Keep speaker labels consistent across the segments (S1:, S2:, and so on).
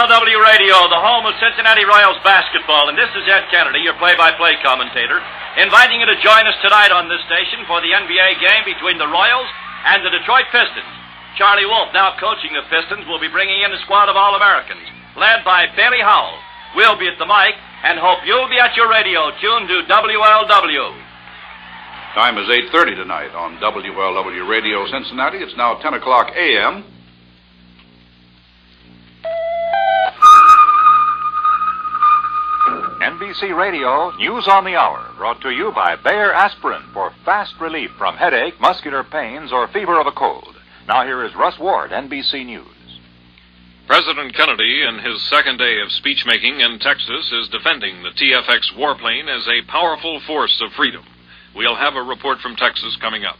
S1: WLW Radio, the home of Cincinnati Royals basketball. And this is Ed Kennedy, your play-by-play commentator, inviting you to join us tonight on this station for the NBA game between the Royals and the Detroit Pistons. Charlie Wolf, now coaching the Pistons, will be bringing in a squad of All-Americans, led by Bailey Howell. We'll be at the mic and hope you'll be at your radio tuned to WLW.
S2: Time is 8:30 tonight on WLW Radio Cincinnati. It's now 10 o'clock a.m.
S3: NBC Radio, News on the Hour, brought to you by Bayer Aspirin for fast relief from headache, muscular pains, or fever of a cold. Now here is Russ Ward, NBC News.
S4: President Kennedy, in his second day of speech-making in Texas, is defending the TFX warplane as a powerful force of freedom. We'll have a report from Texas coming up.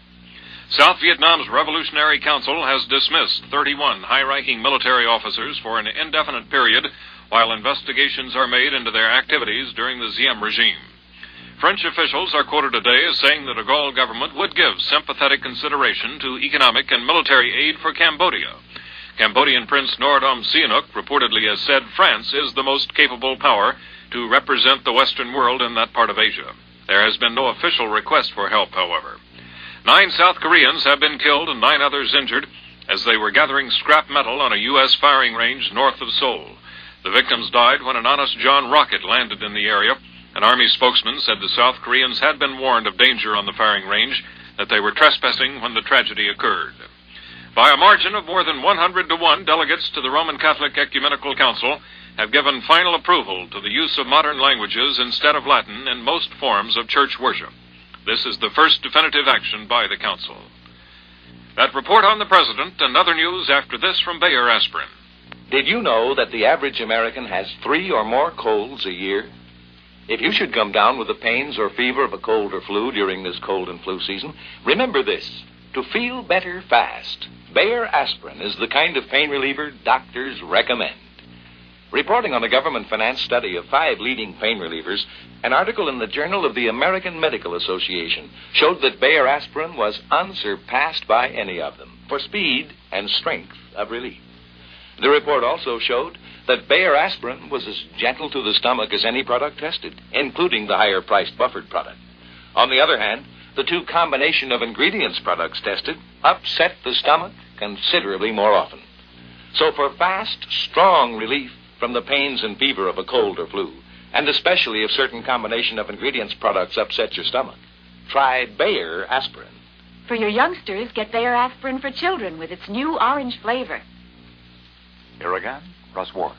S4: South Vietnam's Revolutionary Council has dismissed 31 high-ranking military officers for an indefinite period while investigations are made into their activities during the Diem regime. French officials are quoted today as saying the de Gaulle government would give sympathetic consideration to economic and military aid for Cambodia. Cambodian Prince Norodom Sihanouk reportedly has said France is the most capable power to represent the Western world in that part of Asia. There has been no official request for help, however. 9 South Koreans have been killed and 9 others injured as they were gathering scrap metal on a U.S. firing range north of Seoul. The victims died when an Honest John rocket landed in the area. An Army spokesman said the South Koreans had been warned of danger on the firing range, that they were trespassing when the tragedy occurred. By a margin of more than 100 to 1, delegates to the Roman Catholic Ecumenical Council have given final approval to the use of modern languages instead of Latin in most forms of church worship. This is the first definitive action by the Council. That report on the President and other news after this from Bayer Aspirin.
S5: Did you know that the average American has 3 or more colds a year? If you should come down with the pains or fever of a cold or flu during this cold and flu season, remember this. To feel better fast, Bayer Aspirin is the kind of pain reliever doctors recommend. Reporting on a government-financed study of 5 leading pain relievers, an article in the Journal of the American Medical Association showed that Bayer Aspirin was unsurpassed by any of them for speed and strength of relief. The report also showed that Bayer Aspirin was as gentle to the stomach as any product tested, including the higher-priced Buffered product. On the other hand, the 2 combination of ingredients products tested upset the stomach considerably more often. So for fast, strong relief from the pains and fever of a cold or flu, and especially if certain combination of ingredients products upset your stomach, try Bayer Aspirin.
S6: For your youngsters, get Bayer Aspirin for children with its new orange flavor.
S3: Here again, Russ Ward.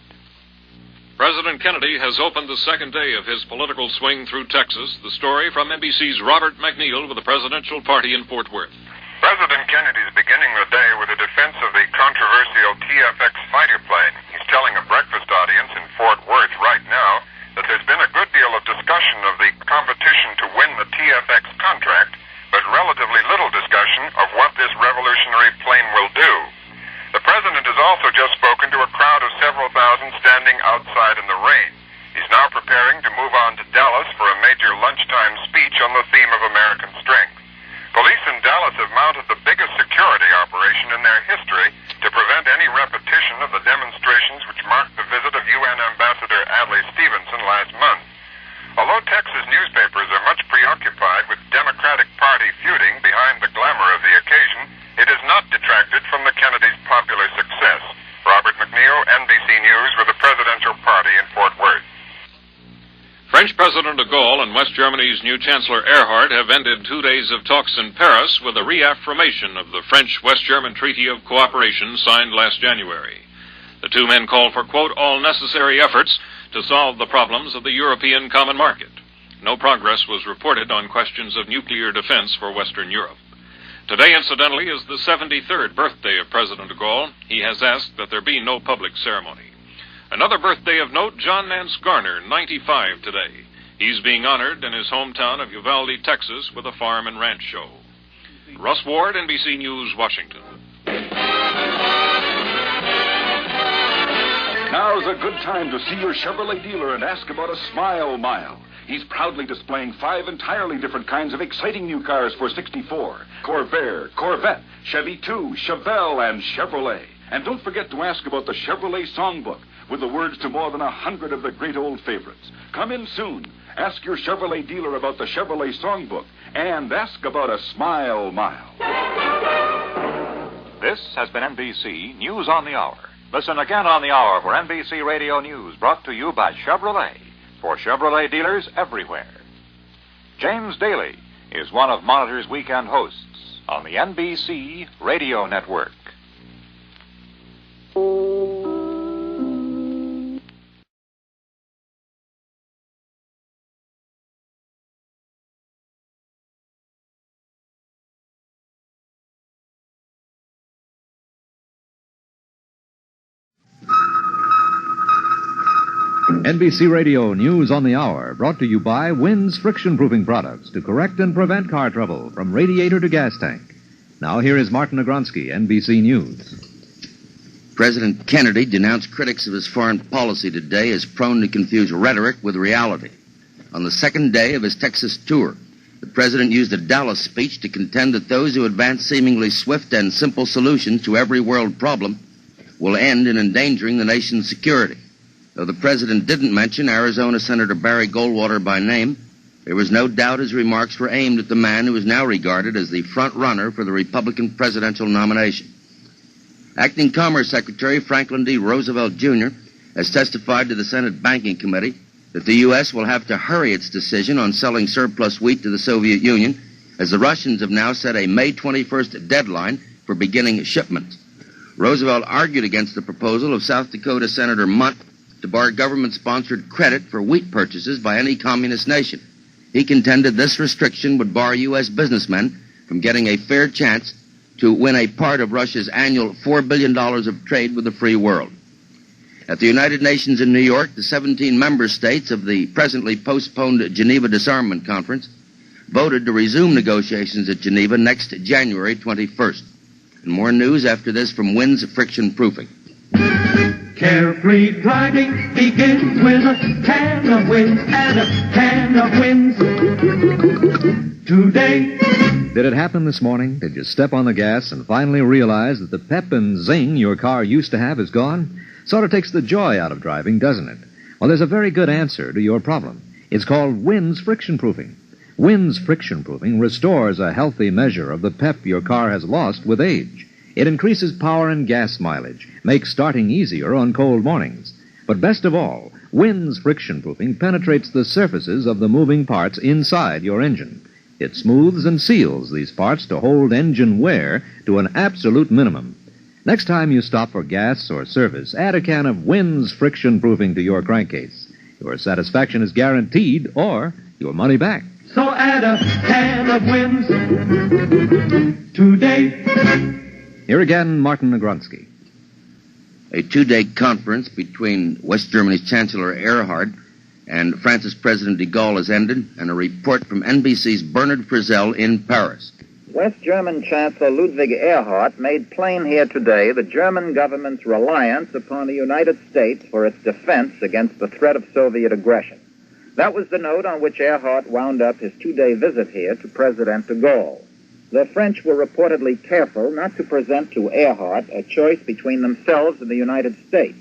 S4: President Kennedy has opened the second day of his political swing through Texas. The story from NBC's Robert McNeil with the presidential party in Fort Worth.
S7: President Kennedy is beginning the day with a defense of the controversial TFX fighter plane. He's telling a breakfast audience in Fort Worth right now that there's been a good deal of discussion of the competition to win the TFX contract, but relatively little discussion of what this revolutionary plane will do. The president has also just spoken to a crowd of several thousand standing outside in the rain. He's now preparing to move on to Dallas for a major lunchtime speech on the theme of American strength. Police in Dallas have mounted the biggest security operation in their history to prevent any repetition of the demonstrations which marked the visit of UN Ambassador Adlai Stevenson last month. Although Texas newspapers are much preoccupied with Democratic Party feuding behind the glamour of the occasion, it has not detracted from the Kennedys' popular success. Robert McNeil, NBC News, with the presidential party in Fort Worth.
S4: French President de Gaulle and West Germany's new Chancellor Erhard have ended 2 days of talks in Paris with a reaffirmation of the French-West German Treaty of Cooperation signed last January. The 2 men called for, quote, all necessary efforts to solve the problems of the European common market. No progress was reported on questions of nuclear defense for Western Europe. Today, incidentally, is the 73rd birthday of President de Gaulle. He has asked that there be no public ceremony. Another birthday of note, John Nance Garner, 95 today. He's being honored in his hometown of Uvalde, Texas, with a farm and ranch show. Russ Ward, NBC News, Washington.
S8: Now's a good time to see your Chevrolet dealer and ask about a Smile Mile. He's proudly displaying 5 entirely different kinds of exciting new cars for '64. Corvair, Corvette, Chevy 2, Chevelle, and Chevrolet. And don't forget to ask about the Chevrolet Songbook, with the words to more than 100 of the great old favorites. Come in soon. Ask your Chevrolet dealer about the Chevrolet Songbook and ask about a Smile Mile.
S3: This has been NBC News on the Hour. Listen again on the hour for NBC Radio News, brought to you by Chevrolet, for Chevrolet dealers everywhere. James Daly is one of Monitor's weekend hosts on the NBC Radio Network.
S9: NBC Radio News on the Hour, brought to you by Wynn's friction-proofing products to correct and prevent car trouble from radiator to gas tank. Now here is Martin Agronsky, NBC News.
S10: President Kennedy denounced critics of his foreign policy today as prone to confuse rhetoric with reality. On the second day of his Texas tour, the president used a Dallas speech to contend that those who advance seemingly swift and simple solutions to every world problem will end in endangering the nation's security. Though the president didn't mention Arizona Senator Barry Goldwater by name, there was no doubt his remarks were aimed at the man who is now regarded as the front runner for the Republican presidential nomination. Acting Commerce Secretary Franklin D. Roosevelt, Jr. has testified to the Senate Banking Committee that the U.S. will have to hurry its decision on selling surplus wheat to the Soviet Union, as the Russians have now set a May 21st deadline for beginning shipments. Roosevelt argued against the proposal of South Dakota Senator Munt to bar government-sponsored credit for wheat purchases by any communist nation. He contended this restriction would bar U.S. businessmen from getting a fair chance to win a part of Russia's annual $4 billion of trade with the free world. At the United Nations in New York, the 17 member states of the presently postponed Geneva Disarmament Conference voted to resume negotiations at Geneva next January 21st. And more news after this from Wynn's Friction Proofing.
S11: Carefree driving begins with a can of Wynn's and a can of Wynn's today.
S9: Did it happen this morning? Did you step on the gas and finally realize that the pep and zing your car used to have is gone? Sort of takes the joy out of driving, doesn't it? Well, there's a very good answer to your problem. It's called Wynn's Friction Proofing. Wynn's Friction Proofing restores a healthy measure of the pep your car has lost with age. It increases power and gas mileage, makes starting easier on cold mornings. But best of all, Wynn's Friction Proofing penetrates the surfaces of the moving parts inside your engine. It smooths and seals these parts to hold engine wear to an absolute minimum. Next time you stop for gas or service, add a can of Wynn's Friction Proofing to your crankcase. Your satisfaction is guaranteed, or your money back.
S11: So add a can of Wynn's today.
S9: Here again, Martin Agronsky.
S10: A two-day conference between West Germany's Chancellor Erhard and France's President de Gaulle has ended, and a report from NBC's Bernard Frizzell in Paris.
S12: West German Chancellor Ludwig Erhard made plain here today the German government's reliance upon the United States for its defense against the threat of Soviet aggression. That was the note on which Erhard wound up his two-day visit here to President de Gaulle. The French were reportedly careful not to present to Erhard a choice between themselves and the United States.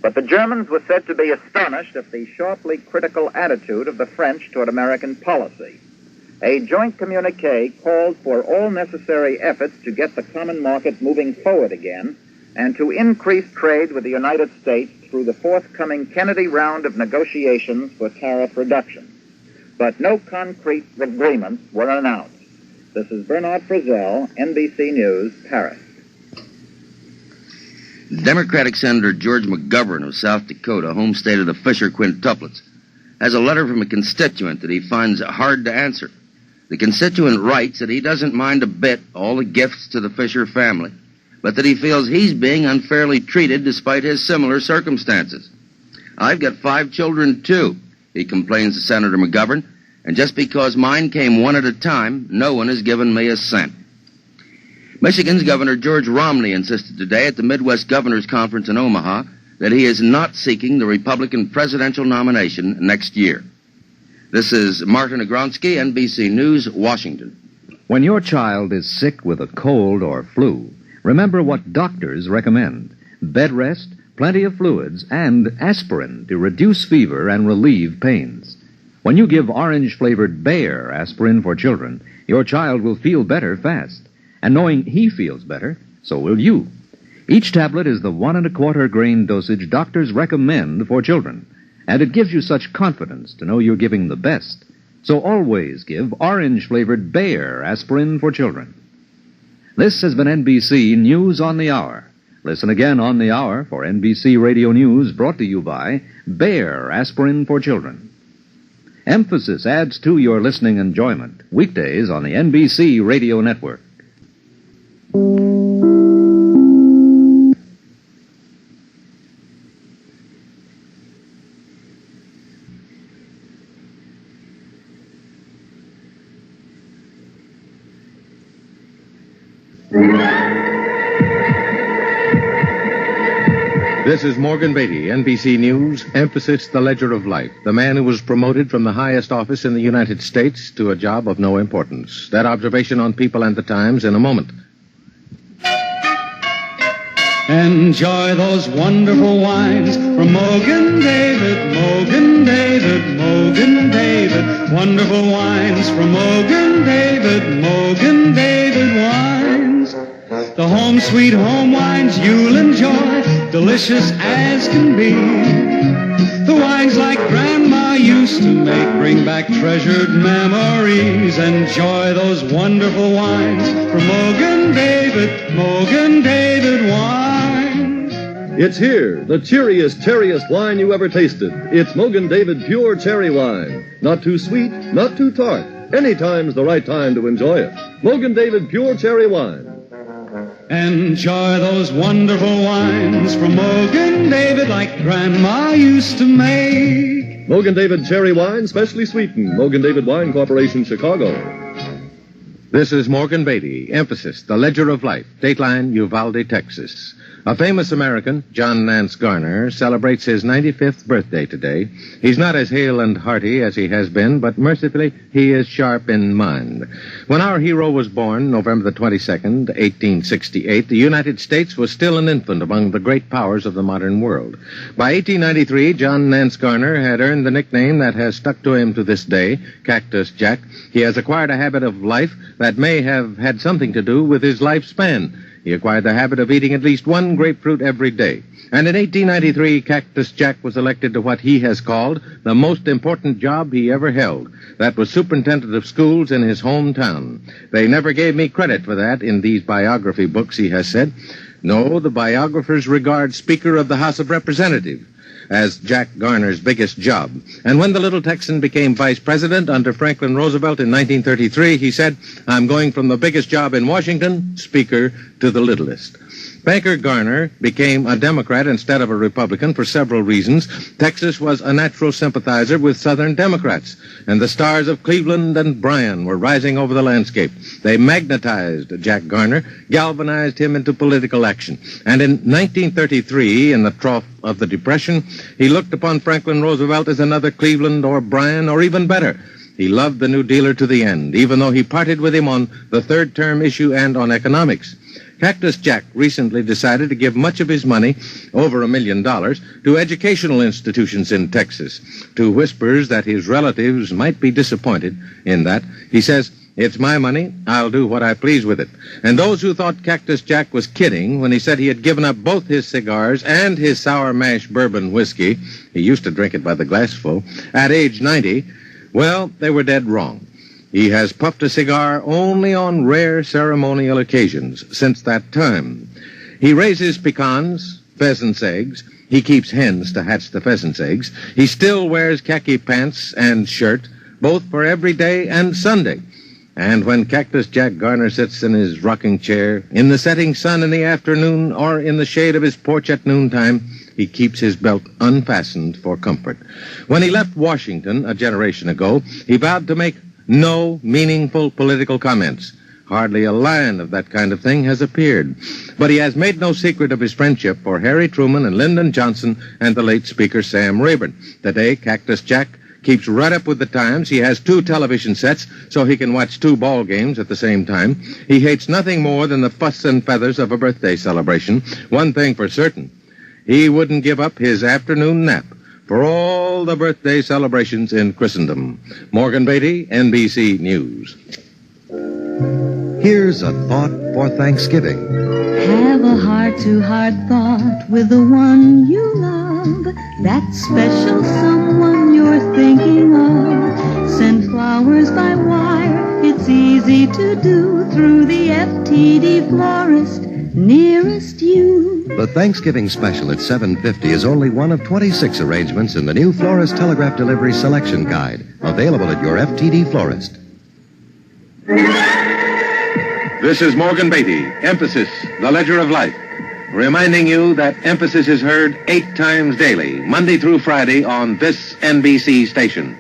S12: But the Germans were said to be astonished at the sharply critical attitude of the French toward American policy. A joint communique called for all necessary efforts to get the common market moving forward again and to increase trade with the United States through the forthcoming Kennedy round of negotiations for tariff reduction. But no concrete agreements were announced. This is Bernard Frizzell, NBC News, Paris.
S10: Democratic Senator George McGovern of South Dakota, home state of the Fisher quintuplets, has a letter from a constituent that he finds hard to answer. The constituent writes that he doesn't mind a bit all the gifts to the Fisher family, but that he feels he's being unfairly treated despite his similar circumstances. I've got 5 children, too, he complains to Senator McGovern, and just because mine came one at a time, no one has given me a cent. Michigan's Governor George Romney insisted today at the Midwest Governors Conference in Omaha that he is not seeking the Republican presidential nomination next year. This is Martin Agronsky, NBC News, Washington.
S9: When your child is sick with a cold or flu, remember what doctors recommend: bed rest, plenty of fluids, and aspirin to reduce fever and relieve pains. When you give orange-flavored Bayer aspirin for children, your child will feel better fast. And knowing he feels better, so will you. Each tablet is the 1 1/4 grain dosage doctors recommend for children. And it gives you such confidence to know you're giving the best. So always give orange-flavored Bayer aspirin for children. This has been NBC News on the Hour. Listen again on the hour for NBC Radio News, brought to you by Bayer Aspirin for Children. Emphasis adds to your listening enjoyment. Weekdays on the NBC Radio Network.
S13: This is Morgan Beatty, NBC News, Emphasis, the Ledger of Life, the man who was promoted from the highest office in the United States to a job of no importance. That observation on people and the times in a moment.
S11: Enjoy those wonderful wines from Morgan David, Morgan David, Morgan David. Wonderful wines from Morgan David, Morgan David wines. The home sweet home wines you'll enjoy, delicious as can be. The wines like Grandma used to make bring back treasured memories. Enjoy those wonderful wines from Morgan David wines.
S14: It's here, the cheeriest, cherriest wine you ever tasted. It's Morgan David Pure Cherry Wine. Not too sweet, not too tart. Any time's the right time to enjoy it. Morgan David Pure Cherry Wine.
S11: Enjoy those wonderful wines from Morgan David like Grandma used to make.
S14: Morgan David Cherry Wine, specially sweetened. Morgan David Wine Corporation, Chicago.
S13: This is Morgan Beatty, Emphasis, the Ledger of Life, Dateline, Uvalde, Texas. A famous American, John Nance Garner, celebrates his 95th birthday today. He's not as hale and hearty as he has been, but mercifully, he is sharp in mind. When our hero was born, November the 22nd, 1868, the United States was still an infant among the great powers of the modern world. By 1893, John Nance Garner had earned the nickname that has stuck to him to this day, Cactus Jack. He has acquired a habit of life that may have had something to do with his lifespan. He acquired the habit of eating at least one grapefruit every day. And in 1893, Cactus Jack was elected to what he has called the most important job he ever held. That was superintendent of schools in his hometown. They never gave me credit for that in these biography books, he has said. No, the biographers regard Speaker of the House of Representatives as Jack Garner's biggest job. And when the little Texan became vice president under Franklin Roosevelt in 1933, he said, "I'm going from the biggest job in Washington, Speaker, to the littlest." Banker Garner became a Democrat instead of a Republican for several reasons. Texas was a natural sympathizer with Southern Democrats, and the stars of Cleveland and Bryan were rising over the landscape. They magnetized Jack Garner, galvanized him into political action. And in 1933, in the trough of the Depression, he looked upon Franklin Roosevelt as another Cleveland or Bryan, or even better. He loved the New Dealer to the end, even though he parted with him on the third-term issue and on economics. Cactus Jack recently decided to give much of his money, over $1 million, to educational institutions in Texas. To whispers that his relatives might be disappointed in that, he says, "It's my money. I'll do what I please with it." And those who thought Cactus Jack was kidding when he said he had given up both his cigars and his sour mash bourbon whiskey, he used to drink it by the glassful, at age 90, well, they were dead wrong. He has puffed a cigar only on rare ceremonial occasions since that time. He raises pecans, pheasant's eggs. He keeps hens to hatch the pheasant's eggs. He still wears khaki pants and shirt, both for every day and Sunday. And when Cactus Jack Garner sits in his rocking chair, in the setting sun in the afternoon, or in the shade of his porch at noontime, he keeps his belt unfastened for comfort. When he left Washington a generation ago, he vowed to make no meaningful political comments. Hardly a line of that kind of thing has appeared. But he has made no secret of his friendship for Harry Truman and Lyndon Johnson and the late Speaker Sam Rayburn. Today, Cactus Jack keeps right up with the times. He has 2 television sets so he can watch 2 ball games at the same time. He hates nothing more than the fuss and feathers of a birthday celebration. One thing for certain, he wouldn't give up his afternoon nap for all the birthday celebrations in Christendom. Morgan Beatty, NBC News.
S9: Here's a thought for Thanksgiving.
S15: Have a heart-to-heart thought with the one you love, that special someone you're thinking of. Send flowers by wire, it's easy to do, through the FTD florist nearest you.
S9: The Thanksgiving special at $7.50 is only one of 26 arrangements in the new Florist Telegraph Delivery Selection Guide, available at your FTD florist.
S13: This is Morgan Beatty, Emphasis, the Ledger of Life, reminding you that Emphasis is heard 8 times daily, Monday through Friday, on this NBC station.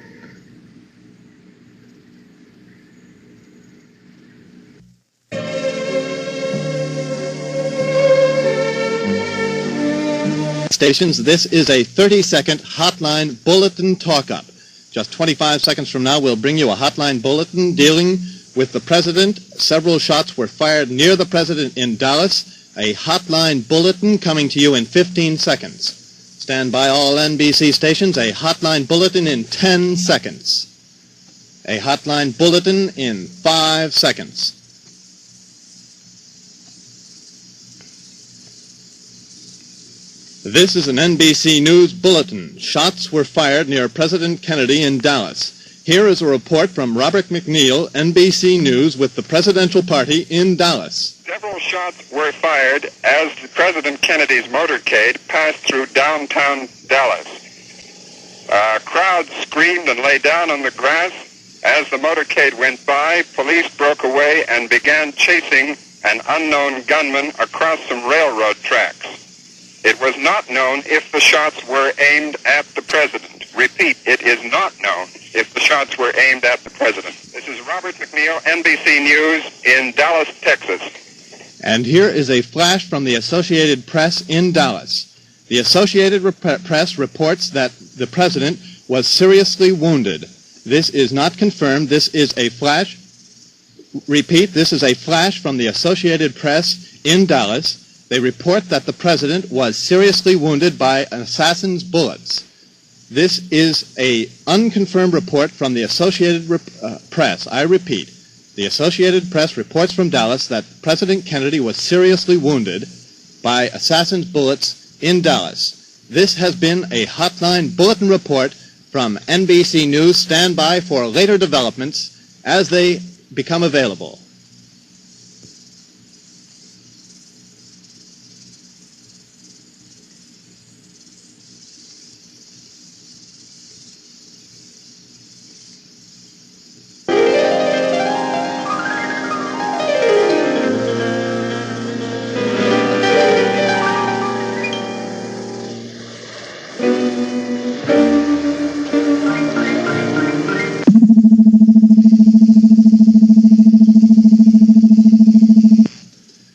S16: Stations, this is a 30-second hotline bulletin talk-up. Just 25 seconds from now, we'll bring you a hotline bulletin dealing with the president. Several shots were fired near the president in Dallas. A hotline bulletin coming to you in 15 seconds. Stand by, all NBC stations. A hotline bulletin in 10 seconds. A hotline bulletin in 5 seconds. This is an NBC News bulletin. Shots were fired near President Kennedy in Dallas. Here is a report from Robert McNeil, NBC News, with the presidential party in Dallas.
S7: Several shots were fired as President Kennedy's motorcade passed through downtown Dallas. Crowds screamed and lay down on the grass. As the motorcade went by, police broke away and began chasing an unknown gunman across some railroad tracks. It was not known if the shots were aimed at the president. Repeat, it is not known if the shots were aimed at the president. This is Robert McNeil, NBC News in Dallas, Texas.
S16: And here is a flash from the Associated Press in Dallas. The Associated Press reports that the president was seriously wounded. This is not confirmed. This is a flash. Repeat, this is a flash from the Associated Press in Dallas. They report that the president was seriously wounded by an assassin's bullets. This is an unconfirmed report from the Associated Press. I repeat, the Associated Press reports from Dallas that President Kennedy was seriously wounded by assassin's bullets in Dallas. This has been a hotline bulletin report from NBC News. Stand by for later developments as they become available.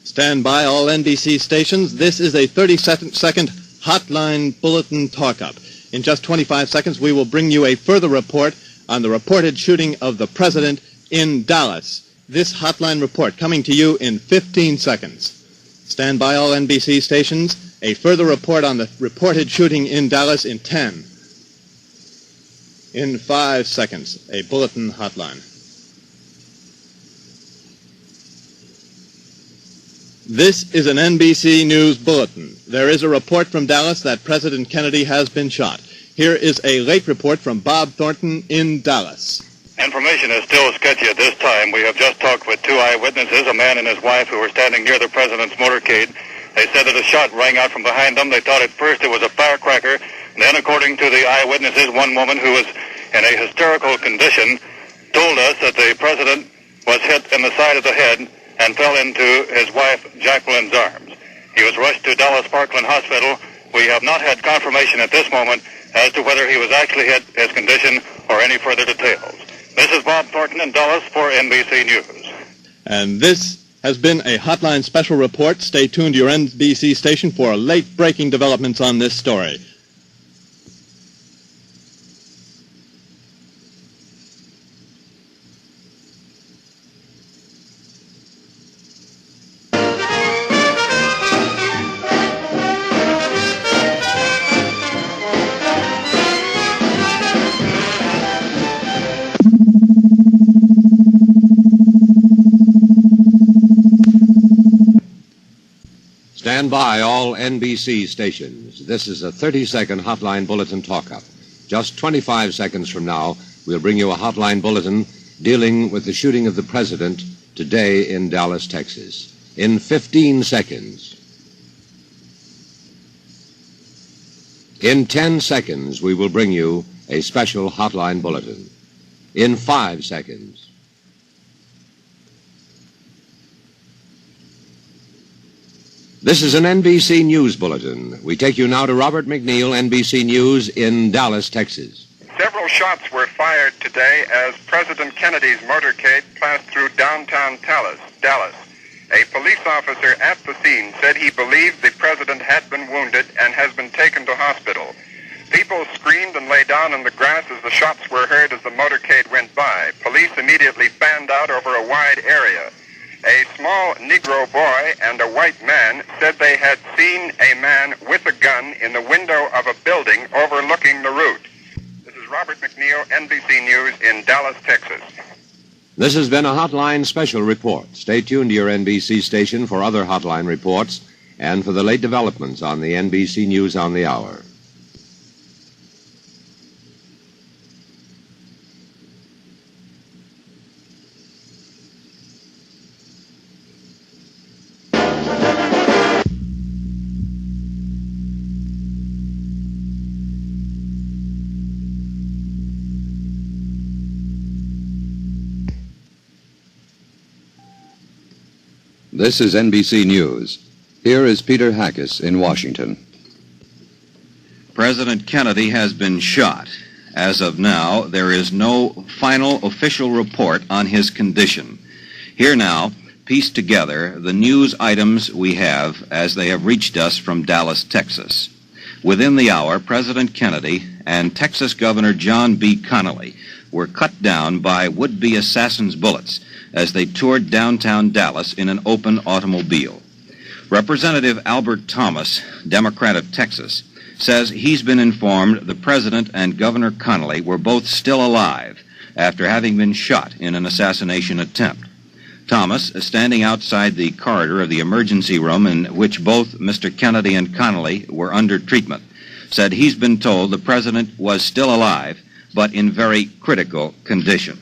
S16: Stand by, all NBC stations. This is a 30-second hotline bulletin talk-up. In just 25 seconds, we will bring you a further report on the reported shooting of the president in Dallas. This hotline report coming to you in 15 seconds. Stand by, all NBC stations. A further report on the reported shooting in Dallas in 10. In 5 seconds, a bulletin hotline. This is an NBC News bulletin. There is a report from Dallas that President Kennedy has been shot. Here is a late report from Bob Thornton in Dallas.
S17: Information is still sketchy at this time. We have just talked with 2 eyewitnesses, a man and his wife, who were standing near the president's motorcade. They said that a shot rang out from behind them. They thought at first it was a firecracker. Then, according to the eyewitnesses, one woman who was in a hysterical condition told us that the president was hit in the side of the head and fell into his wife Jacqueline's arms. He was rushed to Dallas Parkland Hospital. We have not had confirmation at this moment as to whether he was actually hit, his condition, or any further details. This is Bob Thornton in Dallas for NBC News.
S16: And this has been a Hotline Special Report. Stay tuned to your NBC station for late-breaking developments on this story.
S13: Stand by, all NBC stations. This is a 30-second hotline bulletin talk-up. Just 25 seconds from now, we'll bring you a hotline bulletin dealing with the shooting of the president today in Dallas, Texas. In 15 seconds. In 10 seconds, we will bring you a special hotline bulletin. In 5 seconds. This is an NBC News Bulletin. We take you now to Robert McNeil, NBC News in Dallas, Texas.
S7: Several shots were fired today as President Kennedy's motorcade passed through downtown Dallas. A police officer at the scene said he believed the president had been wounded and has been taken to hospital. People screamed and lay down in the grass as the shots were heard as the motorcade went by. Police immediately fanned out over a wide area. A small Negro boy and a white man said they had seen a man with a gun in the window of a building overlooking the route. This is Robert McNeil, NBC News in Dallas, Texas.
S13: This has been a Hotline Special Report. Stay tuned to your NBC station for other Hotline reports and for the late developments on the NBC News on the Hour.
S18: This is NBC News. Here is Peter Hackis in Washington.
S19: President Kennedy has been shot. As of now, there is no final official report on his condition. Here now, piece together the news items we have as they have reached us from Dallas, Texas. Within the hour, President Kennedy and Texas Governor John B. Connally were cut down by would-be assassins' bullets as they toured downtown Dallas in an open automobile. Representative Albert Thomas, Democrat of Texas, says he's been informed the president and Governor Connally were both still alive after having been shot in an assassination attempt. Thomas, standing outside the corridor of the emergency room in which both Mr. Kennedy and Connally were under treatment, said he's been told the president was still alive, but in very critical condition.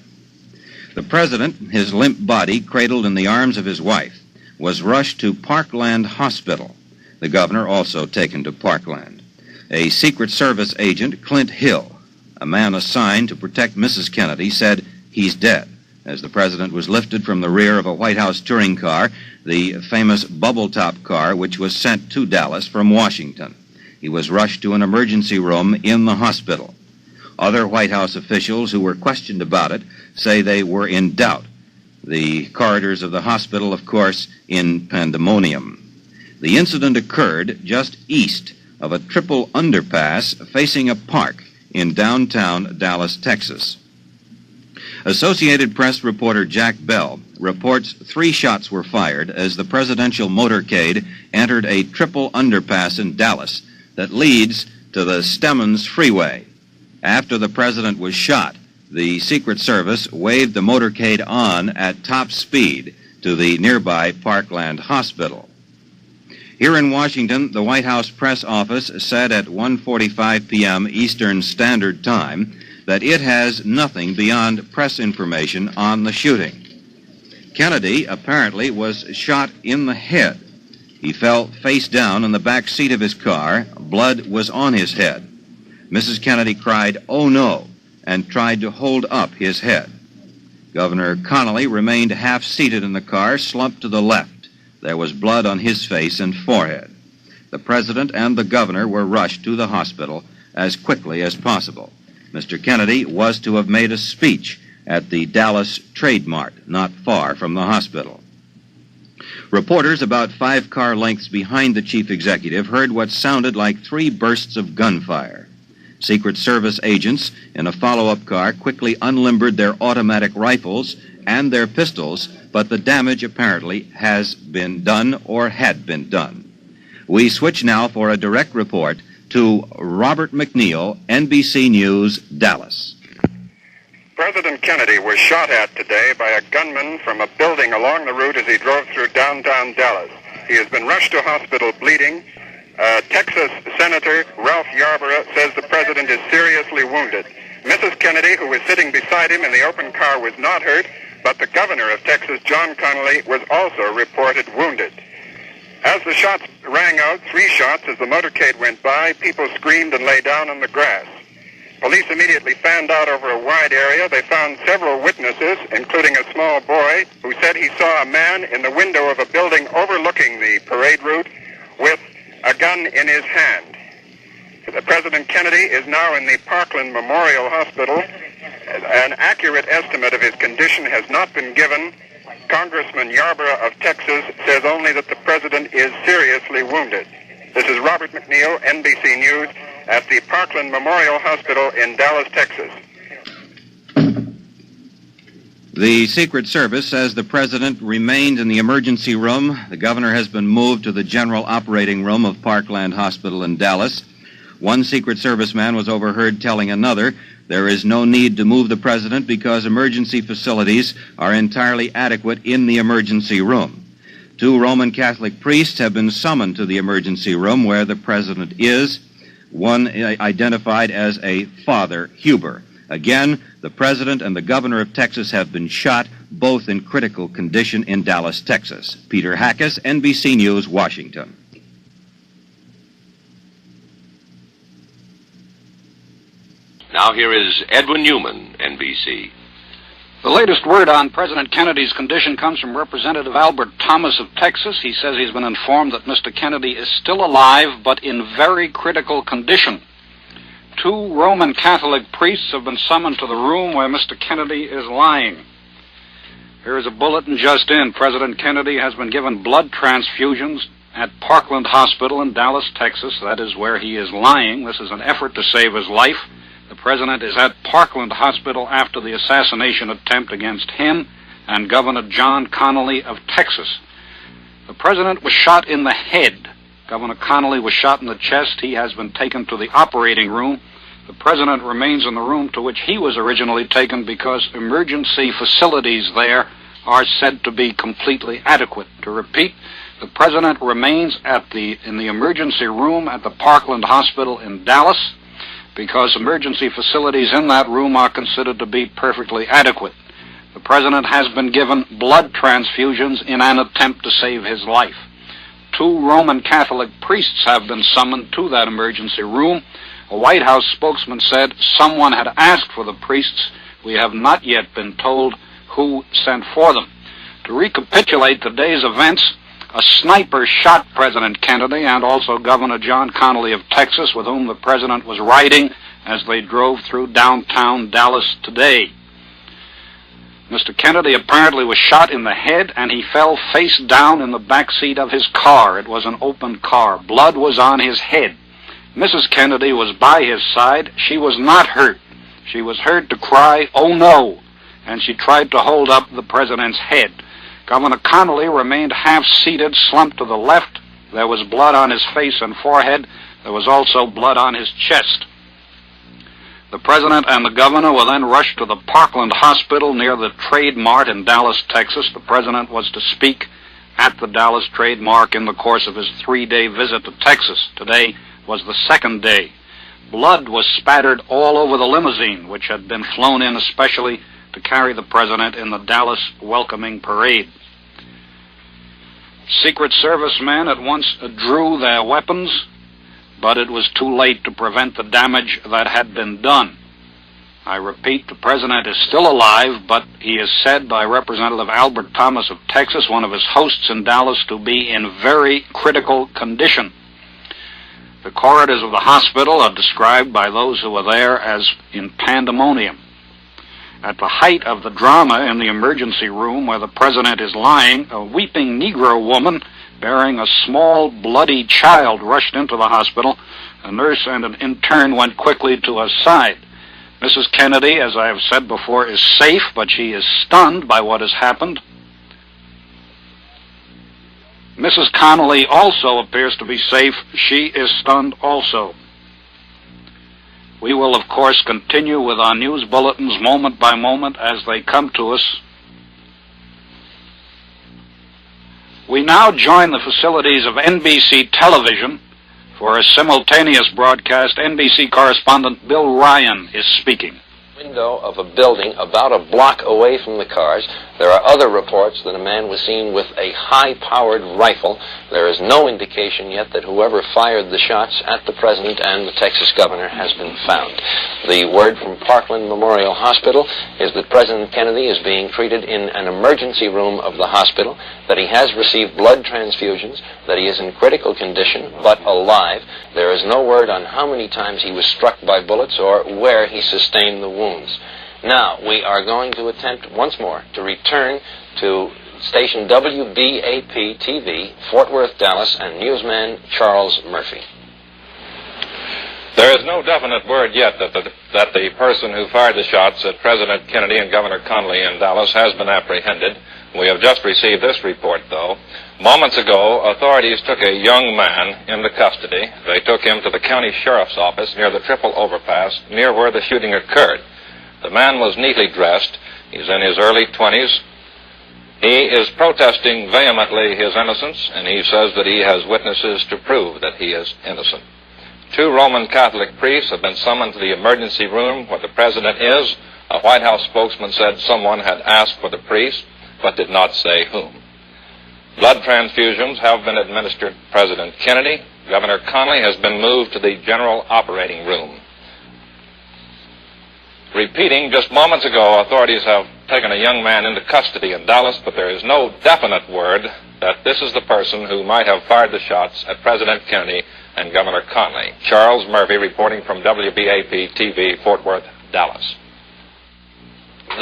S19: The president, his limp body cradled in the arms of his wife, was rushed to Parkland Hospital. The governor also taken to Parkland. A Secret Service agent, Clint Hill, a man assigned to protect Mrs. Kennedy, said he's dead as the president was lifted from the rear of a White House touring car, the famous bubble-top car which was sent to Dallas from Washington. He was rushed to an emergency room in the hospital. Other White House officials who were questioned about it say they were in doubt. The corridors of the hospital, of course, in pandemonium. The incident occurred just east of a triple underpass facing a park in downtown Dallas, Texas. Associated Press reporter Jack Bell reports 3 shots were fired as the presidential motorcade entered a triple underpass in Dallas that leads to the Stemmons Freeway. After the president was shot, the Secret Service waved the motorcade on at top speed to the nearby Parkland Hospital. Here in Washington, the White House press office said at 1:45 p.m. Eastern Standard Time that it has nothing beyond press information on the shooting. Kennedy apparently was shot in the head. He fell face down in the back seat of his car. Blood was on his head. Mrs. Kennedy cried, "Oh no," and tried to hold up his head. Governor Connally remained half-seated in the car, slumped to the left. There was blood on his face and forehead. The president and the governor were rushed to the hospital as quickly as possible. Mr. Kennedy was to have made a speech at the Dallas Trade Mart, not far from the hospital. Reporters about 5 car lengths behind the chief executive heard what sounded like 3 bursts of gunfire. Secret Service agents in a follow-up car quickly unlimbered their automatic rifles and their pistols, but the damage apparently has been done or had been done. We switch now for a direct report to Robert McNeil, NBC News, Dallas.
S7: President Kennedy was shot at today by a gunman from a building along the route as he drove through downtown Dallas. He has been rushed to hospital bleeding. Texas Senator Ralph Yarborough says the president is seriously wounded. Mrs. Kennedy, who was sitting beside him in the open car, was not hurt, but the governor of Texas, John Connally, was also reported wounded. As the shots rang out, 3 shots as the motorcade went by, people screamed and lay down on the grass. Police immediately fanned out over a wide area. They found several witnesses, including a small boy, who said he saw a man in the window of a building overlooking the parade route with a gun in his hand. President Kennedy is now in the Parkland Memorial Hospital. An accurate estimate of his condition has not been given. Congressman Yarborough of Texas says only that the president is seriously wounded. This is Robert McNeil, NBC News, at the Parkland Memorial Hospital in Dallas, Texas.
S19: The Secret Service says the president remained in the emergency room. The governor has been moved to the general operating room of Parkland Hospital in Dallas. One Secret Service man was overheard telling another, there is no need to move the president because emergency facilities are entirely adequate in the emergency room. 2 Roman Catholic priests have been summoned to the emergency room where the president is, one identified as a Father Huber. Again, the president and the governor of Texas have been shot, both in critical condition in Dallas, Texas. Peter Hackus, NBC News, Washington.
S20: Now here is Edwin Newman, NBC.
S21: The latest word on President Kennedy's condition comes from Representative Albert Thomas of Texas. He says he's been informed that Mr. Kennedy is still alive, but in very critical condition. 2 Roman Catholic priests have been summoned to the room where Mr. Kennedy is lying. Here is a bulletin just in. President Kennedy has been given blood transfusions at Parkland Hospital in Dallas, Texas. That is where he is lying. This is an effort to save his life. The president is at Parkland Hospital after the assassination attempt against him and Governor John Connally of Texas. The president was shot in the head. Governor Connally was shot in the chest. He has been taken to the operating room. The president remains in the room to which he was originally taken because emergency facilities there are said to be completely adequate. To repeat, the president remains in the emergency room at the Parkland Hospital in Dallas because emergency facilities in that room are considered to be perfectly adequate. The president has been given blood transfusions in an attempt to save his life. 2 Roman Catholic priests have been summoned to that emergency room. A White House spokesman said someone had asked for the priests. We have not yet been told who sent for them. To recapitulate today's events, a sniper shot President Kennedy and also Governor John Connally of Texas, with whom the president was riding as they drove through downtown Dallas today. Mr. Kennedy apparently was shot in the head, and he fell face down in the back seat of his car. It was an open car. Blood was on his head. Mrs. Kennedy was by his side. She was not hurt. She was heard to cry, "Oh no," and she tried to hold up the president's head. Governor Connally remained half-seated, slumped to the left. There was blood on his face and forehead. There was also blood on his chest. The president and the governor were then rushed to the Parkland Hospital near the Trade Mart in Dallas, Texas. The president was to speak at the Dallas Trade Mart in the course of his 3-day visit to Texas. Today was the 2nd day. Blood was spattered all over the limousine, which had been flown in especially to carry the president in the Dallas welcoming parade. Secret Service men at once drew their weapons, but it was too late to prevent the damage that had been done. I repeat, the president is still alive, but he is said by Representative Albert Thomas of Texas, one of his hosts in Dallas, to be in very critical condition. The corridors of the hospital are described by those who were there as in pandemonium. At the height of the drama in the emergency room where the president is lying, a weeping Negro woman bearing a small, bloody child rushed into the hospital. A nurse and an intern went quickly to her side. Mrs. Kennedy, as I have said before, is safe, but she is stunned by what has happened. Mrs. Connally also appears to be safe. She is stunned also. We will, of course, continue with our news bulletins moment by moment as they come to us. We now join the facilities of NBC Television for a simultaneous broadcast. NBC correspondent Bill Ryan is speaking.
S1: Window of a building about a block away from the cars. There are other reports that a man was seen with a high-powered rifle. There is no indication yet that whoever fired the shots at the president and the Texas governor has been found. The word from Parkland Memorial Hospital is that President Kennedy is being treated in an emergency room of the hospital, that he has received blood transfusions, that he is in critical condition but alive. There is no word on how many times he was struck by bullets or where he sustained the wounds. Now, we are going to attempt once more to return to station WBAP-TV, Fort Worth, Dallas, and newsman Charles Murphy.
S22: There is no definite word yet that the person who fired the shots at President Kennedy and Governor Connally in Dallas has been apprehended. We have just received this report, though. Moments ago, authorities took a young man into custody. They took him to the county sheriff's office near the Triple Overpass, near where the shooting occurred. The man was neatly dressed. He's in his early 20s. He is protesting vehemently his innocence, and he says that he has witnesses to prove that he is innocent. 2 Roman Catholic priests have been summoned to the emergency room where the president is. A White House spokesman said someone had asked for the priest, but did not say whom. Blood transfusions have been administered to President Kennedy. Governor Connally has been moved to the general operating room. Repeating, just moments ago, authorities have taken a young man into custody in Dallas, but there is no definite word that this is the person who might have fired the shots at President Kennedy and Governor Connally. Charles Murphy reporting from WBAP-TV, Fort Worth, Dallas.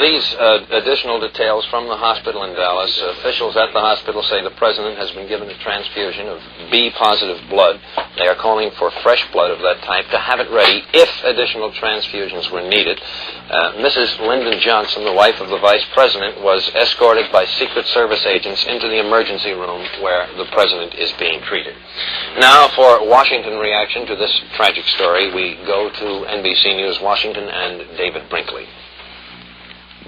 S1: These additional details from the hospital in Dallas. Officials at the hospital say the president has been given a transfusion of B-positive blood. They are calling for fresh blood of that type to have it ready if additional transfusions were needed. Mrs. Lyndon Johnson, the wife of the vice president, was escorted by Secret Service agents into the emergency room where the president is being treated. Now, for Washington reaction to this tragic story, we go to NBC News Washington and David Brinkley.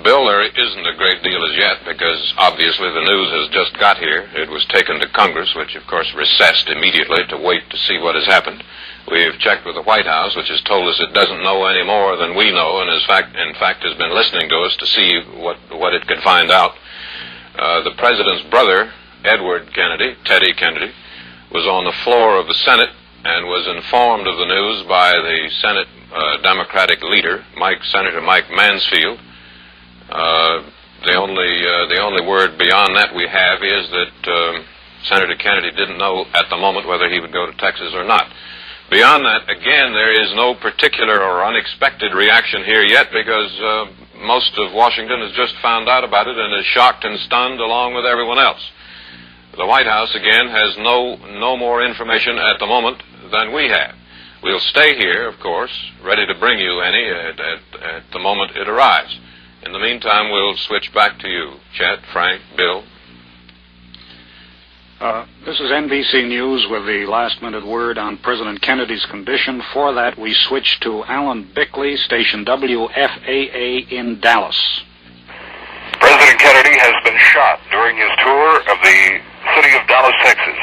S23: Bill, there isn't a great deal as yet because obviously the news has just got here. It was taken to Congress, which of course recessed immediately to wait to see what has happened. We've checked with the White House, which has told us it doesn't know any more than we know, and in fact has been listening to us to see what it could find out. The president's brother, Edward Kennedy, Teddy Kennedy, was on the floor of the Senate and was informed of the news by the Senate Democratic leader, Senator Mike Mansfield. The only word beyond that we have is that Senator Kennedy didn't know at the moment whether he would go to Texas or not. Beyond that, again, there is no particular or unexpected reaction here yet because most of Washington has just found out about it and is shocked and stunned along with everyone else. The White House, again, has no more information at the moment than we have. We'll stay here, of course, ready to bring you any at the moment it arrives. In the meantime, we'll switch back to you, Chet, Frank, Bill.
S21: This is NBC News with the last-minute word on President Kennedy's condition. For that, we switch to Alan Bickley, station WFAA in Dallas.
S7: President Kennedy has been shot during his tour of the city of Dallas, Texas.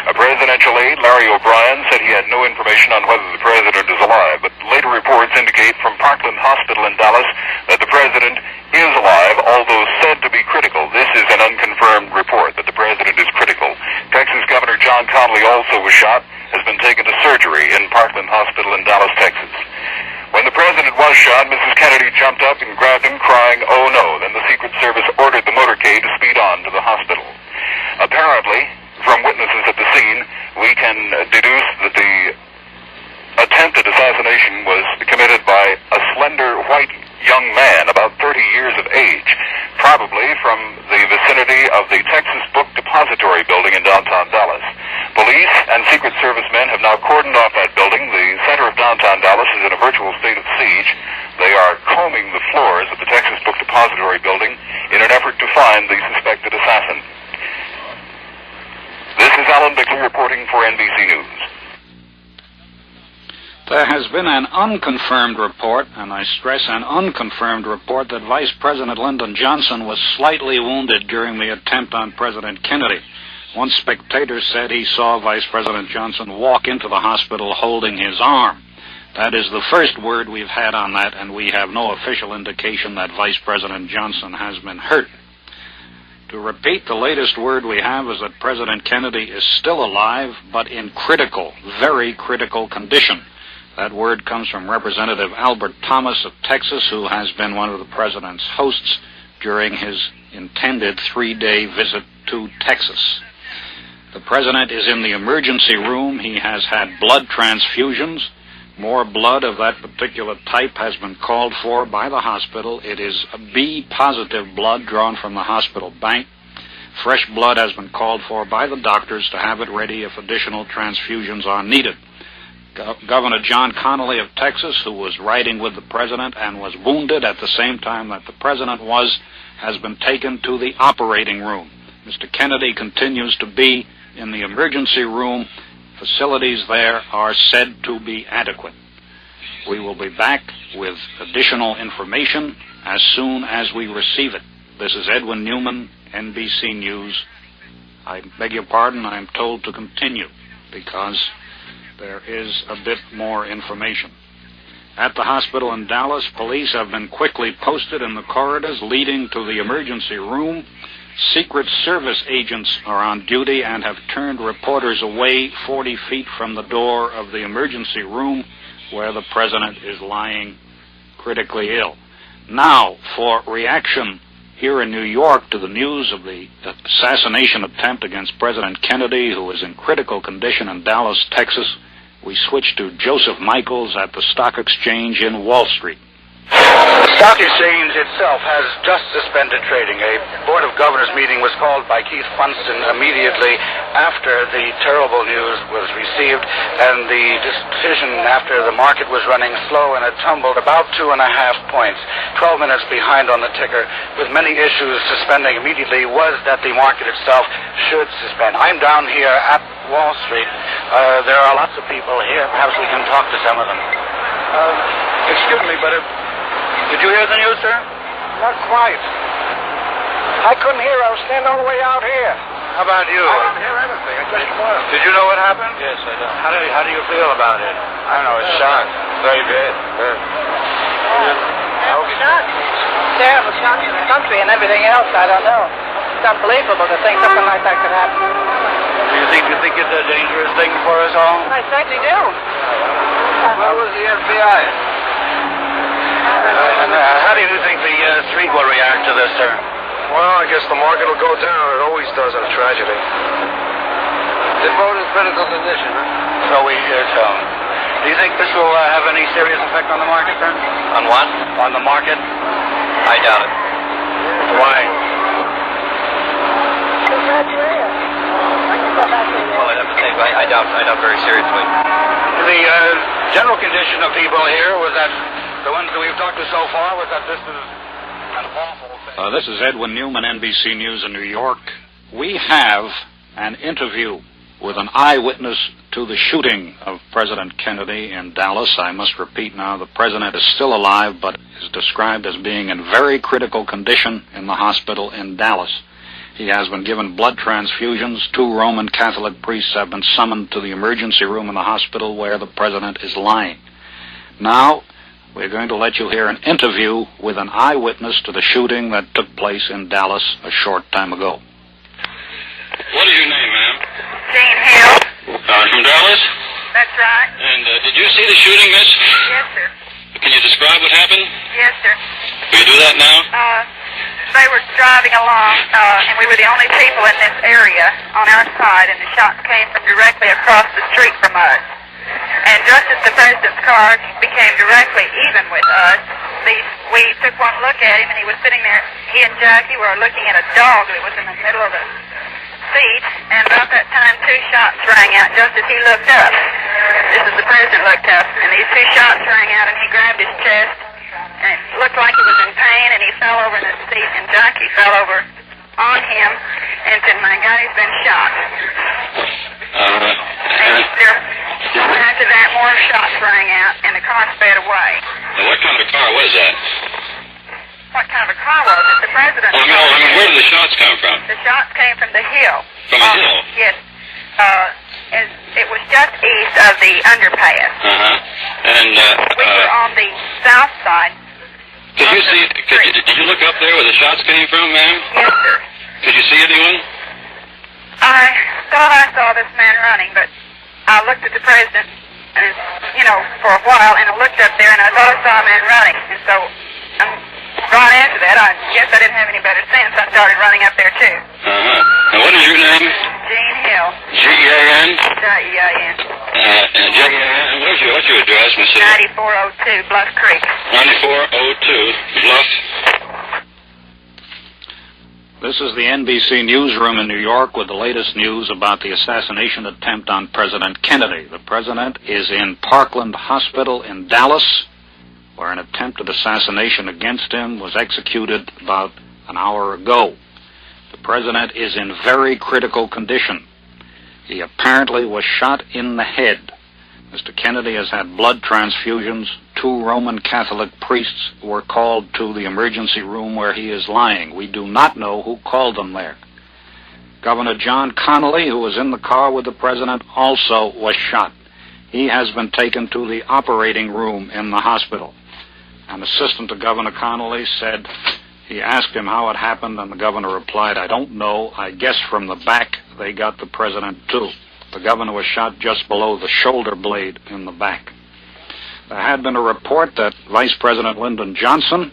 S7: A presidential aide, Larry O'Brien, said he had no information on whether the president is alive, but later reports indicate from Parkland Hospital in Dallas that the president is alive, although said to be critical. This is an unconfirmed report that the president is critical. Texas Governor John Connally also was shot, has been taken to surgery in Parkland Hospital in Dallas, Texas. When the president was shot, Mrs. Kennedy jumped up and grabbed him, crying, "Oh no." Then the Secret Service ordered the motorcade to speed on to the hospital. Apparently, from witnesses at the scene, we can deduce that the attempted assassination was committed by a slender white young man, about 30 years of age, probably from the vicinity of the Texas Book Depository building in downtown Dallas. Police and Secret Service men have now cordoned off that building. The center of downtown Dallas is in a virtual state of siege. They are combing the floors of the Texas Book Depository building in an effort to find the suspected assassin. This is Alan Bickley reporting for NBC News.
S21: There has been an unconfirmed report, and I stress an unconfirmed report, that Vice President Lyndon Johnson was slightly wounded during the attempt on President Kennedy. One spectator said he saw Vice President Johnson walk into the hospital holding his arm. That is the first word we've had on that, and we have no official indication that Vice President Johnson has been hurt. To repeat, the latest word we have is that President Kennedy is still alive, but in critical, very critical condition. That word comes from Representative Albert Thomas of Texas, who has been one of the president's hosts during his intended 3-day visit to Texas. The president is in the emergency room. He has had blood transfusions. More blood of that particular type has been called for by the hospital. It is B-positive blood drawn from the hospital bank. Fresh blood has been called for by the doctors to have it ready if additional transfusions are needed. Governor John Connally of Texas, who was riding with the president and was wounded at the same time that the president was, has been taken to the operating room. Mr. Kennedy continues to be in the emergency room. Facilities there are said to be adequate. We will be back with additional information as soon as we receive it. This is Edwin Newman, NBC News. I beg your pardon, I am told to continue because there is a bit more information. At the hospital in Dallas, police have been quickly posted in the corridors leading to the emergency room. Secret Service agents are on duty and have turned reporters away 40 feet from the door of the emergency room where the president is lying critically ill. Now, for reaction here in New York to the news of the assassination attempt against President Kennedy, who is in critical condition in Dallas, Texas, we switch to Joseph Michaels at the Stock Exchange in Wall Street.
S2: The stock exchange itself has just suspended trading. A Board of Governors meeting was called by Keith Funston immediately after the terrible news was received, and the decision after the market was running slow and it tumbled about 2.5 points, 12 minutes behind on the ticker, with many issues suspending immediately, was that the market itself should suspend. I'm down here at Wall Street. There are lots of people here. Perhaps we can talk to some of them. Excuse me, but did you hear the news, sir?
S5: Not quite. I couldn't hear. I was standing all the way out here.
S2: How about you?
S5: I didn't hear anything. I just was.
S2: Did you know what happened?
S5: Yes, I know.
S2: How do you feel about it?
S5: I don't know. It's shocked. Very bad.
S6: Terrible shock to the country and everything else. I don't know. It's unbelievable to think something like that could happen.
S2: Do you think it's a dangerous thing for us all?
S6: I certainly do.
S2: Where was the FBI? How do you think the street will react to this, sir?
S5: Well, I guess the market will go down. It always does in a tragedy. The vote in critical condition, huh?
S2: So we hear tell. Do you think this will have any serious effect on the market, sir?
S24: On what?
S2: On the market?
S24: I doubt it.
S2: Why?
S24: Well, I'd have to say, I doubt very seriously.
S2: The general condition of people here was that the ones that we've talked to so far was that this is an awful thing.
S21: This is Edwin Newman, NBC News in New York. We have an interview with an eyewitness to the shooting of President Kennedy in Dallas. I must repeat now, the president is still alive, but is described as being in very critical condition in the hospital in Dallas. He has been given blood transfusions. 2 Roman Catholic priests have been summoned to the emergency room in the hospital where the president is lying. Now, we're going to let you hear an interview with an eyewitness to the shooting that took place in Dallas a short time ago.
S25: What is your name, ma'am?
S6: Jane Hill.
S25: From Dallas?
S6: That's right.
S25: And did you see the shooting, miss?
S6: Yes, sir.
S25: Can you describe what happened?
S6: Yes, sir.
S25: Can you do that now?
S6: They were driving along, and we were the only people in this area on our side, and the shots came from directly across the street from us. And just as the president's car became directly even with us, we took one look at him, and he was sitting there. He and Jackie were looking at a dog that was in the middle of the seat, and about that time 2 shots rang out just as he looked up. This is the president looked up, and these 2 shots rang out, and he grabbed his chest, and it looked like he was in pain, and he fell over in his seat, and Jackie fell over on him and said, "My God, he's been shot." And after that, more shots rang out, and the car sped away.
S25: Now, what kind of a car was that?
S6: what kind of a car was it. The president...
S25: I mean, where did the shots come from?
S6: The shots came from the hill.
S25: From a hill?
S6: Yes. It was just east of the underpass.
S25: And,
S6: we were on the south side.
S25: Did you look up there where the shots came from, ma'am?
S6: Yes, sir.
S25: Could you see anyone?
S6: I thought I saw this man running, but I looked at the president, and for a while, and I looked up there, and I thought I saw a man running. And so, right after that, I guess I didn't have any better sense. I started running up there, too.
S25: And what is your name?
S6: Jean Hill.
S25: G-E-A-N?
S6: G-E-A-N.
S25: G-E-A-N. What's your address, Miss Hill?
S6: 9402 Bluff Creek.
S25: 9402 Bluff.
S21: This is the NBC newsroom in New York with the latest news about the assassination attempt on President Kennedy. The president is in Parkland Hospital in Dallas, where an attempted assassination against him was executed about an hour ago. The president is in very critical condition. He apparently was shot in the head. Mr. Kennedy has had blood transfusions. 2 Roman Catholic priests were called to the emergency room where he is lying. We do not know who called them there. Governor John Connally, who was in the car with the president, also was shot. He has been taken to the operating room in the hospital. An assistant to Governor Connally said he asked him how it happened, and the governor replied, "I don't know. I guess from the back they got the president too." The governor was shot just below the shoulder blade in the back. There had been a report that Vice President Lyndon Johnson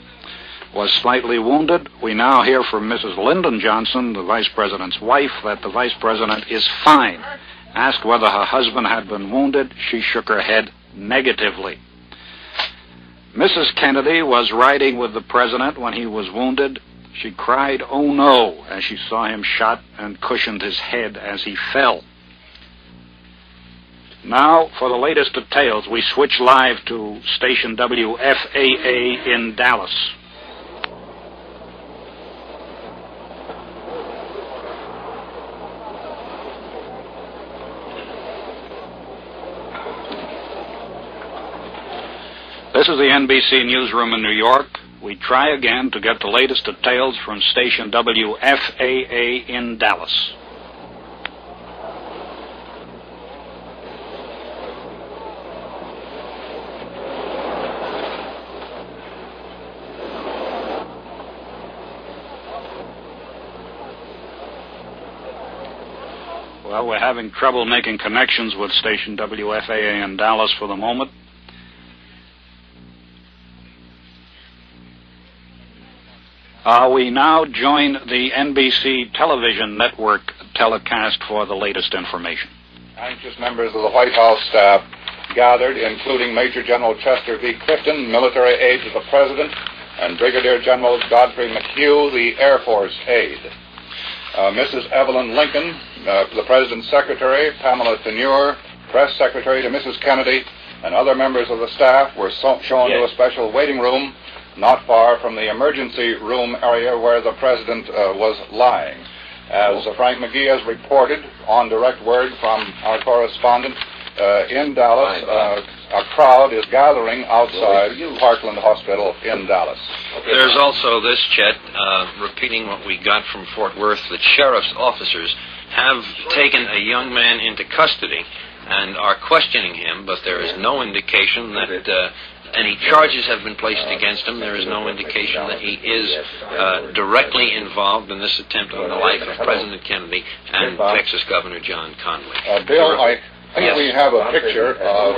S21: was slightly wounded. We now hear from Mrs. Lyndon Johnson, the Vice President's wife, that the Vice President is fine. Asked whether her husband had been wounded, she shook her head negatively. Mrs. Kennedy was riding with the president when he was wounded. She cried, "Oh no," as she saw him shot and cushioned his head as he fell. Now, for the latest details, we switch live to station WFAA in Dallas. This is the NBC newsroom in New York. We try again to get the latest details from station WFAA in Dallas. Well, we're having trouble making connections with station WFAA in Dallas for the moment. We now join the NBC television network telecast for the latest information.
S3: Anxious members of the White House staff gathered, including Major General Chester V. Clifton, military aide to the President, and Brigadier General Godfrey McHugh, the Air Force aide. Mrs. Evelyn Lincoln, the President's Secretary, Pamela Tenure, Press Secretary to Mrs. Kennedy, and other members of the staff were shown to a special waiting room not far from the emergency room area where the President was lying. As Frank McGee has reported on direct word from our correspondent in Dallas, a crowd is gathering outside Parkland Hospital in Dallas.
S1: There's also this, Chet, repeating what we got from Fort Worth, that sheriff's officers have taken a young man into custody and are questioning him, but there is no indication that any charges have been placed against him. There is no indication that he is directly involved in this attempt on the life of President Kennedy and Texas Governor John Connally.
S3: Bill, I think we have a picture of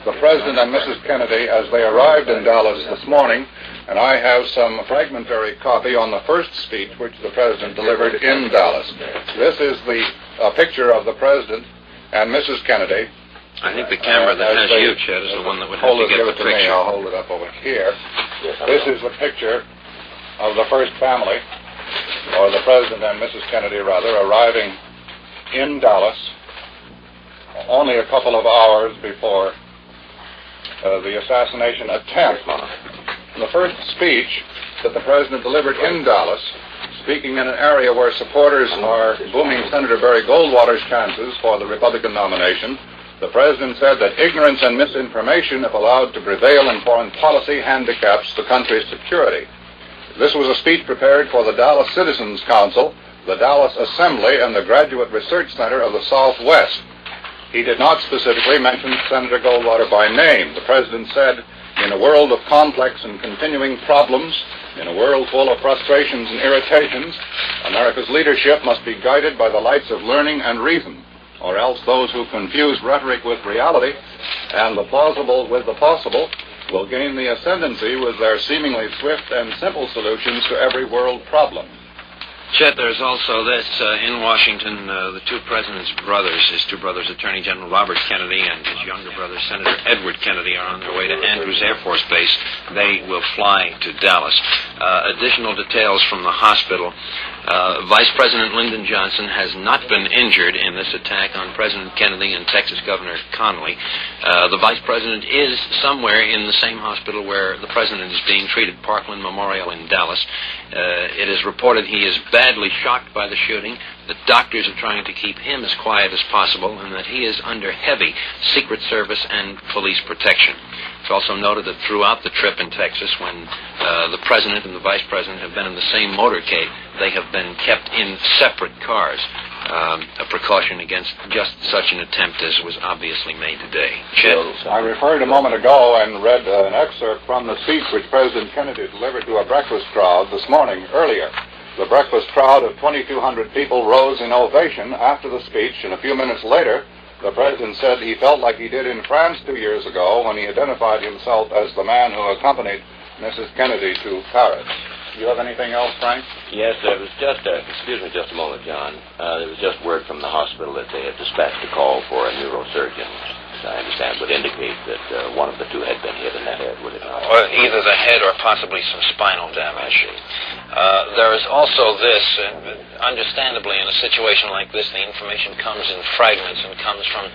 S3: the President and Mrs. Kennedy as they arrived in Dallas this morning, and I have some fragmentary copy on the first speech which the President delivered in Dallas. This is the picture of the President and Mrs. Kennedy.
S1: I think the camera that has you, Chet, is the one that would have to get the picture.
S3: Me. I'll hold it up over here. This is the picture of the first family, or the President and Mrs. Kennedy, rather, arriving in Dallas only a couple of hours before the assassination attempt. The first speech that the President delivered in Dallas, speaking in an area where supporters are booming Senator Barry Goldwater's chances for the Republican nomination, the President said that ignorance and misinformation, if allowed to prevail in foreign policy, handicaps the country's security. This was a speech prepared for the Dallas Citizens Council, the Dallas Assembly, and the Graduate Research Center of the Southwest. He did not specifically mention Senator Goldwater by name. The president said, "In a world of complex and continuing problems, in a world full of frustrations and irritations, America's leadership must be guided by the lights of learning and reason, or else those who confuse rhetoric with reality and the plausible with the possible will gain the ascendancy with their seemingly swift and simple solutions to every world problem."
S1: Chet, there's also this. In Washington, the two president's brothers, his two brothers, Attorney General Robert Kennedy and his younger brother, Senator Edward Kennedy, are on their way to Andrews Air Force Base. They will fly to Dallas. Additional details from the hospital. Vice President Lyndon Johnson has not been injured in this attack on President Kennedy and Texas Governor Connally. The Vice President is somewhere in the same hospital where the President is being treated, Parkland Memorial in Dallas. It is reported he is badly shocked by the shooting, that doctors are trying to keep him as quiet as possible, and that he is under heavy Secret Service and police protection. It's also noted that throughout the trip in Texas, when the President and the Vice President have been in the same motorcade, they have been kept in separate cars, a precaution against just such an attempt as was obviously made today. Chet?
S3: I referred a moment ago and read an excerpt from the speech which President Kennedy delivered to a breakfast crowd this morning earlier. The breakfast crowd of 2,200 people rose in ovation after the speech, and a few minutes later, the President said he felt like he did in France 2 years ago when he identified himself as the man who accompanied Mrs. Kennedy to Paris. Do you have anything else, Frank?
S4: Yes, there was just excuse me just a moment, John. There was just word from the hospital that they had dispatched a call for a neurosurgeon. I understand would indicate that one of the two had been hit in the head, would it not?
S1: Or either the head or possibly some spinal damage. There is also this, understandably in a situation like this, the information comes in fragments and comes from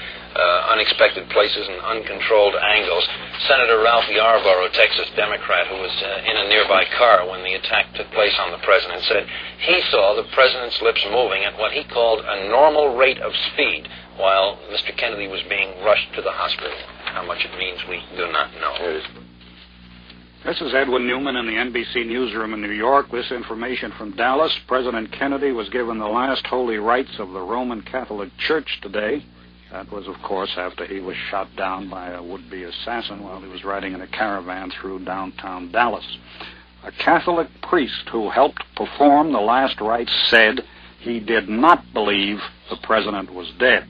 S1: unexpected places and uncontrolled angles. Senator Ralph Yarborough, Texas Democrat, who was in a nearby car when the attack took place on the President, said he saw the President's lips moving at what he called a normal rate of speed while Mr. Kennedy was being rushed to the hospital. How much it means, we do not know.
S21: This is Edwin Newman in the NBC newsroom in New York. This information from Dallas. President Kennedy was given the last holy rites of the Roman Catholic Church today. That was, of course, after he was shot down by a would-be assassin while he was riding in a caravan through downtown Dallas. A Catholic priest who helped perform the last rites said he did not believe the president was dead.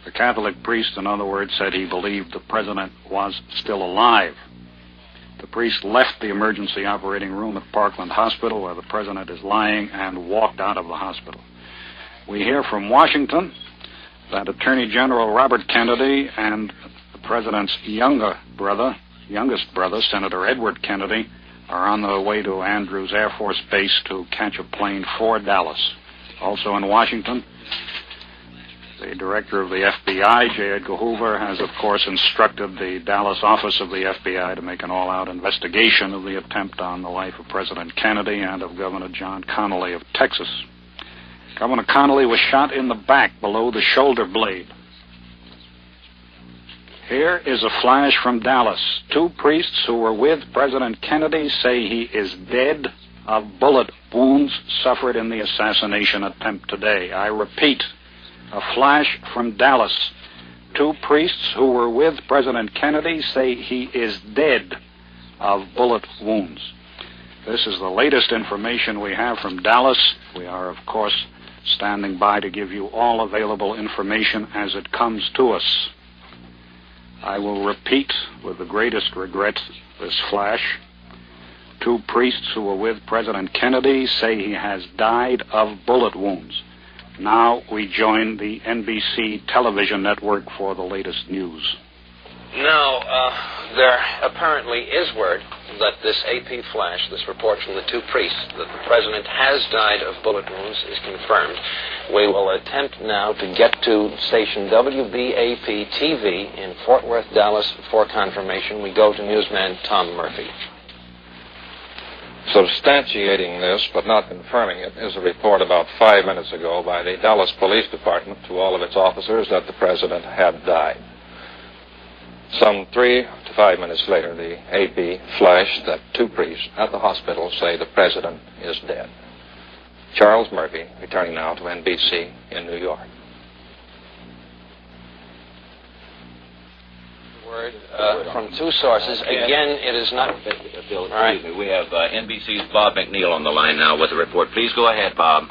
S21: The Catholic priest, in other words, said he believed the president was still alive. The priest left the emergency operating room at Parkland Hospital, where the president is lying, and walked out of the hospital. We hear from Washington that Attorney General Robert Kennedy and the president's youngest brother, Senator Edward Kennedy, are on their way to Andrews Air Force Base to catch a plane for Dallas. Also in Washington, the director of the FBI, J. Edgar Hoover, has, of course, instructed the Dallas office of the FBI to make an all-out investigation of the attempt on the life of President Kennedy and of Governor John Connally of Texas. Governor Connally was shot in the back below the shoulder blade. Here is a flash from Dallas. Two priests who were with President Kennedy say he is dead of bullet wounds suffered in the assassination attempt today. I repeat, a flash from Dallas. Two priests who were with President Kennedy say he is dead of bullet wounds. This is the latest information we have from Dallas. We are, of course, standing by to give you all available information as it comes to us. I will repeat with the greatest regret this flash. Two priests who were with President Kennedy say he has died of bullet wounds. Now we join the NBC television network for the latest news.
S1: Now, there apparently is word that this AP flash, this report from the two priests, that the president has died of bullet wounds, is confirmed. We will attempt now to get to station WBAP-TV in Fort Worth, Dallas, for confirmation. We go to newsman Tom Murphy.
S22: Substantiating this, but not confirming it, is a report about 5 minutes ago by the Dallas Police Department to all of its officers that the president had died. Some 3 to 5 minutes later, the AP flashed that 2 priests at the hospital say the president is dead. Charles Murphy, returning now to NBC in New York.
S1: Word from 2 sources. Again, it is not...
S4: Bill, excuse me. We have NBC's Bob McNeil on the line now with a report. Please go ahead, Bob.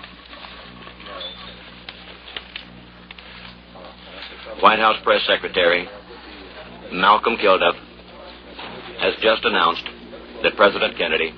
S4: White House Press Secretary Malcolm Kilduff has just announced that President Kennedy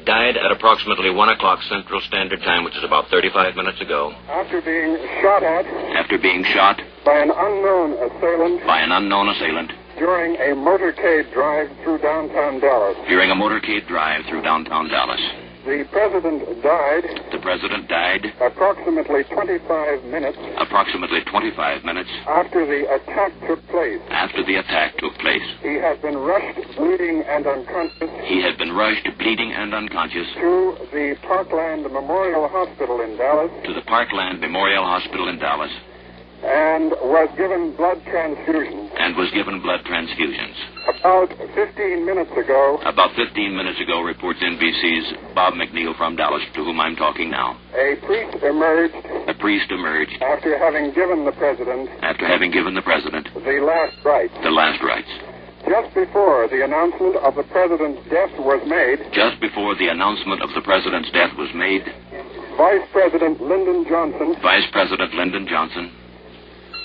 S4: died at approximately 1 o'clock Central Standard Time, which is about 35 minutes ago.
S8: After being shot at.
S4: After being shot.
S8: By an unknown assailant.
S4: By an unknown assailant.
S8: During a motorcade drive through downtown Dallas.
S4: During a motorcade drive through downtown Dallas.
S8: The president died.
S4: The president died.
S8: Approximately 25 minutes.
S4: Approximately 25 minutes.
S8: After the attack took place.
S4: After the attack took place.
S8: He had been rushed, bleeding and unconscious.
S4: He had been rushed, bleeding and unconscious.
S8: To the Parkland Memorial Hospital in Dallas.
S4: To the Parkland Memorial Hospital in Dallas.
S8: And was given blood transfusions.
S4: And was given blood transfusions.
S8: About 15 minutes ago.
S4: About 15 minutes ago, reports NBC's Bob McNeil from Dallas, to whom I'm talking now.
S8: A priest emerged.
S4: A priest emerged.
S8: After having given the president.
S4: After having given the president.
S8: The last rites.
S4: The last rites.
S8: Just before the announcement of the president's death was made.
S4: Just before the announcement of the president's death was made.
S8: Vice President Lyndon Johnson.
S4: Vice President Lyndon Johnson.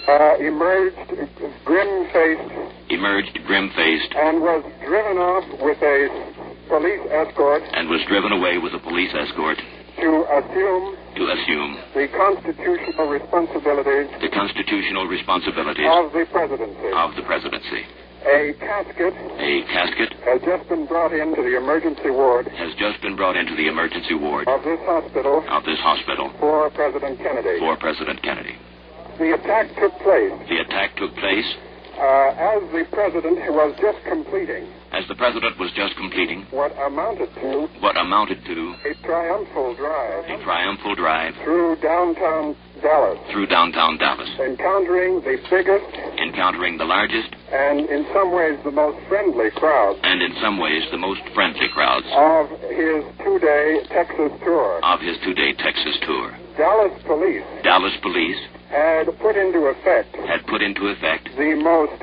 S8: Emerged grim-faced.
S4: Emerged grim-faced.
S8: And was driven off with a police escort.
S4: And was driven away with a police escort.
S8: To assume. The constitutional responsibilities.
S4: The constitutional responsibilities.
S8: Of the presidency.
S4: Of the presidency.
S8: A casket.
S4: A casket.
S8: Has just been brought into the emergency ward.
S4: Has just been brought into the emergency ward.
S8: Of this hospital.
S4: Of this hospital.
S8: For President Kennedy.
S4: For President Kennedy.
S8: The attack took place.
S4: The attack took place.
S8: As the president was just completing.
S4: As the president was just completing.
S8: What amounted to.
S4: A
S8: triumphal drive.
S4: A triumphal drive.
S8: Through downtown Dallas.
S4: Through downtown Dallas.
S8: Encountering the biggest.
S4: Encountering the largest.
S8: And in some ways the most friendly crowds.
S4: And in some ways the most friendly crowds.
S8: Of his 2-day Texas tour.
S4: Of his 2-day Texas tour.
S8: Dallas police.
S4: Dallas police.
S8: Had put into effect. The most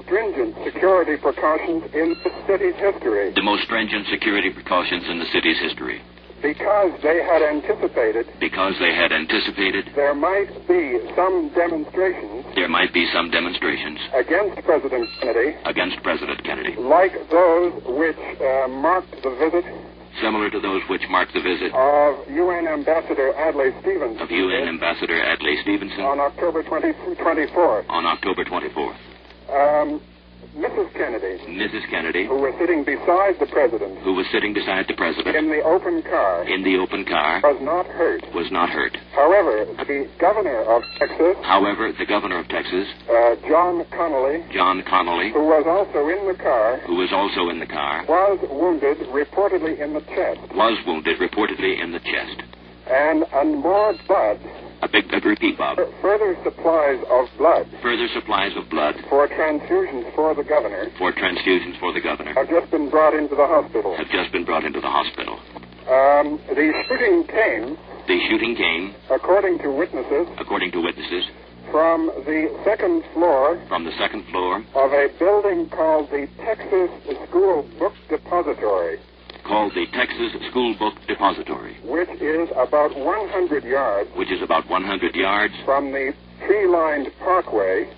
S8: stringent security precautions in the city's history.
S4: The most stringent security precautions in the city's history.
S8: Because they had anticipated.
S4: There
S8: might be some demonstrations. Against President Kennedy. Like those which marked the visit.
S4: Similar to those which marked the visit
S8: of UN Ambassador Adlai Stevenson. On October 24th. Mrs. Kennedy. Who was sitting beside the president. In the open car. Was not hurt. However, the governor of Texas. John Connolly. Who was also in the car. Was wounded, reportedly in the chest. And more blood.
S4: Repeat, Bob.
S8: Further supplies of blood. For transfusions for the governor. Have just been brought into the hospital. The shooting came. According to witnesses. From the second floor. Of a building called the Texas School Book Depository. Which is about 100 yards. From the tree-lined parkway.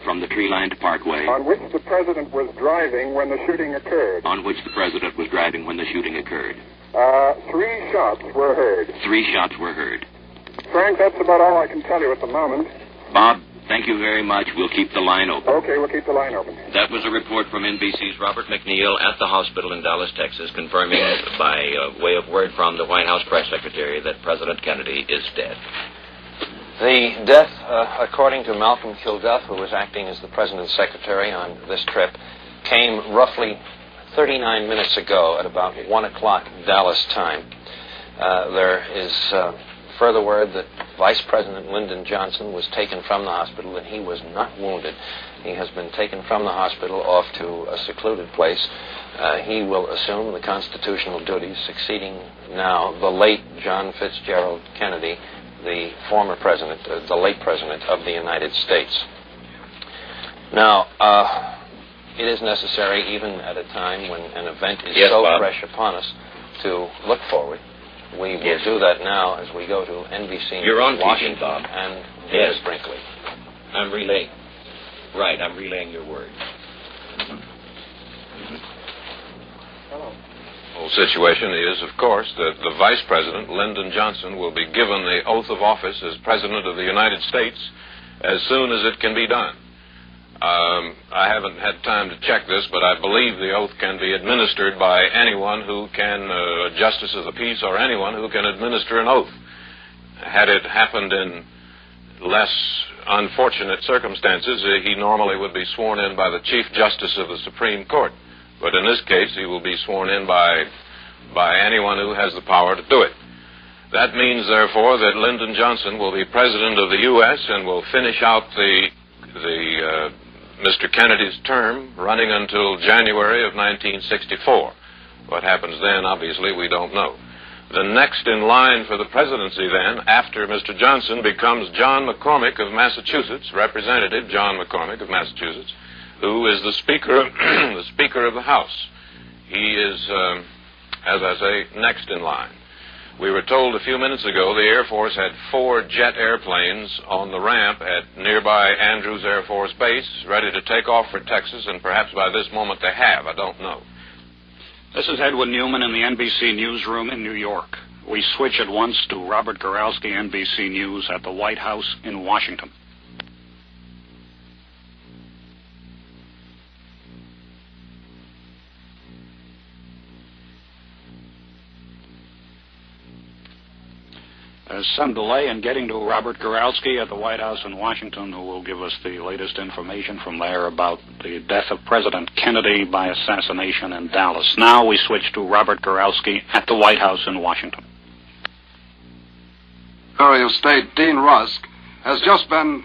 S8: On which the president was driving when the shooting occurred. 3 shots were heard. Frank, that's about all I can tell you at the moment.
S4: Bob, thank you very much. We'll keep the line open.
S8: Okay, we'll keep the line open.
S4: That was a report from NBC's Robert McNeil at the hospital in Dallas, Texas, confirming by way of word from the White House press secretary that President Kennedy is dead.
S1: The death, according to Malcolm Kilduff, who was acting as the president's secretary on this trip, came roughly 39 minutes ago at about 1 o'clock Dallas time. There is further word that Vice President Lyndon Johnson was taken from the hospital and he was not wounded. He has been taken from the hospital off to a secluded place. He will assume the constitutional duties, succeeding now the late John Fitzgerald Kennedy, the former president, the late president of the United States. Now, it is necessary, even at a time when an event is fresh upon us, to look forward. We will do that now as we go to NBC
S4: You're on
S1: Washington
S4: TV, Bob.
S1: and Davis Brinkley.
S4: I'm relaying. Right, I'm relaying your word.
S23: The whole situation is, of course, that the Vice President, Lyndon Johnson, will be given the oath of office as President of the United States as soon as it can be done. I haven't had time to check this, but I believe the oath can be administered by anyone who can, a justice of the peace or anyone who can administer an oath. Had it happened in less unfortunate circumstances, he normally would be sworn in by the Chief Justice of the Supreme Court. But in this case, he will be sworn in by anyone who has the power to do it. That means, therefore, that Lyndon Johnson will be President of the U.S. and will finish out Mr. Kennedy's term running until January of 1964. What happens then, obviously, we don't know. The next in line for the presidency then, after Mr. Johnson, becomes John McCormick of Massachusetts, Representative John McCormick of Massachusetts, who is the Speaker of the House. He is, as I say, next in line. We were told a few minutes ago the Air Force had 4 jet airplanes on the ramp at nearby Andrews Air Force Base, ready to take off for Texas, and perhaps by this moment they have. I don't know.
S21: This is Edwin Newman in the NBC newsroom in New York. We switch at once to Robert Goralski, NBC News, at the White House in Washington. There's some delay in getting to Robert Goralski at the White House in Washington, who will give us the latest information from there about the death of President Kennedy by assassination in Dallas. Now we switch to Robert Goralski at the White House in Washington.
S10: Secretary of State Dean Rusk has just been...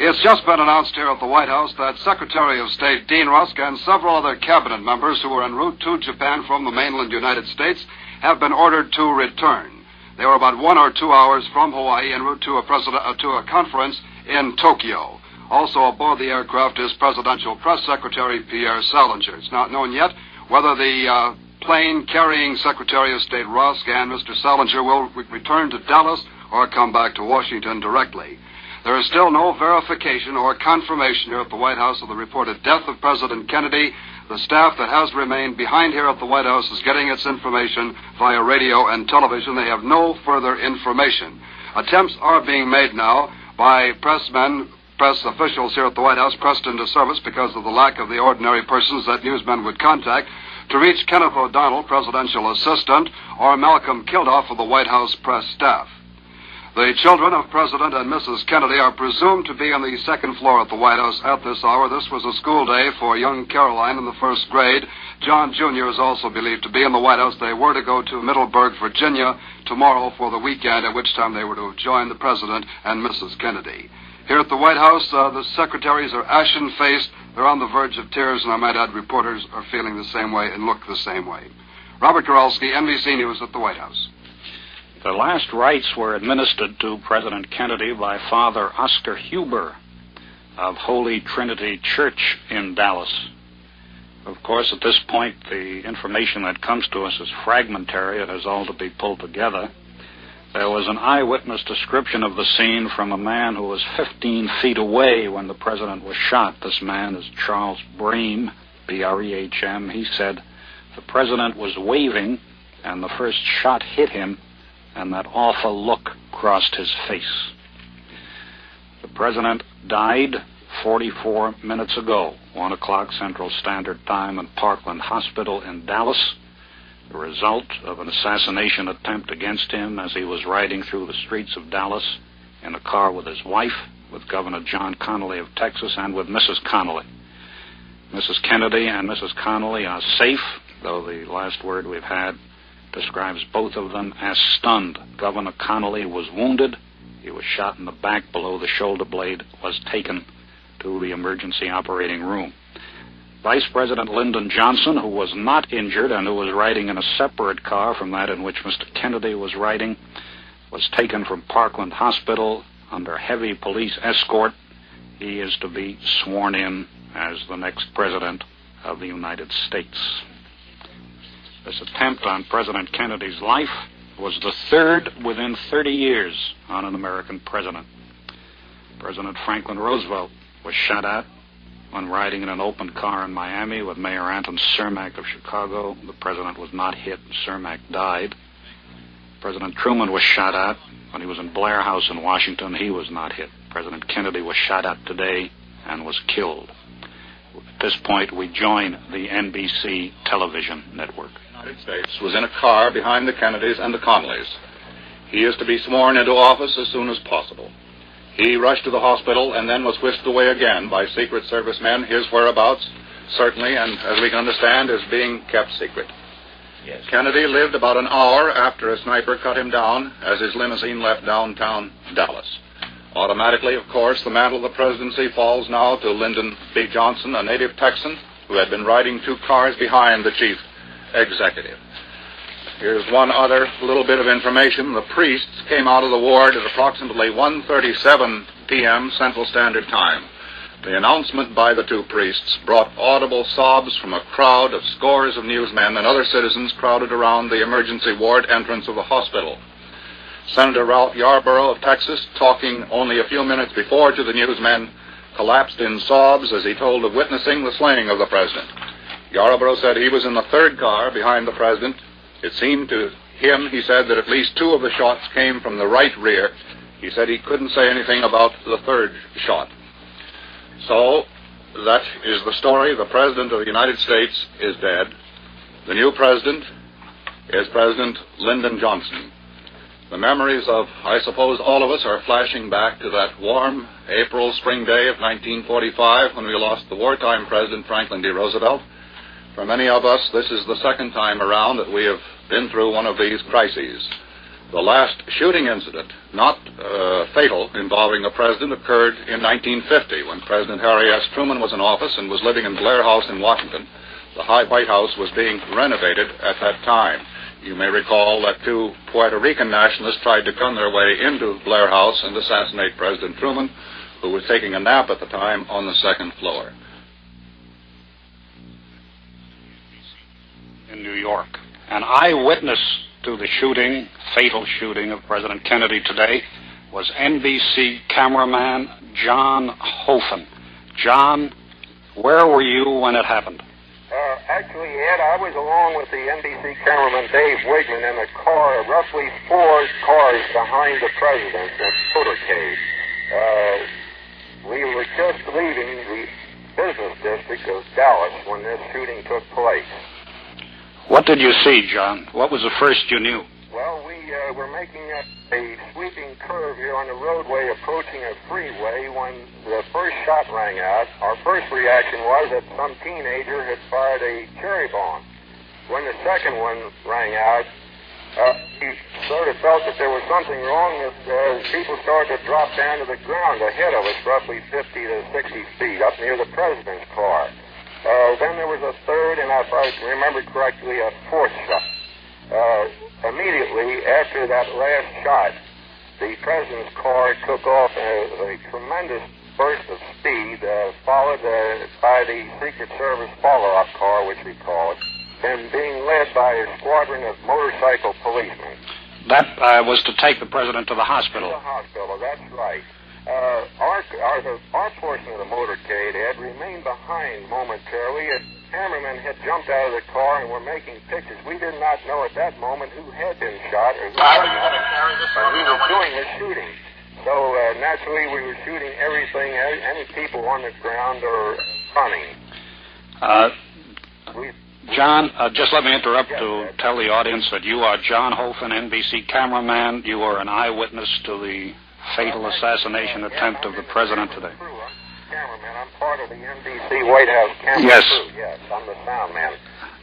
S10: It's just been announced here at the White House that Secretary of State Dean Rusk and several other cabinet members who were en route to Japan from the mainland United States have been ordered to return. They were about 1 or 2 hours from Hawaii en route to a conference in Tokyo. Also aboard the aircraft is Presidential Press Secretary Pierre Salinger. It's not known yet whether the plane carrying Secretary of State Rusk and Mr. Salinger will return to Dallas or come back to Washington directly. There is still no verification or confirmation here at the White House of the reported death of President Kennedy. The staff that has remained behind here at the White House is getting its information via radio and television. They have no further information. Attempts are being made now by press officials here at the White House, pressed into service because of the lack of the ordinary persons that newsmen would contact, to reach Kenneth O'Donnell, presidential assistant, or Malcolm Kilduff of the White House press staff. The children of President and Mrs. Kennedy are presumed to be on the second floor at the White House at this hour. This was a school day for young Caroline in the first grade. John Jr. is also believed to be in the White House. They were to go to Middleburg, Virginia tomorrow for the weekend, at which time they were to join the President and Mrs. Kennedy. Here at the White House, the secretaries are ashen-faced. They're on the verge of tears, and I might add reporters are feeling the same way and look the same way. Robert Goralski, NBC News at the White House.
S21: The last rites were administered to President Kennedy by Father Oscar Huber of Holy Trinity Church in Dallas. Of course, at this point, the information that comes to us is fragmentary. It has all to be pulled together. There was an eyewitness description of the scene from a man who was 15 feet away when the president was shot. This man is Charles Brehm, B-R-E-H-M. He said the president was waving and the first shot hit him, and that awful look crossed his face. The president died 44 minutes ago, 1 o'clock Central Standard Time in Parkland Hospital in Dallas, the result of an assassination attempt against him as he was riding through the streets of Dallas in a car with his wife, with Governor John Connally of Texas, and with Mrs. Connally. Mrs. Kennedy and Mrs. Connally are safe though the last word we've had describes both of them as stunned. Governor Connolly was wounded. He was shot in the back below the shoulder blade, was taken to the emergency operating room. Vice President Lyndon Johnson, who was not injured and who was riding in a separate car from that in which Mr. Kennedy was riding, was taken from Parkland Hospital under heavy police escort. He is to be sworn in as the next president of the United States. This attempt on President Kennedy's life was the third within 30 years on an American president. President Franklin Roosevelt was shot at when riding in an open car in Miami with Mayor Anton Cermak of Chicago. The president was not hit. Cermak died. President Truman was shot at when he was in Blair House in Washington. He was not hit. President Kennedy was shot at today and was killed. At this point, we join the NBC television network.
S3: The United States was in a car behind the Kennedys and the Connollys. He is to be sworn into office as soon as possible. He rushed to the hospital and then was whisked away again by Secret Service men. His whereabouts, certainly, and as we can understand, is being kept secret. Yes. Kennedy lived about an hour after a sniper cut him down as his limousine left downtown Dallas. Automatically, of course, the mantle of the presidency falls now to Lyndon B. Johnson, a native Texan who had been riding 2 cars behind the chief executive. Here's one other little bit of information. The priests came out of the ward at approximately 1:37 p.m. Central Standard Time. The announcement by the 2 priests brought audible sobs from a crowd of scores of newsmen and other citizens crowded around the emergency ward entrance of the hospital. Senator Ralph Yarborough of Texas, talking only a few minutes before to the newsmen, collapsed in sobs as he told of witnessing the slaying of the president. Yarborough said he was in the 3rd car behind the president. It seemed to him, he said, that at least 2 of the shots came from the right rear. He said he couldn't say anything about the 3rd shot. So, that is the story. The President of the United States is dead. The new President is President Lyndon Johnson. The memories of, I suppose, all of us are flashing back to that warm April spring day of 1945 when we lost the wartime President Franklin D. Roosevelt. For many of us, this is the 2nd time around that we have been through one of these crises. The last shooting incident, not fatal, involving a president occurred in 1950 when President Harry S. Truman was in office and was living in Blair House in Washington. The White House was being renovated at that time. You may recall that 2 Puerto Rican nationalists tried to gun their way into Blair House and assassinate President Truman, who was taking a nap at the time on the 2nd floor.
S21: In New York. An eyewitness to the shooting, fatal shooting of President Kennedy today was NBC cameraman John Hofen. John, where were you when it happened?
S9: Actually, Ed, I was along with the NBC cameraman Dave Wigman in a car, roughly 4 cars behind the president in the motorcade. We were just leaving the business district of Dallas when this shooting took place.
S21: What did you see, John? What was the first you knew?
S9: Well, we were making a sweeping curve here on the roadway approaching a freeway when the first shot rang out. Our first reaction was that some teenager had fired a cherry bomb. When the second one rang out, we sort of felt that there was something wrong as people started to drop down to the ground ahead of us, roughly 50 to 60 feet, up near the president's car. Then there was a third, and if I remember correctly, a 4th shot. Immediately after that last shot, the president's car took off a tremendous burst of speed, followed by the Secret Service follow-up car, which we call it, and being led by a squadron of motorcycle policemen.
S21: That was to take the president to the hospital.
S9: To the hospital, that's right. Our portion of the motorcade had remained behind momentarily. A cameraman had jumped out of the car and were making pictures. We did not know at that moment who had been shot or who we were doing the shooting. So naturally, we were shooting everything, any people on the ground or running.
S21: John, just let me interrupt to tell the audience that you are John Hofen, NBC cameraman. You are an eyewitness to the fatal assassination attempt of the president today.
S9: Cameraman, I'm part of the NBC White House camera crew. Yes, I'm the sound man.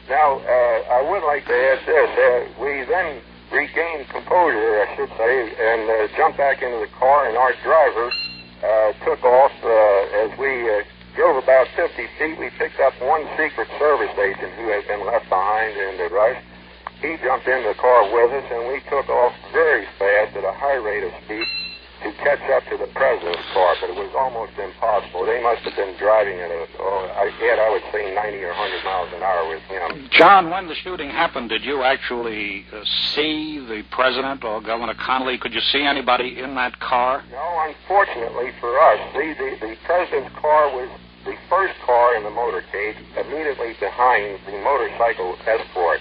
S9: Now, I would like to add this. We then regained composure, I should say, and jumped back into the car, and our driver took off. As we drove about 50 feet, we picked up one Secret Service agent who had been left behind in the rush. He jumped in the car with us, and we took off very fast at a high rate of speed to catch up to the president's car, but it was almost impossible. They must have been driving at I would say 90 or 100 miles an hour with him.
S21: John, when the shooting happened, did you actually see the president or Governor Connolly? Could you see anybody in that car?
S9: No, unfortunately for us. The president's car was the first car in the motorcade, immediately behind the motorcycle escort.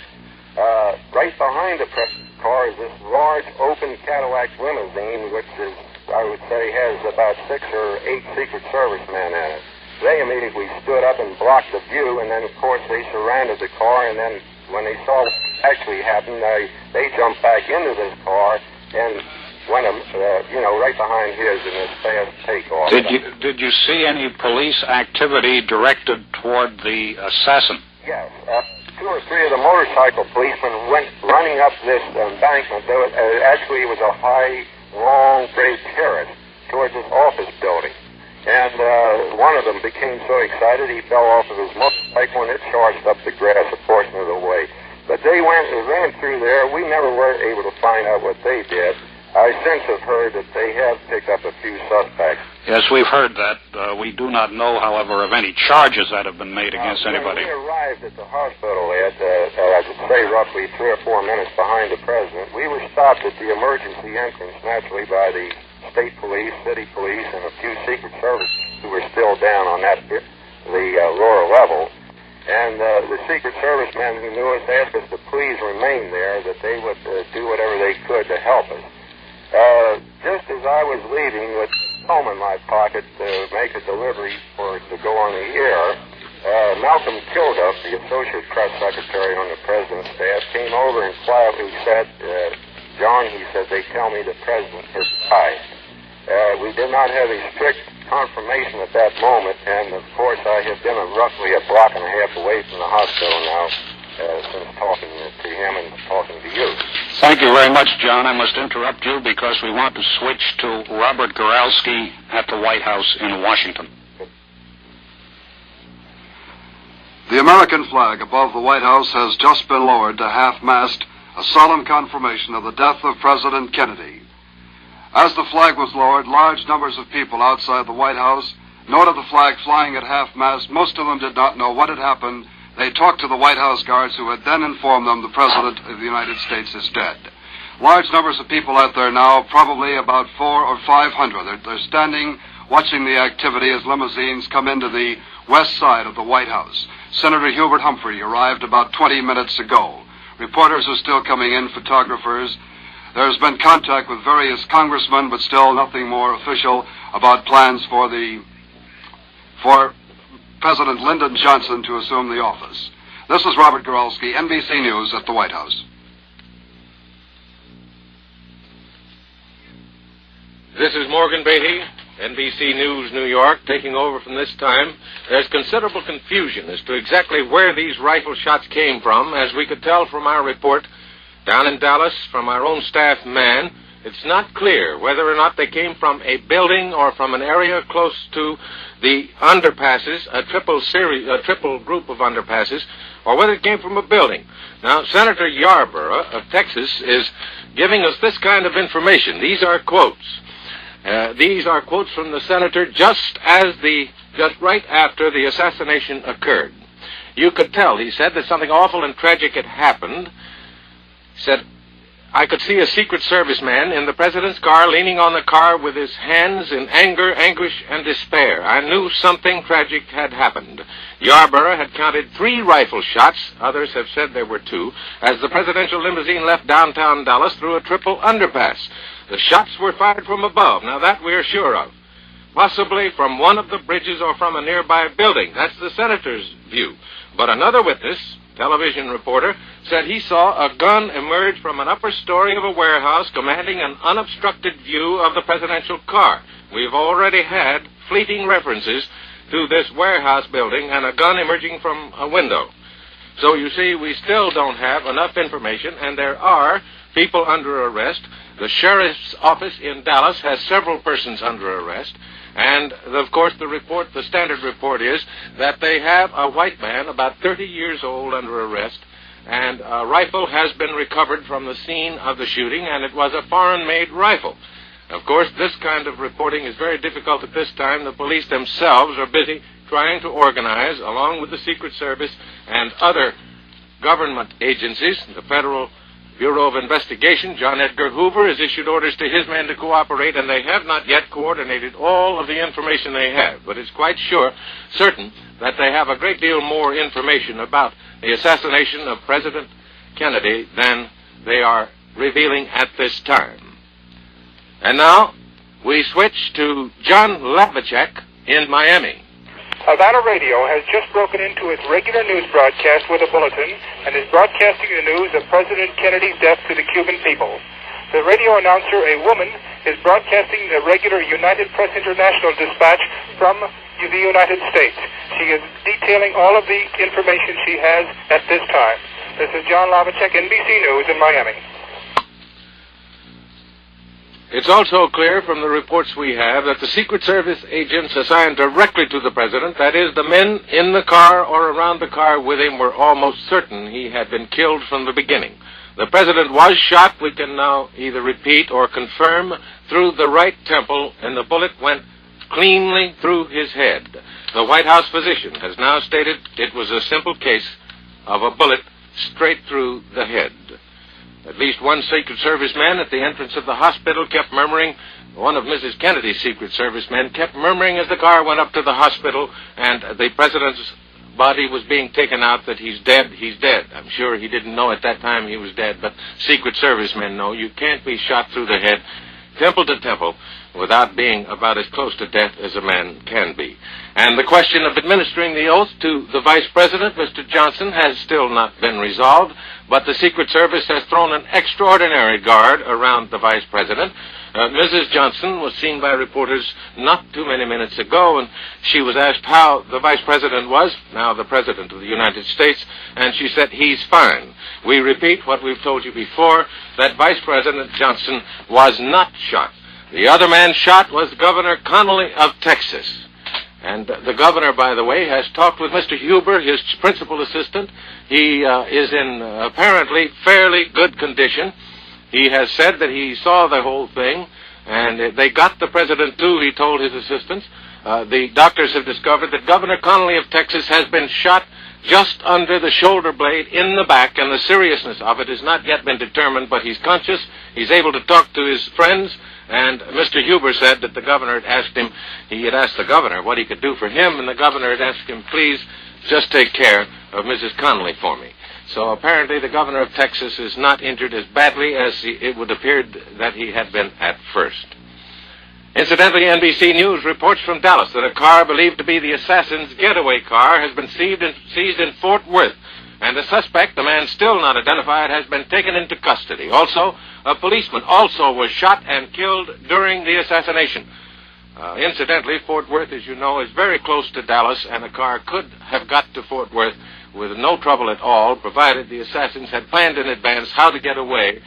S9: Right behind the president's car is this large open Cadillac limousine, which is, I would say, has about 6 or 8 Secret Service men in it. They immediately stood up and blocked the view, and then, of course, they surrounded the car, and then when they saw what actually happened, they jumped back into this car and went, right behind his in this fast takeoff.
S21: Did you see any police activity directed toward the assassin?
S9: Yes. 2 or 3 of the motorcycle policemen went running up this embankment. Actually, it was a high, long, grade terrace towards this office building. And one of them became so excited he fell off of his motorcycle and it charged up the grass a portion of the way. But they ran through there. We never were able to find out what they did. I since have heard that they have picked up a few suspects.
S21: Yes, we've heard that. We do not know, however, of any charges that have been made against anybody.
S9: When we arrived at the hospital at, I would say, roughly 3 or 4 minutes behind the president, we were stopped at the emergency entrance, naturally, by the state police, city police, and a few Secret Service who were still down on the lower level. And the Secret Service men who knew us asked us to please remain there, that they would do whatever they could to help us. Just as I was leaving with home in my pocket to make a delivery to go on the air, Malcolm Kilduff, the Associate Press Secretary on the President's staff, came over and quietly said, John, he said, they tell me the President has died. We did not have a strict confirmation at that moment, and of course I have been roughly a block and a half away from the hospital now since talking to him and talking to you.
S21: Thank you very much, John. I must interrupt you because we want to switch to Robert Goralski at the White House in Washington.
S10: The American flag above the White House has just been lowered to half-mast, a solemn confirmation of the death of President Kennedy. As the flag was lowered, large numbers of people outside the White House noted the flag flying at half-mast. Most of them did not know what had happened. They talked to the White House guards, who had then informed them the President of the United States is dead. Large numbers of people out there now, probably about 400 or 500. They're standing, watching the activity as limousines come into the west side of the White House. Senator Hubert Humphrey arrived about 20 minutes ago. Reporters are still coming in, photographers. There's been contact with various congressmen, but still nothing more official about plans for President Lyndon Johnson to assume the office. This is Robert Goralski, NBC News at the White House.
S22: This is Morgan Beatty, NBC News, New York, taking over from this time. There's considerable confusion as to exactly where these rifle shots came from. As we could tell from our report down in Dallas from our own staff man, it's not clear whether or not they came from a building or from an area close to the underpasses, a triple group of underpasses, or whether it came from a building. Now, Senator Yarborough of Texas is giving us this kind of information. These are quotes. These are quotes from the senator just right after the assassination occurred. You could tell, he said, that something awful and tragic had happened. He said, I could see a Secret Service man in the president's car, leaning on the car with his hands in anger, anguish, and despair. I knew something tragic had happened. Yarborough had counted 3 rifle shots, others have said there were 2, as the presidential limousine left downtown Dallas through a triple underpass. The shots were fired from above. Now that we're sure of. Possibly from one of the bridges or from a nearby building. That's the senator's view. But another witness, television reporter, said he saw a gun emerge from an upper story of a warehouse commanding an unobstructed view of the presidential car. We've already had fleeting references to this warehouse building and a gun emerging from a window.
S11: So you see, we still don't have enough information, and there are people under arrest. The sheriff's office in Dallas has several persons under arrest. And, of course, the standard report is that they have a white man, about 30 years old, under arrest, and a rifle has been recovered from the scene of the shooting, and it was a foreign-made rifle. Of course, this kind of reporting is very difficult at this time. The police themselves are busy trying to organize, along with the Secret Service and other government agencies, the Federal Bureau of Investigation. John Edgar Hoover has issued orders to his men to cooperate, and they have not yet coordinated all of the information they have. But it's quite certain that they have a great deal more information about the assassination of President Kennedy than they are revealing at this time. And now we switch to John Lavacek in Miami.
S12: Havana Radio has just broken into its regular news broadcast with a bulletin and is broadcasting the news of President Kennedy's death to the Cuban people. The radio announcer, a woman, is broadcasting the regular United Press International dispatch from the United States. She is detailing all of the information she has at this time. This is John Lavacek, NBC News in Miami.
S11: It's also clear from the reports we have that the Secret Service agents assigned directly to the president, that is, the men in the car or around the car with him, were almost certain he had been killed from the beginning. The president was shot, we can now either repeat or confirm, through the right temple, and the bullet went cleanly through his head. The White House physician has now stated it was a simple case of a bullet straight through the head. At least one Secret Service man at the entrance of the hospital kept murmuring. One of Mrs. Kennedy's Secret Service men kept murmuring as the car went up to the hospital and the president's body was being taken out that he's dead, he's dead. I'm sure he didn't know at that time he was dead, but Secret Service men know you can't be shot through the head, temple to temple, without being about as close to death as a man can be. And the question of administering the oath to the Vice President, Mr. Johnson, has still not been resolved, but the Secret Service has thrown an extraordinary guard around the Vice President. Mrs. Johnson was seen by reporters not too many minutes ago, and she was asked how the Vice President was, now the President of the United States, and she said, he's fine. We repeat what we've told you before, that Vice President Johnson was not shot. The other man shot was Governor Connally of Texas. And the governor, by the way, has talked with Mr. Huber, his principal assistant. He is in apparently fairly good condition. He has said that he saw the whole thing, and they got the president too, he told his assistants. The doctors have discovered that Governor Connally of Texas has been shot just under the shoulder blade in the back, and the seriousness of it has not yet been determined, but he's conscious. He's able to talk to his friends. And Mr. Huber said that the governor had asked him, he had asked the governor what he could do for him, and the governor had asked him, please just take care of Mrs. Connally for me. So apparently the governor of Texas is not injured as badly as it would appear that he had been at first. Incidentally, NBC News reports from Dallas that a car believed to be the assassin's getaway car has been seized in Fort Worth. And the suspect, the man still not identified, has been taken into custody. Also, a policeman also was shot and killed during the assassination. Incidentally, Fort Worth, as you know, is very close to Dallas, and a car could have got to Fort Worth with no trouble at all, provided the assassins had planned in advance how to get away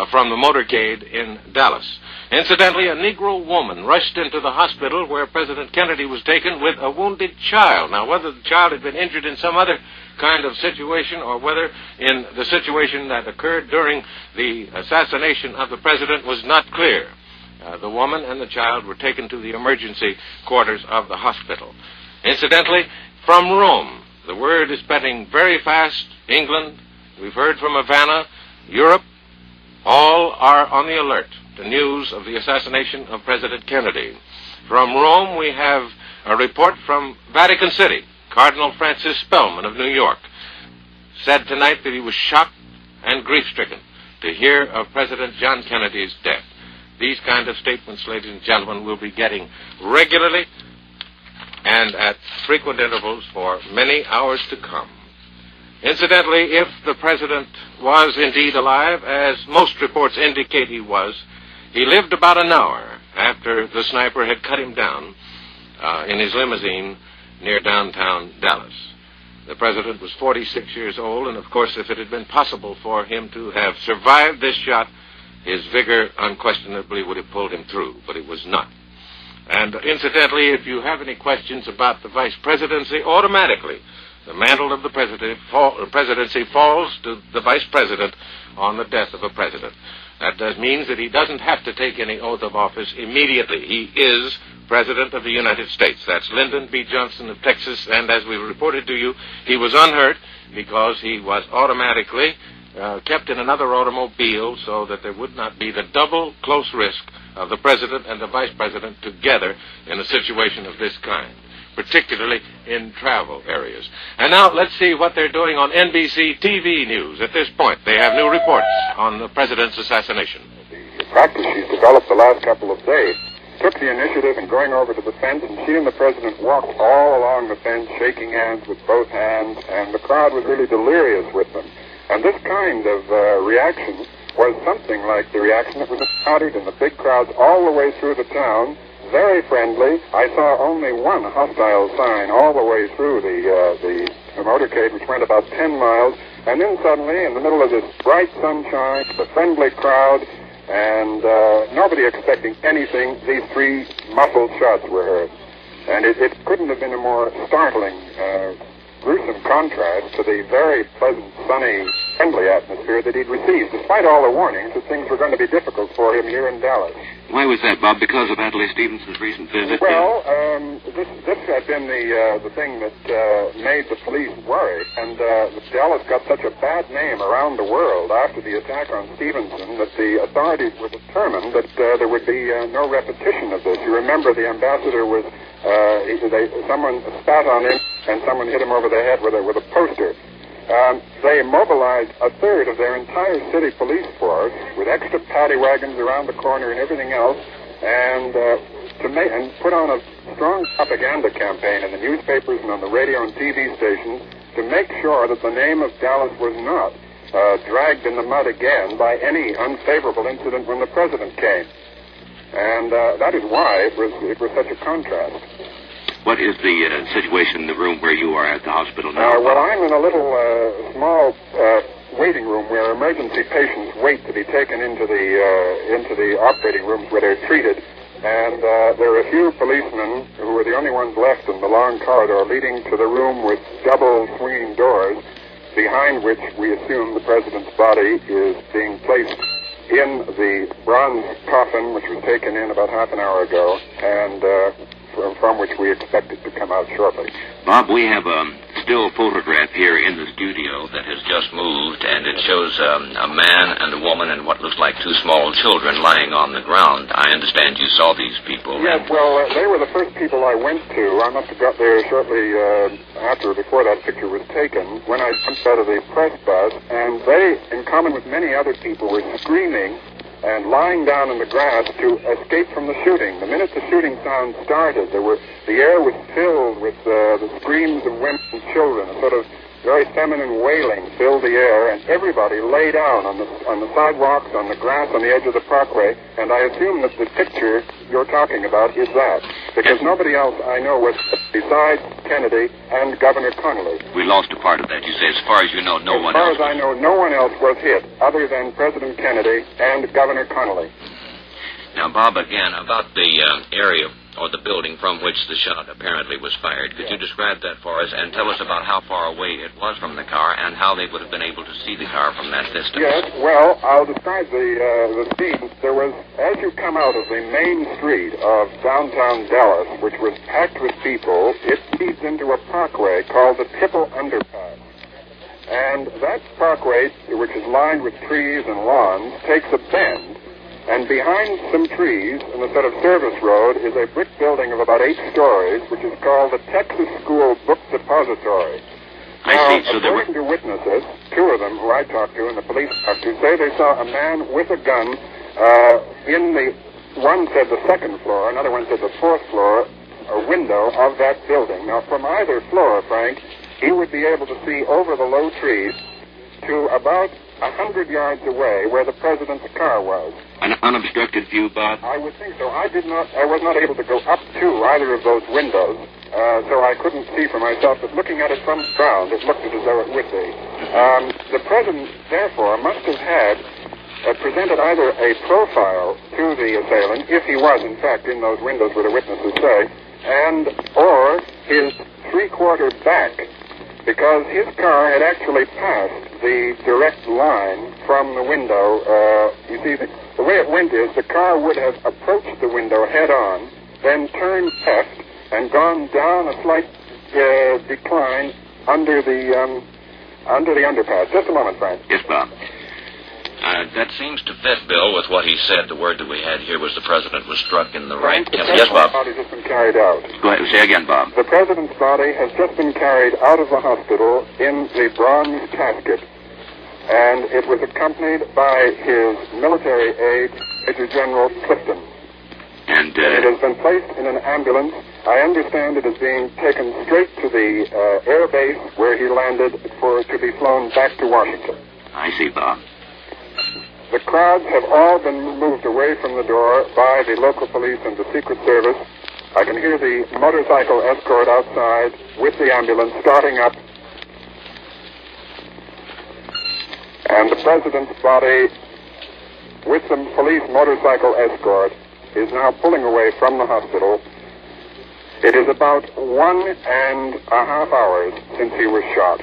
S11: from the motorcade in Dallas. Incidentally, a Negro woman rushed into the hospital where President Kennedy was taken with a wounded child. Now, whether the child had been injured in some other kind of situation or whether in the situation that occurred during the assassination of the president was not clear. The woman and the child were taken to the emergency quarters of the hospital. Incidentally, from Rome, the word is spreading very fast. England, we've heard from Havana, Europe, all are on the alert to news of the assassination of President Kennedy. From Rome, we have a report from Vatican City. Cardinal Francis Spellman of New York said tonight that he was shocked and grief-stricken to hear of President John Kennedy's death. These kind of statements, ladies and gentlemen, we'll be getting regularly and at frequent intervals for many hours to come. Incidentally, if the president was indeed alive, as most reports indicate he was, he lived about an hour after the sniper had cut him down in his limousine near downtown Dallas. The president was 46 years old, and of course, if it had been possible for him to have survived this shot, his vigor unquestionably would have pulled him through, but it was not. And incidentally, if you have any questions about the vice presidency, automatically the mantle of the presidency falls to the vice president on the death of a president. That means that he doesn't have to take any oath of office immediately. He is President of the United States. That's Lyndon B. Johnson of Texas, and as we reported to you, he was unhurt because he was automatically kept in another automobile so that there would not be the double close risk of the president and the vice president together in a situation of this kind, particularly in travel areas. And now let's see what they're doing on NBC TV News at this point. They have new reports on the president's assassination.
S8: The practice she's developed the last couple of days took the initiative in going over to the fence, and she and the president walked all along the fence, shaking hands with both hands, and the crowd was really delirious with them. And this kind of reaction was something like the reaction that was encountered in the big crowds all the way through the town. Very friendly. I saw only one hostile sign all the way through the motorcade, which went about 10 miles. And then suddenly, in the middle of this bright sunshine, the friendly crowd, and nobody expecting anything, these three muffled shots were heard. And it couldn't have been a more startling, gruesome contrast to the very pleasant, sunny, friendly atmosphere that he'd received, despite all the warnings that things were going to be difficult for him here in Dallas.
S4: Why was that, Bob? Because of Adlai Stevenson's recent visit?
S8: Well, this had been the thing that made the police worry, and Dallas got such a bad name around the world after the attack on Stevenson that the authorities were determined that there would be no repetition of this. You remember the ambassador was, someone spat on him and someone hit him over the head with a poster. They mobilized a third of their entire city police force with extra paddy wagons around the corner and everything else, and put on a strong propaganda campaign in the newspapers and on the radio and TV stations to make sure that the name of Dallas was not dragged in the mud again by any unfavorable incident when the president came. And that is why it was such a contrast.
S4: What is the situation in the room where you are at the hospital now?
S8: Well, I'm in a little small waiting room where emergency patients wait to be taken into the operating rooms where they're treated. And there are a few policemen who are the only ones left in the long corridor leading to the room with double swinging doors, behind which we assume the president's body is being placed in the bronze coffin, which was taken in about half an hour ago, and from which we expect it to come out shortly.
S4: Bob, we have a still photograph here in the studio that has just moved, and it shows a man and a woman and what looks like two small children lying on the ground. I understand you saw these people.
S8: Yes, well, they were the first people I went to. I must have got there shortly before that picture was taken, when I jumped out of the press bus, and they, in common with many other people, were screaming and lying down in the grass to escape from the shooting. The minute the shooting sound started, the air was filled with the screams of women and children. A sort of very feminine wailing filled the air, and everybody lay down on the sidewalks, on the grass, on the edge of the parkway. And I assume that the picture you're talking about is that, because nobody else I know was besides Kennedy and Governor Connolly.
S4: We lost a part of that. You say, as far as you know, no one else.
S8: As far as I know, no one else was hit other than President Kennedy and Governor Connolly.
S4: Now, Bob, again, about the area or the building from which the shot apparently was fired. Could you describe that for us and tell us about how far away it was from the car and how they would have been able to see the car from that distance?
S8: Yes, well, I'll describe the scene. There was, as you come out of the main street of downtown Dallas, which was packed with people, it leads into a parkway called the Tipple Underpass. And that parkway, which is lined with trees and lawns, takes a bend. And behind some trees, in a sort of service road, is a brick building of about 8 stories, which is called the Texas School Book Depository.
S4: I see. So
S8: according to witnesses, 2 of them who I talked to and the police talked to, say they saw a man with a gun one said the 2nd floor, another one said the 4th floor, a window of that building. Now, from either floor, Frank, he would be able to see over the low trees to about 100 yards away where the president's car was.
S4: An unobstructed view, Bob?
S8: I would think so. I was not able to go up to either of those windows, so I couldn't see for myself, but looking at it from the ground, it looked as though it would be. The president, therefore, must have had presented either a profile to the assailant, if he was, in fact, in those windows where the witnesses say, and or his three-quarter back, because his car had actually passed the direct line from the window. You see, the way it went is the car would have approached the window head-on, then turned left and gone down a slight decline under the underpass. Just a moment, Frank.
S4: Yes, Bob. That seems to fit, Bill, with what he said. The word that we had here was the president was struck in the right temple. Yes, Bob.
S8: The body has been carried out.
S4: Go ahead. Say again, Bob.
S8: The president's body has just been carried out of the hospital in the bronze casket, and it was accompanied by his military aide, Major General Clifton.
S4: And
S8: it has been placed in an ambulance. I understand it is being taken straight to the air base where he landed to be flown back to Washington.
S4: I see, Bob.
S8: The crowds have all been moved away from the door by the local police and the Secret Service. I can hear the motorcycle escort outside with the ambulance starting up. And the president's body, with the police motorcycle escort, is now pulling away from the hospital. It is about 1.5 hours since he was shot.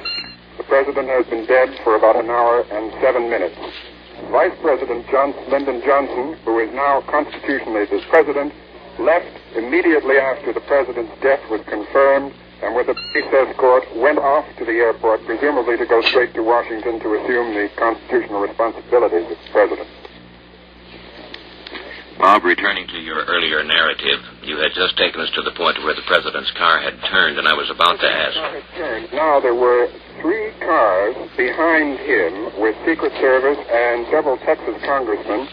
S8: The president has been dead for about 1 hour and 7 minutes. Vice President Lyndon Johnson, who is now constitutionally the president, left immediately after the president's death was confirmed, and with a police escort went off to the airport, presumably to go straight to Washington to assume the constitutional responsibilities of the president.
S4: Bob, returning to your earlier narrative, you had just taken us to the point where the president's car had turned, and I was about to ask.
S8: Now, there were 3 cars behind him with Secret Service and several Texas congressmen,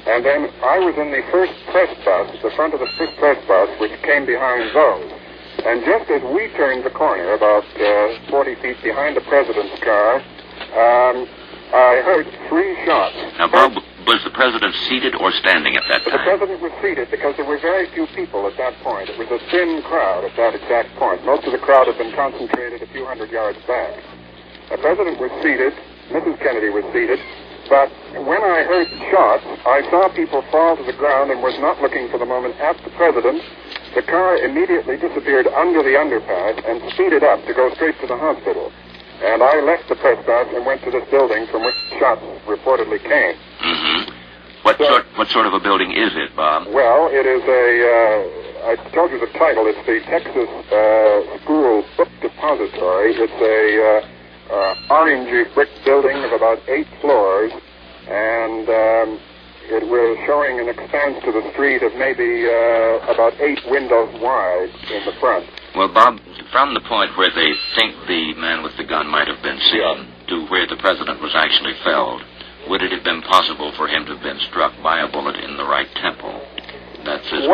S8: and then I was in the first press bus, the front of the first press bus, which came behind those. And just as we turned the corner, about 40 feet behind the president's car, I heard 3 shots.
S4: Now, Bob, was the president seated or standing at that time?
S8: The president was seated because there were very few people at that point. It was a thin crowd at that exact point. Most of the crowd had been concentrated a few hundred yards back. The president was seated, Mrs. Kennedy was seated, but when I heard shots, I saw people fall to the ground and was not looking for the moment at the president. The car immediately disappeared under the underpass and speeded up to go straight to the hospital. And I left the press box and went to this building from which shots reportedly came.
S4: Mm-hmm. What sort of a building is it, Bob?
S8: Well, it is I told you the title. It's the Texas School Book Depository. It's a orangey brick building of about 8 floors, and it was showing an expanse to the street of maybe about 8 windows wide in the front.
S4: Well, Bob, from the point where they think the man with the gun might have been seen to where the president was actually felled, would it have been possible for him to have been struck by a bullet in the right temple? That's his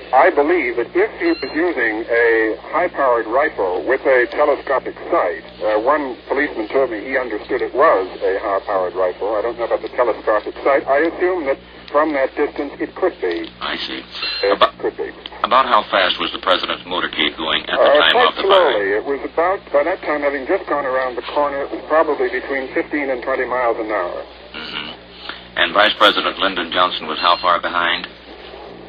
S8: I believe that if he was using a high-powered rifle with a telescopic sight, one policeman told me he understood it was a high-powered rifle. I don't know about the telescopic sight. I assume that from that distance it could be.
S4: I see.
S8: Could be.
S4: About how fast was the president's motorcade going at the time of the
S8: slowly.
S4: fire?
S8: It was about, by that time, having just gone around the corner, it was probably between 15 and 20 miles an hour.
S4: Mm-hmm. And Vice President Lyndon Johnson was how far behind?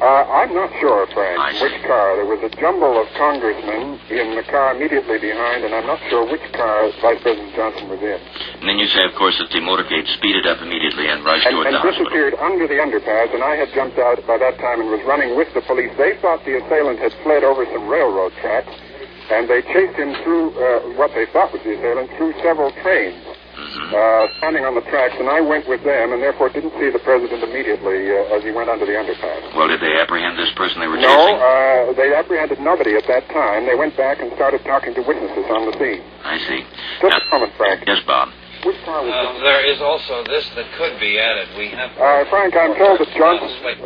S8: I'm not sure, Frank, which car. There was a jumble of congressmen in the car immediately behind, and I'm not sure which car Vice President Johnson was in.
S4: And then you say, of course, that the motorcade speeded up immediately and rushed toward the hospital.
S8: Disappeared under the underpass, and I had jumped out by that time and was running with the police. They thought the assailant had fled over some railroad tracks, and they chased him through what they thought was the assailant, through several trains. Standing on the tracks, and I went with them, and therefore didn't see the president immediately as he went under the underpass.
S4: Well, did they apprehend this person they were chasing?
S8: No, they apprehended nobody at that time. They went back and started talking to witnesses on the scene.
S4: I see.
S8: Just a moment, Frank.
S4: Yes, Bob.
S8: Which car was
S13: there is also this that could be added. We have...
S8: Frank, I'm told that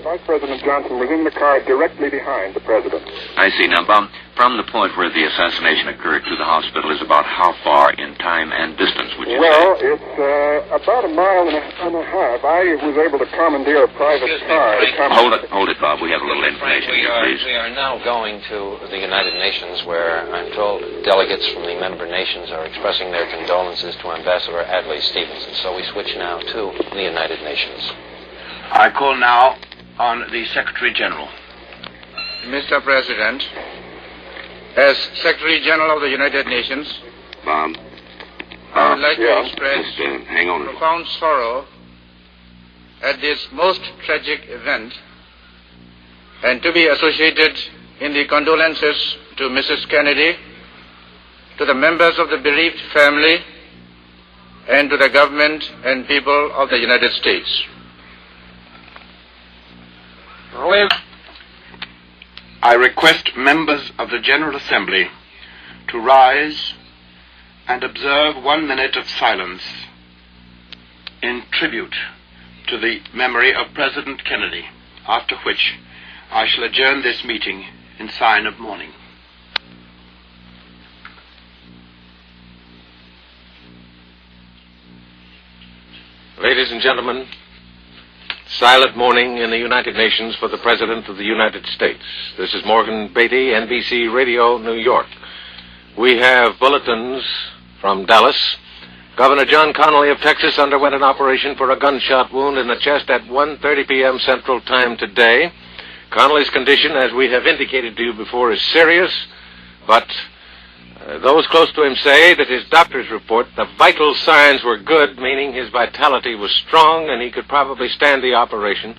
S8: Vice President Johnson was in the car directly behind the president.
S4: I see. Now, Bob, from the point where the assassination occurred to the hospital is about how far in time and distance, would you say?
S8: Well, It's about a mile and a half. I was able to commandeer a private car.
S20: Hold it, Bob. We have a little information here, please.
S1: We are now going to the United Nations, where I'm told delegates from the member nations are expressing their condolences to Ambassador Adlai Stevenson. So we switch now to the United Nations.
S14: I call now on the Secretary General.
S15: Mr. President, as Secretary General of the United Nations,
S20: Bob?
S15: I would like to express
S20: hang on.
S15: profound sorrow at this most tragic event and to be associated in the condolences to Mrs. Kennedy, to the members of the bereaved family, and to the government and people of the United States.
S14: I request members of the General Assembly to rise and observe 1 minute of silence in tribute to the memory of President Kennedy, after which I shall adjourn this meeting in sign of mourning.
S11: Ladies and gentlemen, silent mourning in the United Nations for the President of the United States. This is Morgan Beatty, NBC Radio, New York. We have bulletins from Dallas. Governor John Connally of Texas underwent an operation for a gunshot wound in the chest at 1:30 p.m. Central Time today. Connally's condition, as we have indicated to you before, is serious, but those close to him say that his doctor's report, the vital signs were good, meaning his vitality was strong and he could probably stand the operation.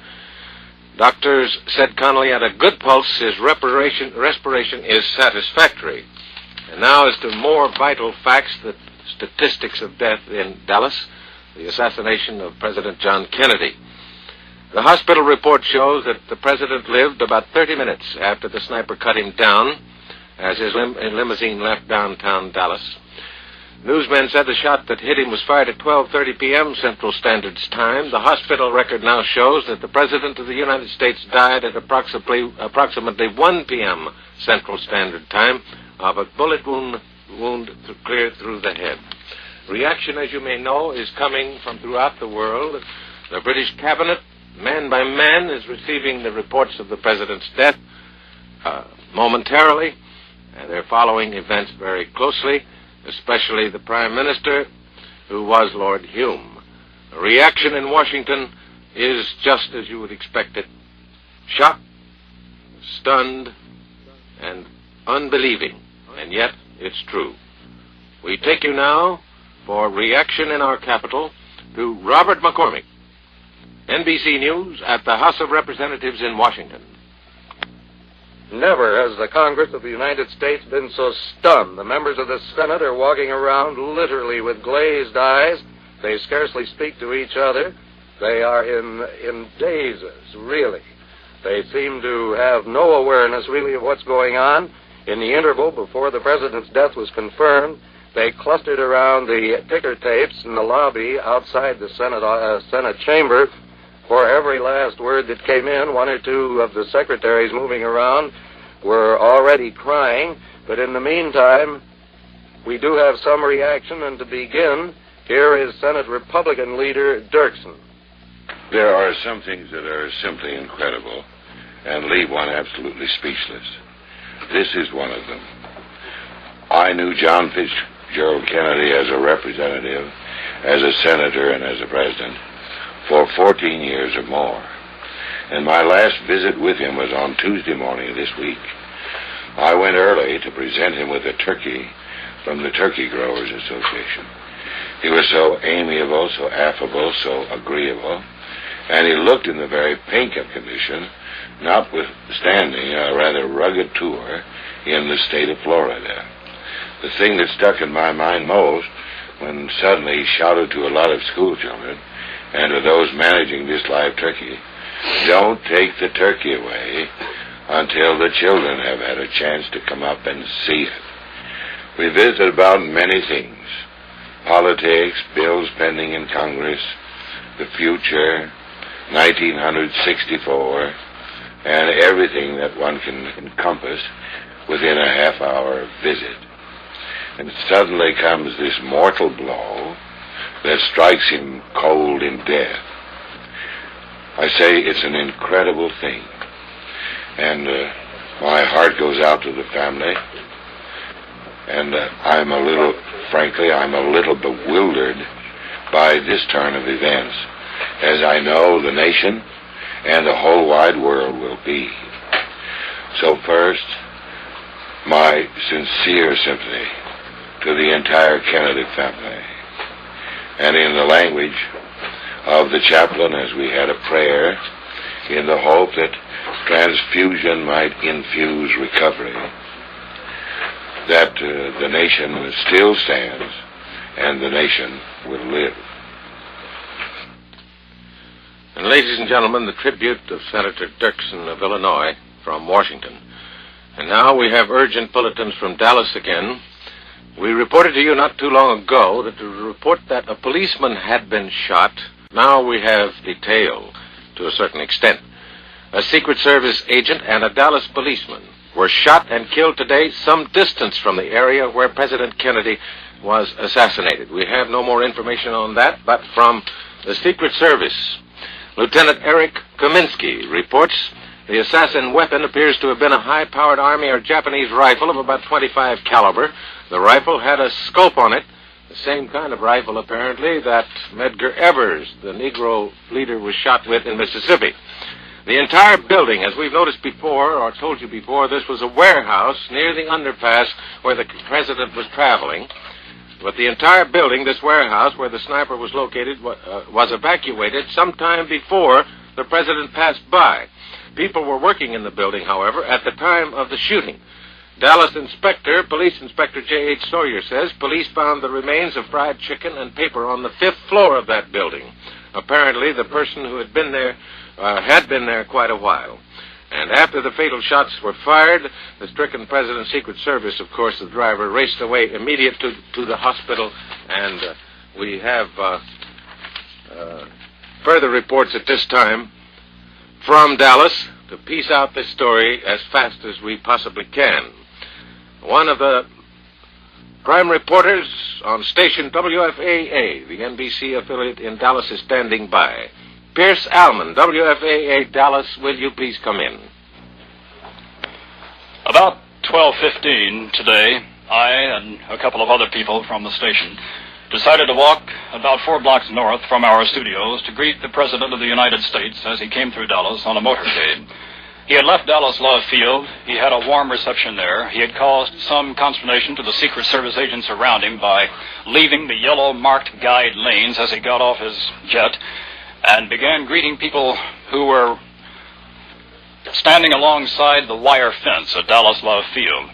S11: Doctors said Connally had a good pulse. His respiration is satisfactory. And now as to more vital facts, the statistics of death in Dallas, the assassination of President John Kennedy. The hospital report shows that the president lived about 30 minutes after the sniper cut him down as his limousine left downtown Dallas. Newsmen said the shot that hit him was fired at 12:30 p.m. Central Standard Time. The hospital record now shows that the President of the United States died at approximately 1 p.m. Central Standard Time of a bullet wound clear through the head. Reaction, as you may know, is coming from throughout the world. The British cabinet, man by man, is receiving the reports of the President's death momentarily. They're following events very closely, especially the Prime Minister, who was Lord Hume. The reaction in Washington is just as you would expect it: shocked, stunned, and unbelieving. And yet, it's true. We take you now for reaction in our capital to Robert McCormick, NBC News at the House of Representatives in Washington.
S16: Never has the Congress of the United States been so stunned. The members of the Senate are walking around literally with glazed eyes. They scarcely speak to each other. They are in dazes, really. They seem to have no awareness, really, of what's going on. In the interval before the President's death was confirmed, they clustered around the ticker tapes in the lobby outside the Senate chamber for every last word that came in. One or two of the secretaries moving around were already crying, but in the meantime, we do have some reaction, and to begin, here is Senate Republican leader Dirksen.
S17: There are some things that are simply incredible and leave one absolutely speechless. This is one of them. I knew John Fitzgerald Kennedy as a representative, as a senator, and as a president for 14 years or more. And my last visit with him was on Tuesday morning this week. I went early to present him with a turkey from the Turkey Growers Association. He was so amiable, so affable, so agreeable, and he looked in the very pink of condition, notwithstanding a rather rugged tour in the state of Florida. The thing that stuck in my mind most, when suddenly he shouted to a lot of school children and to those managing this live turkey, "Don't take the turkey away until the children have had a chance to come up and see it." We visited about many things: politics, bills pending in Congress, the future, 1964, and everything that one can encompass within a half-hour visit. And suddenly comes this mortal blow. that strikes him cold in death. I say it's an incredible thing. And my heart goes out to the family. And frankly, I'm a little bewildered by this turn of events, as I know the nation and the whole wide world will be. So first, my sincere sympathy to the entire Kennedy family. And in the language of the chaplain, as we had a prayer, in the hope that transfusion might infuse recovery, that the nation still stands and the nation will live.
S11: And ladies and gentlemen, the tribute of Senator Dirksen of Illinois from Washington. And now we have urgent bulletins from Dallas again. We reported to you not too long ago that the report that a policeman had been shot, now we have detail to a certain extent. A Secret Service agent and a Dallas policeman were shot and killed today some distance from the area where President Kennedy was assassinated. We have no more information on that, but from the Secret Service, Lieutenant Eric Kaminsky reports the assassin weapon appears to have been a high-powered Army or Japanese rifle of about .25 caliber. The rifle had a scope on it, the same kind of rifle, apparently, that Medgar Evers, the Negro leader, was shot with in Mississippi. The entire building, as we've noticed before, or told you before, this was a warehouse near the underpass where the president was traveling. But the entire building, this warehouse where the sniper was located, was evacuated sometime before the president passed by. People were working in the building, however, at the time of the shooting. Dallas Police Inspector J.H. Sawyer says police found the remains of fried chicken and paper on the 5th floor of that building. Apparently, the person who had been there quite a while. And after the fatal shots were fired, the stricken president's Secret Service, of course, the driver, raced away immediate to the hospital. And we have further reports at this time from Dallas to piece out this story as fast as we possibly can. One of the prime reporters on station WFAA, the NBC affiliate in Dallas, is standing by. Pierce Alman, WFAA Dallas, will you please come in?
S5: About 12:15 today, I and a couple of other people from the station decided to walk about 4 blocks north from our studios to greet the President of the United States as he came through Dallas on a motorcade. He had left Dallas Love Field. He had a warm reception there. He had caused some consternation to the Secret Service agents around him by leaving the yellow marked guide lanes as he got off his jet and began greeting people who were standing alongside the wire fence at Dallas Love Field.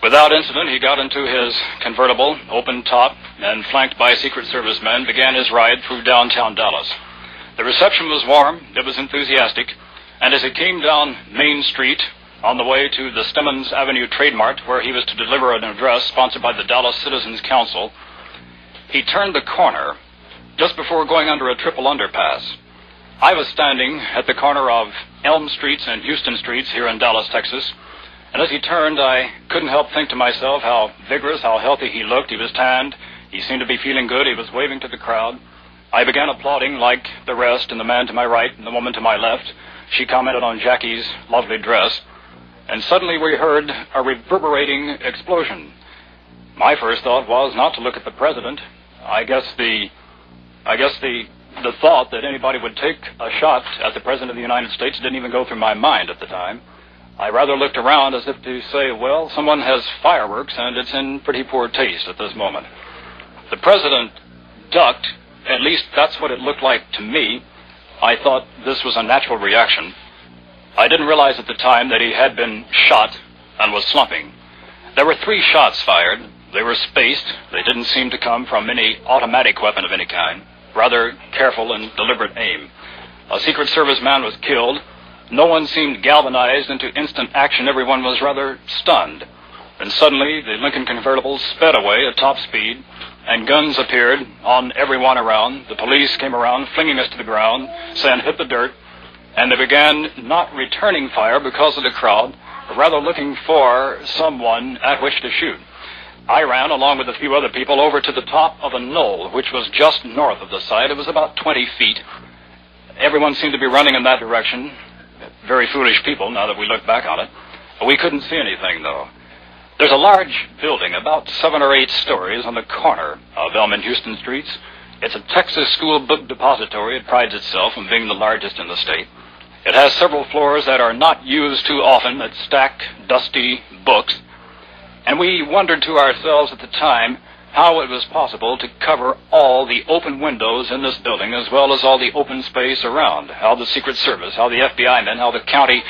S5: Without incident, he got into his convertible, open top, and flanked by Secret Service men, began his ride through downtown Dallas. The reception was warm, it was enthusiastic, and as he came down Main Street on the way to the Stemmons Avenue Trade Mart, where he was to deliver an address sponsored by the Dallas Citizens Council, he turned the corner just before going under a triple underpass. I was standing at the corner of Elm Streets and Houston Streets here in Dallas, Texas, and as he turned, I couldn't help think to myself how vigorous, how healthy he looked. He was tanned. He seemed to be feeling good. He was waving to the crowd. I began applauding like the rest, and the man to my right and the woman to my left. She commented on Jackie's lovely dress, and suddenly we heard a reverberating explosion. My first thought was not to look at the president. I guess the thought that anybody would take a shot at the President of the United States didn't even go through my mind at the time. I rather looked around as if to say, well, someone has fireworks and it's in pretty poor taste at this moment. The President ducked, at least that's what it looked like to me. I thought this was a natural reaction. I didn't realize at the time that he had been shot and was slumping. There were 3 shots fired. They were spaced. They didn't seem to come from any automatic weapon of any kind. Rather careful and deliberate aim. A Secret Service man was killed. No one seemed galvanized into instant action. Everyone was rather stunned. And suddenly, the Lincoln convertible sped away at top speed, and guns appeared on everyone around. The police came around, flinging us to the ground, saying, hit the dirt. And they began not returning fire because of the crowd, but rather looking for someone at which to shoot. I ran, along with a few other people, over to the top of a knoll, which was just north of the site. It was about 20 feet. Everyone seemed to be running in that direction. Very foolish people, now that we look back on it. We couldn't see anything, though. There's a large building, about 7 or 8 stories, on the corner of Elm and Houston Streets. It's a Texas school book depository. It prides itself on being the largest in the state. It has several floors that are not used too often that stack dusty books. And we wondered to ourselves at the time how it was possible to cover all the open windows in this building as well as all the open space around. How the Secret Service, how the FBI men, how the county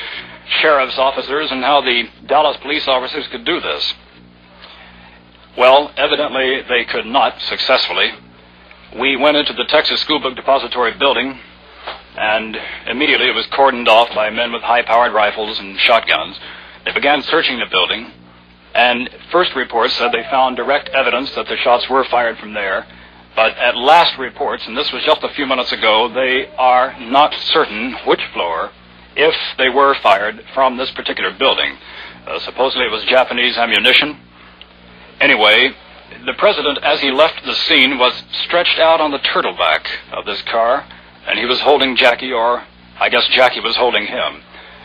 S5: sheriff's officers, and how the Dallas police officers could do this. Well, evidently they could not successfully. We went into the Texas School Book Depository building, and immediately it was cordoned off by men with high-powered rifles and shotguns. They began searching the building, and first reports said they found direct evidence that the shots were fired from there. But at last reports, and this was just a few minutes ago, they are not certain which floor, if they were fired from this particular building. Supposedly it was Japanese ammunition. Anyway, the president, as he left the scene, was stretched out on the turtleback of this car, and he was holding Jackie, or I guess Jackie was holding him.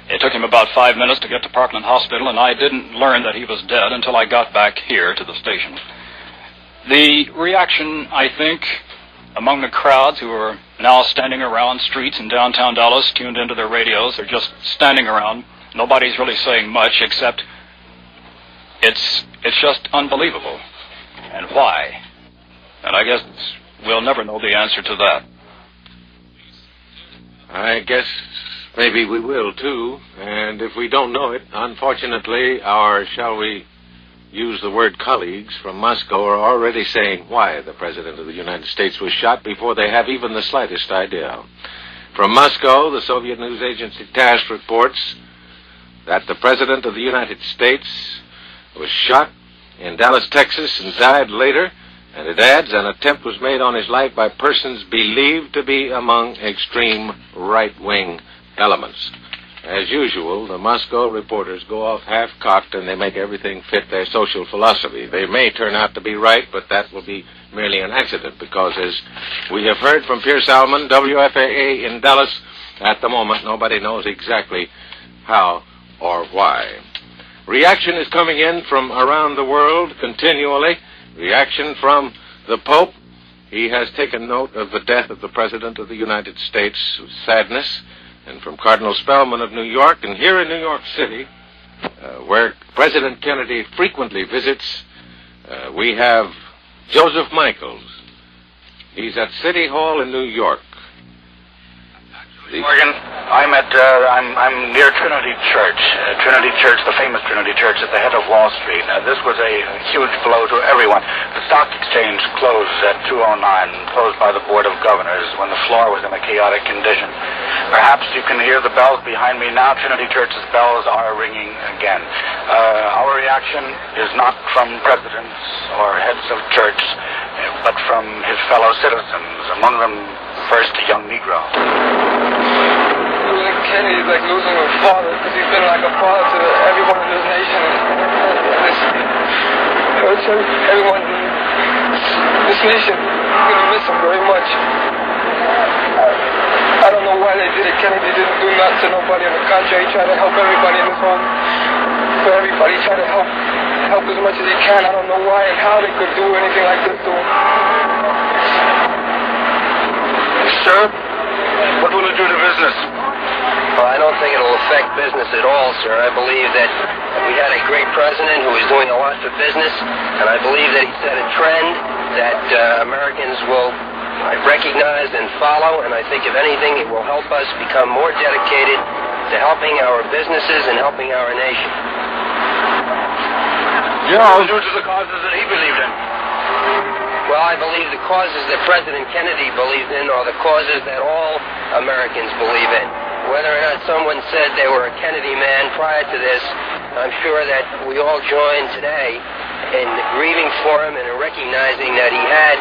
S5: It took him about 5 minutes to get to Parkland Hospital, and I didn't learn that he was dead until I got back here to the station. The reaction, I think, among the crowds who are now standing around streets in downtown Dallas, tuned into their radios, they're just standing around. Nobody's really saying much except it's just unbelievable. And why? And I guess we'll never know the answer to that.
S11: I guess maybe we will, too. And if we don't know it, unfortunately, our, shall we use the word colleagues from Moscow are already saying why the President of the United States was shot before they have even the slightest idea. From Moscow, the Soviet news agency TASS reports that the President of the United States was shot in Dallas, Texas, and died later, and it adds an attempt was made on his life by persons believed to be among extreme right-wing elements. As usual, the Moscow reporters go off half-cocked and they make everything fit their social philosophy. They may turn out to be right, but that will be merely an accident because, as we have heard from Pierce Alman, WFAA in Dallas, at the moment nobody knows exactly how or why. Reaction is coming in from around the world continually. Reaction from the Pope. He has taken note of the death of the President of the United States with sadness. And from Cardinal Spellman of New York, and here in New York City, where President Kennedy frequently visits, we have Joseph Michaels. He's at City Hall in New York.
S2: Morgan, I'm near Trinity Church. Trinity Church, the famous Trinity Church at the head of Wall Street. This was a huge blow to everyone. The stock exchange closed at 2:09, closed by the Board of Governors when the floor was in a chaotic condition. Perhaps you can hear the bells behind me now. Trinity Church's bells are ringing again. Our reaction is not from presidents or heads of church, but from his fellow citizens, among them first a young Negro.
S7: Losing Kennedy is like losing a father, because he's been like a father to everyone in this nation. Everyone in this nation is going to miss him very much. I don't know why they did it. Kennedy didn't do nothing to nobody. On the contrary, he tried to help everybody in his home. For everybody, he tried to help as much as he can. I don't know why and how they could do anything like this to him.
S2: Sir, what will it do to business?
S18: Well, I don't think it'll affect business at all, sir. I believe that we had a great president who is doing a lot for business, and I believe that he set a trend that Americans will recognize and follow, and I think, if anything, it will help us become more dedicated to helping our businesses and helping our nation.
S2: What will it do to the causes that he believed in?
S18: Well, I believe the causes that President Kennedy believed in are the causes that all Americans believe in. Whether or not someone said they were a Kennedy man prior to this, I'm sure that we all join today in grieving for him and in recognizing that he had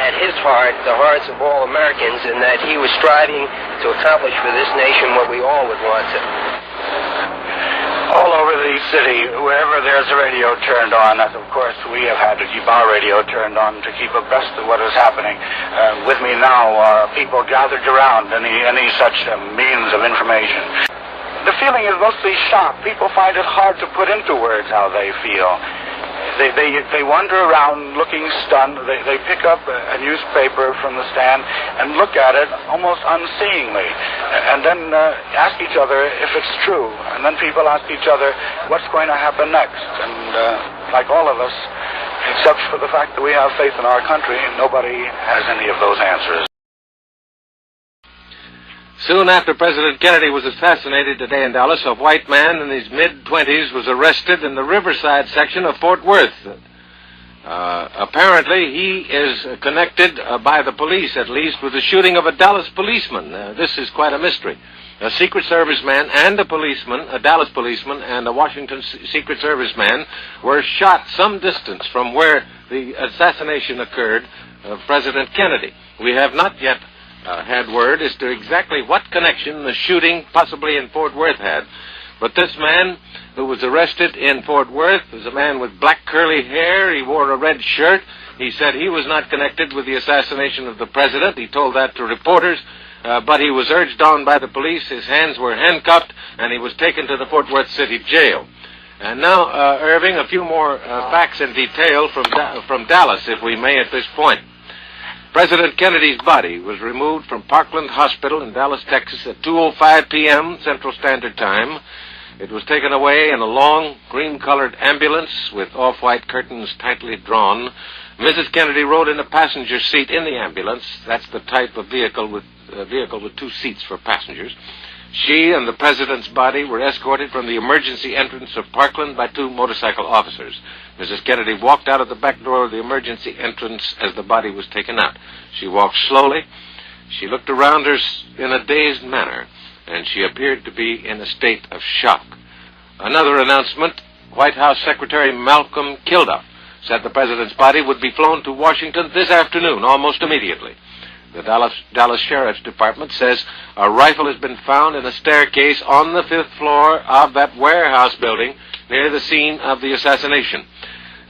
S18: at his heart the hearts of all Americans, and that he was striving to accomplish for this nation what we all would want to.
S2: All over the city, wherever there's a radio turned on, as of course we have had to keep our radio turned on to keep abreast of what is happening. With me now are people gathered around any such means of information. The feeling is mostly shock. People find it hard to put into words how they feel. They wander around looking stunned. They pick up a newspaper from the stand and look at it almost unseeingly, and then ask each other if it's true. And then people ask each other what's going to happen next. And like all of us, except for the fact that we have faith in our country, nobody has any of those answers.
S11: Soon after President Kennedy was assassinated today in Dallas, a white man in his mid-20s was arrested in the Riverside section of Fort Worth. Apparently, he is connected, by the police at least, with the shooting of a Dallas policeman. This is quite a mystery. A Secret Service man and a policeman, a Dallas policeman and a Washington Secret Service man, were shot some distance from where the assassination occurred of President Kennedy. We have not yet had word as to exactly what connection the shooting possibly in Fort Worth had. But this man who was arrested in Fort Worth was a man with black curly hair. He wore a red shirt. He said he was not connected with the assassination of the president. He told that to reporters, but he was urged on by the police. His hands were handcuffed, and he was taken to the Fort Worth City Jail. And now, Irving, a few more facts and detail from Dallas, if we may, at this point. President Kennedy's body was removed from Parkland Hospital in Dallas, Texas at 2:05 p.m. Central Standard Time. It was taken away in a long, green-colored ambulance with off-white curtains tightly drawn. Mrs. Kennedy rode in the passenger seat in the ambulance. That's the type of vehicle with two seats for passengers. She and the president's body were escorted from the emergency entrance of Parkland by two motorcycle officers. Mrs. Kennedy walked out of the back door of the emergency entrance as the body was taken out. She walked slowly. She looked around her in a dazed manner, and she appeared to be in a state of shock. Another announcement, White House Secretary Malcolm Kilduff said the president's body would be flown to Washington this afternoon, almost immediately. The Dallas Sheriff's Department says a rifle has been found in a staircase on the 5th floor of that warehouse building near the scene of the assassination.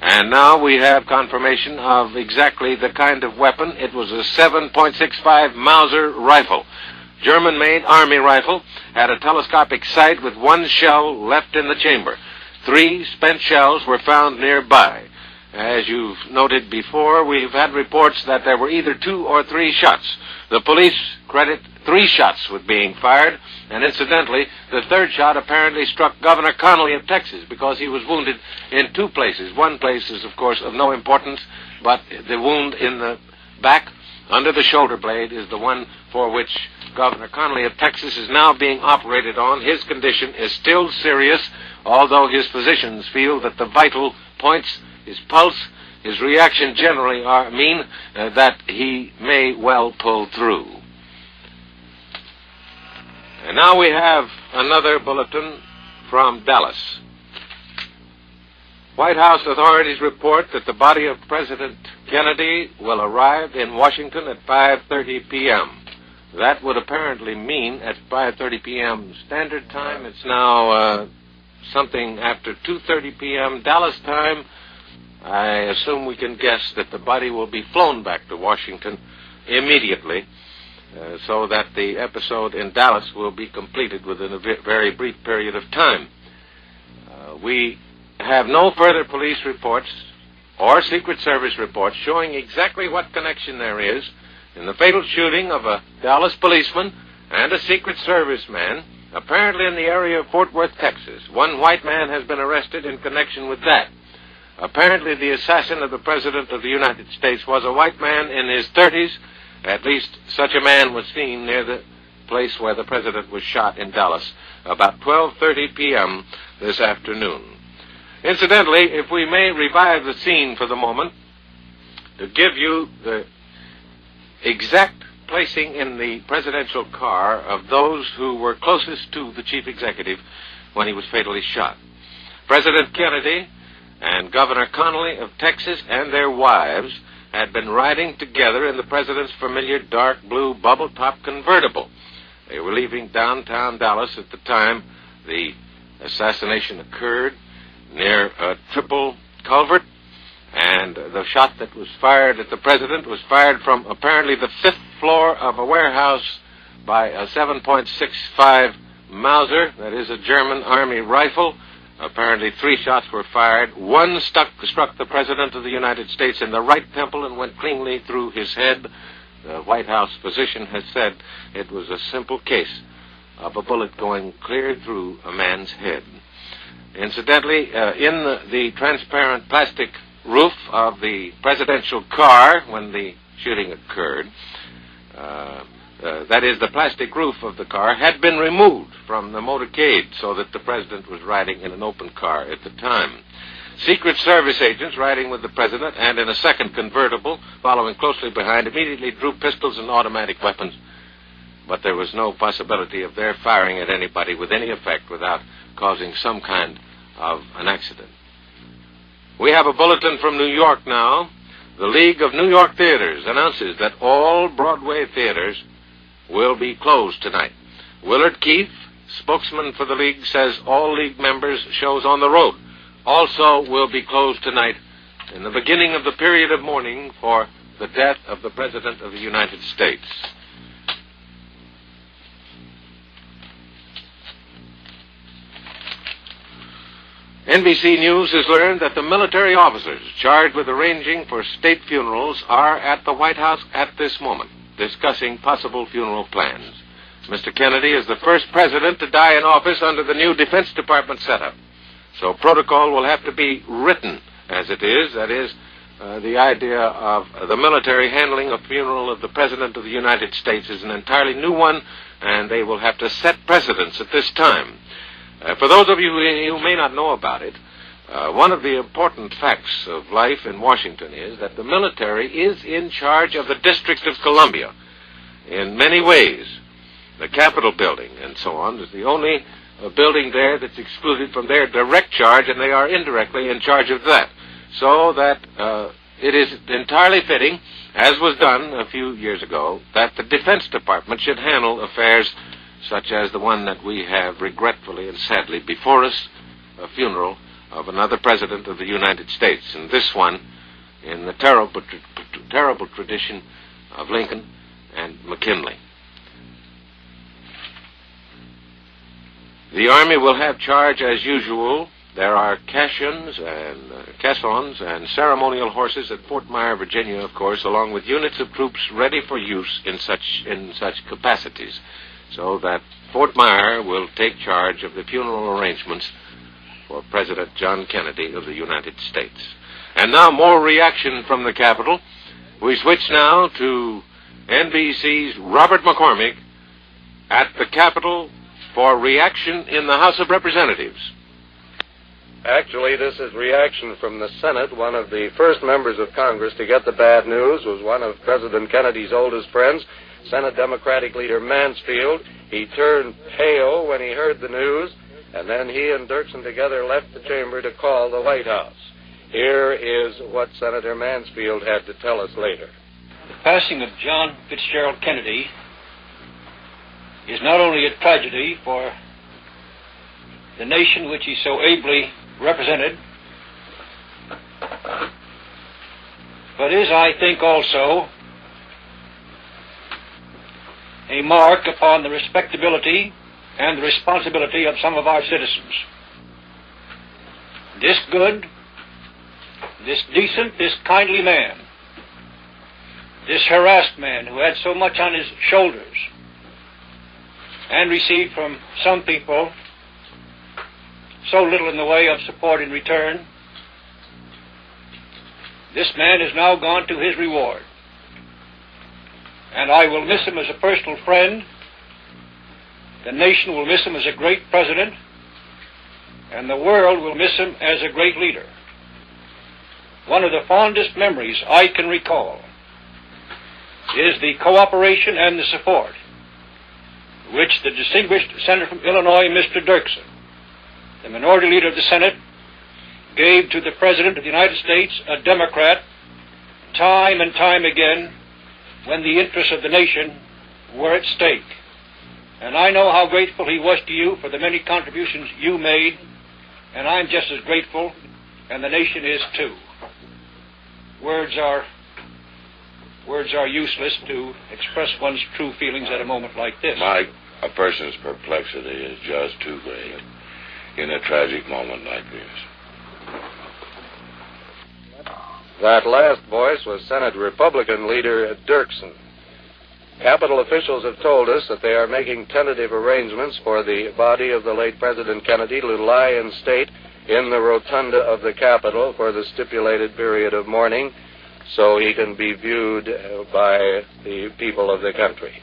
S11: And now we have confirmation of exactly the kind of weapon. It was a 7.65 Mauser rifle. German-made Army rifle, had a telescopic sight with one shell left in the chamber. 3 spent shells were found nearby. As you've noted before, we've had reports that there were either 2 or 3 shots. The police credit 3 shots with being fired, and incidentally, the 3rd shot apparently struck Governor Connally of Texas because he was wounded in 2 places. One place is, of course, of no importance, but the wound in the back under the shoulder blade is the one for which Governor Connally of Texas is now being operated on. His condition is still serious, although his physicians feel that the vital points, his pulse, his reaction generally mean that he may well pull through. And now we have another bulletin from Dallas. White House authorities report that the body of President Kennedy will arrive in Washington at 5:30 p.m. That would apparently mean at 5:30 p.m. Standard Time. It's now something after 2:30 p.m. Dallas time. I assume we can guess that the body will be flown back to Washington immediately, so that the episode in Dallas will be completed within a very brief period of time. We have no further police reports or Secret Service reports showing exactly what connection there is in the fatal shooting of a Dallas policeman and a Secret Service man, apparently in the area of Fort Worth, Texas. One white man has been arrested in connection with that. Apparently the assassin of the President of the United States was a white man in his 30s. At least such a man was seen near the place where the President was shot in Dallas about 12:30 p.m. this afternoon. Incidentally, if we may revive the scene for the moment, to give you the exact placing in the presidential car of those who were closest to the chief executive when he was fatally shot. President Kennedy and Governor Connally of Texas and their wives had been riding together in the president's familiar dark blue bubble-top convertible. They were leaving downtown Dallas at the time the assassination occurred near a triple culvert, and the shot that was fired at the president was fired from apparently the 5th floor of a warehouse by a 7.65 Mauser, that is a German army rifle. Apparently 3 shots were fired. One struck the President of the United States in the right temple and went cleanly through his head. The White House physician has said it was a simple case of a bullet going clear through a man's head. Incidentally, in the transparent plastic roof of the presidential car when the shooting occurred, that is, the plastic roof of the car had been removed from the motorcade so that the president was riding in an open car at the time. Secret Service agents riding with the president and in a second convertible, following closely behind, immediately drew pistols and automatic weapons, but there was no possibility of their firing at anybody with any effect without causing some kind of an accident. We have a bulletin from New York now. The League of New York Theaters announces that all Broadway theaters will be closed tonight. Willard Keith, spokesman for the League, says all League members' shows on the road also will be closed tonight in the beginning of the period of mourning for the death of the President of the United States. NBC News has learned that the military officers charged with arranging for state funerals are at the White House at this moment, discussing possible funeral plans. Mr. Kennedy is the first president to die in office under the new Defense Department setup. So protocol will have to be written as it is. That is, the idea of the military handling a funeral of the President of the United States is an entirely new one, and they will have to set precedents at this time. For those of you who may not know about it, one of the important facts of life in Washington is that the military is in charge of the District of Columbia in many ways. The Capitol building and so on is the only building there that's excluded from their direct charge, and they are indirectly in charge of that. So that it is entirely fitting, as was done a few years ago, that the Defense Department should handle affairs such as the one that we have regretfully and sadly before us, a funeral of another President of the United States, and this one in the terrible tradition of Lincoln and McKinley. The Army will have charge as usual. There are caissons and ceremonial horses at Fort Myer, Virginia, of course, along with units of troops ready for use in such capacities, so that Fort Myer will take charge of the funeral arrangements for President John Kennedy of the United States. And now more reaction from the Capitol. We switch now to NBC's Robert McCormick at the Capitol for reaction in the House of Representatives.
S16: Actually, this is reaction from the Senate. One of the first members of Congress to get the bad news was one of President Kennedy's oldest friends, Senate Democratic leader Mansfield. He turned pale when he heard the news, and then he and Dirksen together left the chamber to call the White House. Here is what Senator Mansfield had to tell us later.
S6: The passing of John Fitzgerald Kennedy is not only a tragedy for the nation which he so ably represented, but is, I think, also a mark upon the respectability and the responsibility of some of our citizens. This good, this decent, this kindly man, this harassed man who had so much on his shoulders and received from some people so little in the way of support in return, this man is now gone to his reward. And I will miss him as a personal friend. The nation will miss him as a great president. And the world will miss him as a great leader. One of the fondest memories I can recall is the cooperation and the support which the distinguished senator from Illinois, Mr. Dirksen, the minority leader of the Senate, gave to the President of the United States, a Democrat, time and time again when the interests of the nation were at stake. And I know how grateful he was to you for the many contributions you made, and I'm just as grateful, and the nation is too. Words are useless to express one's true feelings at a moment like this.
S17: Mike, a person's perplexity is just too great in a tragic moment like this.
S16: That last voice was Senate Republican leader Dirksen. Capitol officials have told us that they are making tentative arrangements for the body of the late President Kennedy to lie in state in the rotunda of the Capitol for the stipulated period of mourning so he can be viewed by the people of the country.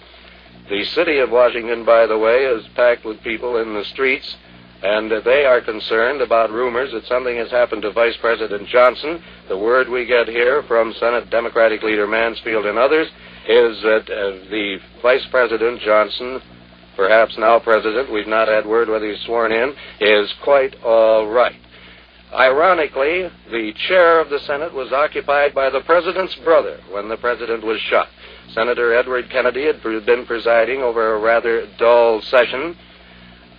S16: The city of Washington, by the way, is packed with people in the streets, and they are concerned about rumors that something has happened to Vice President Johnson. The word we get here from Senate Democratic leader Mansfield and others is that the Vice President Johnson, perhaps now President, we've not had word whether he's sworn in, is quite all right. Ironically, the chair of the Senate was occupied by the President's brother when the President was shot. Senator Edward Kennedy had been presiding over a rather dull session.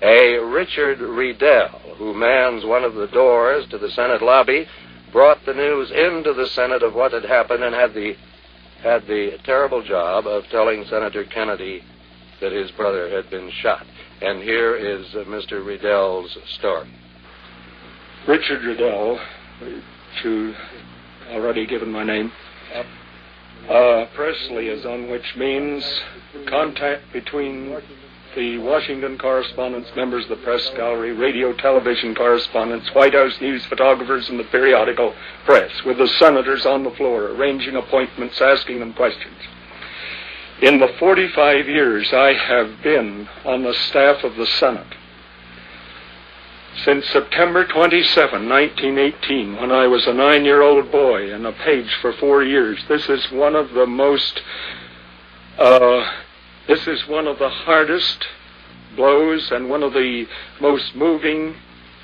S16: A Richard Riedel, who mans one of the doors to the Senate lobby, brought the news into the Senate of what had happened and had the terrible job of telling Senator Kennedy that his brother had been shot. And here is Mr. Riedel's story.
S3: Richard Riedel, to already given my name. Press liaison, which means contact between the Washington correspondents, members of the press gallery, radio, television correspondents, White House news photographers, and the periodical press, with the senators on the floor, arranging appointments, asking them questions. In the 45 years I have been on the staff of the Senate, since September 27, 1918, when I was a 9-year-old boy and a page for 4 years, this is one of the hardest blows and one of the most moving,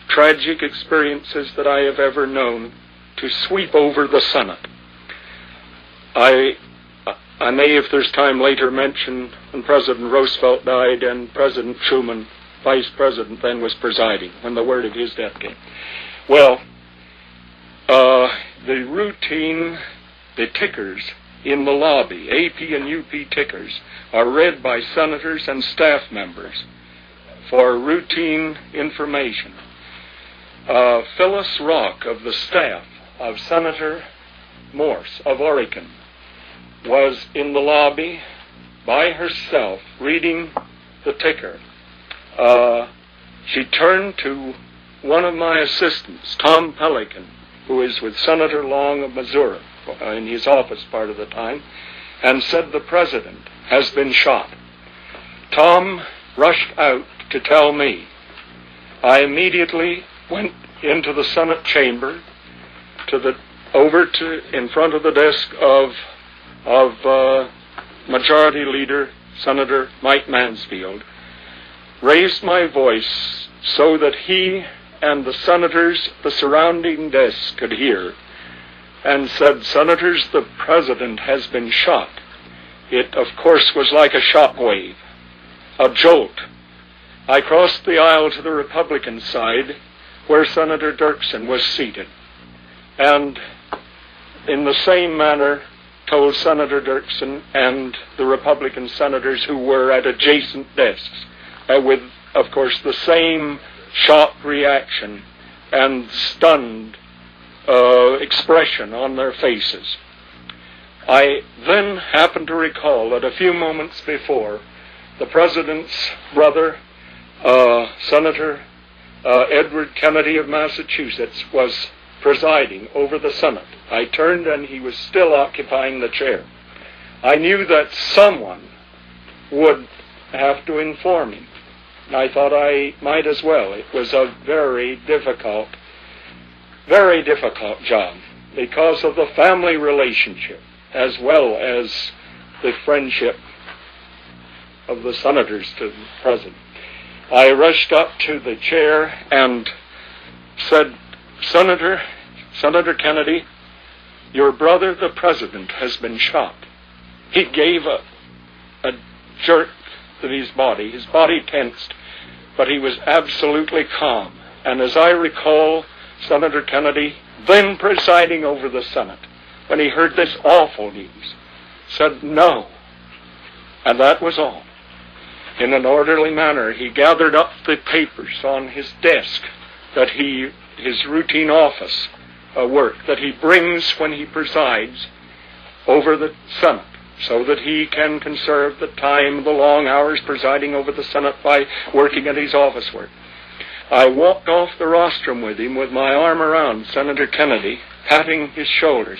S3: tragic experiences that I have ever known to sweep over the Senate. I may, if there's time later, mention when President Roosevelt died and President Truman, Vice President, then was presiding when the word of his death came. Well, the routine, the tickers in the lobby, AP and UP tickers, are read by senators and staff members for routine information. Phyllis Rock of the staff of Senator Morse of Oregon was in the lobby by herself reading the ticker. She turned to one of my assistants, Tom Pelican, who is with Senator Long of Missouri in his office part of the time, and said, "The President has been shot." Tom rushed out to tell me. I immediately went into the Senate chamber in front of the desk of Majority Leader Senator Mike Mansfield, raised my voice so that he and the senators, the surrounding desks, could hear, and said, "Senators, the President has been shot." It, of course, was like a shockwave, a jolt. I crossed the aisle to the Republican side, where Senator Dirksen was seated, and in the same manner told Senator Dirksen and the Republican senators who were at adjacent desks, with, of course, the same shocked reaction and stunned expression on their faces. I then happened to recall that a few moments before, the President's brother, Senator Edward Kennedy of Massachusetts, was presiding over the Senate. I turned and he was still occupying the chair. I knew that someone would have to inform him. I thought I might as well. It was a very difficult job because of the family relationship as well as the friendship of the senators to the President. I rushed up to the chair and said, Senator Kennedy, your brother, the President, has been shot." He gave a jerk in his body. His body tensed, but he was absolutely calm. And as I recall, Senator Kennedy, then presiding over the Senate, when he heard this awful news, said no. And that was all. In an orderly manner, he gathered up the papers on his desk that his routine office work that he brings when he presides over the Senate, so that he can conserve the time, the long hours presiding over the Senate by working at his office work. I walked off the rostrum with him with my arm around Senator Kennedy, patting his shoulders,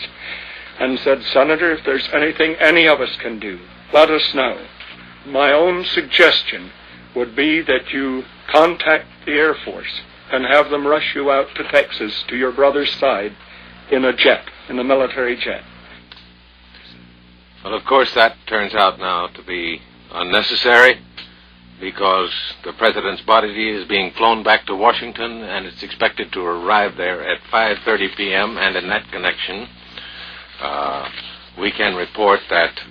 S3: and said, "Senator, if there's anything any of us can do, let us know. My own suggestion would be that you contact the Air Force and have them rush you out to Texas to your brother's side in a jet, in a military jet."
S11: Well, of course, that turns out now to be unnecessary, because the President's body is being flown back to Washington, and it's expected to arrive there at 5:30 p.m., and in that connection, we can report that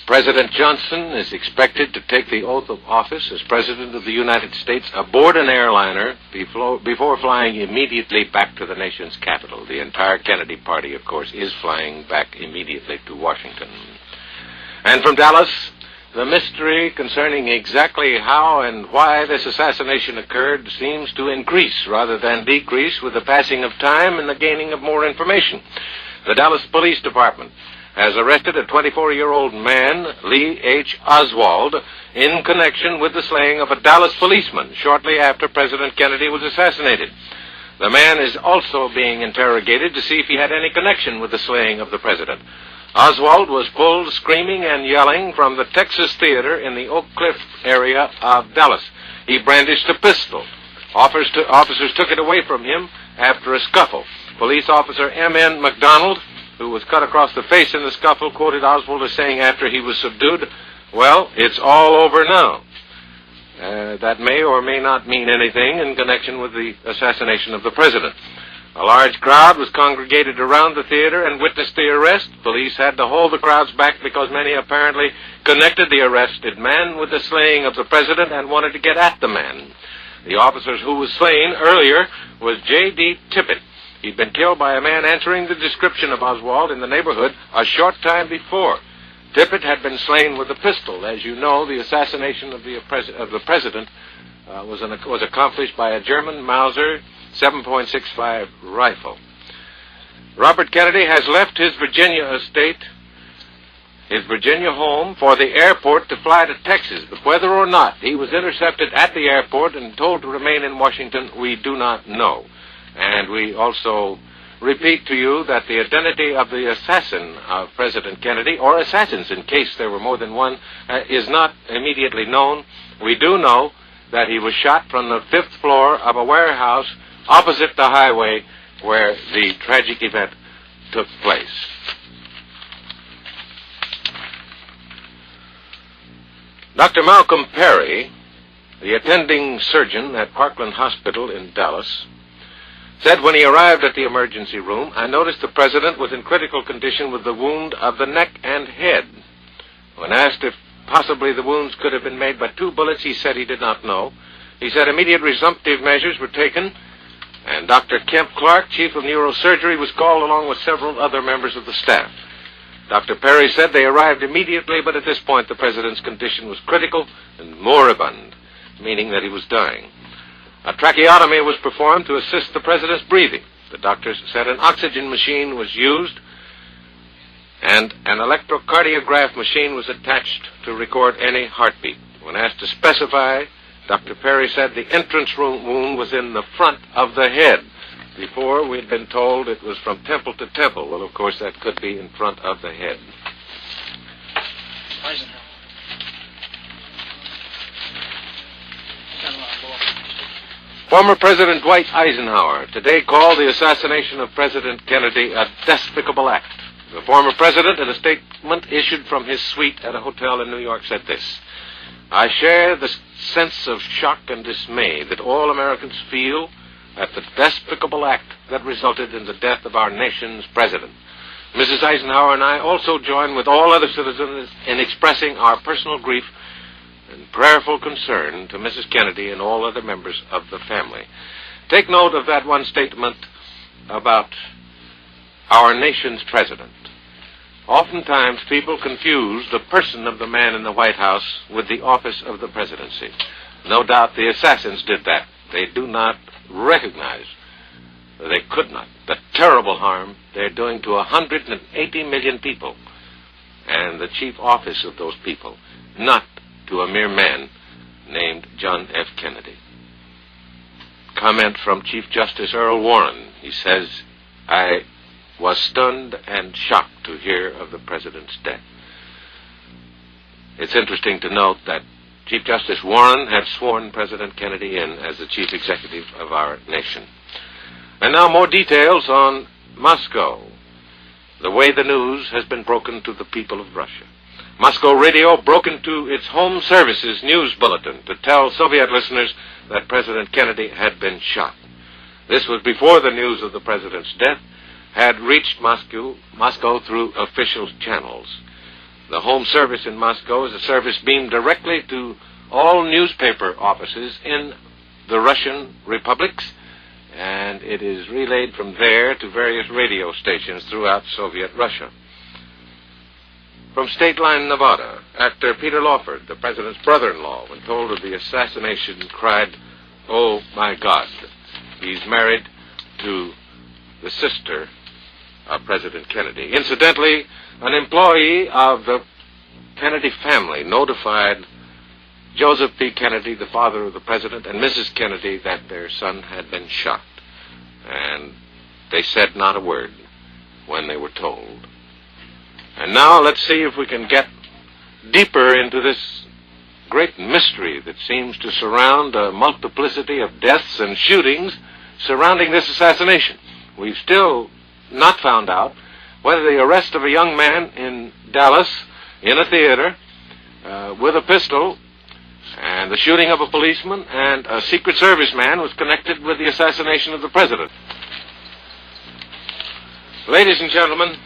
S11: President Johnson is expected to take the oath of office as President of the United States aboard an airliner before flying immediately back to the nation's capital. The entire Kennedy party, of course, is flying back immediately to Washington. And from Dallas, the mystery concerning exactly how and why this assassination occurred seems to increase rather than decrease with the passing of time and the gaining of more information. The Dallas Police Department has arrested a 24-year-old man, Lee H. Oswald, in connection with the slaying of a Dallas policeman shortly after President Kennedy was assassinated. The man is also being interrogated to see if he had any connection with the slaying of the president. Oswald was pulled screaming and yelling from the Texas Theater in the Oak Cliff area of Dallas. He brandished a pistol. Officers took it away from him after a scuffle. Police officer M.N. McDonald, who was cut across the face in the scuffle, quoted Oswald as saying after he was subdued, "Well, it's all over now." That may or may not mean anything in connection with the assassination of the president. A large crowd was congregated around the theater and witnessed the arrest. Police had to hold the crowds back because many apparently connected the arrested man with the slaying of the president and wanted to get at the man. The officer who was slain earlier was J.D. Tippit. He'd been killed by a man answering the description of Oswald in the neighborhood a short time before. Tippit had been slain with a pistol. As you know, the assassination of the president was accomplished by a German Mauser 7.65 rifle. Robert Kennedy has left his Virginia estate, his Virginia home, for the airport to fly to Texas. But whether or not he was intercepted at the airport and told to remain in Washington, we do not know. And we also repeat to you that the identity of the assassin of President Kennedy, or assassins in case there were more than one, is not immediately known. We do know that he was shot from the 5th floor of a warehouse opposite the highway where the tragic event took place. Dr. Malcolm Perry, the attending surgeon at Parkland Hospital in Dallas, said when he arrived at the emergency room, "I noticed the president was in critical condition with the wound of the neck and head." When asked if possibly the wounds could have been made by 2 bullets, he said he did not know. He said immediate resumptive measures were taken, and Dr. Kemp Clark, chief of neurosurgery, was called along with several other members of the staff. Dr. Perry said they arrived immediately, but at this point the president's condition was critical and moribund, meaning that he was dying. A tracheotomy was performed to assist the president's breathing. The doctors said an oxygen machine was used, and an electrocardiograph machine was attached to record any heartbeat. When asked to specify, Dr. Perry said the entrance wound was in the front of the head. Before, we'd been told it was from temple to temple. Well, of course, that could be in front of the head. Former President Dwight Eisenhower today called the assassination of President Kennedy a despicable act. The former president, in a statement issued from his suite at a hotel in New York, said this: "I share the sense of shock and dismay that all Americans feel at the despicable act that resulted in the death of our nation's president. Mrs. Eisenhower and I also join with all other citizens in expressing our personal grief and prayerful concern to Mrs. Kennedy and all other members of the family. Take note of that one statement about our nation's president. Oftentimes people confuse the person of the man in the White House with the office of the presidency. No doubt the assassins did that. They do not recognize, they could not, the terrible harm they're doing to 180 million people and the chief office of those people, not to a mere man named John F. Kennedy. Comment from Chief Justice Earl Warren. He says, I was stunned and shocked to hear of the president's death. It's interesting to note that Chief Justice Warren had sworn President Kennedy in as the chief executive of our nation. And now more details on Moscow, the way the news has been broken to the people of Russia. Moscow radio broke into its home services news bulletin to tell Soviet listeners that President Kennedy had been shot. This was before the news of the president's death had reached Moscow through official channels. The home service in Moscow is a service beamed directly to all newspaper offices in the Russian republics, and it is relayed from there to various radio stations throughout Soviet Russia. From State Line, Nevada, actor Peter Lawford, the president's brother-in-law, when told of the assassination, cried, "Oh, my God." He's married to the sister of President Kennedy. Incidentally, an employee of the Kennedy family notified Joseph P. Kennedy, the father of the president, and Mrs. Kennedy that their son had been shot. And they said not a word when they were told. And now let's see if we can get deeper into this great mystery that seems to surround a multiplicity of deaths and shootings surrounding this assassination. We've still not found out whether the arrest of a young man in Dallas in a theater with a pistol and the shooting of a policeman and a Secret Service man was connected with the assassination of the president. Ladies and gentlemen,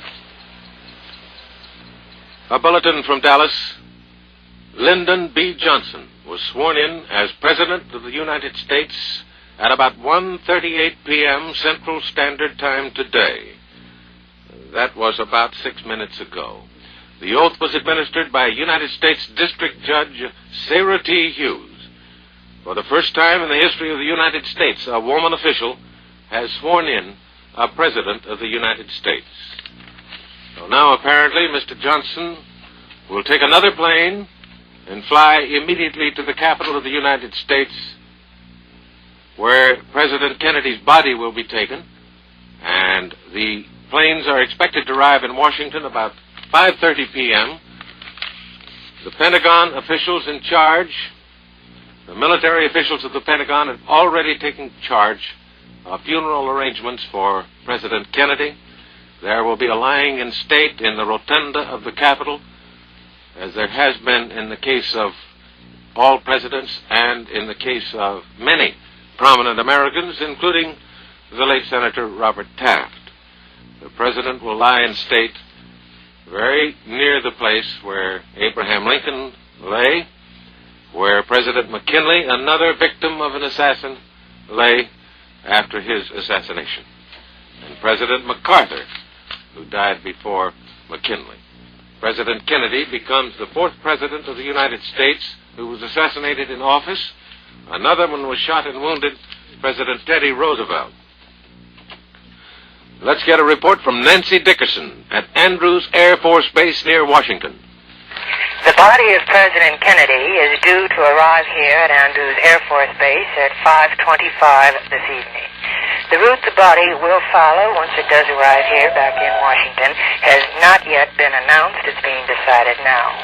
S11: a bulletin from Dallas. Lyndon B. Johnson was sworn in as President of the United States at about 1:38 p.m. Central Standard Time today. That was about 6 minutes ago. The oath was administered by United States District Judge Sarah T. Hughes. For the first time in the history of the United States, a woman official has sworn in a President of the United States. So now apparently Mr. Johnson will take another plane and fly immediately to the capital of the United States, where President Kennedy's body will be taken, and the planes are expected to arrive in Washington about 5:30 p.m. The Pentagon officials in charge, the military officials of the Pentagon, have already taken charge of funeral arrangements for President Kennedy. There will be a lying in state in the rotunda of the Capitol, as there has been in the case of all presidents and in the case of many prominent Americans, including the late Senator Robert Taft. The president will lie in state very near the place where Abraham Lincoln lay, where President McKinley, another victim of an assassin, lay after his assassination, and President MacArthur, who died before McKinley. President Kennedy becomes the fourth president of the United States who was assassinated in office. Another one was shot and wounded, President Teddy Roosevelt. Let's get a report from Nancy Dickerson at Andrews Air Force Base near Washington.
S9: The body of President Kennedy is due to arrive here at Andrews Air Force Base at 5:25 this evening. The route the body will follow once it does arrive here back in Washington has not yet been announced. It's being decided now.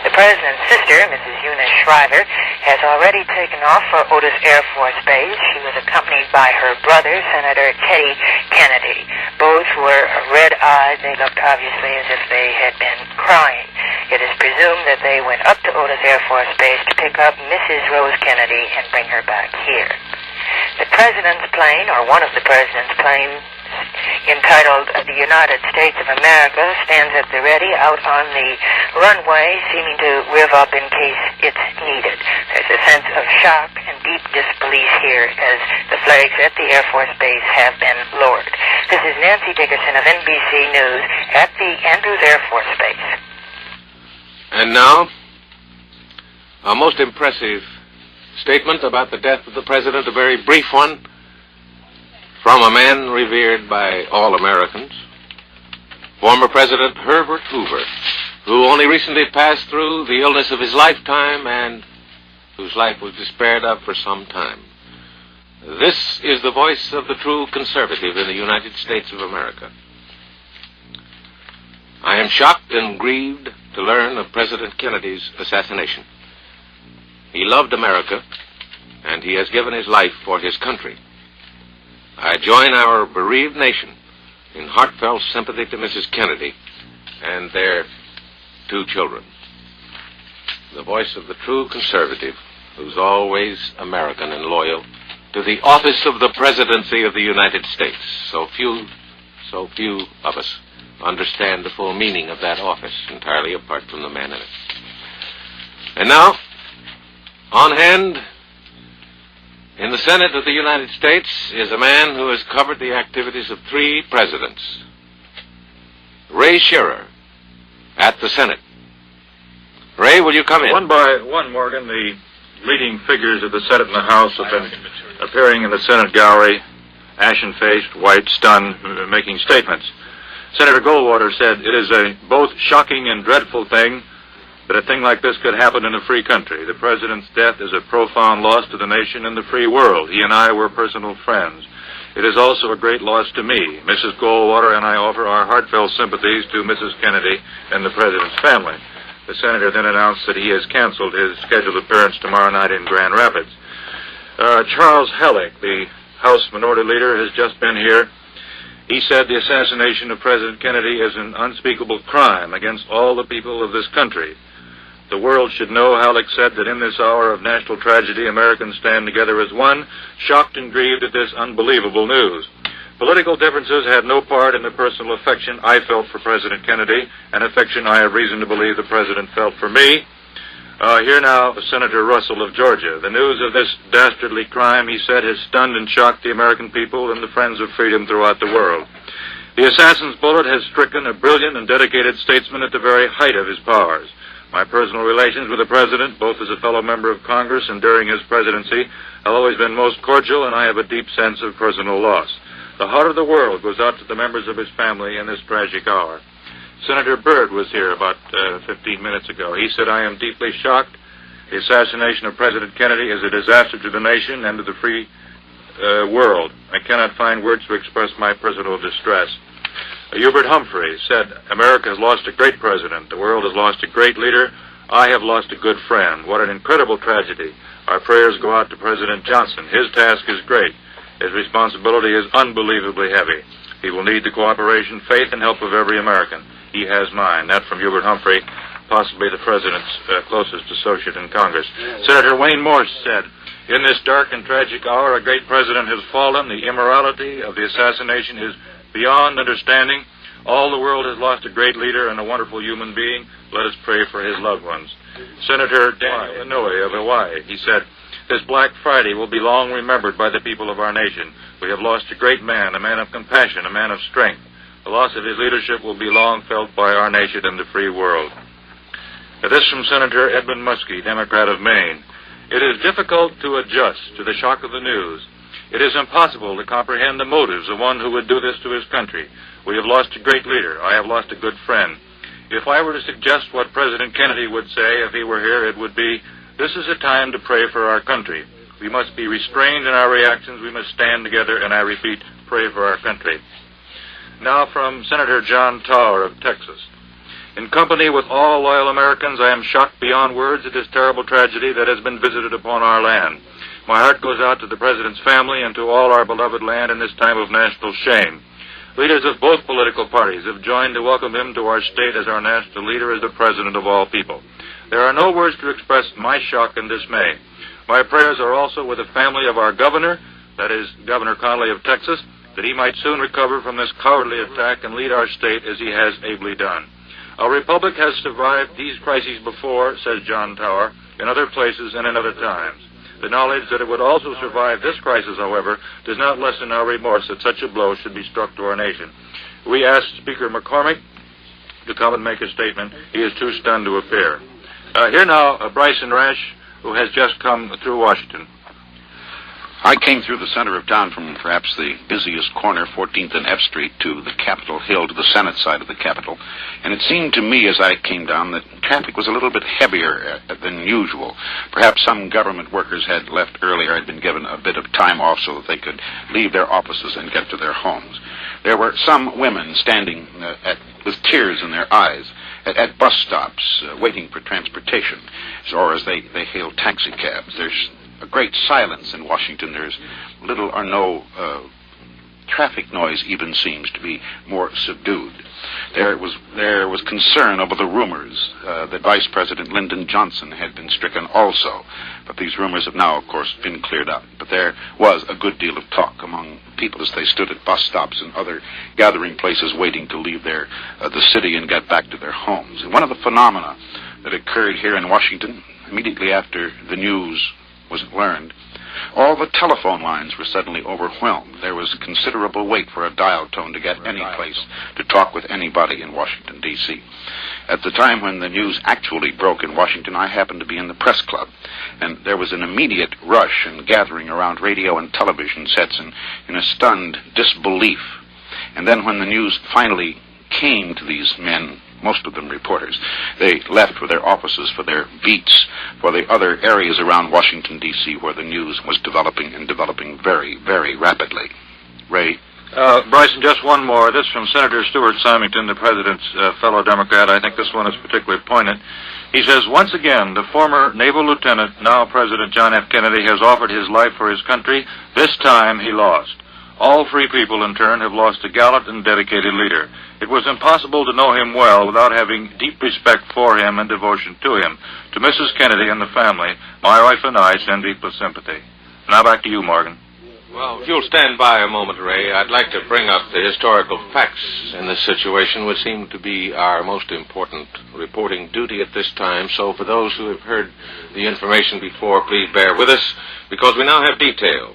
S9: The President's sister, Mrs. Eunice Shriver, has already taken off for Otis Air Force Base. She was accompanied by her brother, Senator Teddy Kennedy. Both were red-eyed. They looked obviously as if they had been crying. It is presumed that they went up to Otis Air Force Base to pick up Mrs. Rose Kennedy and bring her back here. The President's plane, or one of the President's planes, entitled The United States of America stands at the ready out on the runway, seeming to rev up in case it's needed. There's a sense of shock and deep disbelief here as the flags at the Air Force Base have been lowered. This is Nancy Dickerson of NBC News at the Andrews Air Force Base.
S11: And now, a most impressive statement about the death of the president, a very brief one, from a man revered by all Americans, former President Herbert Hoover, who only recently passed through the illness of his lifetime and whose life was despaired of for some time. This is the voice of the true conservative in the United States of America. I am shocked and grieved to learn of President Kennedy's assassination. He loved America, and he has given his life for his country. I join our bereaved nation in heartfelt sympathy to Mrs. Kennedy and their 2 children. The voice of the true conservative, who's always American and loyal to the office of the presidency of the United States. So few of us understand the full meaning of that office, entirely apart from the man in it. And now, on hand in the Senate of the United States is a man who has covered the activities of 3 presidents. Ray Shearer, at the Senate. Ray, will you come in?
S19: One by one, Morgan, the leading figures of the Senate and the House have been appearing in the Senate gallery, ashen-faced, white, stunned, making statements. Senator Goldwater said, "It is a both shocking and dreadful thing that a thing like this could happen in a free country. The president's death is a profound loss to the nation and the free world. He and I were personal friends. It is also a great loss to me. Mrs. Goldwater and I offer our heartfelt sympathies to Mrs. Kennedy and the president's family." The senator then announced that he has canceled his scheduled appearance tomorrow night in Grand Rapids. Charles Hellick, the House Minority Leader, has just been here. He said the assassination of President Kennedy is an unspeakable crime against all the people of this country. The world should know, Halleck said, that in this hour of national tragedy, Americans stand together as one, shocked and grieved at this unbelievable news. Political differences had no part in the personal affection I felt for President Kennedy, an affection I have reason to believe the President felt for me. Here now, Senator Russell of Georgia. The news of this dastardly crime, he said, has stunned and shocked the American people and the friends of freedom throughout the world. The assassin's bullet has stricken a brilliant and dedicated statesman at the very height of his powers. My personal relations with the President, both as a fellow member of Congress and during his presidency, have always been most cordial, and I have a deep sense of personal loss. The heart of the world goes out to the members of his family in this tragic hour. Senator Byrd was here about 15 minutes ago. He said, "I am deeply shocked. The assassination of President Kennedy is a disaster to the nation and to the free world. I cannot find words to express my personal distress." Hubert Humphrey said, "America has lost a great president. The world has lost a great leader. I have lost a good friend. What an incredible tragedy. Our prayers go out to President Johnson. His task is great. His responsibility is unbelievably heavy. He will need the cooperation, faith, and help of every American. He has mine." That from Hubert Humphrey, possibly the president's closest associate in Congress. Senator Wayne Morse said, "In this dark and tragic hour, a great president has fallen. The immorality of the assassination is beyond understanding. All the world has lost a great leader and a wonderful human being. Let us pray for his loved ones." Senator Daniel Inouye of Hawaii, he said, "This Black Friday will be long remembered by the people of our nation. We have lost a great man, a man of compassion, a man of strength. The loss of his leadership will be long felt by our nation and the free world." This from Senator Edmund Muskie, Democrat of Maine. "It is difficult to adjust to the shock of the news. It is impossible to comprehend the motives of one who would do this to his country. We have lost a great leader. I have lost a good friend. If I were to suggest what President Kennedy would say if he were here, it would be, this is a time to pray for our country. We must be restrained in our reactions. We must stand together, and I repeat, pray for our country." Now from Senator John Tower of Texas. "In company with all loyal Americans, I am shocked beyond words at this terrible tragedy that has been visited upon our land. My heart goes out to the President's family and to all our beloved land in this time of national shame. Leaders of both political parties have joined to welcome him to our state as our national leader, as the President of all people. There are no words to express my shock and dismay. My prayers are also with the family of our governor, that is Governor Connolly of Texas, that he might soon recover from this cowardly attack and lead our state as he has ably done. Our republic has survived these crises before, says John Tower, in other places and in other times. The knowledge that it would also survive this crisis, however, does not lessen our remorse that such a blow should be struck to our nation. We ask Speaker McCormick to come and make a statement. He is too stunned to appear. Here now, Bryson Rash, who has just come through Washington.
S10: I came through the center of town from perhaps the busiest corner, 14th and F Street, to the Capitol Hill, to the Senate side of the Capitol. And it seemed to me as I came down that traffic was a little bit heavier than usual. Perhaps some government workers had left earlier, had been given a bit of time off so that they could leave their offices and get to their homes. There were some women standing with tears in their eyes at bus stops, waiting for transportation, or as they hailed taxi cabs. There's a great silence in Washington. There's little or no traffic noise, even seems to be more subdued. There was concern over the rumors that Vice President Lyndon Johnson had been stricken also, but these rumors have now, of course, been cleared up. But there was a good deal of talk among people as they stood at bus stops and other gathering places waiting to leave the city and get back to their homes. And one of the phenomena that occurred here in Washington immediately after the news was learned, all the telephone lines were suddenly overwhelmed. There was considerable wait for a dial tone to get any place to talk with anybody in Washington, D.C. At the time when the news actually broke in Washington, I happened to be in the press club, and there was an immediate rush and gathering around radio and television sets in a stunned disbelief. And then when the news finally came to these men, most of them reporters, they left for their offices, for their beats, for the other areas around Washington, D.C., where the news was developing and developing very, very rapidly. Ray?
S19: Bryson, just one more. This from Senator Stuart Symington, the President's fellow Democrat. I think this one is particularly poignant. He says, once again, the former naval lieutenant, now President John F. Kennedy, has offered his life for his country. This time he lost. All free people, in turn, have lost a gallant and dedicated leader. It was impossible to know him well without having deep respect for him and devotion to him. To Mrs. Kennedy and the family, my wife and I send deepest sympathy. Now back to you, Morgan.
S20: Well, if you'll stand by a moment, Ray, I'd like to bring up the historical facts in this situation, which seem to be our most important reporting duty at this time. So for those who have heard the information before, please bear with us, because we now have detail.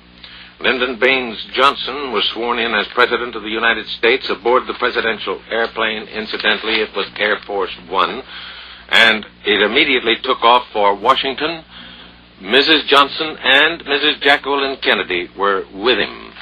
S20: Lyndon Baines Johnson was sworn in as President of the United States aboard the presidential airplane. Incidentally, it was Air Force One, and it immediately took off for Washington. Mrs. Johnson and Mrs. Jacqueline Kennedy were with him.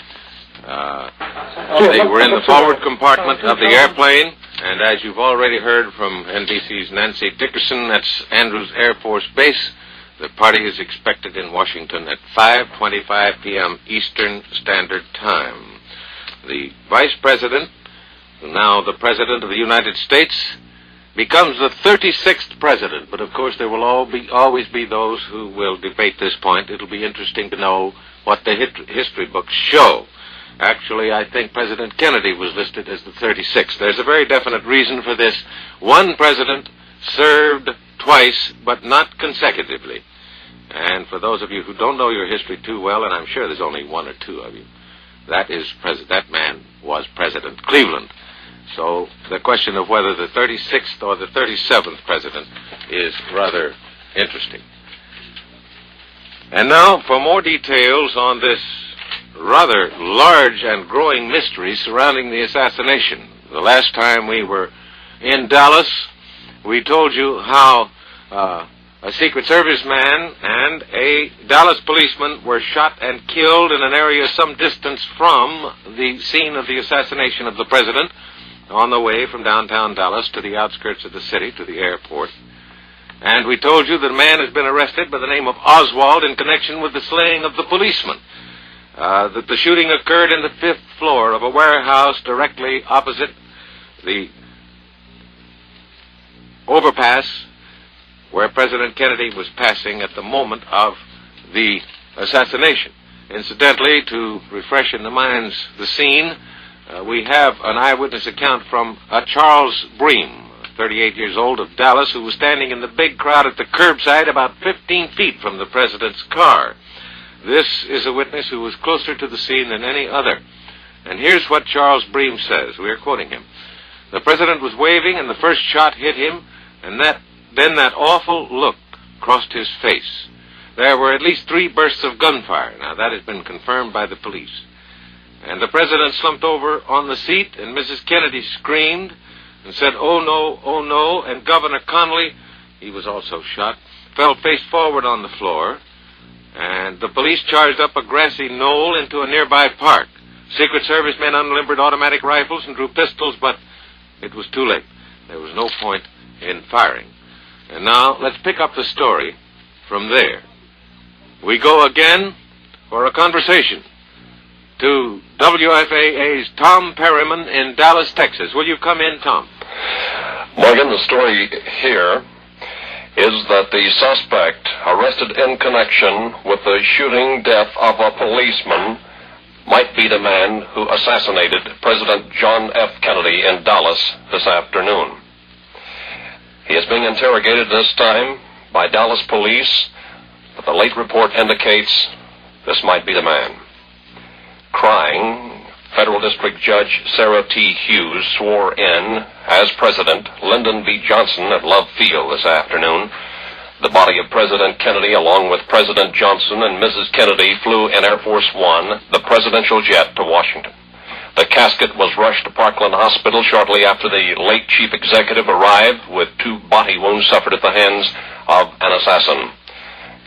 S20: They were in the forward compartment of the airplane, and as you've already heard from NBC's Nancy Dickerson, that's Andrews Air Force Base. The party is expected in Washington at 5:25 p.m. Eastern Standard Time. The Vice President, now the President of the United States, becomes the 36th President. But, of course, there will always be those who will debate this point. It'll be interesting to know what the history books show. Actually, I think President Kennedy was listed as the 36th. There's a very definite reason for this. One president served twice, but not consecutively. And for those of you who don't know your history too well, and I'm sure there's only one or two of you, that man was President Cleveland. So the question of whether the 36th or the 37th president is rather interesting. And now for more details on this rather large and growing mystery surrounding the assassination. The last time we were in Dallas, we told you how a Secret Service man and a Dallas policeman were shot and killed in an area some distance from the scene of the assassination of the president on the way from downtown Dallas to the outskirts of the city, to the airport. And we told you that a man has been arrested by the name of Oswald in connection with the slaying of the policeman. That the shooting occurred in the 5th floor of a warehouse directly opposite the overpass where President Kennedy was passing at the moment of the assassination. Incidentally, to refresh in the minds the scene, we have an eyewitness account from Charles Bream, 38 years old, of Dallas, who was standing in the big crowd at the curbside about 15 feet from the president's car. This is a witness who was closer to the scene than any other.
S11: And here's what Charles Bream says. We are quoting him. The president was waving, and the first shot hit him, and then that awful look crossed his face. There were at least 3 bursts of gunfire. Now, that has been confirmed by the police. And the president slumped over on the seat, and Mrs. Kennedy screamed and said, "Oh, no, oh, no," and Governor Connolly, he was also shot, fell face forward on the floor, and the police charged up a grassy knoll into a nearby park. Secret Service men unlimbered automatic rifles and drew pistols, but it was too late. There was no point in firing. And now, let's pick up the story from there. We go again for a conversation to WFAA's Tom Perryman in Dallas, Texas. Will you come in, Tom?
S21: Morgan, the story here is that the suspect arrested in connection with the shooting death of a policeman might be the man who assassinated President John F. Kennedy in Dallas this afternoon. He is being interrogated this time by Dallas police, but the late report indicates this might be the man. Crying, Federal District Judge Sarah T. Hughes swore in as President Lyndon B. Johnson at Love Field this afternoon. The body of President Kennedy, along with President Johnson and Mrs. Kennedy, flew in Air Force One, the presidential jet, to Washington. The casket was rushed to Parkland Hospital shortly after the late chief executive arrived with 2 body wounds suffered at the hands of an assassin.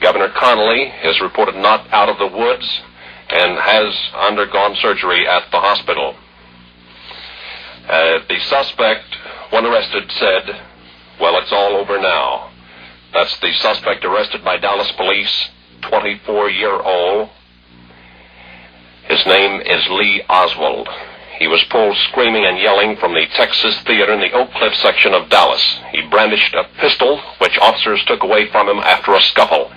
S21: Governor Connolly is reported not out of the woods and has undergone surgery at the hospital. The suspect, when arrested, said, "Well, it's all over now." That's the suspect arrested by Dallas police, 24-year-old. His name is Lee Oswald. He was pulled screaming and yelling from the Texas Theater in the Oak Cliff section of Dallas. He brandished a pistol, which officers took away from him after a scuffle.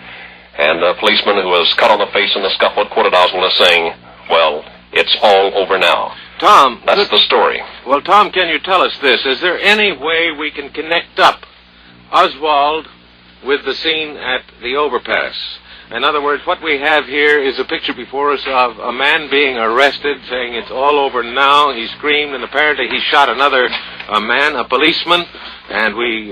S21: And a policeman who was cut on the face in the scuffle quoted Oswald as saying, "Well, it's all over now."
S11: Tom.
S21: That's the story.
S11: Well, Tom, can you tell us this? Is there any way we can connect up Oswald with the scene at the overpass? In other words, what we have here is a picture before us of a man being arrested, saying it's all over now. He screamed, and apparently he shot another man, a policeman, and we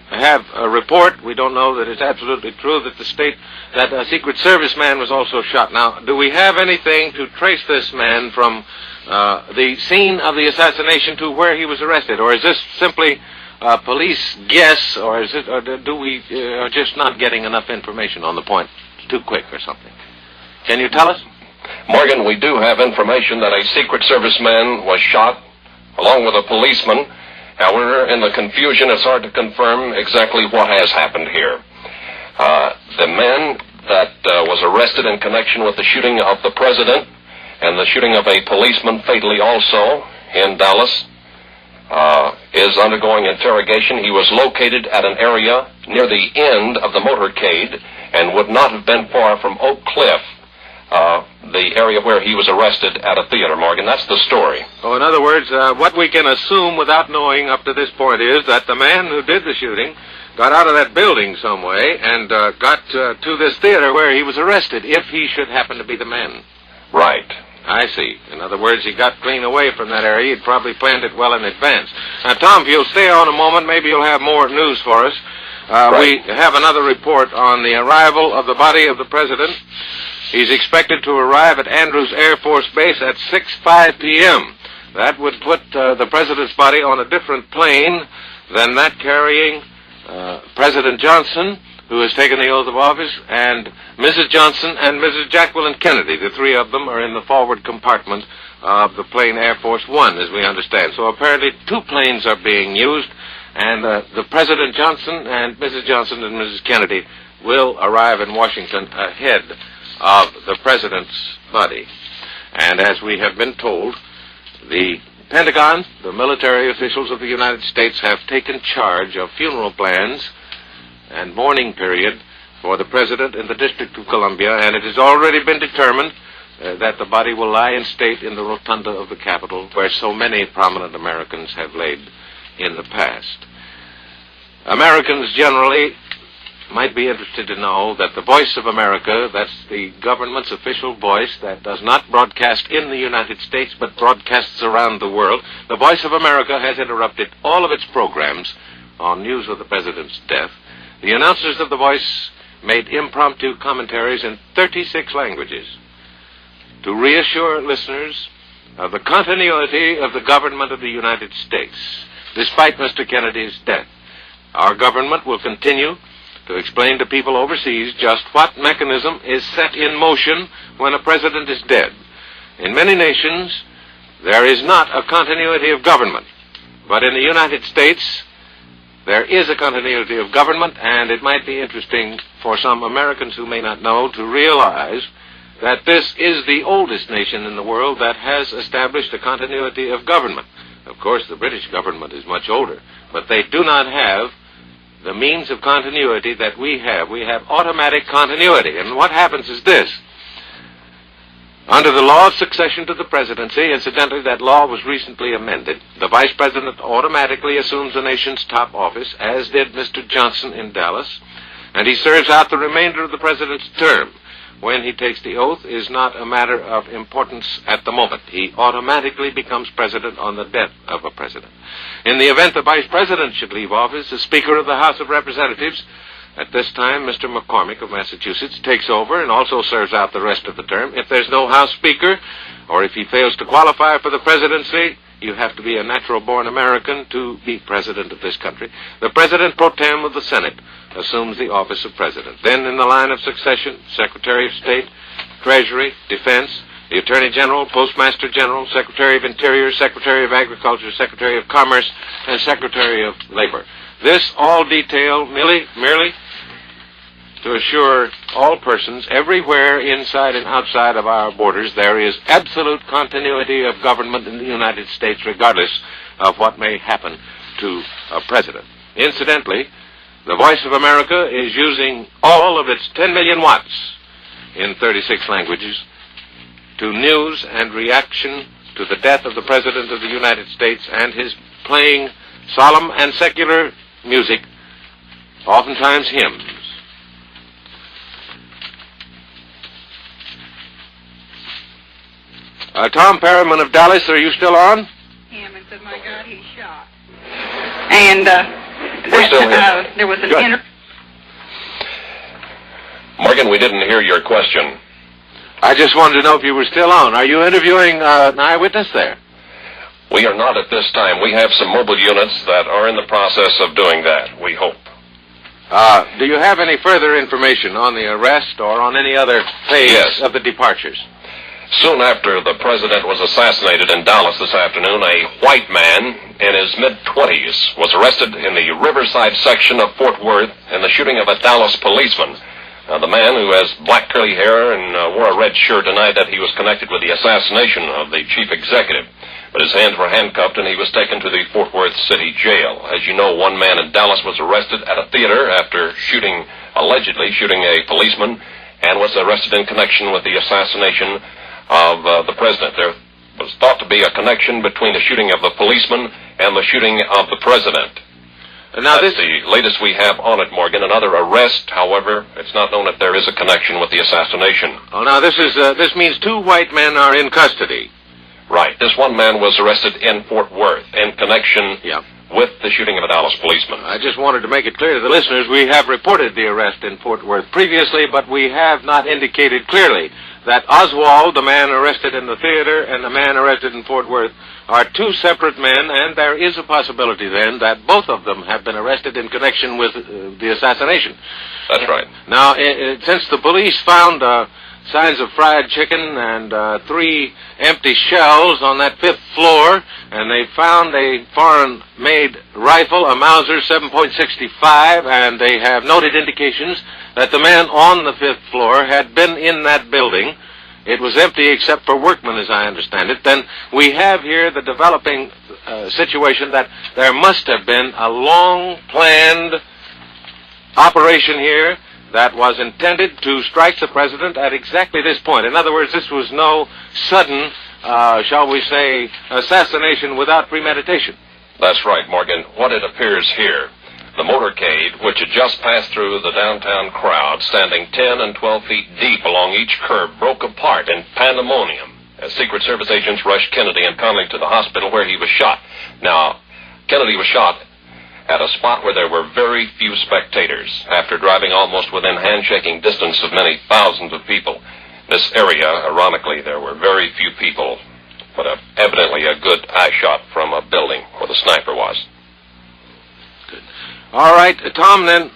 S11: have a report. We don't know that it's absolutely true that a Secret Service man was also shot. Now, do we have anything to trace this man from the scene of the assassination to where he was arrested, or is this simply police guess, or do we just not getting enough information on the point? Too quick or something? Can you tell us?
S21: Morgan, we do have information that a Secret Service man was shot along with a policeman. However, in the confusion, it's hard to confirm exactly what has happened here. The man that was arrested in connection with the shooting of the president and the shooting of a policeman fatally also in Dallas is undergoing interrogation. He was located at an area near the end of the motorcade and would not have been far from Oak Cliff, the area where he was arrested at a theater, Morgan. That's the story.
S11: Oh, in other words, what we can assume without knowing up to this point is that the man who did the shooting got out of that building some way and got to this theater where he was arrested, if he should happen to be the man.
S21: Right.
S11: I see. In other words, he got clean away from that area. He'd probably planned it well in advance. Now, Tom, if you'll stay on a moment, maybe you'll have more news for us.
S21: Right.
S11: We have another report on the arrival of the body of the president. He's expected to arrive at Andrews Air Force Base at 6:05 p.m. That would put the president's body on a different plane than that carrying President Johnson, who has taken the oath of office, and Mrs. Johnson and Mrs. Jacqueline Kennedy. The 3 of them are in the forward compartment of the plane Air Force One, as we understand. So apparently 2 planes are being used, and the President Johnson and Mrs. Johnson and Mrs. Kennedy will arrive in Washington ahead of the president's body. And as we have been told, the Pentagon, the military officials of the United States, have taken charge of funeral plans and mourning period for the president in the District of Columbia, and it has already been determined that the body will lie in state in the rotunda of the Capitol, where so many prominent Americans have laid in the past. Americans generally might be interested to know that the Voice of America, that's the government's official voice that does not broadcast in the United States but broadcasts around the world, the Voice of America has interrupted all of its programs on news of the President's death. The announcers of the Voice made impromptu commentaries in 36 languages to reassure listeners of the continuity of the government of the United States, despite Mr. Kennedy's death. Our government will continue to explain to people overseas just what mechanism is set in motion when a president is dead. In many nations, there is not a continuity of government, but in the United States, there is a continuity of government, and it might be interesting for some Americans who may not know to realize that this is the oldest nation in the world that has established a continuity of government. Of course, the British government is much older, but they do not have the means of continuity that we have. We have automatic continuity, and what happens is this. Under the law of succession to the presidency, incidentally, that law was recently amended. The vice president automatically assumes the nation's top office, as did Mr. Johnson in Dallas, and he serves out the remainder of the president's term. When he takes the oath is not a matter of importance at the moment. He automatically becomes president on the death of a president. In the event the vice president should leave office, the Speaker of the House of Representatives, at this time Mr. McCormick of Massachusetts, takes over and also serves out the rest of the term. If there's no House Speaker, or if he fails to qualify for the presidency, you have to be a natural-born American to be president of this country. The President pro tem of the Senate assumes the office of president. Then in the line of succession, Secretary of State, Treasury, Defense, the Attorney General, Postmaster General, Secretary of Interior, Secretary of Agriculture, Secretary of Commerce, and Secretary of Labor. This all detailed merely to assure all persons everywhere inside and outside of our borders there is absolute continuity of government in the United States regardless of what may happen to a president. Incidentally, the Voice of America is using all of its 10 million watts in 36 languages to news and reaction to the death of the President of the United States and his playing solemn and secular music, oftentimes hymns. Tom Perriman of Dallas, are you still on?
S12: Him and said, "My God, he's shot." And
S21: we're still here.
S12: There was an
S21: Morgan, we didn't hear your question.
S11: I just wanted to know if you were still on. Are you interviewing an eyewitness there?
S21: We are not at this time. We have some mobile units that are in the process of doing that, we hope.
S11: Do you have any further information on the arrest or on any other phase of the departures?
S21: Soon after the president was assassinated in Dallas this afternoon, a white man in his mid-20s was arrested in the Riverside section of Fort Worth in the shooting of a Dallas policeman. The man, who has black curly hair and wore a red shirt, denied that he was connected with the assassination of the chief executive. But his hands were handcuffed and he was taken to the Fort Worth City Jail. As you know, one man in Dallas was arrested at a theater after allegedly shooting a policeman, and was arrested in connection with the assassination of the president. There was thought to be a connection between the shooting of the policeman and the shooting of the president.
S11: Now
S21: that's the latest we have on it, Morgan. Another arrest, however, it's not known if there is a connection with the assassination.
S11: Oh, now this means two white men are in custody.
S21: Right. This one man was arrested in Fort Worth in connection with the shooting of a Dallas policeman.
S11: I just wanted to make it clear to the listeners we have reported the arrest in Fort Worth previously, but we have not indicated clearly that Oswald, the man arrested in the theater, and the man arrested in Fort Worth are two separate men, and there is a possibility then that both of them have been arrested in connection with the assassination.
S21: That's right.
S11: Now, since the police found signs of fried chicken and 3 empty shells on that 5th floor, and they found a foreign-made rifle, a Mauser 7.65, and they have noted indications that the man on the 5th floor had been in that building. It was empty except for workmen, as I understand it. Then we have here the developing situation that there must have been a long-planned operation here that was intended to strike the president at exactly this point. In other words, this was no sudden, shall we say, assassination without premeditation.
S21: That's right, Morgan. What it appears here, The motorcade, which had just passed through the downtown crowd, standing 10 and 12 feet deep along each curb, broke apart in pandemonium as Secret Service agents rushed Kennedy and Connally to the hospital where he was shot. Now, Kennedy was shot at a spot where there were very few spectators, after driving almost within handshaking distance of many thousands of people. This area, ironically, there were very few people, but evidently a good eye shot from a building where the sniper was.
S11: Good. All right, Tom, then,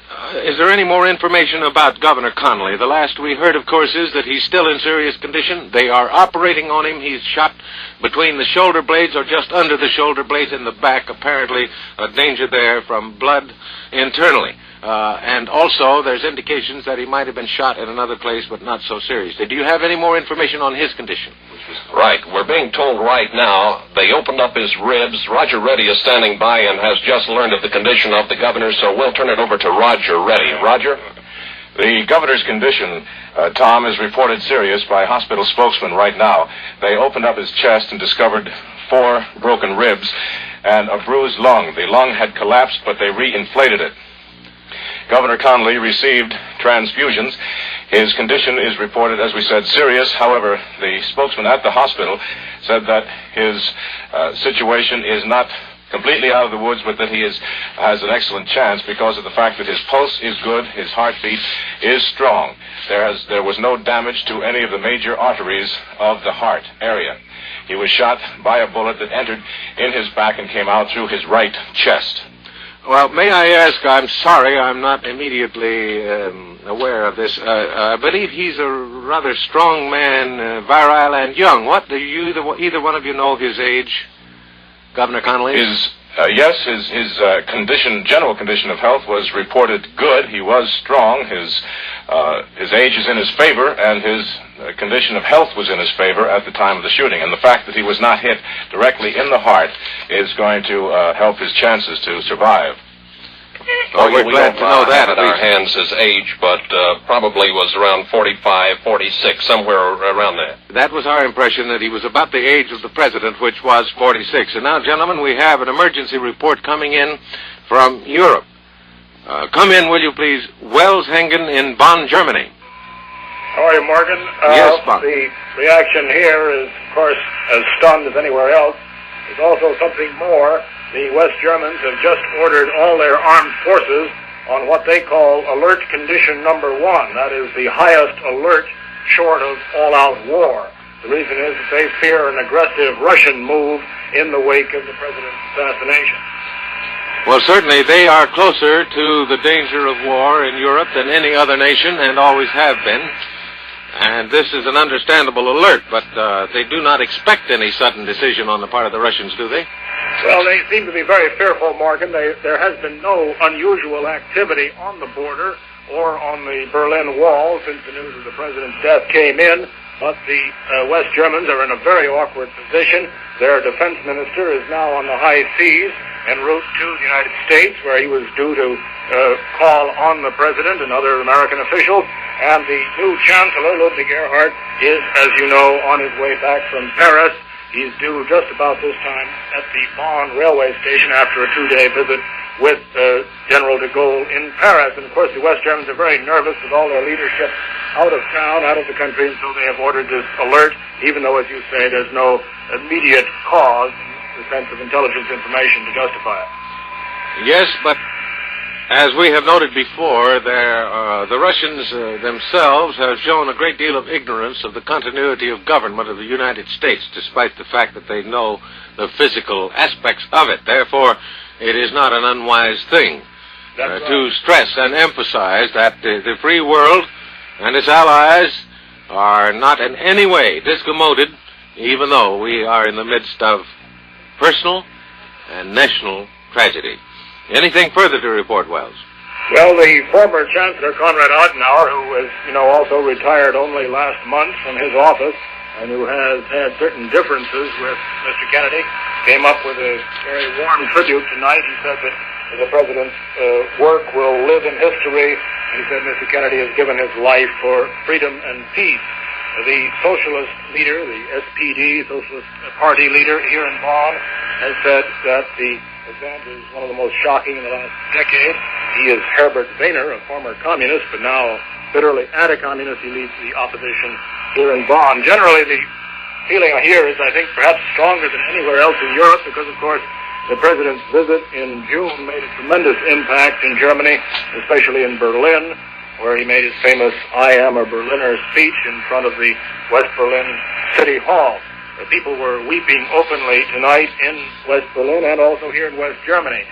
S11: is there any more information about Governor Connally? The last we heard, of course, is that he's still in serious condition. They are operating on him. He's shot between the shoulder blades or just under the shoulder blades in the back, apparently a danger there from blood internally. And also, there's indications that he might have been shot in another place, but not so seriously. Do you have any more information on his condition?
S21: Right. We're being told right now they opened up his ribs. Roger Reddy is standing by and has just learned of the condition of the governor, so we'll turn it over to Roger Reddy. Roger?
S13: The governor's condition, Tom, is reported serious by hospital spokesman right now. They opened up his chest and discovered 4 broken ribs and a bruised lung. The lung had collapsed, but they re-inflated it. Governor Connally received transfusions. His condition is reported, as we said, serious. However, the spokesman at the hospital said that his situation is not completely out of the woods, but that he has an excellent chance because of the fact that his pulse is good, his heartbeat is strong. There was no damage to any of the major arteries of the heart area. He was shot by a bullet that entered in his back and came out through his right chest.
S11: Well, may I ask, I'm sorry I'm not immediately aware of this. I believe he's a rather strong man, virile and young. What, do you, either one of you know his age, Governor Connally?
S13: Yes, his condition, general condition of health was reported good. He was strong. His age is in his favor, and his condition of health was in his favor at the time of the shooting. And the fact that he was not hit directly in the heart is going to help his chances to survive.
S11: Oh, we're glad to know that.
S21: At our hands his age, but probably was around 45, 46, somewhere around there.
S11: That was our impression, that he was about the age of the president, which was 46. And now, gentlemen, we have an emergency report coming in from Europe. Come in, will you please? Welshengen in Bonn, Germany.
S22: How are you, Morgan?
S11: Yes, Bonn.
S22: The reaction here is, of course, as stunned as anywhere else. There's also something more. The West Germans have just ordered all their armed forces on what they call alert condition number 1. That is the highest alert short of all-out war. The reason is that they fear an aggressive Russian move in the wake of the president's assassination.
S11: Well, certainly they are closer to the danger of war in Europe than any other nation, and always have been. And this is an understandable alert, but they do not expect any sudden decision on the part of the Russians, do they?
S22: Well, they seem to be very fearful, Morgan. There has been no unusual activity on the border or on the Berlin Wall since the news of the president's death came in. But the West Germans are in a very awkward position. Their defense minister is now on the high seas en route to the United States, where he was due to call on the president and other American officials. And the new chancellor, Ludwig Erhard, is, as you know, on his way back from Paris. He's due just about this time at the Bonn railway station after a 2-day visit with General de Gaulle in Paris. And, of course, the West Germans are very nervous with all their leadership out of town, out of the country, and so they have ordered this alert, even though, as you say, there's no immediate cause, the sense of intelligence information to justify it.
S11: Yes, but as we have noted before, the Russians themselves have shown a great deal of ignorance of the continuity of government of the United States, despite the fact that they know the physical aspects of it. Therefore, it is not an unwise thing to stress and emphasize that the free world and its allies are not in any way discommoded, even though we are in the midst of personal and national tragedy. Anything further to report, Wells?
S22: Well, the former Chancellor Konrad Adenauer, who was, also retired only last month from his office, and who has had certain differences with Mr. Kennedy, came up with a very warm tribute tonight. He said that the president's work will live in history. He said Mr. Kennedy has given his life for freedom and peace. The socialist leader, the SPD, Socialist Party leader here in Bonn, has said that the event is one of the most shocking in the last decade. He is Herbert Wehner, a former communist, but now bitterly anti-communist. He leads the opposition here in Bonn. Generally, the feeling here is, I think, perhaps stronger than anywhere else in Europe because, of course, the president's visit in June made a tremendous impact in Germany, especially in Berlin, where he made his famous I Am a Berliner speech in front of the West Berlin City Hall. The people were weeping openly tonight in West Berlin and also here in West Germany.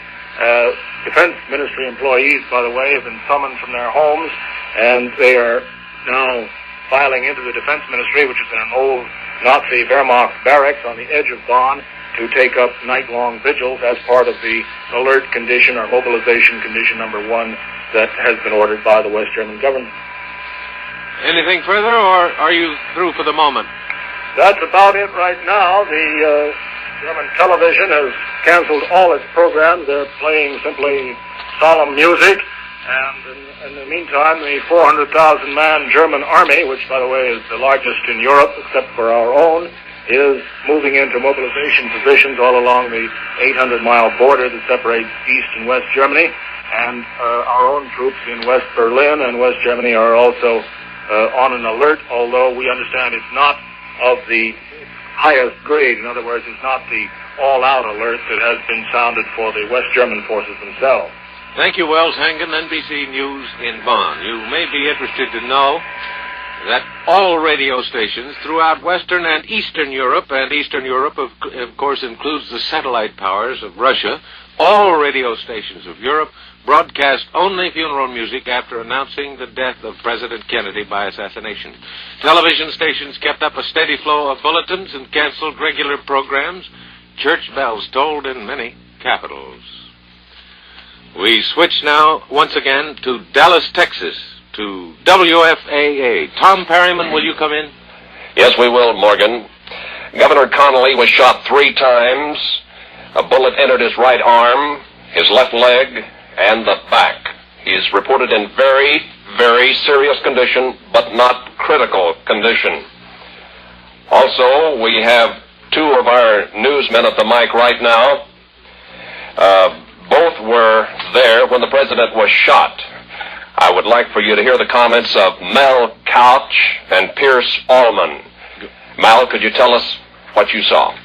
S22: Defense Ministry employees, by the way, have been summoned from their homes, and they are now filing into the Defense Ministry, which is in an old Nazi Wehrmacht barracks on the edge of Bonn, to take up night-long vigils as part of the alert condition or mobilization condition number 1 that has been ordered by the West German government.
S11: Anything further, or are you through for the moment?
S22: That's about it right now. The German television has canceled all its programs. They're playing simply solemn music. And in the meantime, the 400,000-man German army, which, by the way, is the largest in Europe except for our own, is moving into mobilization positions all along the 800-mile border that separates East and West Germany. And our own troops in West Berlin and West Germany are also on an alert, although we understand it's not of the highest grade. In other words, it's not the all-out alert that has been sounded for the West German forces themselves.
S11: Thank you, Wells Hangen, NBC News in Bonn. You may be interested to know that all radio stations throughout Western and Eastern Europe, and Eastern Europe, of course, includes the satellite powers of Russia, all radio stations of Europe broadcast only funeral music after announcing the death of President Kennedy by assassination. Television stations kept up a steady flow of bulletins and canceled regular programs. Church bells tolled in many capitals. We switch now, once again, to Dallas, Texas, to WFAA. Tom Perryman, will you come in?
S21: Yes, we will, Morgan. Governor Connolly was shot 3 times. A bullet entered his right arm, his left leg, and the back. He is reported in very, very serious condition, but not critical condition. Also, we have 2 of our newsmen at the mic right now. Both were there when the president was shot. I would like for you to hear the comments of Mel Couch and Pierce Allman. Mal, could you tell us what you saw?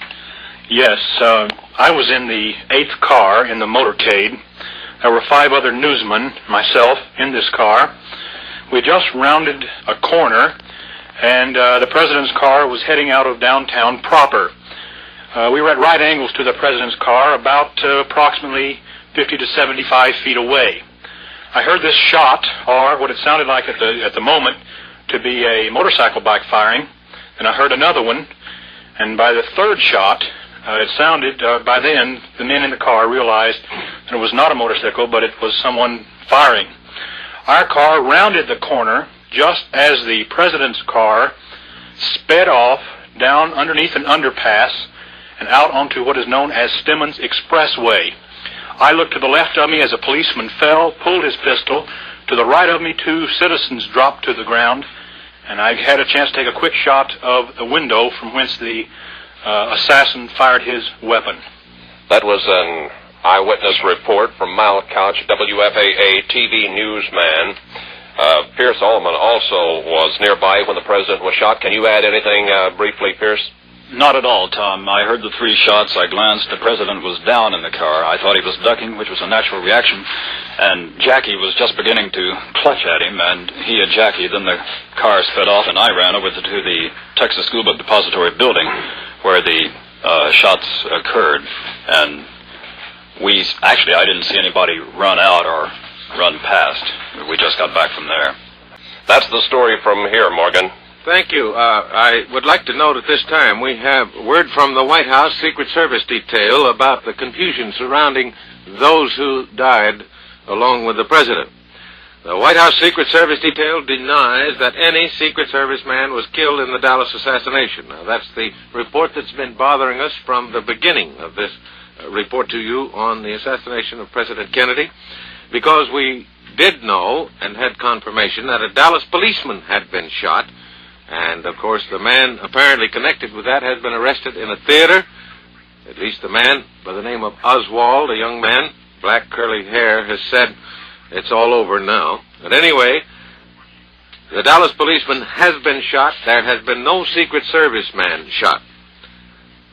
S4: Yes, I was in the 8th car in the motorcade. There were 5 other newsmen, myself, in this car. We just rounded a corner, and the president's car was heading out of downtown proper. We were at right angles to the president's car, about approximately 50 to 75 feet away. I heard this shot, or what it sounded like at the moment, to be a motorcycle backfiring, and I heard another one, and by the 3rd shot, it sounded, by then, the men in the car realized that it was not a motorcycle, but it was someone firing. Our car rounded the corner just as the president's car sped off down underneath an underpass and out onto what is known as Stemmons Expressway. I looked to the left of me as a policeman fell, pulled his pistol. To the right of me, 2 citizens dropped to the ground, and I had a chance to take a quick shot of the window from whence the assassin fired his weapon.
S21: That was an eyewitness report from Mal Couch, WFAA TV newsman. Pierce Allman also was nearby when the president was shot. Can you add anything briefly, Pierce?
S5: Not at all, Tom. I heard the 3 shots. I glanced. The president was down in the car. I thought he was ducking, which was a natural reaction. And Jackie was just beginning to clutch at him, and he and Jackie, then the car sped off, and I ran over to the Texas School Book Depository building where the shots occurred. And I didn't see anybody run out or run past. We just got back from there.
S21: That's the story from here, Morgan.
S11: Thank you. I would like to note at this time we have word from the White House Secret Service detail about the confusion surrounding those who died along with the president. The White House Secret Service detail denies that any Secret Service man was killed in the Dallas assassination. Now, that's the report that's been bothering us from the beginning of this report to you on the assassination of President Kennedy, because we did know and had confirmation that a Dallas policeman had been shot. And, of course, the man apparently connected with that has been arrested in a theater At least the man by the name of Oswald, a young man, black curly hair, has said it's all over now. But anyway, the Dallas policeman has been shot. There has been no Secret Service man shot.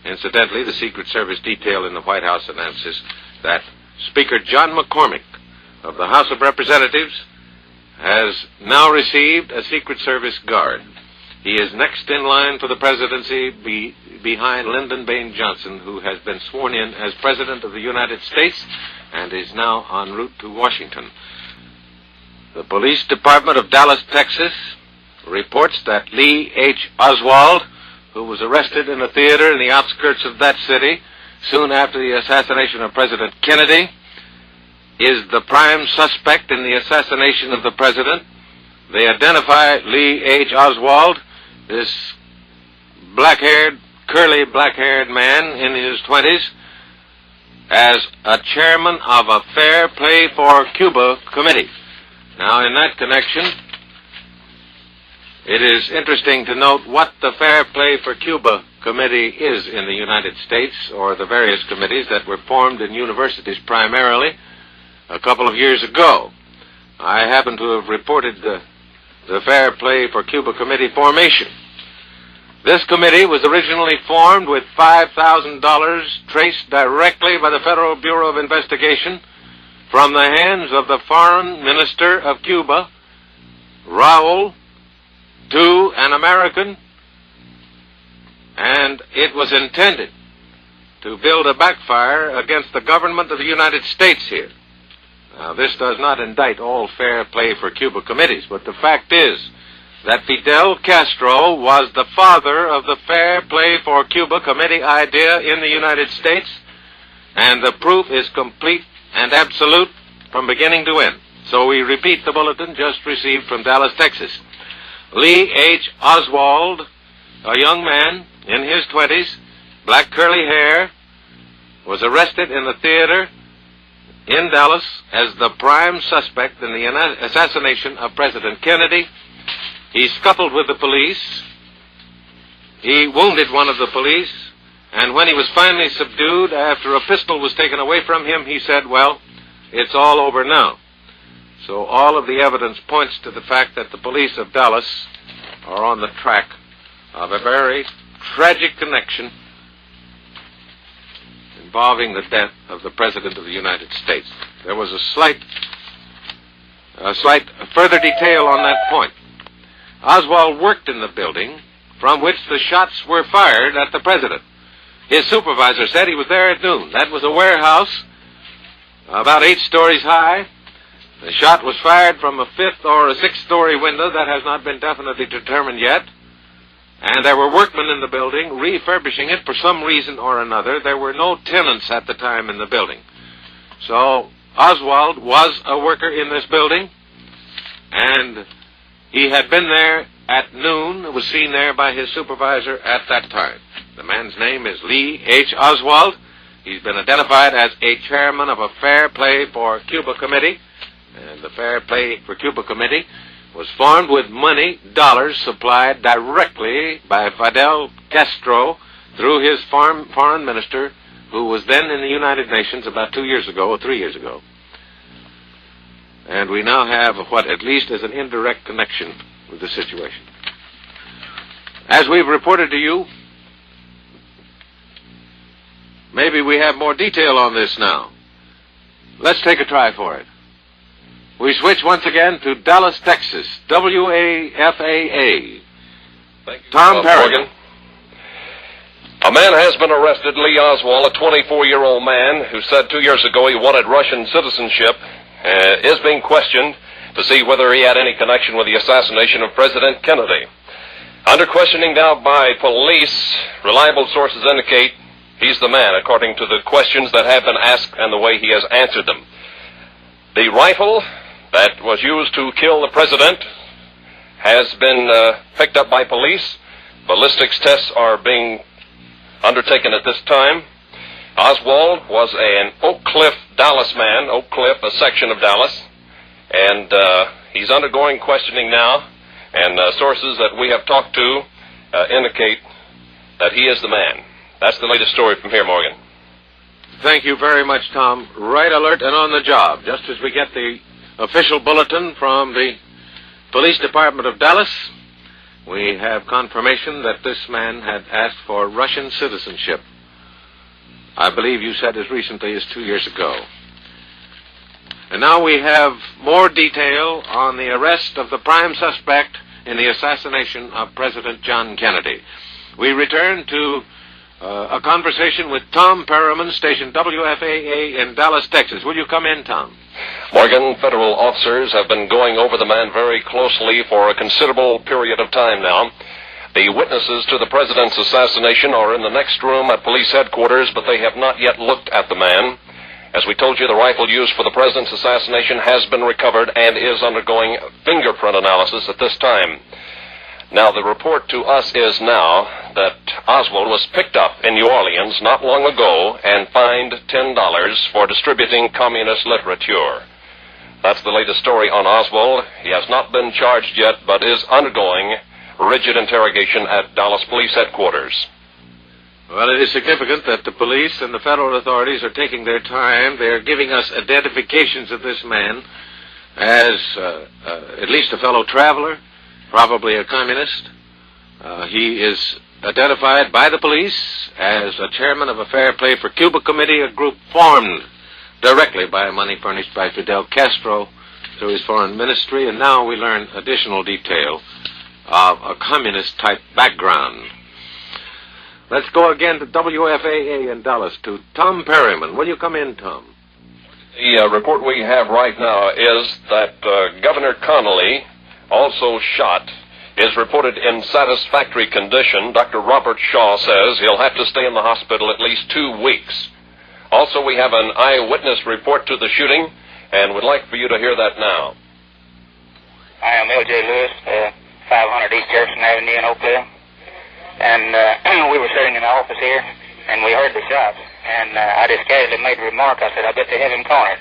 S11: Incidentally, the Secret Service detail in the White House announces that Speaker John McCormick of the House of Representatives has now received a Secret Service guard. He is next in line for the presidency behind Lyndon Baines Johnson, who has been sworn in as President of the United States and is now en route to Washington. The Police Department of Dallas, Texas, reports that Lee H. Oswald, who was arrested in a theater in the outskirts of that city soon after the assassination of President Kennedy, is the prime suspect in the assassination of the president. They identify Lee H. Oswald, this curly black-haired man in his 20s, as a chairman of a Fair Play for Cuba committee. Now, in that connection, it is interesting to note what the Fair Play for Cuba committee is in the United States, or the various committees that were formed in universities primarily a couple of years ago. I happen to have reported the Fair Play for Cuba committee formation. This committee was originally formed with $5,000 traced directly by the Federal Bureau of Investigation from the hands of the foreign minister of Cuba, Raul, to an American, and it was intended to build a backfire against the government of the United States here. Now, this does not indict all Fair Play for Cuba committees, but the fact is that Fidel Castro was the father of the Fair Play for Cuba committee idea in the United States, and the proof is complete and absolute from beginning to end. So we repeat the bulletin just received from Dallas, Texas. Lee H. Oswald, a young man in his 20s, black curly hair, was arrested in the theater in Dallas as the prime suspect in the assassination of President Kennedy. He scuffled with the police. He wounded one of the police. And when he was finally subdued after a pistol was taken away from him, he said, well, it's all over now. So all of the evidence points to the fact that the police of Dallas are on the track of a very tragic connection involving the death of the President of the United States. There was a slight further detail on that point. Oswald worked in the building from which the shots were fired at the President. His supervisor said he was there at noon. That was a warehouse about 8 stories high. The shot was fired from a 5th or a 6th-story window. That has not been definitely determined yet. And there were workmen in the building refurbishing it for some reason or another. There were no tenants at the time in the building. So Oswald was a worker in this building, and he had been there at noon, was seen there by his supervisor at that time. The man's name is Lee H. Oswald. He's been identified as a chairman of a Fair Play for Cuba committee, and the Fair Play for Cuba committee was formed with money, dollars, supplied directly by Fidel Castro through his foreign minister, who was then in the United Nations about 2 years ago or 3 years ago. And we now have what at least is an indirect connection with the situation. As we've reported to you, maybe we have more detail on this now. Let's take a try for it. We switch once again to Dallas, Texas, WAFAA.
S21: Thank you,
S14: Tom Perry.
S21: Morgan. A man has been arrested, Lee Oswald, a 24-year-old man who said 2 years ago he wanted Russian citizenship, is being questioned to see whether he had any connection with the assassination of President Kennedy. Under questioning now by police, reliable sources indicate he's the man, according to the questions that have been asked and the way he has answered them. The rifle that was used to kill the president has been picked up by police. Ballistics tests are being undertaken at this time. Oswald was an Oak Cliff, Dallas man, Oak Cliff, a section of Dallas, and he's undergoing questioning now, and sources that we have talked to indicate that he is the man. That's the latest story from here, Morgan.
S11: Thank you very much, Tom. Right alert and on the job. Just as we get the official bulletin from the Police Department of Dallas, we have confirmation that this man had asked for Russian citizenship. I believe you said as recently as 2 years ago. And now we have more detail on the arrest of the prime suspect in the assassination of President John Kennedy. We return to a conversation with Tom Perriman, station WFAA in Dallas, Texas. Will you come in, Tom?
S21: Morgan, federal officers have been going over the man very closely for a considerable period of time now. The witnesses to the president's assassination are in the next room at police headquarters, but they have not yet looked at the man. As we told you, the rifle used for the president's assassination has been recovered and is undergoing fingerprint analysis at this time. Now, the report to us is now that Oswald was picked up in New Orleans not long ago and fined $10 for distributing communist literature. That's the latest story on Oswald. He has not been charged yet, but is undergoing rigid interrogation at Dallas Police Headquarters.
S11: Well, it is significant that the police and the federal authorities are taking their time. They're giving us identifications of this man as at least a fellow traveler, probably a communist. He is identified by the police as a chairman of a Fair Play for Cuba committee, a group formed directly by money furnished by Fidel Castro through his foreign ministry, and now we learn additional detail of a communist-type background. Let's go again to WFAA in Dallas, to Tom Perriman. Will you come in, Tom?
S21: The report we have right now is that Governor Connolly, also shot, is reported in satisfactory condition. Dr. Robert Shaw says he'll have to stay in the hospital at least 2 weeks. Also, we have an eyewitness report to the shooting, and we'd like for you to hear that now.
S1: I am L.J. Lewis, 500 East Jefferson Avenue in Oakville. And we were sitting in the office here, and we heard the shots. And I just casually made a remark. I said, I bet they have him cornered.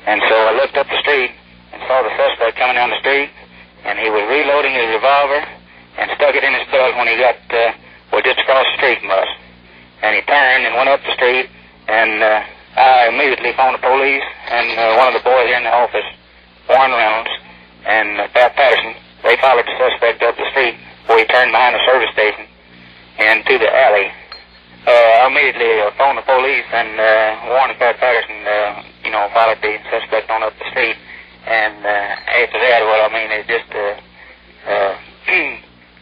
S1: And so I looked up the street and saw the suspect coming down the street, and he was reloading his revolver and stuck it in his belt when he got, just across the street from us. And he turned and went up the street, and I immediately phoned the police, and one of the boys here in the office, Warren Reynolds, and Pat Patterson, they followed the suspect up the street where he turned behind the service station and to the alley. I immediately phoned the police, and Warren and Pat Patterson, followed the suspect on up the street. And after that, it's just a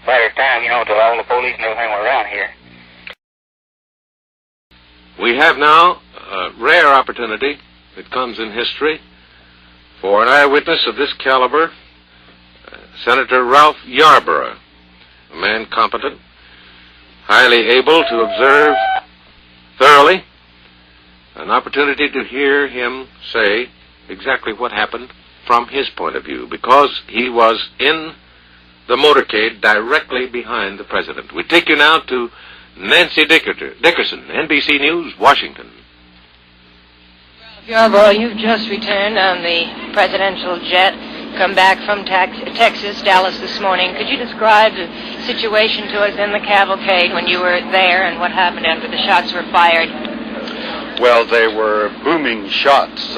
S1: matter of time, till all the police and everything were around here.
S11: We have now a rare opportunity that comes in history for an eyewitness of this caliber, Senator Ralph Yarborough, a man competent, highly able to observe thoroughly, an opportunity to hear him say exactly what happened from his point of view, because he was in the motorcade directly behind the president. We take you now to Nancy Dickerson, NBC News, Washington.
S8: Yarborough, you've just returned on the presidential jet, come back from Texas, Dallas this morning. Could you describe the situation to us in the cavalcade when you were there and what happened after the shots were fired?
S23: Well, they were booming shots.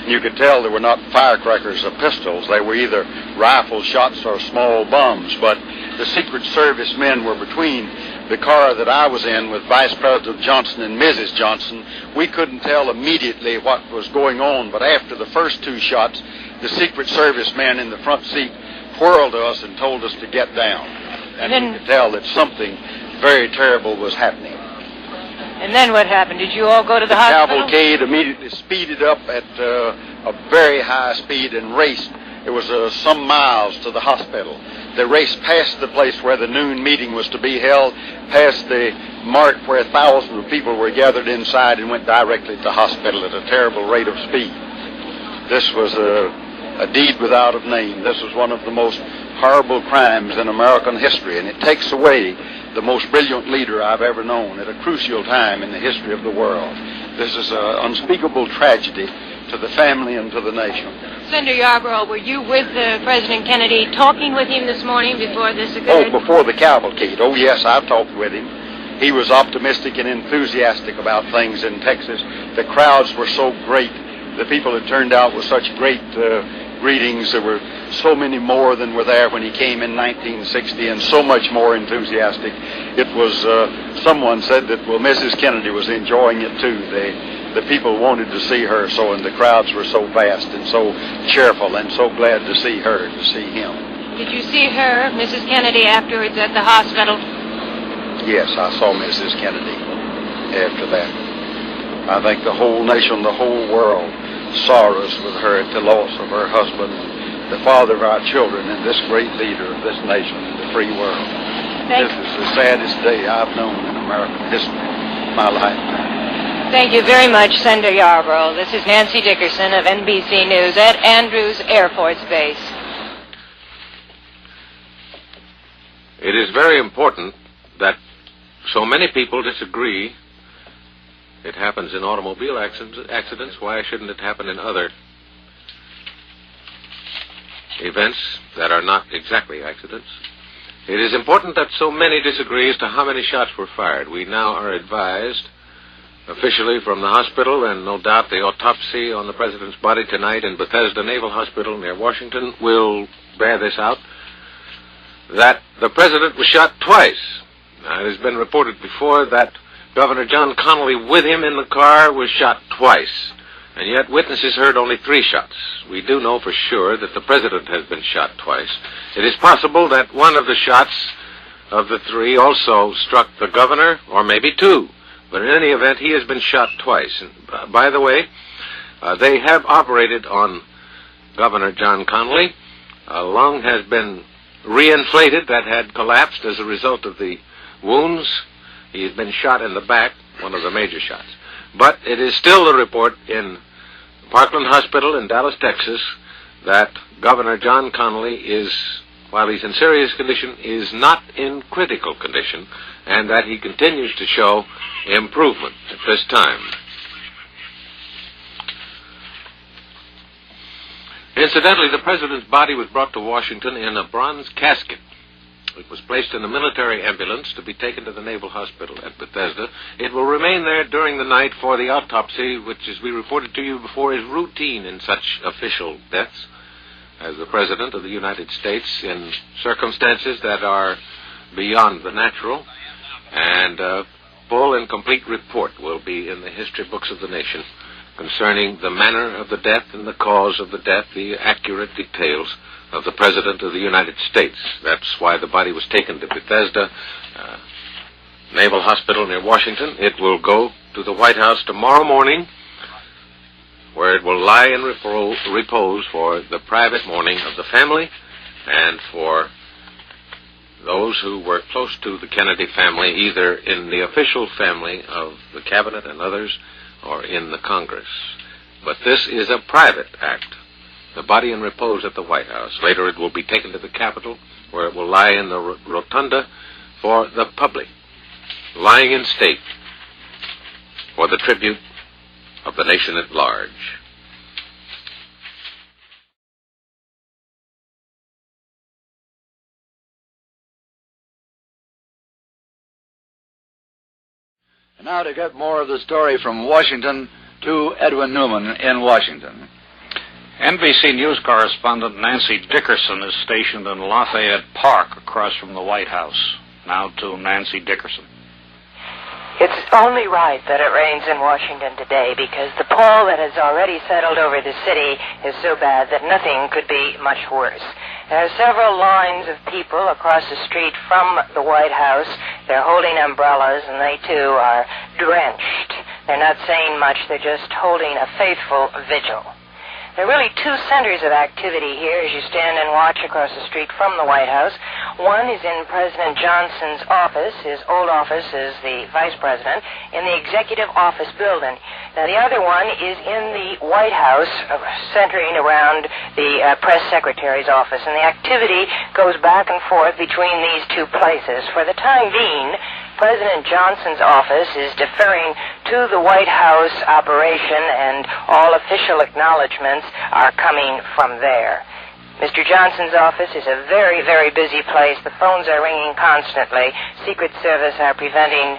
S23: You could tell they were not firecrackers or pistols. They were either rifle shots or small bombs. But the Secret Service men were between the car that I was in with Vice President Johnson and Mrs. Johnson. We couldn't tell immediately what was going on, but after the first two shots, the Secret Service man in the front seat whirled us and told us to get down. And you could tell that something very terrible was happening.
S8: And then what happened? Did you all go to the hospital?
S23: The cavalcade immediately speeded up at a very high speed and raced. It was some miles to the hospital. They raced past the place where the noon meeting was to be held, past the mark where thousands of people were gathered inside, and went directly to the hospital at a terrible rate of speed. This was a deed without a name. This was one of the most horrible crimes in American history, and it takes away the most brilliant leader I've ever known at a crucial time in the history of the world. This is an unspeakable tragedy to the family and to the nation.
S8: Senator Yarborough, were you with President Kennedy talking with him this morning before this occurred?
S23: Oh, before the cavalcade. Oh, yes, I've talked with him. He was optimistic and enthusiastic about things in Texas. The crowds were so great. The people that turned out with such great greetings. There were so many more than were there when he came in 1960, and so much more enthusiastic. It was, someone said that, well, Mrs. Kennedy was enjoying it too. The people wanted to see her so, and the crowds were so vast and so cheerful and so glad to see her, to see him.
S8: Did you see her, Mrs. Kennedy, afterwards at the hospital?
S23: Yes, I saw Mrs. Kennedy after that. I think the whole nation, the whole world sorrows with her at the loss of her husband, the father of our children, and this great leader of this nation and the free world. This is the saddest day I've known in American history, my lifetime.
S8: Thank you very much, Senator Yarborough. This is Nancy Dickerson of NBC News at Andrews Air Force Base.
S11: It is very important that so many people disagree. It happens in automobile accidents. Why shouldn't it happen in other events that are not exactly accidents? It is important that so many disagree as to how many shots were fired. We now are advised officially from the hospital, and no doubt the autopsy on the President's body tonight in Bethesda Naval Hospital near Washington will bear this out, that the President was shot twice. Now, it has been reported before that Governor John Connally, with him in the car, was shot twice, and yet witnesses heard only 3 shots. We do know for sure that the President has been shot twice. It is possible that one of the shots of the 3 also struck the governor, or maybe 2. But in any event, he has been shot twice. And, by the way, they have operated on Governor John Connally. A lung has been reinflated that had collapsed as a result of the wounds. He has been shot in the back, one of the major shots. But it is still the report in Parkland Hospital in Dallas, Texas, that Governor John Connally is, while he's in serious condition, is not in critical condition, and that he continues to show improvement at this time. Incidentally, the President's body was brought to Washington in a bronze casket. It was placed in a military ambulance to be taken to the Naval Hospital at Bethesda. It will remain there during the night for the autopsy, which, as we reported to you before, is routine in such official deaths, as the President of the United States, in circumstances that are beyond the natural. And a full and complete report will be in the history books of the nation concerning the manner of the death and the cause of the death, the accurate details of the President of the United States. That's why the body was taken to Bethesda Naval Hospital near Washington. It will go to the White House tomorrow morning, where it will lie in repose for the private mourning of the family and for those who were close to the Kennedy family, either in the official family of the cabinet and others, or in the Congress. But this is a private act. The body in repose at the White House. Later it will be taken to the Capitol, where it will lie in the rotunda for the public, lying in state for the tribute of the nation at large.
S7: And now to get more of the story from Washington to Edwin Newman in Washington.
S6: NBC News correspondent Nancy Dickerson is stationed in Lafayette Park across from the White House. Now to Nancy Dickerson.
S9: It's only right that it rains in Washington today because the pall that has already settled over the city is so bad that nothing could be much worse. There are several lines of people across the street from the White House. They're holding umbrellas, and they, too, are drenched. They're not saying much. They're just holding a faithful vigil. There are really 2 centers of activity here as you stand and watch across the street from the White House. One is in President Johnson's office. His old office is the Vice President, in the Executive Office building. Now, the other one is in the White House, centering around the Press Secretary's office. And the activity goes back and forth between these 2 places. For the time being, President Johnson's office is deferring to the White House operation, and all official acknowledgments are coming from there. Mr. Johnson's office is a very, very busy place. The phones are ringing constantly. Secret Service are preventing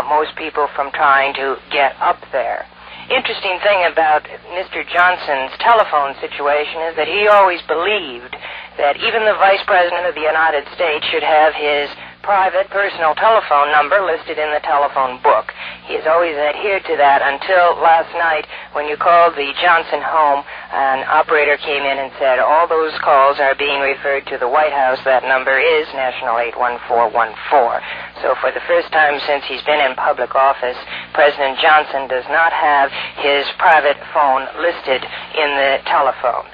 S9: most people from trying to get up there. Interesting thing about Mr. Johnson's telephone situation is that he always believed that even the Vice President of the United States should have his private personal telephone number listed in the telephone book. He has always adhered to that until last night when you called the Johnson home. An operator came in and said all those calls are being referred to the White House. That number is National 81414. So for the first time since he's been in public office, President Johnson does not have his private phone listed in the telephone.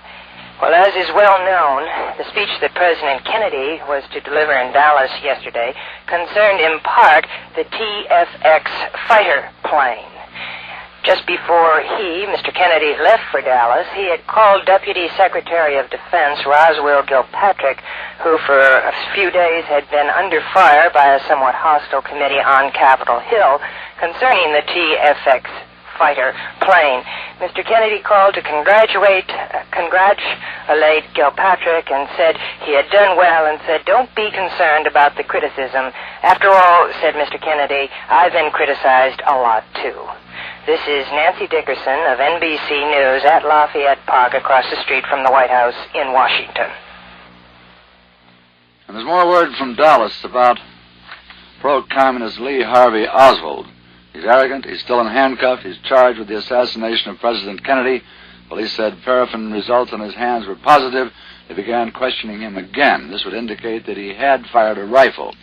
S9: Well, as is well known, the speech that President Kennedy was to deliver in Dallas yesterday concerned in part the TFX fighter plane. Just before Mr. Kennedy, left for Dallas, he had called Deputy Secretary of Defense Roswell Gilpatrick, who for a few days had been under fire by a somewhat hostile committee on Capitol Hill concerning the TFX fighter plane. Mr. Kennedy called to congratulate Gilpatrick and said he had done well and said, "Don't be concerned about the criticism. After all," said Mr. Kennedy, "I've been criticized a lot too." This is Nancy Dickerson of NBC News at Lafayette Park across the street from the White House in Washington.
S7: And there's more word from Dallas about pro-communist Lee Harvey Oswald. He's arrogant, he's still in handcuffs, he's charged with the assassination of President Kennedy. Police said paraffin results on his hands were positive. They began questioning him again. This would indicate that he had fired a rifle.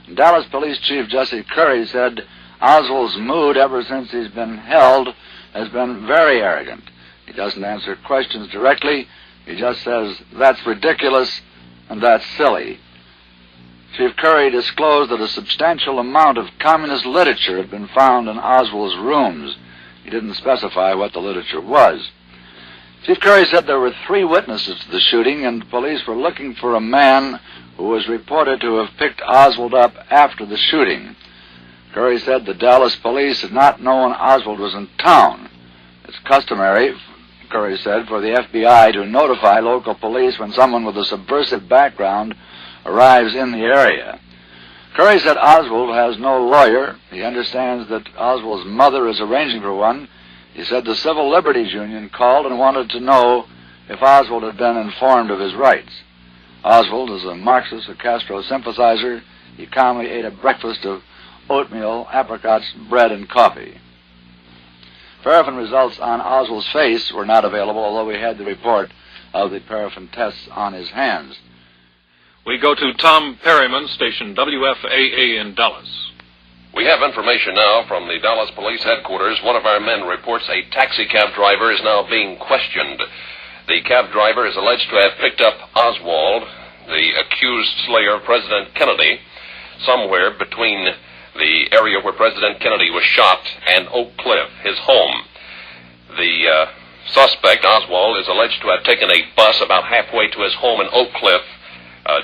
S7: And Dallas Police Chief Jesse Curry said Oswald's mood ever since he's been held has been very arrogant. He doesn't answer questions directly. He just says, "That's ridiculous," and "That's silly." Chief Curry disclosed that a substantial amount of communist literature had been found in Oswald's rooms. He didn't specify what the literature was. Chief Curry said there were 3 witnesses to the shooting, and police were looking for a man who was reported to have picked Oswald up after the shooting. Curry said the Dallas police had not known Oswald was in town. It's customary, Curry said, for the FBI to notify local police when someone with a subversive background arrives in the area. Curry said Oswald has no lawyer. He understands that Oswald's mother is arranging for one. He said the Civil Liberties Union called and wanted to know if Oswald had been informed of his rights. Oswald is a Marxist, a Castro sympathizer. He calmly ate a breakfast of oatmeal, apricots, bread, and coffee. Paraffin results on Oswald's face were not available, although we had the report of the paraffin tests on his hands.
S19: We go to Tom Perryman, station WFAA in Dallas.
S21: We have information now from the Dallas Police Headquarters. One of our men reports a taxi cab driver is now being questioned. The cab driver is alleged to have picked up Oswald, the accused slayer of President Kennedy, somewhere between the area where President Kennedy was shot and Oak Cliff, his home. The suspect, Oswald, is alleged to have taken a bus about halfway to his home in Oak Cliff,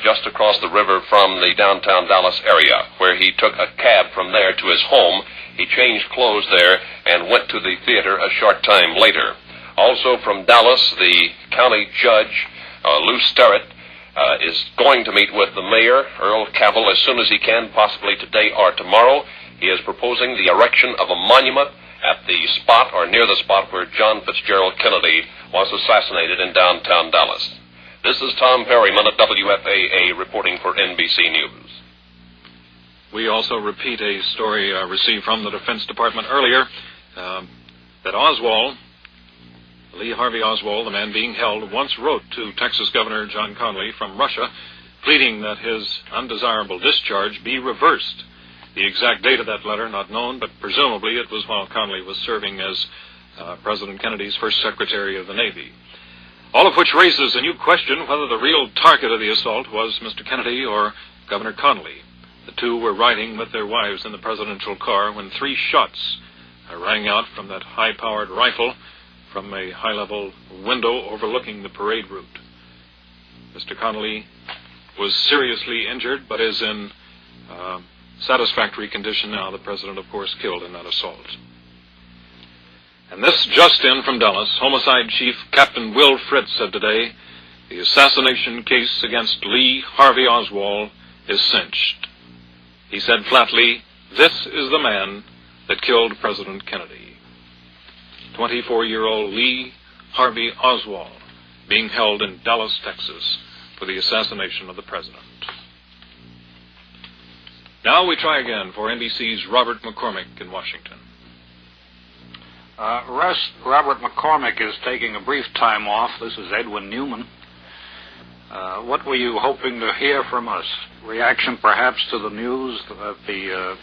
S21: just across the river from the downtown Dallas area, where he took a cab from there to his home. He changed clothes there and went to the theater a short time later. Also from Dallas, the county judge, Lou Sterrett, is going to meet with the mayor, Earl Cavill, as soon as he can, possibly today or tomorrow. He is proposing the erection of a monument at the spot or near the spot where John Fitzgerald Kennedy was assassinated in downtown Dallas. This is Tom Perryman at WFAA reporting for NBC News.
S19: We also repeat a story received from the Defense Department earlier that Oswald, Lee Harvey Oswald, the man being held, once wrote to Texas Governor John Connally from Russia, pleading that his undesirable discharge be reversed. The exact date of that letter not known, but presumably it was while Connally was serving as President Kennedy's first Secretary of the Navy. All of which raises a new question whether the real target of the assault was Mr. Kennedy or Governor Connally. The two were riding with their wives in the presidential car when 3 shots rang out from that high-powered rifle from a high-level window overlooking the parade route. Mr. Connally was seriously injured, but is in satisfactory condition now. The president, of course, killed in that assault. And this just in from Dallas. Homicide Chief Captain Will Fritz said today The assassination case against Lee Harvey Oswald is cinched. He said flatly, "This is the man that killed President Kennedy." 24-year-old Lee Harvey Oswald being held in Dallas, Texas, for the assassination of the president. Now we try again for NBC's Robert McCormick in Washington.
S2: Russ, Robert McCormick is taking a brief time off. This is Edwin Newman. What were you hoping to hear from us? Reaction perhaps to the news that the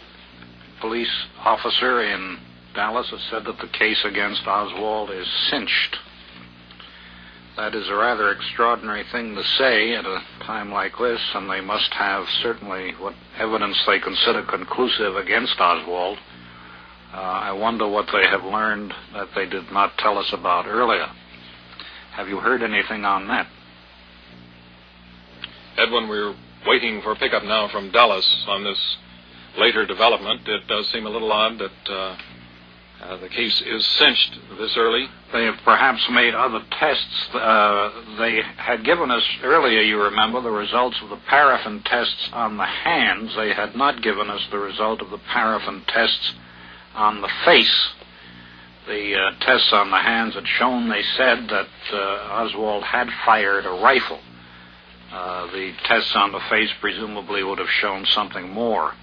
S2: police officer in Dallas has said that the case against Oswald is cinched. That is a rather extraordinary thing to say at a time like this, and they must have certainly what evidence they consider conclusive against Oswald. I wonder what they have learned that they did not tell us about earlier. Have you heard anything on that?
S19: Edwin, we're waiting for a pickup now from Dallas on this later development. It does seem a little odd that the case is cinched this early.
S2: They have perhaps made other tests. They had given us earlier, you remember, the results of the paraffin tests on the hands. They had not given us the result of the paraffin tests on the face. The tests on the hands had shown, they said, that Oswald had fired a rifle. The tests on the face presumably would have shown something more.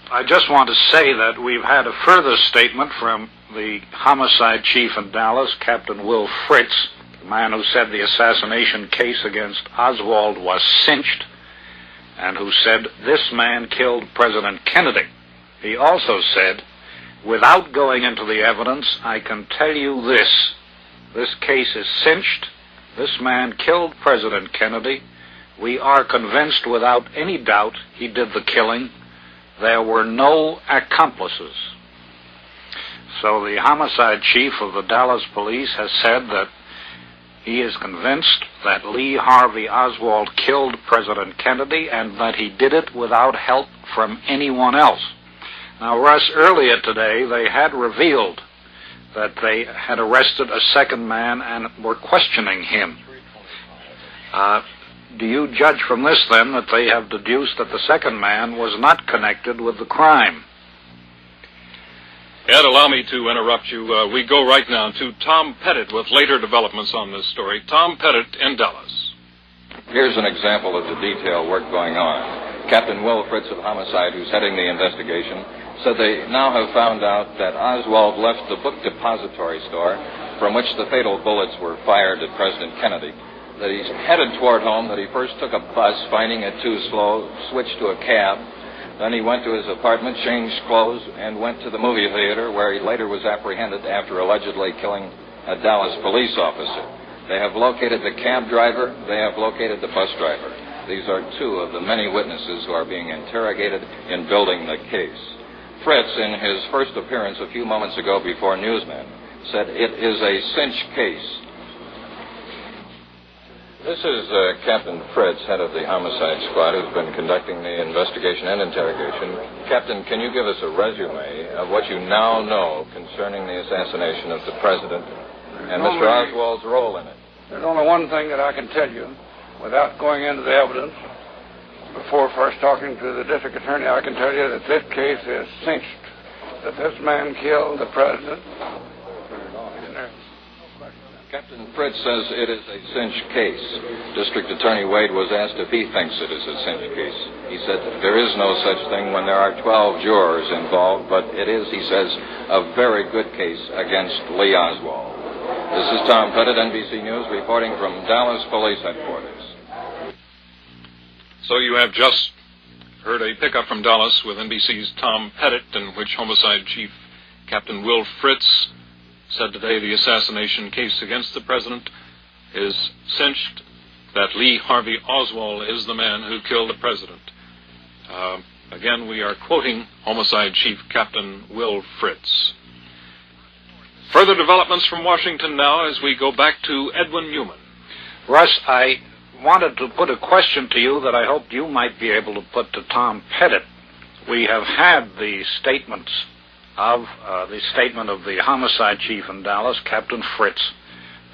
S2: I just want to say that we've had a further statement from the homicide chief in Dallas, Captain Will Fritz, the man who said the assassination case against Oswald was cinched, and who said this man killed President Kennedy. He also said, "Without going into the evidence, I can tell you this. This case is cinched. This man killed President Kennedy. We are convinced without any doubt he did the killing. There were no accomplices." So the homicide chief of the Dallas police has said that he is convinced that Lee Harvey Oswald killed President Kennedy and that he did it without help from anyone else. Now, Russ, earlier today they had revealed that they had arrested a second man and were questioning him. Do you judge from this, then, that they have deduced that the second man was not connected with the crime?
S19: Ed, allow me to interrupt you. We go right now to Tom Pettit with later developments on this story. Tom Pettit in Dallas.
S15: Here's an example of the detail work going on. Captain Will Fritz of Homicide, who's heading the investigation, said they now have found out that Oswald left the book depository store from which the fatal bullets were fired at President Kennedy, that he's headed toward home, that he first took a bus, finding it too slow, switched to a cab. Then he went to his apartment, changed clothes, and went to the movie theater, where he later was apprehended after allegedly killing a Dallas police officer. They have located the cab driver. They have located the bus driver. These are two of the many witnesses who are being interrogated in building the case. Fritz, in his first appearance a few moments ago before newsmen, said it is a cinch case. This is Captain Fritz, head of the homicide squad, who's been conducting the investigation and interrogation. Captain, can you give us a resume of what you now know concerning the assassination of the president and Mr. Oswald's role in it?
S18: There's only one thing that I can tell you, without going into the evidence. Before first talking to the district attorney, I can tell you that this case is cinched, that this man killed the president.
S15: Captain Fritz says it is a cinch case. District Attorney Wade was asked if he thinks it is a cinch case. He said there is no such thing when there are 12 jurors involved, but it is, he says, a very good case against Lee Oswald. This is Tom Pettit, NBC News, reporting from Dallas Police Headquarters.
S19: So you have just heard a pickup from Dallas with NBC's Tom Pettit, in which Homicide Chief Captain Will Fritz said today the assassination case against the president is cinched, that Lee Harvey Oswald is the man who killed the president. Again, we are quoting Homicide Chief Captain Will Fritz. Further developments from Washington now as we go back to Edwin Newman.
S2: Russ, I wanted to put a question to you that I hoped you might be able to put to Tom Pettit. We have had the statements of the statement of the homicide chief in Dallas, Captain Fritz,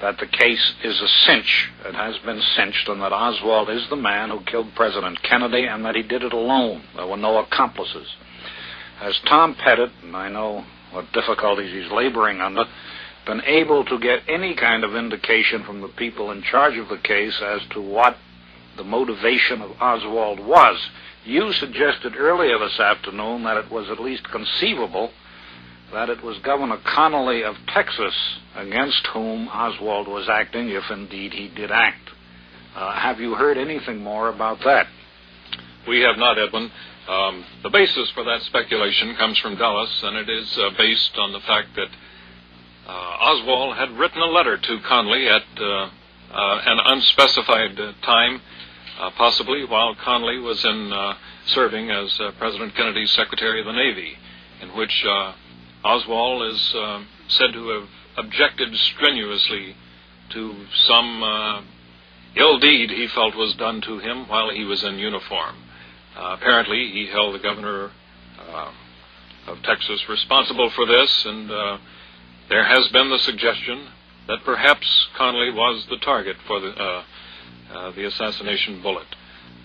S2: that the case is a cinch. It has been cinched, and that Oswald is the man who killed President Kennedy, and that he did it alone. There were no accomplices. Has Tom Pettit, and I know what difficulties he's laboring under, been able to get any kind of indication from the people in charge of the case as to what the motivation of Oswald was? You suggested earlier this afternoon that it was at least conceivable that it was Governor Connolly of Texas against whom Oswald was acting, if indeed he did act. Have you heard anything more about that?
S19: We have not, Edwin. The basis for that speculation comes from Dallas, and it is based on the fact that Oswald had written a letter to Connolly at an unspecified time, possibly while Connolly was serving as President Kennedy's Secretary of the Navy, in which Oswald is said to have objected strenuously to some ill deed he felt was done to him while he was in uniform. Apparently, he held the governor of Texas responsible for this, and there has been the suggestion that perhaps Connolly was the target for the assassination bullet.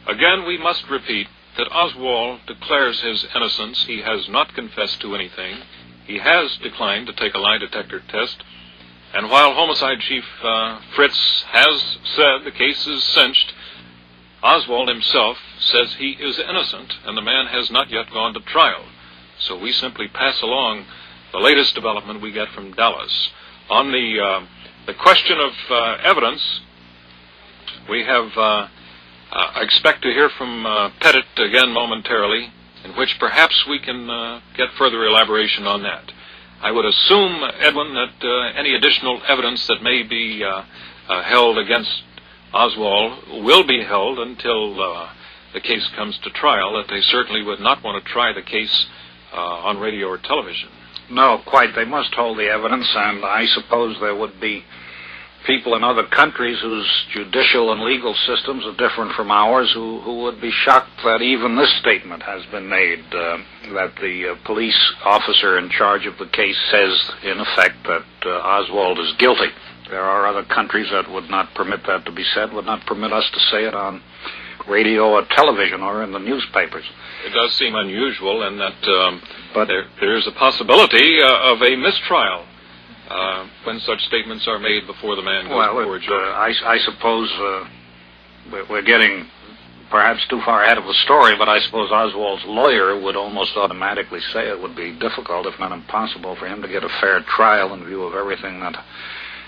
S19: Again, we must repeat that Oswald declares his innocence. He has not confessed to anything. He has declined to take a lie detector test. And while Homicide Chief Fritz has said the case is cinched, Oswald himself says he is innocent, and the man has not yet gone to trial. So we simply pass along the latest development we get from Dallas. On the question of evidence, we have expect to hear from Pettit again momentarily, in which perhaps we can get further elaboration on that. I would assume, Edwin, that any additional evidence that may be held against Oswald will be held until the case comes to trial, that they certainly would not want to try the case on radio or television.
S2: No, quite. They must hold the evidence, and I suppose there would be people in other countries whose judicial and legal systems are different from ours who would be shocked that even this statement has been made, that the police officer in charge of the case says, in effect, that Oswald is guilty. There are other countries that would not permit that to be said, would not permit us to say it on radio or television or in the newspapers.
S19: It does seem unusual in that but there's a possibility of a mistrial when such statements are made before the man goes before a jury.
S2: I suppose we're getting perhaps too far ahead of the story, but I suppose Oswald's lawyer would almost automatically say it would be difficult, if not impossible, for him to get a fair trial in view of everything that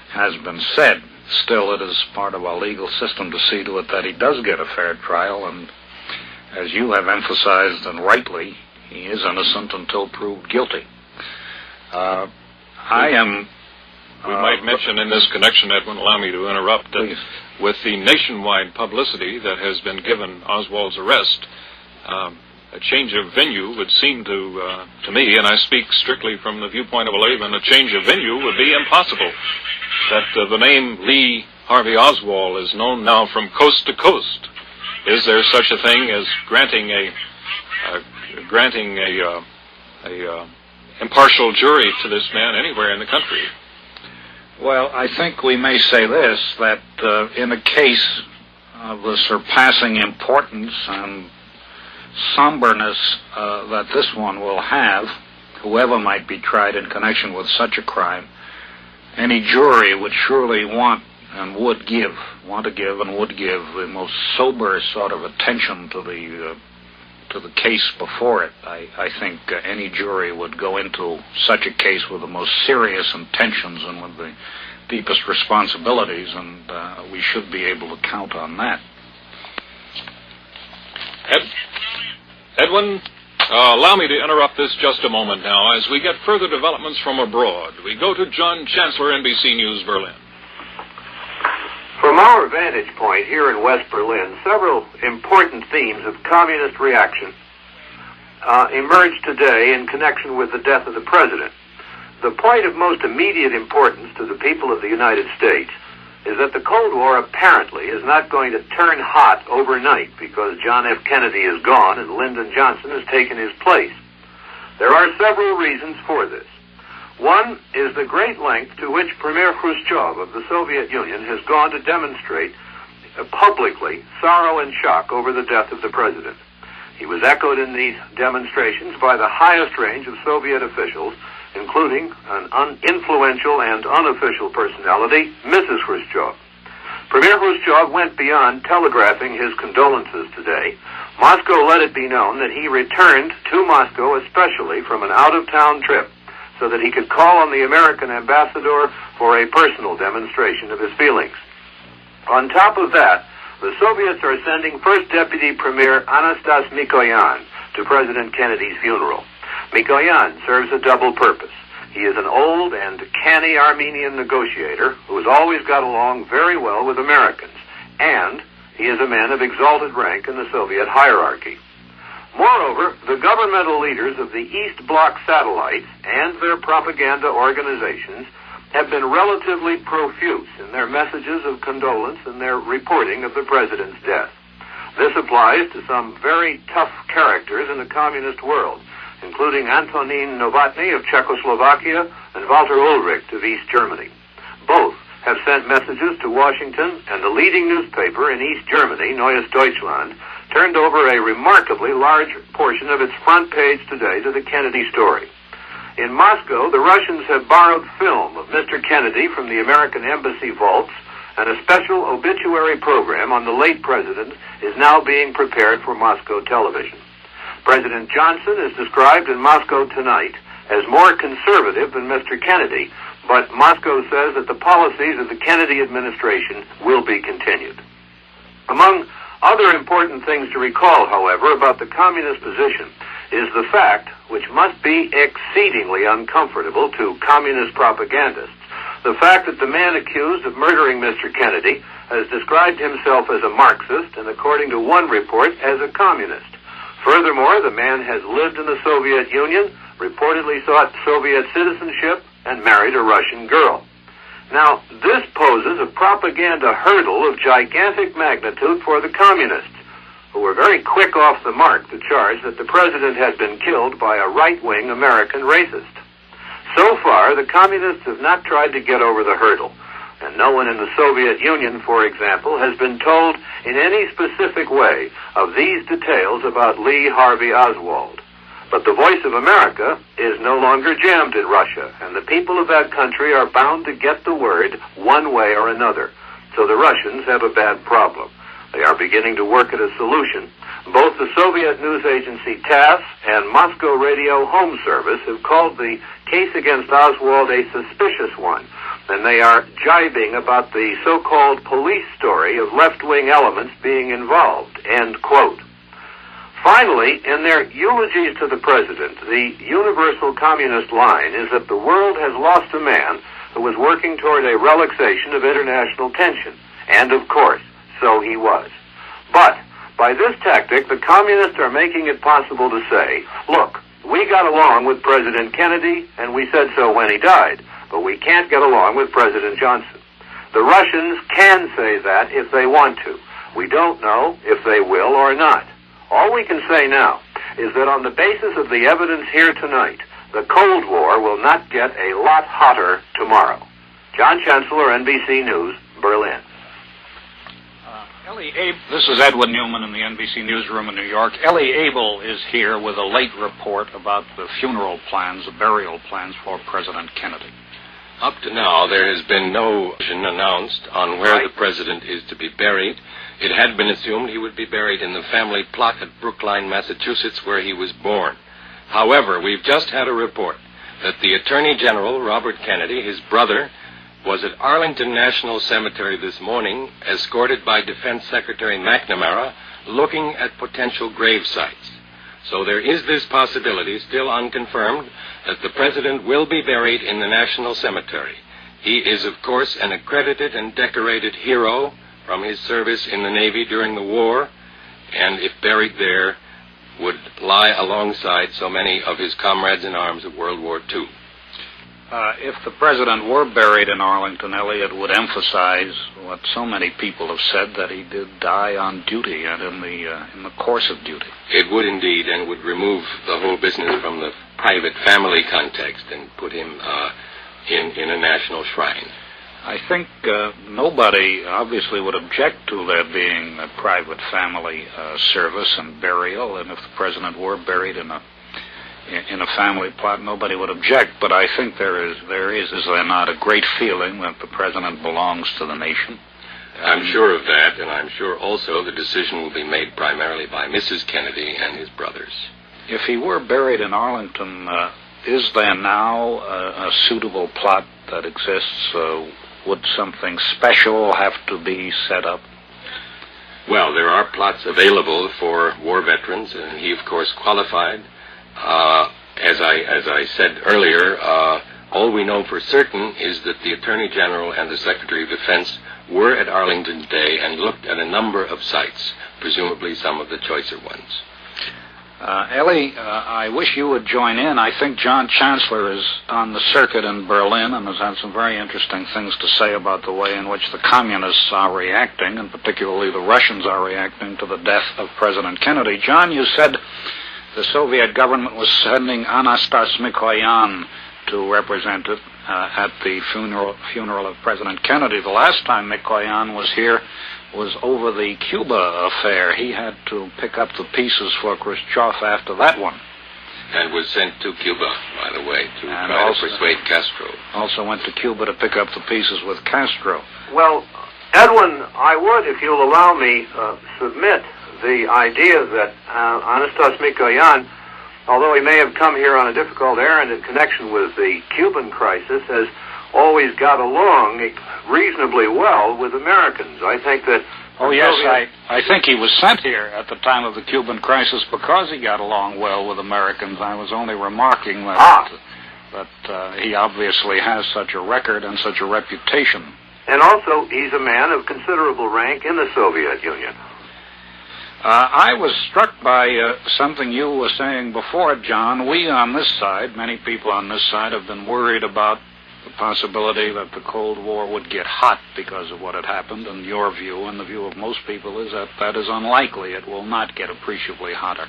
S2: has been said. Still, it is part of our legal system to see to it that he does get a fair trial, and as you have emphasized, and rightly, he is innocent until proved guilty.
S19: We might mention in this connection, Edwin, allow me to interrupt, that with the nationwide publicity that has been given Oswald's arrest, a change of venue would seem to me, and I speak strictly from the viewpoint of a layman, a change of venue would be impossible. That the name Lee Harvey Oswald is known now from coast to coast. Is there such a thing as granting a impartial jury to this man anywhere in the country?
S2: Well, I think we may say this, that in a case of the surpassing importance and somberness that this one will have, whoever might be tried in connection with such a crime, any jury would surely want to give the most sober sort of attention to the case before it. I think any jury would go into such a case with the most serious intentions and with the deepest responsibilities, and we should be able to count on that.
S19: Edwin, allow me to interrupt this just a moment now. As we get further developments from abroad, we go to John Chancellor, NBC News, Berlin.
S3: From our vantage point here in West Berlin, several important themes of communist reaction emerged today in connection with the death of the president. The point of most immediate importance to the people of the United States is that the Cold War apparently is not going to turn hot overnight because John F. Kennedy is gone and Lyndon Johnson has taken his place. There are several reasons for this. One is the great length to which Premier Khrushchev of the Soviet Union has gone to demonstrate publicly sorrow and shock over the death of the president. He was echoed in these demonstrations by the highest range of Soviet officials, including an influential and unofficial personality, Mrs. Khrushchev. Premier Khrushchev went beyond telegraphing his condolences today. Moscow let it be known that he returned to Moscow especially from an out-of-town trip so that he could call on the American ambassador for a personal demonstration of his feelings. On top of that, the Soviets are sending First Deputy Premier Anastas Mikoyan to President Kennedy's funeral. Mikoyan serves a double purpose. He is an old and canny Armenian negotiator who has always got along very well with Americans, and he is a man of exalted rank in the Soviet hierarchy. Moreover, the governmental leaders of the East Bloc satellites and their propaganda organizations have been relatively profuse in their messages of condolence and their reporting of the president's death. This applies to some very tough characters in the communist world, including Antonin Novotny of Czechoslovakia and Walter Ulrich of East Germany. Both have sent messages to Washington, and the leading newspaper in East Germany, Neues Deutschland, turned over a remarkably large portion of its front page today to the Kennedy story. In Moscow, the Russians have borrowed film of Mr. Kennedy from the American embassy vaults, and a special obituary program on the late president is now being prepared for Moscow television. President Johnson is described in Moscow tonight as more conservative than Mr. Kennedy, but Moscow says that the policies of the Kennedy administration will be continued. Among other important things to recall, however, about the communist position is the fact, which must be exceedingly uncomfortable to communist propagandists, the fact that the man accused of murdering Mr. Kennedy has described himself as a Marxist and, according to one report, as a communist. Furthermore, the man has lived in the Soviet Union, reportedly sought Soviet citizenship, and married a Russian girl. Now, this poses a propaganda hurdle of gigantic magnitude for the communists, who were very quick off the mark to charge that the president had been killed by a right-wing American racist. So far, the communists have not tried to get over the hurdle, and no one in the Soviet Union, for example, has been told in any specific way of these details about Lee Harvey Oswald. But the voice of America is no longer jammed in Russia, and the people of that country are bound to get the word one way or another. So the Russians have a bad problem. They are beginning to work at a solution. Both the Soviet news agency TASS and Moscow Radio Home Service have called the case against Oswald a suspicious one, and they are jibing about the so-called police story of left-wing elements being involved, end quote. Finally, in their eulogies to the president, the universal communist line is that the world has lost a man who was working toward a relaxation of international tension, and of course, so he was. But by this tactic, the communists are making it possible to say, look, we got along with President Kennedy, and we said so when he died, but we can't get along with President Johnson. The Russians can say that if they want to. We don't know if they will or not. All we can say now is that on the basis of the evidence here tonight, the Cold War will not get a lot hotter tomorrow. John Chancellor, NBC News, Berlin.
S2: This is Edwin Newman in the NBC newsroom in New York. Ellie Abel is here with a late report about the funeral plans, the burial plans for President Kennedy.
S10: Up to now, there has been no decision announced on where the president is to be buried. It had been assumed he would be buried in the family plot at Brookline, Massachusetts, where he was born. However, we've just had a report that the Attorney General, Robert Kennedy, his brother, was at Arlington National Cemetery this morning, escorted by Defense Secretary McNamara, looking at potential grave sites. So there is this possibility, still unconfirmed, that the president will be buried in the National Cemetery. He is, of course, an accredited and decorated hero from his service in the Navy during the war, and if buried there, would lie alongside so many of his comrades in arms of World War II.
S2: If the president were buried in Arlington, Elliot would emphasize what so many people have said, that he did die on duty and in the course of duty.
S10: It would indeed, and would remove the whole business from the private family context and put him in a national shrine.
S2: I think nobody obviously would object to there being a private family service and burial, and if the president were buried in a family plot, nobody would object. But I think there is there not a great feeling that the president belongs to the nation?
S10: I'm sure of that, and I'm sure also the decision will be made primarily by Mrs. Kennedy and his brothers.
S2: If he were buried in Arlington, is there now a suitable plot that exists? Would something special have to be set up?
S10: Well, there are plots available for war veterans, and he, of course, qualified. As I said earlier, all we know for certain is that the Attorney General and the Secretary of Defense were at Arlington today and looked at a number of sites, presumably some of the choicer ones.
S2: Ellie, I wish you would join in. I think John Chancellor is on the circuit in Berlin and has had some very interesting things to say about the way in which the communists are reacting, and particularly the Russians are reacting to the death of President Kennedy. John, you said the Soviet government was sending Anastas Mikoyan to represent it at the funeral of President Kennedy. The last time Mikoyan was here was over the Cuba affair. He had to pick up the pieces for Khrushchev after that one.
S10: And was sent to Cuba, by the way, to try to persuade Castro.
S2: Also went to Cuba to pick up the pieces with Castro.
S3: Well, Edwin, I would, if you'll allow me, submit the idea that Anastas Mikoyan, although he may have come here on a difficult errand in connection with the Cuban crisis, has always got along reasonably well with Americans. I think that...
S2: Oh, yes, I think he was sent here at the time of the Cuban crisis because he got along well with Americans. I was only remarking that, he obviously has such a record and such a reputation.
S3: And also, he's a man of considerable rank in the Soviet Union.
S2: I was struck by something you were saying before, John. We on this side, many people on this side, have been worried about the possibility that the Cold War would get hot because of what had happened, and your view and the view of most people is that that is unlikely. It will not get appreciably hotter.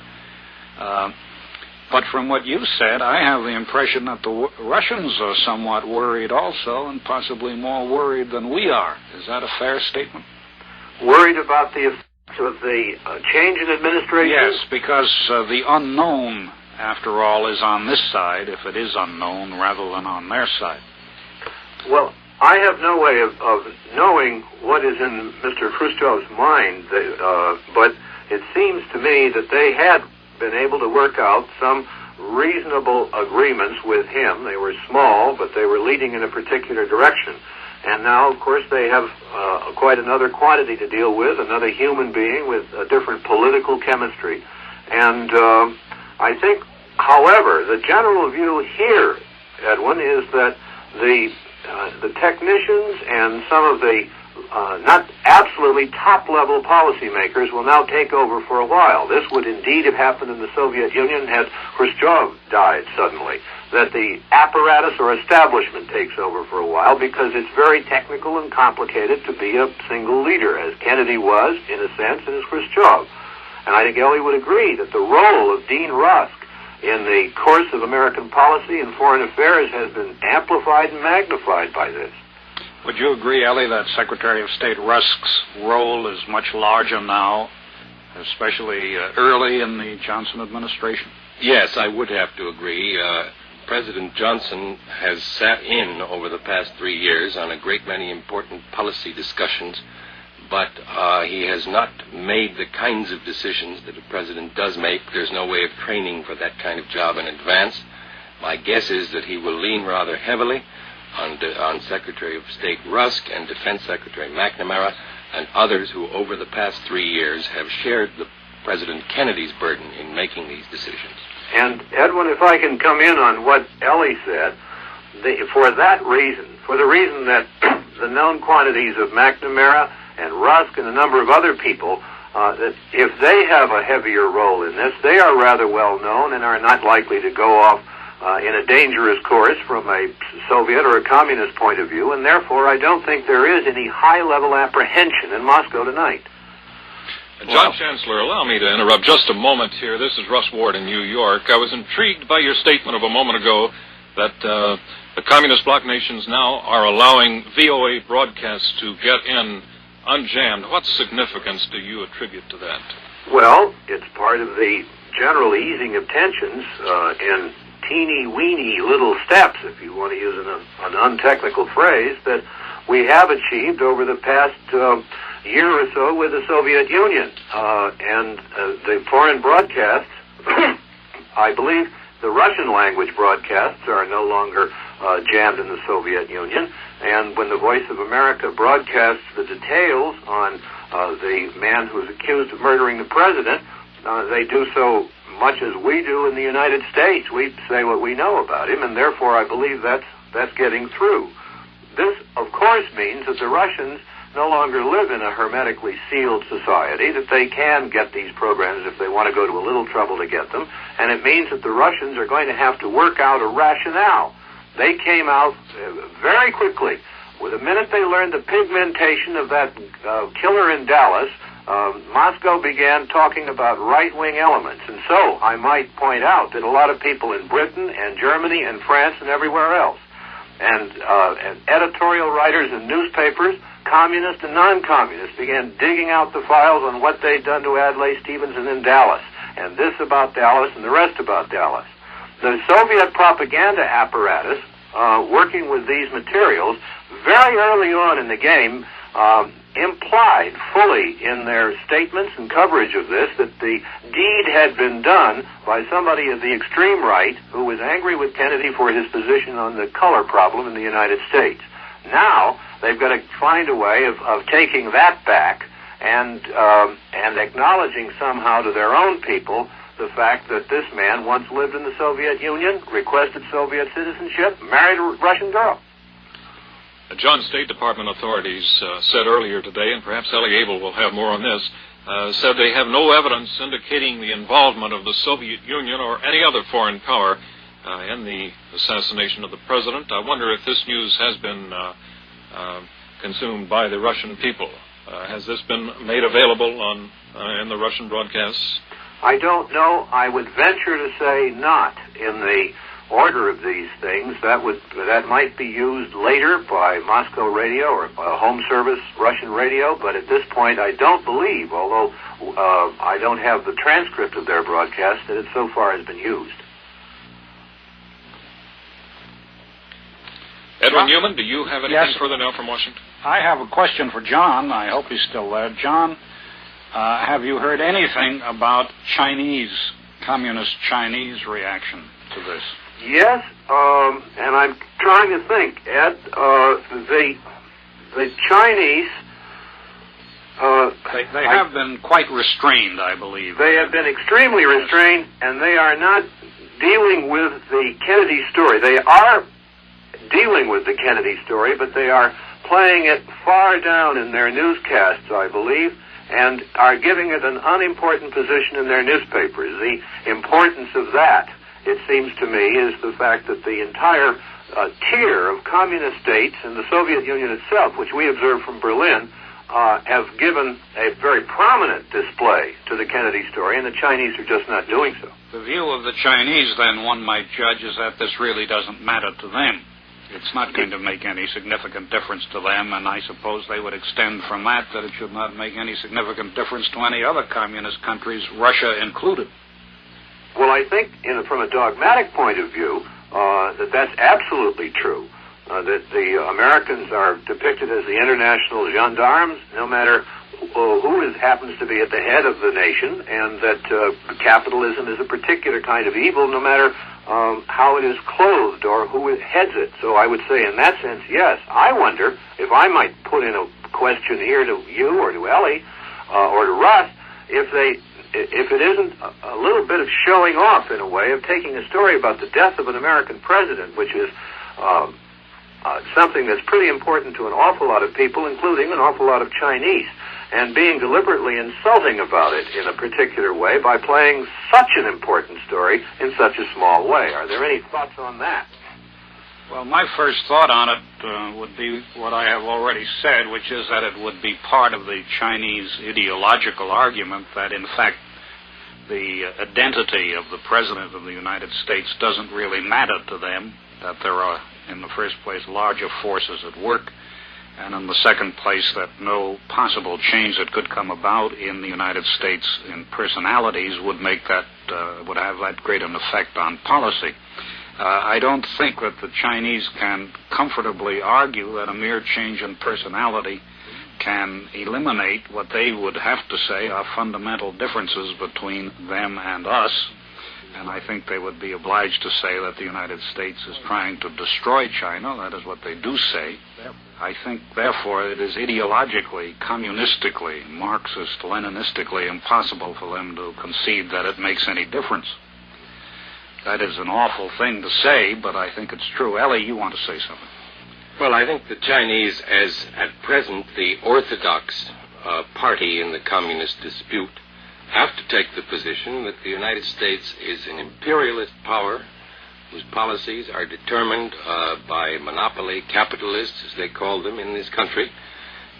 S2: But from what you said, I have the impression that the Russians are somewhat worried also, and possibly more worried than we are. Is that a fair statement?
S3: Worried about the effects of the change in administration?
S2: Yes, because the unknown, after all, is on this side, if it is unknown, rather than on their side.
S3: Well, I have no way of knowing what is in Mr. Khrushchev's mind, but it seems to me that they had been able to work out some reasonable agreements with him. They were small, but they were leading in a particular direction. And now, of course, they have quite another quantity to deal with, another human being with a different political chemistry. And I think, however, the general view here, Edwin, is that the technicians and some of the not absolutely top-level policymakers will now take over for a while. This would indeed have happened in the Soviet Union had Khrushchev died suddenly, that the apparatus or establishment takes over for a while because it's very technical and complicated to be a single leader, as Kennedy was, in a sense, and as Khrushchev. And I think Ellie would agree that the role of Dean Rusk in the course of American policy and foreign affairs has been amplified and magnified by this.
S2: Would you agree, Ellie, that Secretary of State Rusk's role is much larger now, especially early in the Johnson administration?
S10: Yes, I would have to agree. President Johnson has sat in over the past 3 years on a great many important policy discussions, but he has not made the kinds of decisions that a president does make. There's no way of training for that kind of job in advance. My guess is that he will lean rather heavily on Secretary of State Rusk and Defense Secretary McNamara and others who over the past 3 years have shared the President Kennedy's burden in making these decisions.
S3: And Edwin, if I can come in on what Ellie said, for the reason that the known quantities of McNamara and Rusk and a number of other people, that if they have a heavier role in this, they are rather well known and are not likely to go off in a dangerous course from a Soviet or a communist point of view, and therefore I don't think there is any high-level apprehension in Moscow tonight.
S16: John Chancellor, allow me to interrupt just a moment here. This is Russ Ward in New York. I was intrigued by your statement of a moment ago that the communist bloc nations now are allowing VOA broadcasts to get in unjammed. What significance do you attribute to that?
S3: Well, it's part of the general easing of tensions in teeny-weeny little steps, if you want to use an untechnical phrase, that we have achieved over the past year or so with the Soviet Union. And the foreign broadcasts, I believe the Russian language broadcasts are no longer jammed in the Soviet Union. And when the Voice of America broadcasts the details on the man who's accused of murdering the president, they do so much as we do in the United States. We say what we know about him, and therefore I believe that's getting through. This, of course, means that the Russians no longer live in a hermetically sealed society, that they can get these programs if they want to go to a little trouble to get them, and it means that the Russians are going to have to work out a rationale. They came out very quickly. With the minute they learned the pigmentation of that killer in Dallas, Moscow began talking about right-wing elements. And so I might point out that a lot of people in Britain and Germany and France and everywhere else, and editorial writers in newspapers, communist and non-communist, began digging out the files on what they'd done to Adlai Stevenson in Dallas, and this about Dallas and the rest about Dallas. The Soviet propaganda apparatus, working with these materials, very early on in the game, implied fully in their statements and coverage of this that the deed had been done by somebody of the extreme right who was angry with Kennedy for his position on the color problem in the United States. Now, they've got to find a way of taking that back and acknowledging somehow to their own people the fact that this man once lived in the Soviet Union, requested Soviet citizenship, married a Russian girl.
S16: John, State Department authorities said earlier today, and perhaps Ellie Abel will have more on this, said they have no evidence indicating the involvement of the Soviet Union or any other foreign power in the assassination of the president. I wonder if this news has been consumed by the Russian people. Has this been made available in the Russian broadcasts?
S3: I don't know. I would venture to say not in the order of these things. That might be used later by Moscow radio or by home service Russian radio, but at this point I don't believe, although I don't have the transcript of their broadcast, that it so far has been used.
S16: Edwin Newman, do you have anything further now from Washington?
S2: I have a question for John. I hope he's still there. John, have you heard anything about communist Chinese reaction to this?
S3: Yes, and I'm trying to think, Ed. The Chinese...
S2: They have been quite restrained, I believe.
S3: They have been extremely restrained, and they are not dealing with the Kennedy story. They are dealing with the Kennedy story, but they are playing it far down in their newscasts, I believe, and are giving it an unimportant position in their newspapers. The importance of that, it seems to me, is the fact that the entire tier of communist states and the Soviet Union itself, which we observe from Berlin, have given a very prominent display to the Kennedy story, and the Chinese are just not doing so.
S2: The view of the Chinese, then, one might judge, is that this really doesn't matter to them. It's not going to make any significant difference to them, and I suppose they would extend from that it should not make any significant difference to any other communist countries, Russia included.
S3: Well, I think from a dogmatic point of view, that's absolutely true. That the Americans are depicted as the international gendarmes, no matter who happens to be at the head of the nation, and that capitalism is a particular kind of evil, no matter how it is clothed or who heads it. So I would say in that sense, yes. I wonder if I might put in a question here to you or to Ellie or to Russ, if it isn't a little bit of showing off in a way of taking a story about the death of an American president, which is something that's pretty important to an awful lot of people, including an awful lot of Chinese, and being deliberately insulting about it in a particular way by playing such an important story in such a small way. Are there any thoughts on that?
S2: Well, my first thought on it would be what I have already said, which is that it would be part of the Chinese ideological argument that, in fact, the identity of the President of the United States doesn't really matter to them, that there are, in the first place, larger forces at work, and in the second place, that no possible change that could come about in the United States in personalities would make that, would have that great an effect on policy. I don't think that the Chinese can comfortably argue that a mere change in personality can eliminate what they would have to say are fundamental differences between them and us. And I think they would be obliged to say that the United States is trying to destroy China. That is what they do say. I think, therefore, it is ideologically, communistically, Marxist, Leninistically impossible for them to concede that it makes any difference. That is an awful thing to say, but I think it's true. Ellie, you want to say something?
S10: Well, I think the Chinese, as at present the orthodox party in the communist dispute, have to take the position that the United States is an imperialist power whose policies are determined by monopoly capitalists, as they call them, in this country.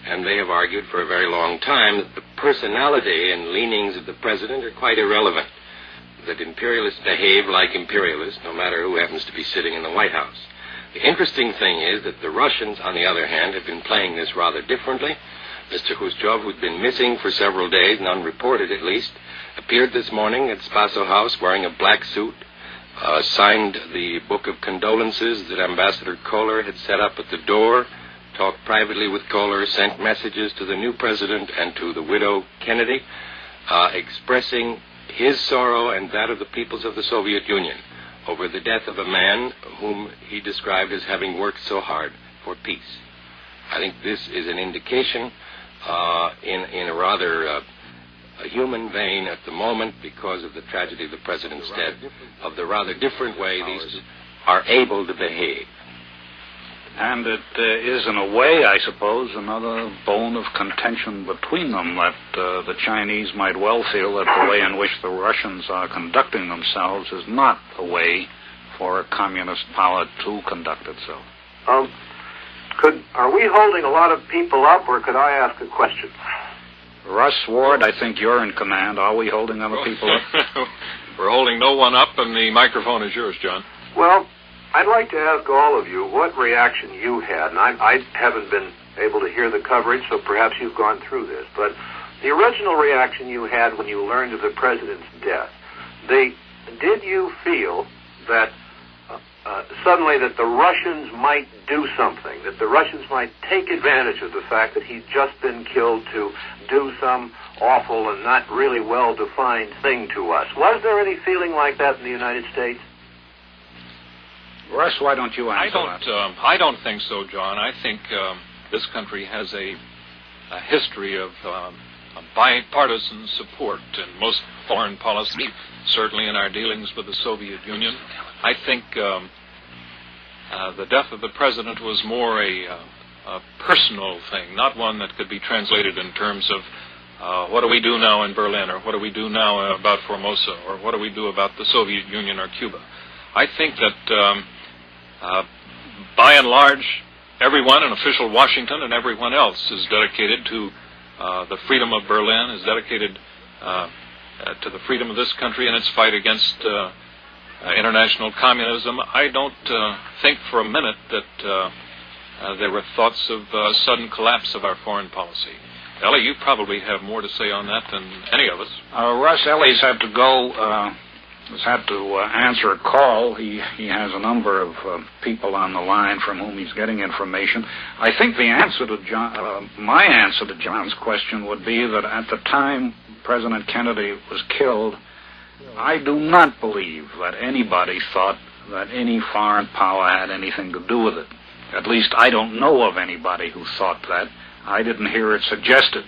S10: And they have argued for a very long time that the personality and leanings of the president are quite irrelevant, that imperialists behave like imperialists, no matter who happens to be sitting in the White House. The interesting thing is that the Russians, on the other hand, have been playing this rather differently. Mr. Khrushchev, who'd been missing for several days, and unreported at least, appeared this morning at Spaso House wearing a black suit, signed the book of condolences that Ambassador Kohler had set up at the door, talked privately with Kohler, sent messages to the new president and to the widow Kennedy, expressing his sorrow and that of the peoples of the Soviet Union over the death of a man whom he described as having worked so hard for peace. I think this is an indication in a rather a human vein at the moment, because of the tragedy of the president's death, of the rather different way these are able to behave.
S2: And it is, in a way, I suppose, another bone of contention between them, that the Chinese might well feel that the way in which the Russians are conducting themselves is not a way for a communist power to conduct itself.
S3: Are we holding a lot of people up, or could I ask a question?
S2: Russ Ward, I think you're in command. Are we holding other people up?
S16: We're holding no one up, and the microphone is yours, John.
S3: Well, I'd like to ask all of you what reaction you had, and I haven't been able to hear the coverage, so perhaps you've gone through this, but the original reaction you had when you learned of the president's death, did you feel that suddenly that the Russians might do something, that the Russians might take advantage of the fact that he'd just been killed to do some awful and not really well-defined thing to us? Was there any feeling like that in the United States?
S2: Russ, why don't you answer that?
S16: I don't think so, John. I think this country has a history of bipartisan support in most foreign policy, certainly in our dealings with the Soviet Union. I think the death of the president was more a personal thing, not one that could be translated in terms of what do we do now in Berlin, or what do we do now about Formosa, or what do we do about the Soviet Union or Cuba. I think that by and large, everyone in official Washington and everyone else is dedicated to the freedom of Berlin, is dedicated to the freedom of this country and its fight against international communism. I don't think for a minute that there were thoughts of sudden collapse of our foreign policy. Ellie, you probably have more to say on that than any of us.
S2: Russ, Ellie's had to go. Has had to answer a call. He has a number of people on the line from whom he's getting information. I think the answer to John, my answer to John's question would be that at the time President Kennedy was killed, I do not believe that anybody thought that any foreign power had anything to do with it. At least I don't know of anybody who thought that. I didn't hear it suggested.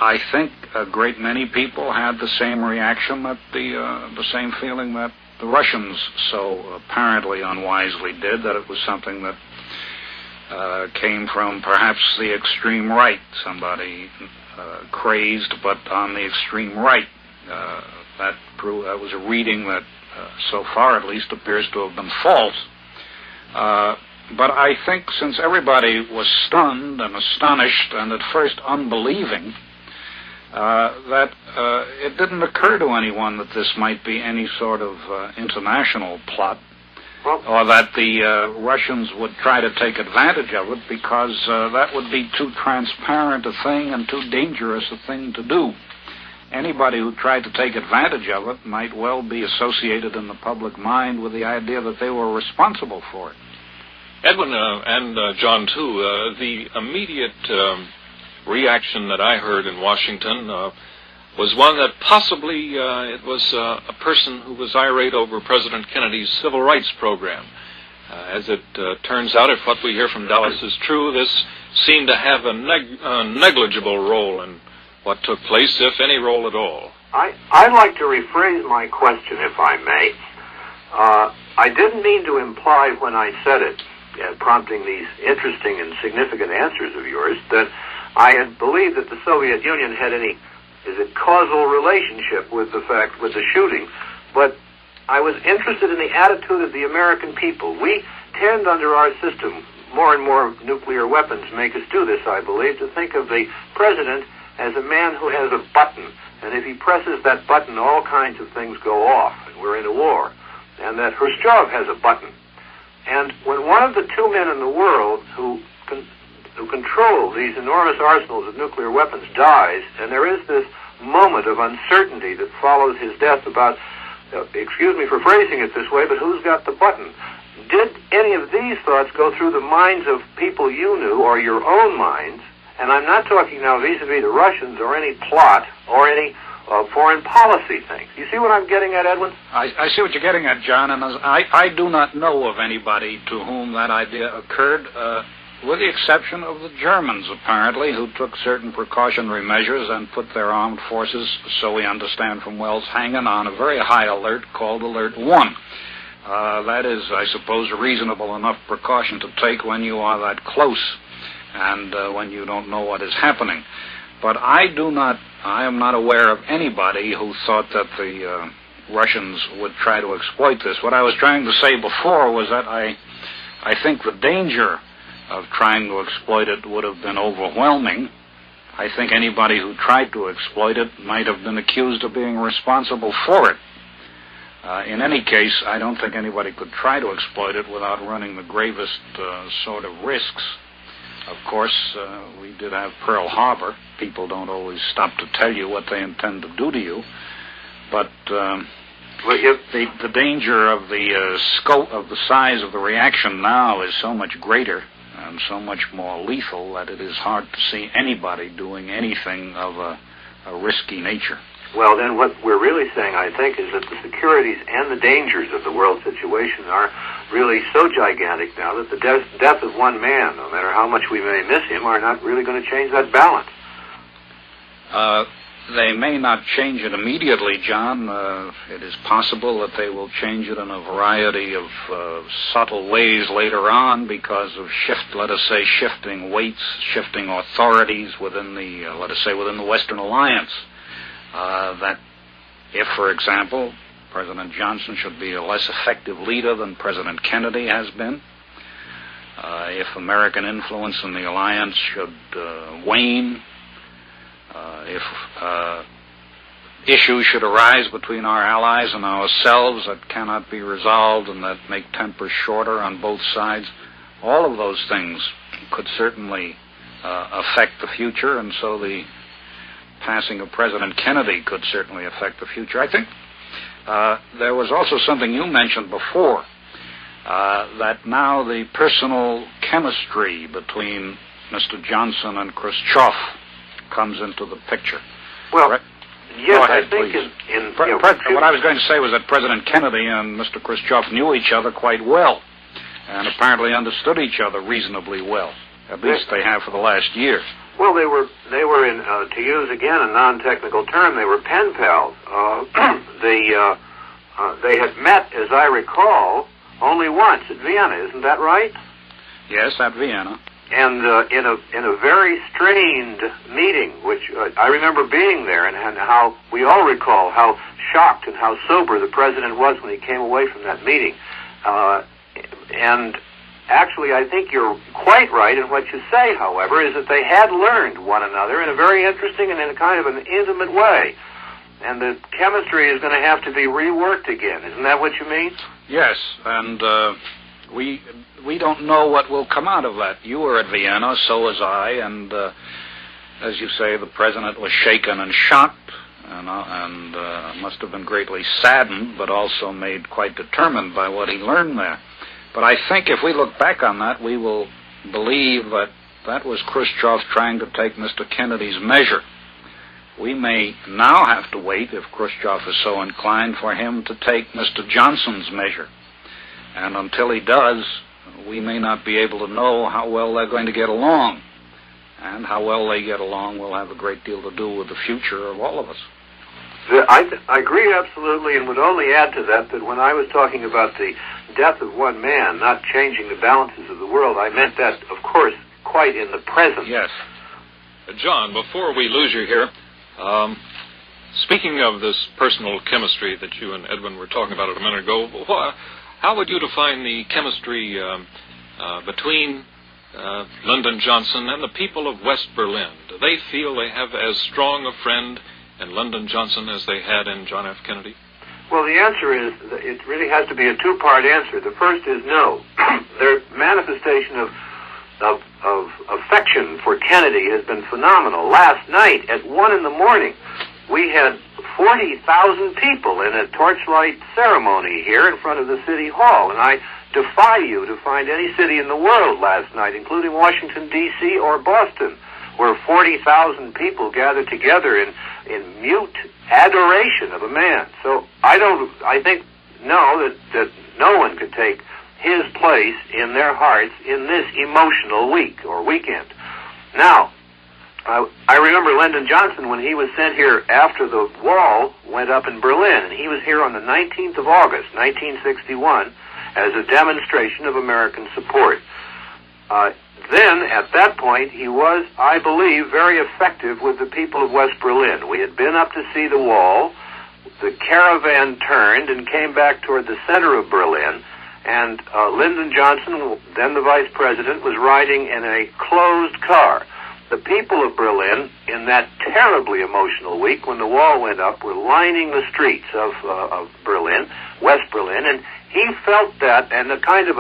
S2: I think a great many people had the same reaction, that the same feeling that the Russians so apparently unwisely did, that it was something that came from perhaps the extreme right, somebody crazed but on the extreme right. That was a reading that so far at least appears to have been false. But I think since everybody was stunned and astonished and at first unbelieving, that it didn't occur to anyone that this might be any sort of international plot, or that the Russians would try to take advantage of it, because that would be too transparent a thing and too dangerous a thing to do. Anybody who tried to take advantage of it might well be associated in the public mind with the idea that they were responsible for it.
S16: Edwin and John, too, the immediate reaction that I heard in Washington was one that possibly it was a person who was irate over President Kennedy's civil rights program. As it turns out, if what we hear from Dallas is true, this seemed to have a negligible role in what took place, if any role at all.
S3: I'd like to rephrase my question, if I may. I didn't mean to imply when I said it, prompting these interesting and significant answers of yours, that I had believed that the Soviet Union had any, causal relationship with the shooting, but I was interested in the attitude of the American people. We tend, under our system, more and more nuclear weapons make us do this, I believe, to think of the president as a man who has a button, and if he presses that button, all kinds of things go off, and we're in a war, and that Khrushchev has a button. And when one of the two men in the world who control these enormous arsenals of nuclear weapons dies, and there is this moment of uncertainty that follows his death about, excuse me for phrasing it this way, but who's got the button? Did any of these thoughts go through the minds of people you knew, or your own minds? And I'm not talking now vis-a-vis the Russians or any plot or any foreign policy things. You see what I'm getting at, Edwin?
S2: I see what you're getting at, John, and I do not know of anybody to whom that idea occurred, with the exception of the Germans, apparently, who took certain precautionary measures and put their armed forces, so we understand from Wells, hanging on a very high alert called Alert 1. That is, I suppose, a reasonable enough precaution to take when you are that close and when you don't know what is happening. But I am not aware of anybody who thought that the Russians would try to exploit this. What I was trying to say before was that I think the danger of trying to exploit it would have been overwhelming. I think anybody who tried to exploit it might have been accused of being responsible for it. In any case, I don't think anybody could try to exploit it without running the gravest sort of risks. Of course, we did have Pearl Harbor. People don't always stop to tell you what they intend to do to you. But the danger of the scope of the size of the reaction now is so much greater and so much more lethal that it is hard to see anybody doing anything of a risky nature.
S3: Well, then what we're really saying, I think, is that the securities and the dangers of the world situation are really so gigantic now that the death of one man, no matter how much we may miss him, are not really going to change that balance.
S2: They may not change it immediately, John. It is possible that they will change it in a variety of subtle ways later on because of shifting weights, shifting authorities within the, within the Western Alliance. That if, for example, President Johnson should be a less effective leader than President Kennedy has been, if American influence in the alliance should wane, if issues should arise between our allies and ourselves that cannot be resolved and that make tempers shorter on both sides, all of those things could certainly affect the future, and so the passing of President Kennedy could certainly affect the future. I think there was also something you mentioned before, that now the personal chemistry between Mr. Johnson and Khrushchev comes into the picture.
S3: Well,
S2: right?
S3: yes,
S2: ahead,
S3: I think
S2: what I was going to say was that President Kennedy and Mr. Khrushchev knew each other quite well and apparently understood each other reasonably well. At least they have for the last year.
S3: Well, they were in, to use again a non-technical term, they were pen pals. They had met, as I recall, only once at Vienna. Isn't that right?
S2: Yes, at Vienna.
S3: And in a very strained meeting, which I remember being there, and how we all recall how shocked and how sober the president was when he came away from that meeting. And Actually, I think you're quite right in what you say, however, is that they had learned one another in a very interesting and in a kind of an intimate way. And the chemistry is going to have to be reworked again. Isn't that what you mean?
S2: Yes, and we don't know what will come out of that. You were at Vienna, so was I, and as you say, the president was shaken and shocked, and must have been greatly saddened, but also made quite determined by what he learned there. But I think if we look back on that, we will believe that that was Khrushchev trying to take Mr. Kennedy's measure. We may now have to wait, if Khrushchev is so inclined, for him to take Mr. Johnson's measure. And until he does, we may not be able to know how well they're going to get along. And how well they get along will have a great deal to do with the future of all of us.
S3: I agree absolutely, and would only add to that when I was talking about the death of one man not changing the balances of the world, I meant that, of course, quite in the present.
S2: Yes.
S16: John, before we lose you here, speaking of this personal chemistry that you and Edwin were talking about a minute ago, how would you define the chemistry between Lyndon Johnson and the people of West Berlin? Do they feel they have as strong a friend in Lyndon Johnson as they had in John F. Kennedy?
S3: Well, the answer is, it really has to be a two-part answer. The first is no. Their manifestation of affection for Kennedy has been phenomenal. Last night at 1 a.m, we had 40,000 people in a torchlight ceremony here in front of the City Hall, and I defy you to find any city in the world last night, including Washington, D.C. or Boston, where 40,000 people gathered together in mute adoration of a man. So I think that no one could take his place in their hearts in this emotional week or weekend. Now, I remember Lyndon Johnson when he was sent here after the wall went up in Berlin, and he was here on the 19th of August, 1961, as a demonstration of American support. Then, at that point, he was, I believe, very effective with the people of West Berlin. We had been up to see the wall. The caravan turned and came back toward the center of Berlin, and Lyndon Johnson, then the vice president, was riding in a closed car. The people of Berlin, in that terribly emotional week when the wall went up, were lining the streets of Berlin, West Berlin, and he felt that, and the kind of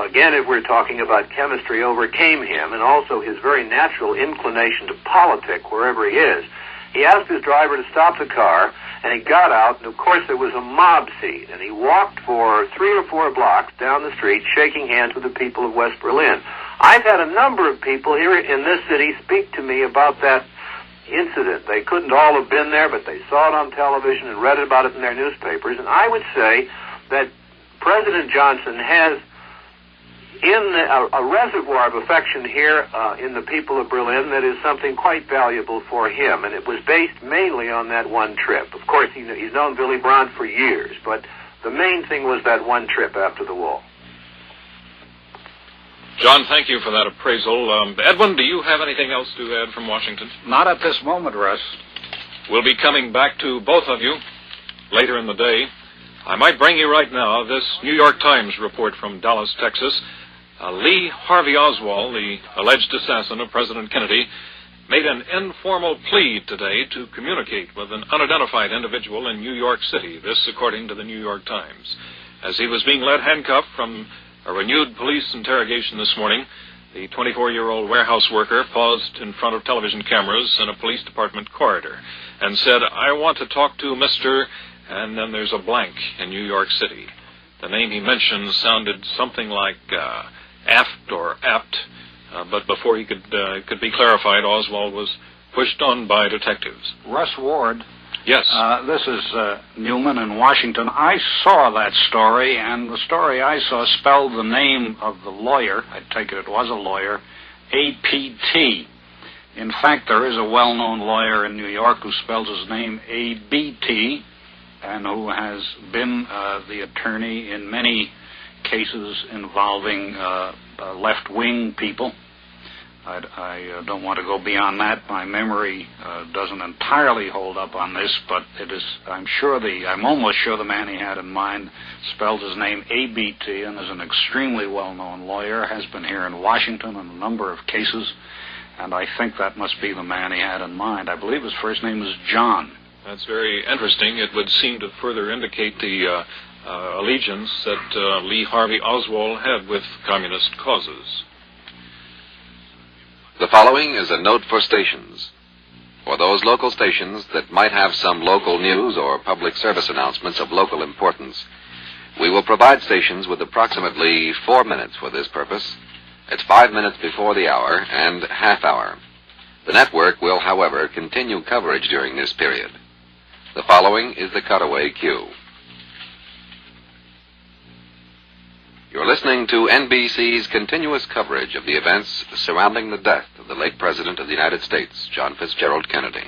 S3: again, if we're talking about chemistry, overcame him, and also his very natural inclination to politic wherever he is. He asked his driver to stop the car, and he got out, and of course there was a mob scene, and he walked for 3 or 4 blocks down the street shaking hands with the people of West Berlin. I've had a number of people here in this city speak to me about that incident. They couldn't all have been there, but they saw it on television and read about it in their newspapers, and I would say that President Johnson has a reservoir of affection here in the people of Berlin that is something quite valuable for him, and it was based mainly on that one trip. Of course, he's known Willy Brandt for years, but the main thing was that one trip after the wall.
S16: John, thank you for that appraisal. Edwin, do you have anything else to add from Washington?
S2: Not at this moment, Russ.
S16: We'll be coming back to both of you later in the day. I might bring you right now this New York Times report from Dallas, Texas. Lee Harvey Oswald, the alleged assassin of President Kennedy, made an informal plea today to communicate with an unidentified individual in New York City. This according to the New York Times. As he was being led handcuffed from a renewed police interrogation this morning, the 24-year-old warehouse worker paused in front of television cameras in a police department corridor and said, "I want to talk to Mr." And then there's a blank in New York City. The name he mentioned sounded something like Aft or Apt, but before he could be clarified, Oswald was pushed on by detectives.
S2: Russ Ward.
S16: Yes.
S2: This is Newman in Washington. I saw that story, and the story I saw spelled the name of the lawyer, I take it was a lawyer, A-P-T. In fact, there is a well-known lawyer in New York who spells his name A-B-T, and who has been the attorney in many cases involving left-wing people. I don't want to go beyond that. My memory doesn't entirely hold up on this, but it is. I'm almost sure the man he had in mind spelled his name A-B-T and is an extremely well-known lawyer. Has been here in Washington on a number of cases, and I think that must be the man he had in mind. I believe his first name is John.
S16: That's very interesting. It would seem to further indicate the allegiance that Lee Harvey Oswald had with communist causes.
S12: The following is a note for stations. For those local stations that might have some local news or public service announcements of local importance, we will provide stations with approximately 4 minutes for this purpose. It's 5 minutes before the hour and half hour. The network will, however, continue coverage during this period. The following is the cutaway cue. You're listening to NBC's continuous coverage of the events surrounding the death of the late President of the United States, John Fitzgerald Kennedy.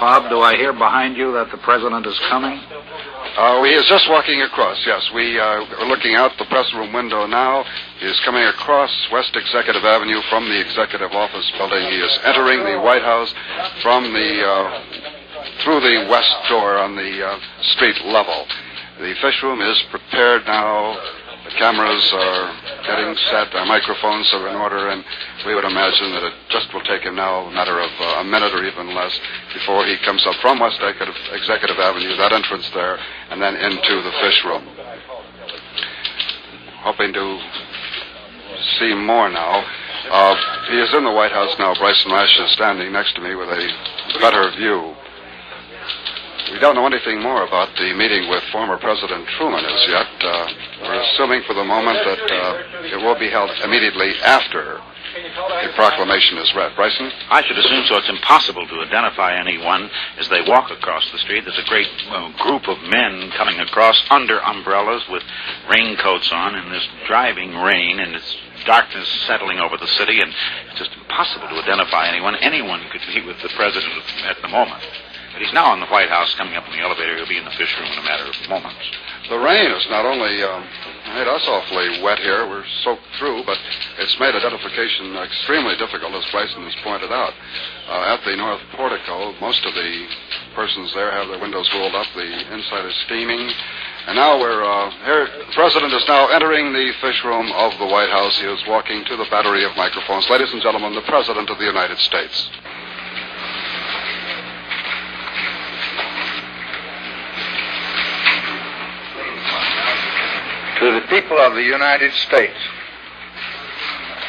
S2: Bob, do I hear behind you that the President is coming?
S17: He is just walking across, yes. We are looking out the press room window now. He is coming across West Executive Avenue from the Executive Office Building. He is entering the White House from through the west door on the street level. The fish room is prepared now. The cameras are getting set. Our microphones are in order, and we would imagine that it just will take him now a matter of a minute or even less before he comes up from West Executive Avenue, that entrance there, and then into the fish room. Hoping to see more now. He is in the White House now. Bryson Rash is standing next to me with a better view. We don't know anything more about the meeting with former President Truman as yet. We're assuming for the moment that it will be held immediately after the proclamation is read. Bryson?
S20: I should assume so. It's impossible to identify anyone as they walk across the street. There's a great group of men coming across under umbrellas with raincoats on in this driving rain, and it's darkness settling over the city, and it's just impossible to identify anyone. Anyone could be with the President at the moment. But he's now in the White House, coming up in the elevator. He'll be in the fish room in a matter of moments.
S17: The rain has not only made us awfully wet here, we're soaked through, but it's made identification extremely difficult, as Bryson has pointed out. At the north portico, most of the persons there have their windows rolled up. The inside is steaming. And now we're here. The President is now entering the fish room of the White House. He is walking to the battery of microphones. Ladies and gentlemen, the President of the United States.
S24: To the people of the United States,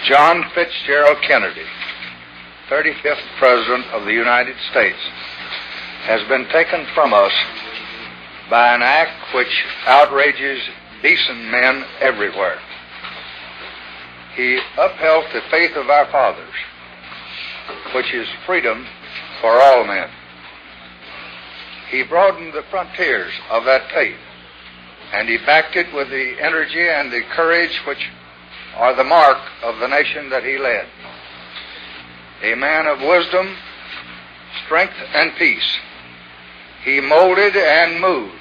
S24: John Fitzgerald Kennedy, 35th President of the United States, has been taken from us by an act which outrages decent men everywhere. He upheld the faith of our fathers, which is freedom for all men. He broadened the frontiers of that faith, and he backed it with the energy and the courage which are the mark of the nation that he led. A man of wisdom, strength, and peace, he molded and moved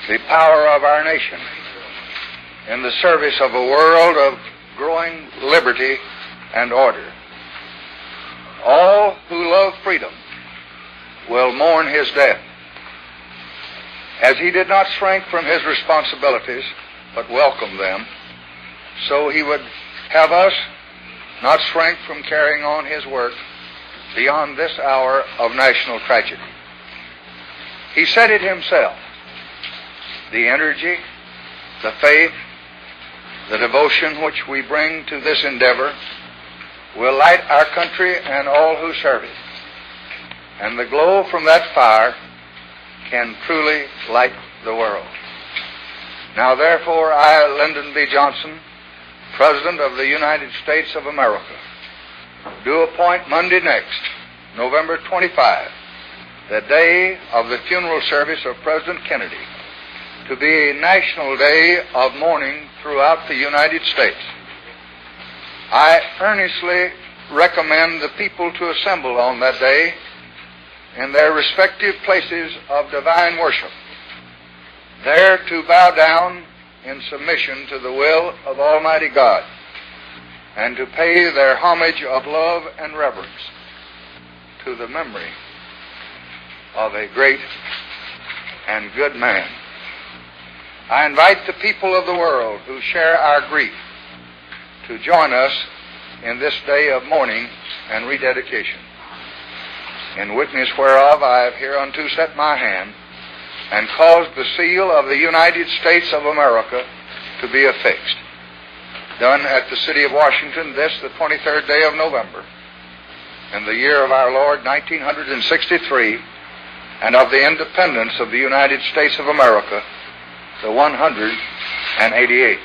S24: the power of our nation in the service of a world of growing liberty and order. All who love freedom will mourn his death. As he did not shrink from his responsibilities, but welcomed them, so he would have us not shrink from carrying on his work beyond this hour of national tragedy. He said it himself. The energy, the faith, the devotion which we bring to this endeavor will light our country and all who serve it. And the glow from that fire can truly light the world. Now, therefore, I, Lyndon B. Johnson, President of the United States of America, do appoint Monday next, November 25, the day of the funeral service of President Kennedy, to be a national day of mourning throughout the United States. I earnestly recommend the people to assemble on that day in their respective places of divine worship, there to bow down
S18: in submission to the will of Almighty God, and to pay their homage of love and reverence to the memory of a great and good man. I invite the people of the world who share our grief to join us in this day of mourning and rededication, in witness whereof I have hereunto set my hand and caused the seal of the United States of America to be affixed, done at the city of Washington this, the 23rd day of November, in the year of our Lord 1963, and of the independence of the United States of America, the 188th.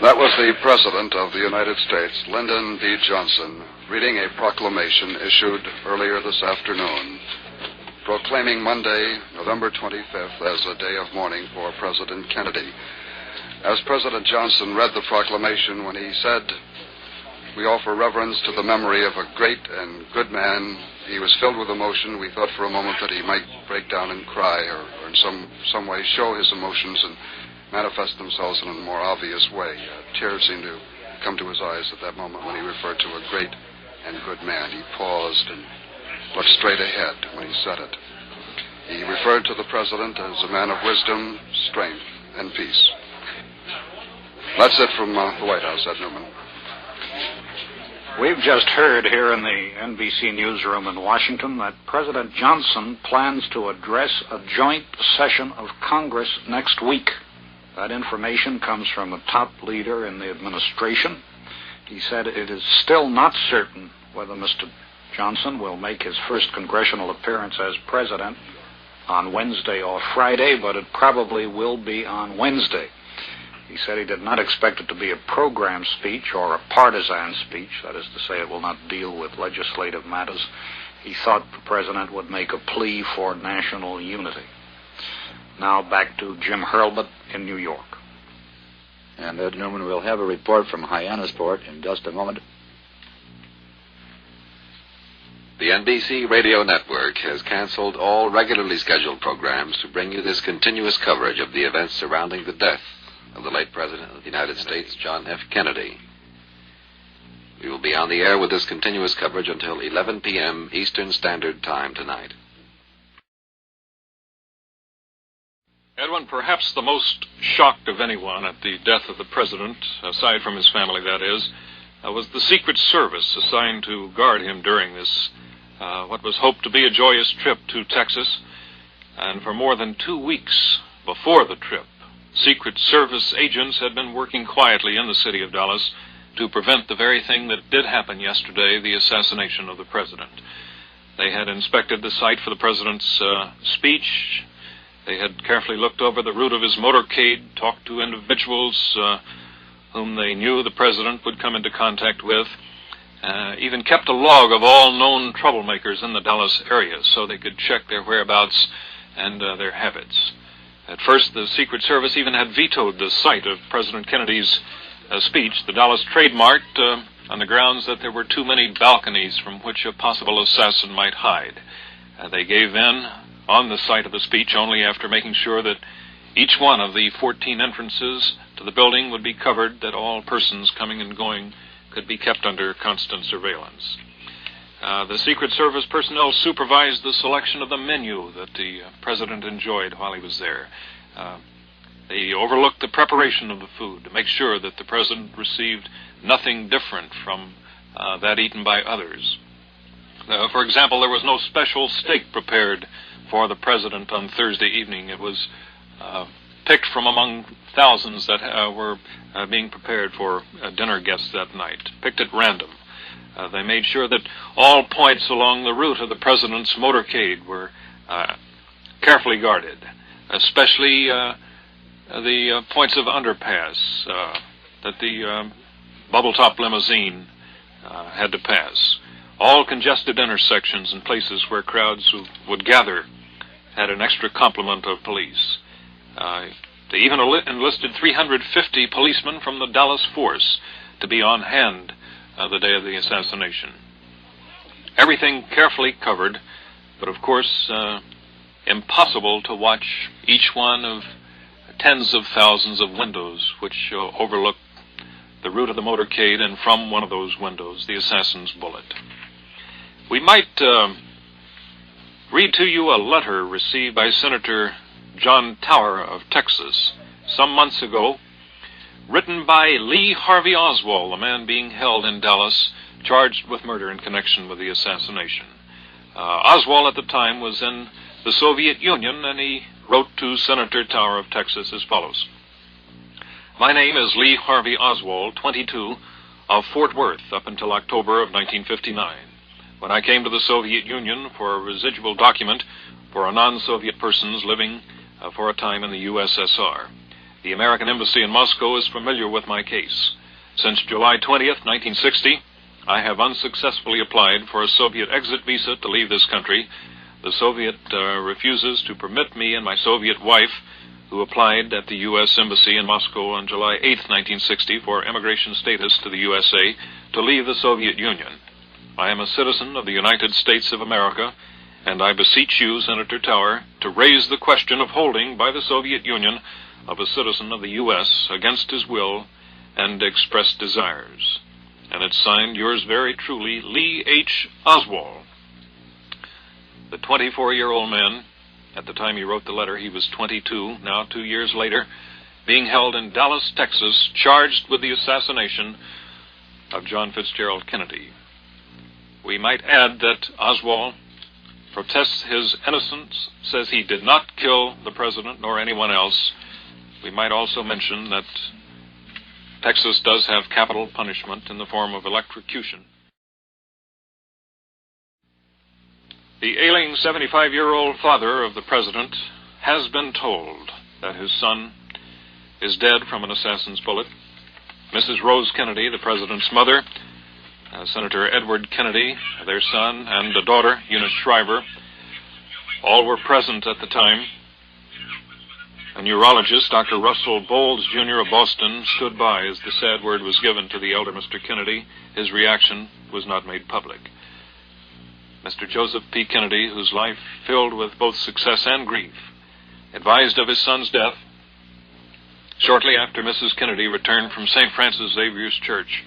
S17: That was the President of the United States, Lyndon B. Johnson, reading a proclamation issued earlier this afternoon, proclaiming Monday, November 25th, as a day of mourning for President Kennedy. As President Johnson read the proclamation, when he said, "We offer reverence to the memory of a great and good man," he was filled with emotion. We thought for a moment that he might break down and cry, or in some way show his emotions and manifest themselves in a more obvious way. Tears seemed to come to his eyes at that moment when he referred to a great and good man. He paused and looked straight ahead when he said it. He referred to the President as a man of wisdom, strength, and peace. That's it from the White House, Ed Newman.
S2: We've just heard here in the NBC newsroom in Washington that President Johnson plans to address a joint session of Congress next week. That information comes from a top leader in the administration. He said it is still not certain whether Mr. Johnson will make his first congressional appearance as president on Wednesday or Friday, but it probably will be on Wednesday. He said he did not expect it to be a program speech or a partisan speech. That is to say, it will not deal with legislative matters. He thought the president would make a plea for national unity. Now back to Jim Hurlbut in New York.
S7: And Ed Newman will have a report from Hyannisport in just a moment.
S12: The NBC radio network has canceled all regularly scheduled programs to bring you this continuous coverage of the events surrounding the death of the late President of the United States, John F. Kennedy. We will be on the air with this continuous coverage until 11 p.m. Eastern Standard Time tonight.
S16: Edwin, perhaps the most shocked of anyone at the death of the president, aside from his family, that is, was the Secret Service assigned to guard him during this, what was hoped to be a joyous trip to Texas. And for more than 2 weeks before the trip, Secret Service agents had been working quietly in the city of Dallas to prevent the very thing that did happen yesterday, the assassination of the president. They had inspected the site for the president's speech. They had carefully looked over the route of his motorcade, talked to individuals whom they knew the president would come into contact with, even kept a log of all known troublemakers in the Dallas area so they could check their whereabouts and their habits. At first, the Secret Service even had vetoed the site of President Kennedy's speech, the Dallas Trade Mart, on the grounds that there were too many balconies from which a possible assassin might hide. They gave in on the site of the speech only after making sure that each one of the 14 entrances to the building would be covered, that all persons coming and going could be kept under constant surveillance. The Secret Service personnel supervised the selection of the menu that the president enjoyed while he was there. They overlooked the preparation of the food to make sure that the president received nothing different from that eaten by others. For example, there was no special steak prepared for the president on Thursday evening. It was picked from among thousands that were being prepared for dinner guests that night, picked at random. They made sure that all points along the route of the president's motorcade were carefully guarded, especially the points of underpass that the bubble-top limousine had to pass. All congested intersections and places where crowds would gather had an extra complement of police. They even enlisted 350 policemen from the Dallas force to be on hand the day of the assassination. Everything carefully covered, but of course impossible to watch each one of tens of thousands of windows which overlook the route of the motorcade, and from one of those windows, the assassin's bullet. We might read to you a letter received by Senator John Tower of Texas some months ago, written by Lee Harvey Oswald, a man being held in Dallas, charged with murder in connection with the assassination. Oswald at the time was in the Soviet Union, and he wrote to Senator Tower of Texas as follows. My name is Lee Harvey Oswald, 22, of Fort Worth, up until October of 1959, when I came to the Soviet Union for a residual document for non-Soviet persons living for a time in the USSR. The American Embassy in Moscow is familiar with my case. Since July 20th, 1960, I have unsuccessfully applied for a Soviet exit visa to leave this country. The Soviet refuses to permit me and my Soviet wife, who applied at the U.S. Embassy in Moscow on July 8, 1960, for immigration status to the USA, to leave the Soviet Union. I am a citizen of the United States of America, and I beseech you, Senator Tower, to raise the question of holding by the Soviet Union of a citizen of the U.S. against his will and expressed desires. And it's signed, yours very truly, Lee H. Oswald. The 24-year-old man, at the time he wrote the letter, he was 22, now 2 years later, being held in Dallas, Texas, charged with the assassination of John Fitzgerald Kennedy. We might add that Oswald protests his innocence, says he did not kill the president nor anyone else. We might also mention that Texas does have capital punishment in the form of electrocution. The ailing 75-year-old father of the president has been told that his son is dead from an assassin's bullet. Mrs. Rose Kennedy, the president's mother, Senator Edward Kennedy, their son, and a daughter, Eunice Shriver, all were present at the time. A neurologist, Dr. Russell Bowles, Jr. of Boston, stood by as the sad word was given to the elder Mr. Kennedy. His reaction was not made public. Mr. Joseph P. Kennedy, whose life filled with both success and grief, advised of his son's death shortly after Mrs. Kennedy returned from St. Francis Xavier's Church,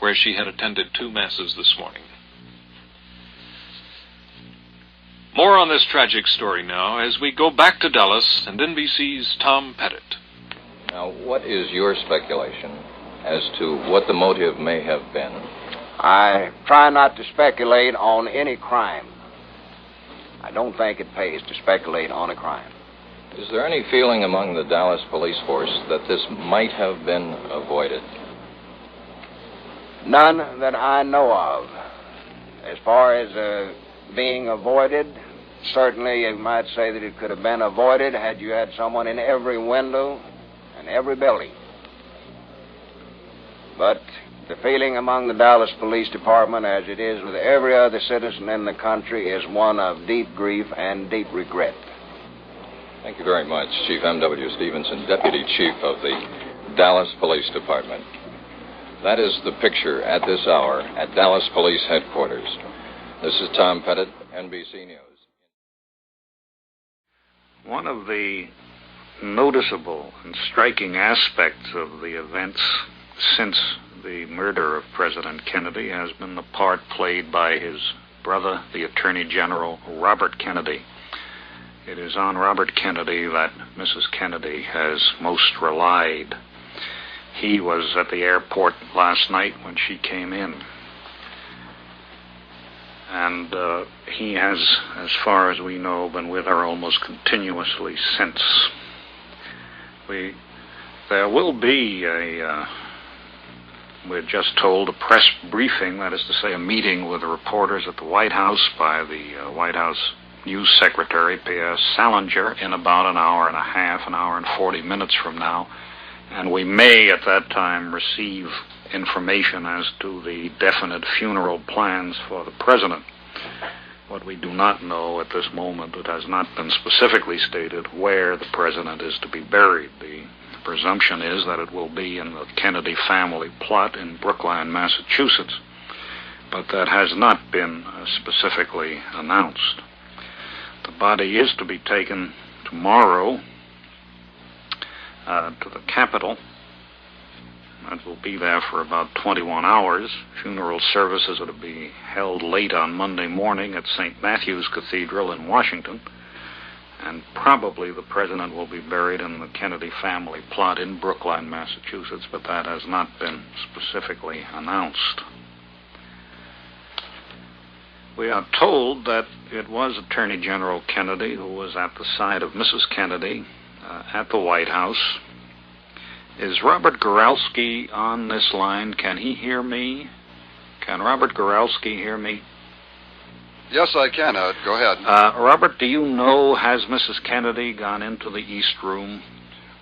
S16: where she had attended 2 masses this morning. More on this tragic story now as we go back to Dallas and NBC's Tom Pettit.
S15: Now, what is your speculation as to what the motive may have been?
S4: I try not to speculate on any crime. I don't think it pays to speculate on a crime.
S15: Is there any feeling among the Dallas police force that this might have been avoided?
S4: None that I know of. As far as being avoided, certainly you might say that it could have been avoided had you had someone in every window and every building. But the feeling among the Dallas Police Department, as it is with every other citizen in the country, is one of deep grief and deep regret.
S15: Thank you very much, Chief M.W. Stevenson, Deputy Chief of the Dallas Police Department. That is the picture at this hour at Dallas Police Headquarters. This is Tom Pettit, NBC News.
S2: One of the noticeable and striking aspects of the events since the murder of President Kennedy has been the part played by his brother, the Attorney General Robert Kennedy. It is on Robert Kennedy that Mrs. Kennedy has most relied. He was at the airport last night when she came in. And he has, as far as we know, been with her almost continuously since. There will be we're just told, a press briefing, that is to say a meeting with the reporters at the White House by the White House News Secretary, Pierre Salinger, in about an hour and a half, an hour and 40 minutes from now. And we may at that time receive information as to the definite funeral plans for the president. What we do not know at this moment, it has not been specifically stated where the president is to be buried. The presumption is that it will be in the Kennedy family plot in Brookline, Massachusetts, but that has not been specifically announced. The body is to be taken tomorrow to the Capitol. It will be there for about 21 hours. Funeral services are to be held late on Monday morning at St. Matthew's Cathedral in Washington. And probably the president will be buried in the Kennedy family plot in Brookline, Massachusetts, but that has not been specifically announced. We are told that it was Attorney General Kennedy who was at the side of Mrs. Kennedy at the White House. Is Robert Goralski on this line? Can he hear me? Can Robert Goralski hear me?
S17: Yes, I can, Ed. Go ahead.
S2: Robert, do you know, has Mrs. Kennedy gone into the East Room?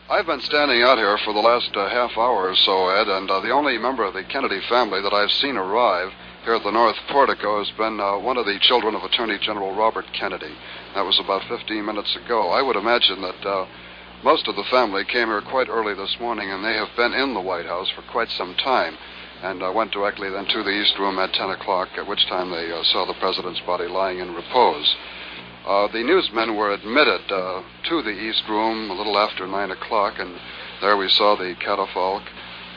S17: I've been standing out here for the last half hour or so, Ed, and the only member of the Kennedy family that I've seen arrive here at the North Portico has been one of the children of Attorney General Robert Kennedy. That was about 15 minutes ago. I would imagine that most of the family came here quite early this morning, and they have been in the White House for quite some time, and went directly then to the East Room at 10 o'clock, at which time they saw the president's body lying in repose. The newsmen were admitted to the East Room a little after 9 o'clock, and there we saw the catafalque.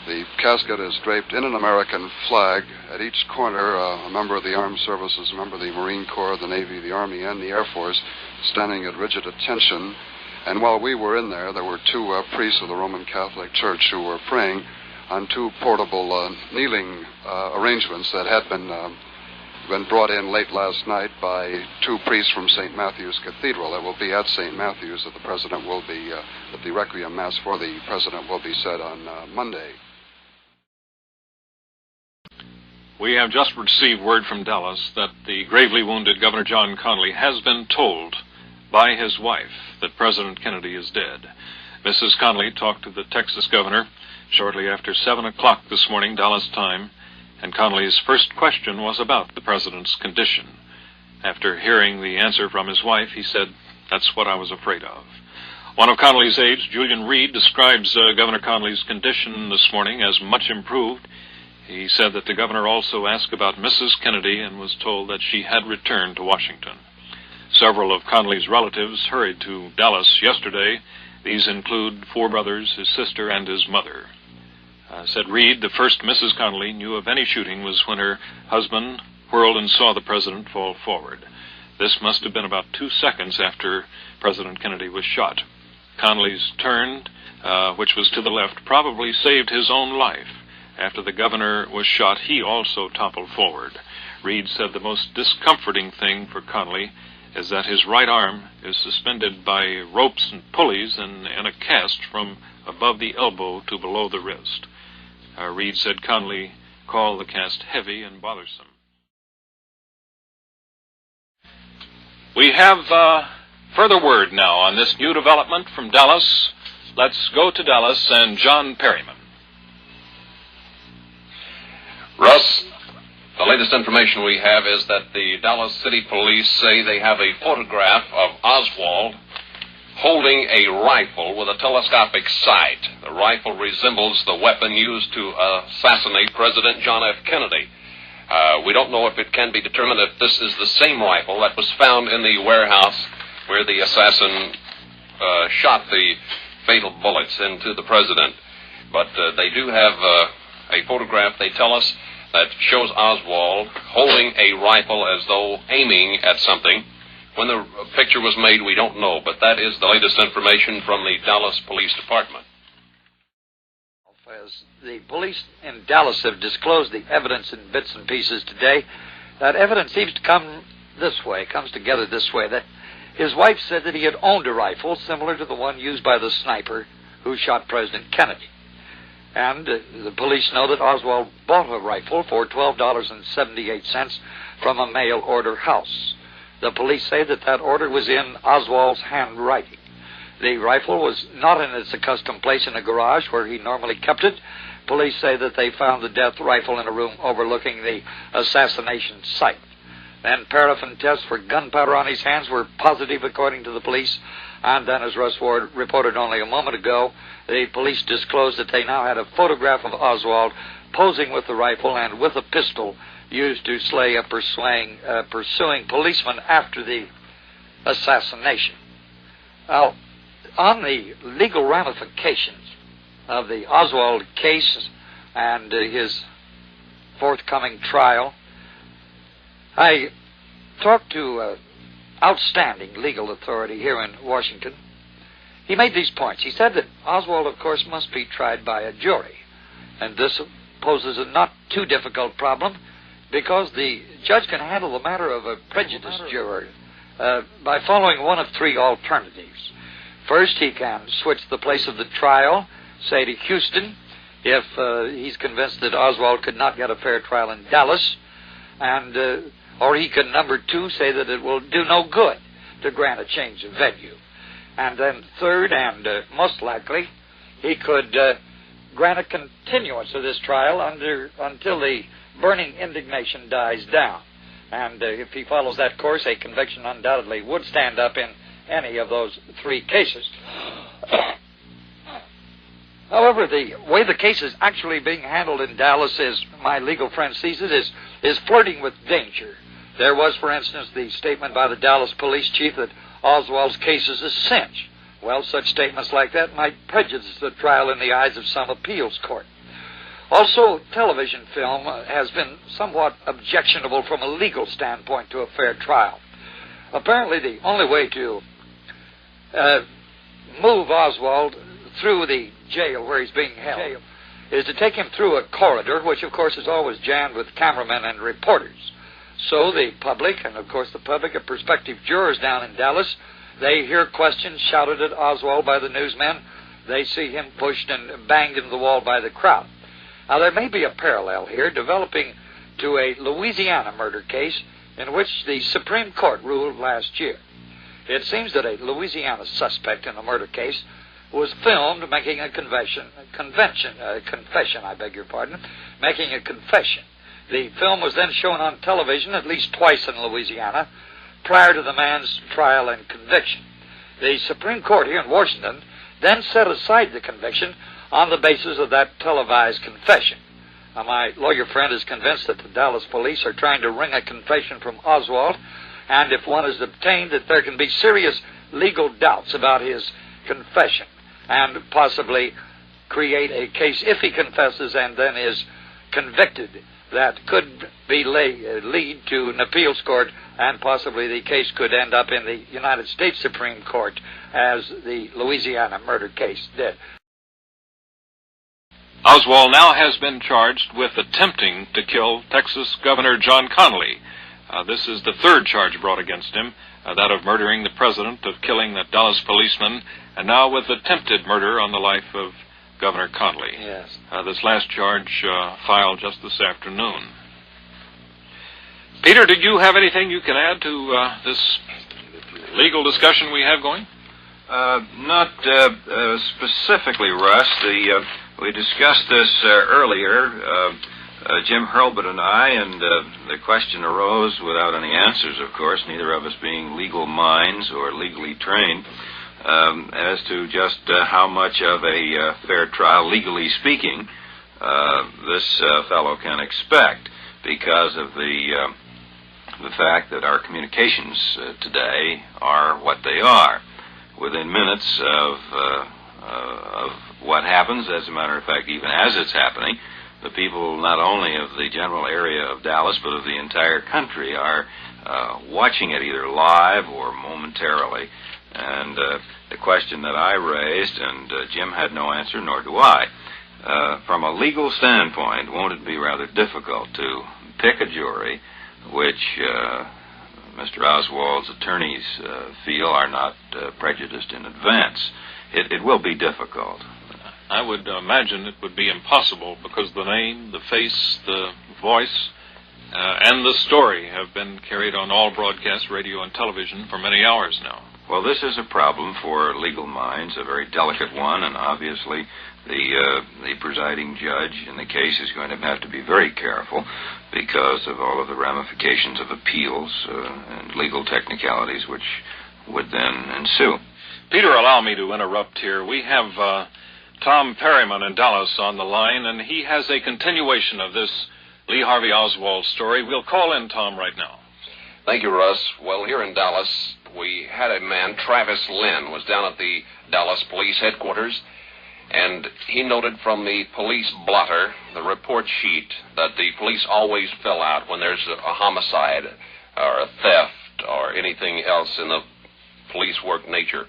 S17: The casket is draped in an American flag. At each corner, a member of the Armed Services, a member of the Marine Corps, the Navy, the Army, and the Air Force standing at rigid attention. And while we were in there, there were two priests of the Roman Catholic Church who were praying on two portable kneeling arrangements that had been brought in late last night by two priests from St. Matthew's Cathedral. It will be at St. Matthew's that the president will be, that the Requiem Mass for the president will be said on Monday.
S16: We have just received word from Dallas that the gravely wounded Governor John Connally has been told by his wife that President Kennedy is dead. Mrs. Connally talked to the Texas governor shortly after 7 o'clock this morning, Dallas time, and Connally's first question was about the president's condition. After hearing the answer from his wife, he said, "That's what I was afraid of." One of Connally's aides, Julian Reed, describes Governor Connally's condition this morning as much improved. He said that the governor also asked about Mrs. Kennedy and was told that she had returned to Washington. Several of Connally's relatives hurried to Dallas yesterday. These include four brothers, his sister, and his mother. Said Reed, the first Mrs. Connally knew of any shooting was when her husband whirled and saw the president fall forward. This must have been about 2 seconds after President Kennedy was shot. Connally's turn, which was to the left, probably saved his own life. After the governor was shot, he also toppled forward. Reed said the most discomforting thing for Connally is that his right arm is suspended by ropes and pulleys in a cast from above the elbow to below the wrist. Reed said Connally called the cast heavy and bothersome. We have further word now on this new development from Dallas. Let's go to Dallas and John Perryman.
S21: Russ, the latest information we have is that the Dallas City Police say they have a photograph of Oswald holding a rifle with a telescopic sight. The rifle resembles the weapon used to assassinate President John F. Kennedy. We don't know if it can be determined if this is the same rifle that was found in the warehouse where the assassin shot the fatal bullets into the president. But they do have a photograph, they tell us, that shows Oswald holding a rifle as though aiming at something. When the picture was made, we don't know, but that is the latest information from the Dallas Police Department.
S5: As the police in Dallas have disclosed the evidence in bits and pieces today, that evidence seems to come this way, comes together this way, that his wife said that he had owned a rifle similar to the one used by the sniper who shot President Kennedy. And the police know that Oswald bought a rifle for $12.78 from a mail-order house. The police say that that order was in Oswald's handwriting. The rifle was not in its accustomed place in a garage where he normally kept it. Police say that they found the death rifle in a room overlooking the assassination site. Then paraffin tests for gunpowder on his hands were positive, according to the police. And then, as Russ Ward reported only a moment ago, the police disclosed that they now had a photograph of Oswald posing with the rifle and with a pistol used to slay a pursuing policeman after the assassination. Now, on the legal ramifications of the Oswald case and his forthcoming trial, I talked to an outstanding legal authority here in Washington. He made these points. He said that Oswald, of course, must be tried by a jury, and this poses a not too difficult problem because the judge can handle the matter of a prejudiced juror by following one of three alternatives. First, he can switch the place of the trial, say to Houston, if he's convinced that Oswald could not get a fair trial in Dallas, and or he can, number two, say that it will do no good to grant a change of venue. And then third, and most likely, he could grant a continuance of this trial until the burning indignation dies down. And if he follows that course, a conviction undoubtedly would stand up in any of those three cases. However, the way the case is actually being handled in Dallas, as my legal friend sees it, is flirting with danger. There was, for instance, the statement by the Dallas police chief that Oswald's case is a cinch. Well, such statements like that might prejudice the trial in the eyes of some appeals court. Also, television film has been somewhat objectionable from a legal standpoint to a fair trial. Apparently, the only way to move Oswald through the jail where he's being held is to take him through a corridor, which, of course, is always jammed with cameramen and reporters. So the public, and of course the public are prospective jurors down in Dallas, they hear questions shouted at Oswald by the newsmen. They see him pushed and banged into the wall by the crowd. Now, there may be a parallel here developing to a Louisiana murder case in which the Supreme Court ruled last year. It seems that a Louisiana suspect in a murder case was filmed making a confession. The film was then shown on television at least twice in Louisiana prior to the man's trial and conviction. The Supreme Court here in Washington then set aside the conviction on the basis of that televised confession. Now, my lawyer friend is convinced that the Dallas police are trying to wring a confession from Oswald, and if one is obtained, that there can be serious legal doubts about his confession and possibly create a case, if he confesses and then is convicted, that could be lead to an appeals court, and possibly the case could end up in the United States Supreme Court as the Louisiana murder case did.
S16: Oswald now has been charged with attempting to kill Texas Governor John Connally. This is the third charge brought against him, that of murdering the president, of killing that Dallas policeman, and now with attempted murder on the life of Governor Connally.
S5: Yes.
S16: This last charge filed just this afternoon. Peter, did you have anything you can add to this legal discussion we have going?
S1: Not specifically, Russ. We discussed this earlier, Jim Hurlbut and I, and the question arose without any answers, of course, neither of us being legal minds or legally trained, as to just how much of a fair trial, legally speaking, this fellow can expect, because of the fact that our communications today are what they are. Within minutes of what happens, as a matter of fact, even as it's happening, the people not only of the general area of Dallas, but of the entire country are watching it either live or momentarily. And the question that I raised, and Jim had no answer, nor do I, from a legal standpoint, won't it be rather difficult to pick a jury which Mr. Oswald's attorneys feel are not prejudiced in advance? It will be difficult.
S16: I would imagine it would be impossible, because the name, the face, the voice, and the story have been carried on all broadcast radio and television for many hours now.
S1: Well, this is a problem for legal minds, a very delicate one, and obviously the presiding judge in the case is going to have to be very careful because of all of the ramifications of appeals and legal technicalities which would then ensue.
S16: Peter, allow me to interrupt here. We have Tom Perryman in Dallas on the line, and he has a continuation of this Lee Harvey Oswald story. We'll call in Tom right now.
S12: Thank you, Russ. Well, here in Dallas,
S21: we had a man, Travis Lynn, was down at the Dallas Police Headquarters, and he noted from the police blotter, the report sheet, that the police always fill out when there's a homicide or a theft or anything else in the police work nature.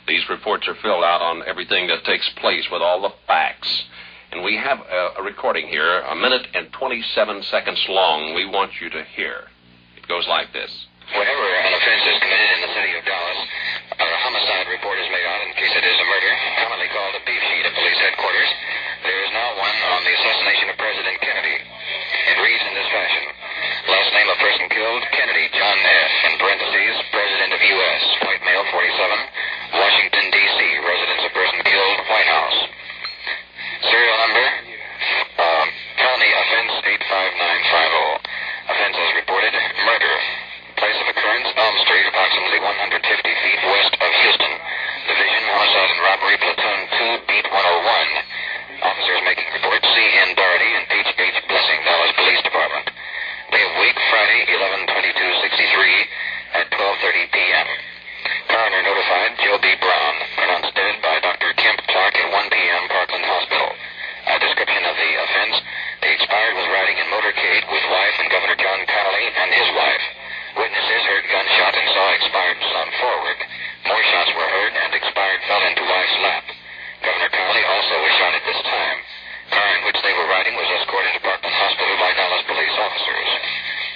S21: These reports are filled out on everything that takes place with all the facts. And we have a recording here, 1 minute and 27 seconds long, we want you to hear. It goes like this.
S13: Whenever an offense is committed in the city of Dallas, a homicide report is made out in case it is a murder, commonly called a beef sheet at police headquarters. There is now one on the assassination of President Kennedy. It reads in this fashion. Last name of person killed, Kennedy, John F., in parentheses, President of U.S., white male, 47, Washington, D.C., residence of person killed, White House. Serial number, felony offense 85950. Offense as reported, murder. Place of occurrence, Elm Street, approximately 150 feet west of Houston. Division, Homicide and Robbery, Platoon 2, Beat 101. Officers making report, C.N. Doherty and H.H. Blessing, Dallas Police Department. Day of week, Friday, 11/22/63 at 12:30 p.m. Coroner notified Joe B. Brown, pronounced dead by Dr. Kemp Clark at 1 p.m. Parkland Hospital. A description of the offense, the expired was riding in motorcade with wife and Governor John Connolly and his wife. Witnesses heard gunshot and saw expired son forward. More shots were heard and expired fell into wife's lap. Governor Connolly also was shot at this time. Car in which they were riding was escorted to Parkland Hospital by Dallas police officers.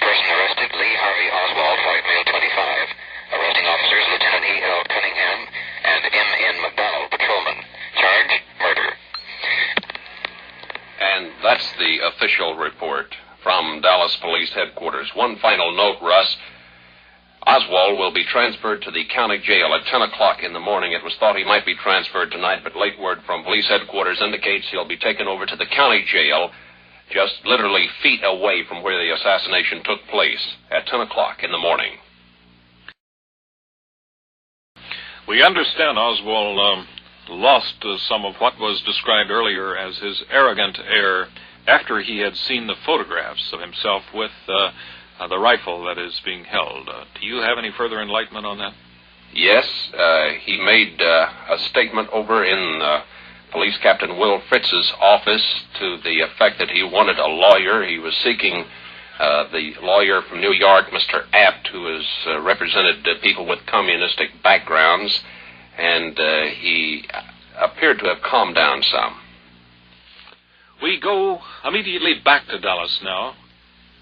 S13: Person arrested, Lee Harvey Oswald, white male, 25. Arresting officers, Lieutenant E.L. Cunningham and M.N. McDonald, patrolman. Charge, murder.
S21: And that's the official report from Dallas Police Headquarters. One final note, Russ. Oswald will be transferred to the county jail at 10 o'clock in the morning. It was thought he might be transferred tonight, but late word from police headquarters indicates he'll be taken over to the county jail, just literally feet away from where the assassination took place, at 10 o'clock in the morning.
S16: We understand Oswald lost some of what was described earlier as his arrogant air after he had seen the photographs of himself with the rifle that is being held. Do you have any further enlightenment on that?
S21: Yes, he made a statement over in Police Captain Will Fritz's office to the effect that he wanted a lawyer. He was seeking the lawyer from New York, Mr. Apt, who has represented people with communistic backgrounds, and he appeared to have calmed down some.
S16: We go immediately back to Dallas now,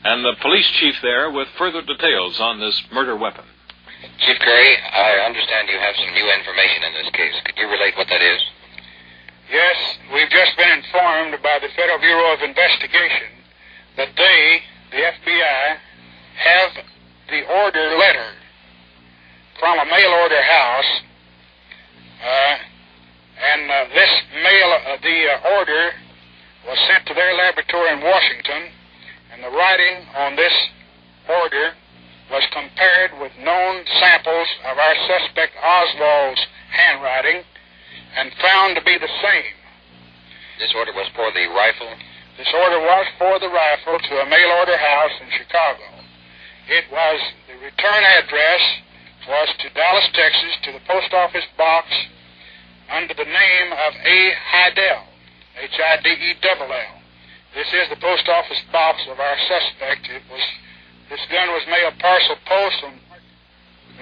S16: and the police chief there with further details on this murder weapon.
S13: Chief Curry, I understand you have some new information in this case. Could you relate what that is?
S18: Yes, we've just been informed by the Federal Bureau of Investigation that they, the FBI, have the order letter from a mail order house, and this the order was sent to their laboratory in Washington, and the writing on this order was compared with known samples of our suspect Oswald's handwriting and found to be the same.
S13: This order was for the rifle?
S18: This order was for the rifle to a mail order house in Chicago. It was, the return address was to Dallas, Texas, to the post office box under the name of A. Hidell, H-I-D-E-double-L. This is the post office box of our suspect. This gun was mailed parcel post on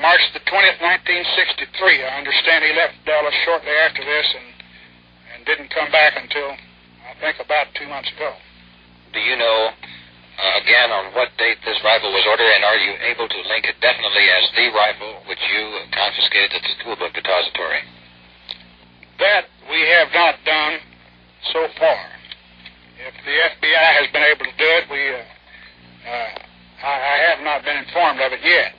S18: March the 20th, 1963. I understand he left Dallas shortly after this and didn't come back until, I think, about 2 months ago.
S13: Do you know, again, on what date this rifle was ordered, and are you able to link it definitely as the rifle which you confiscated at the school book depository?
S18: That we have not done so far. If the FBI has been able to do it, I have not been informed of it yet.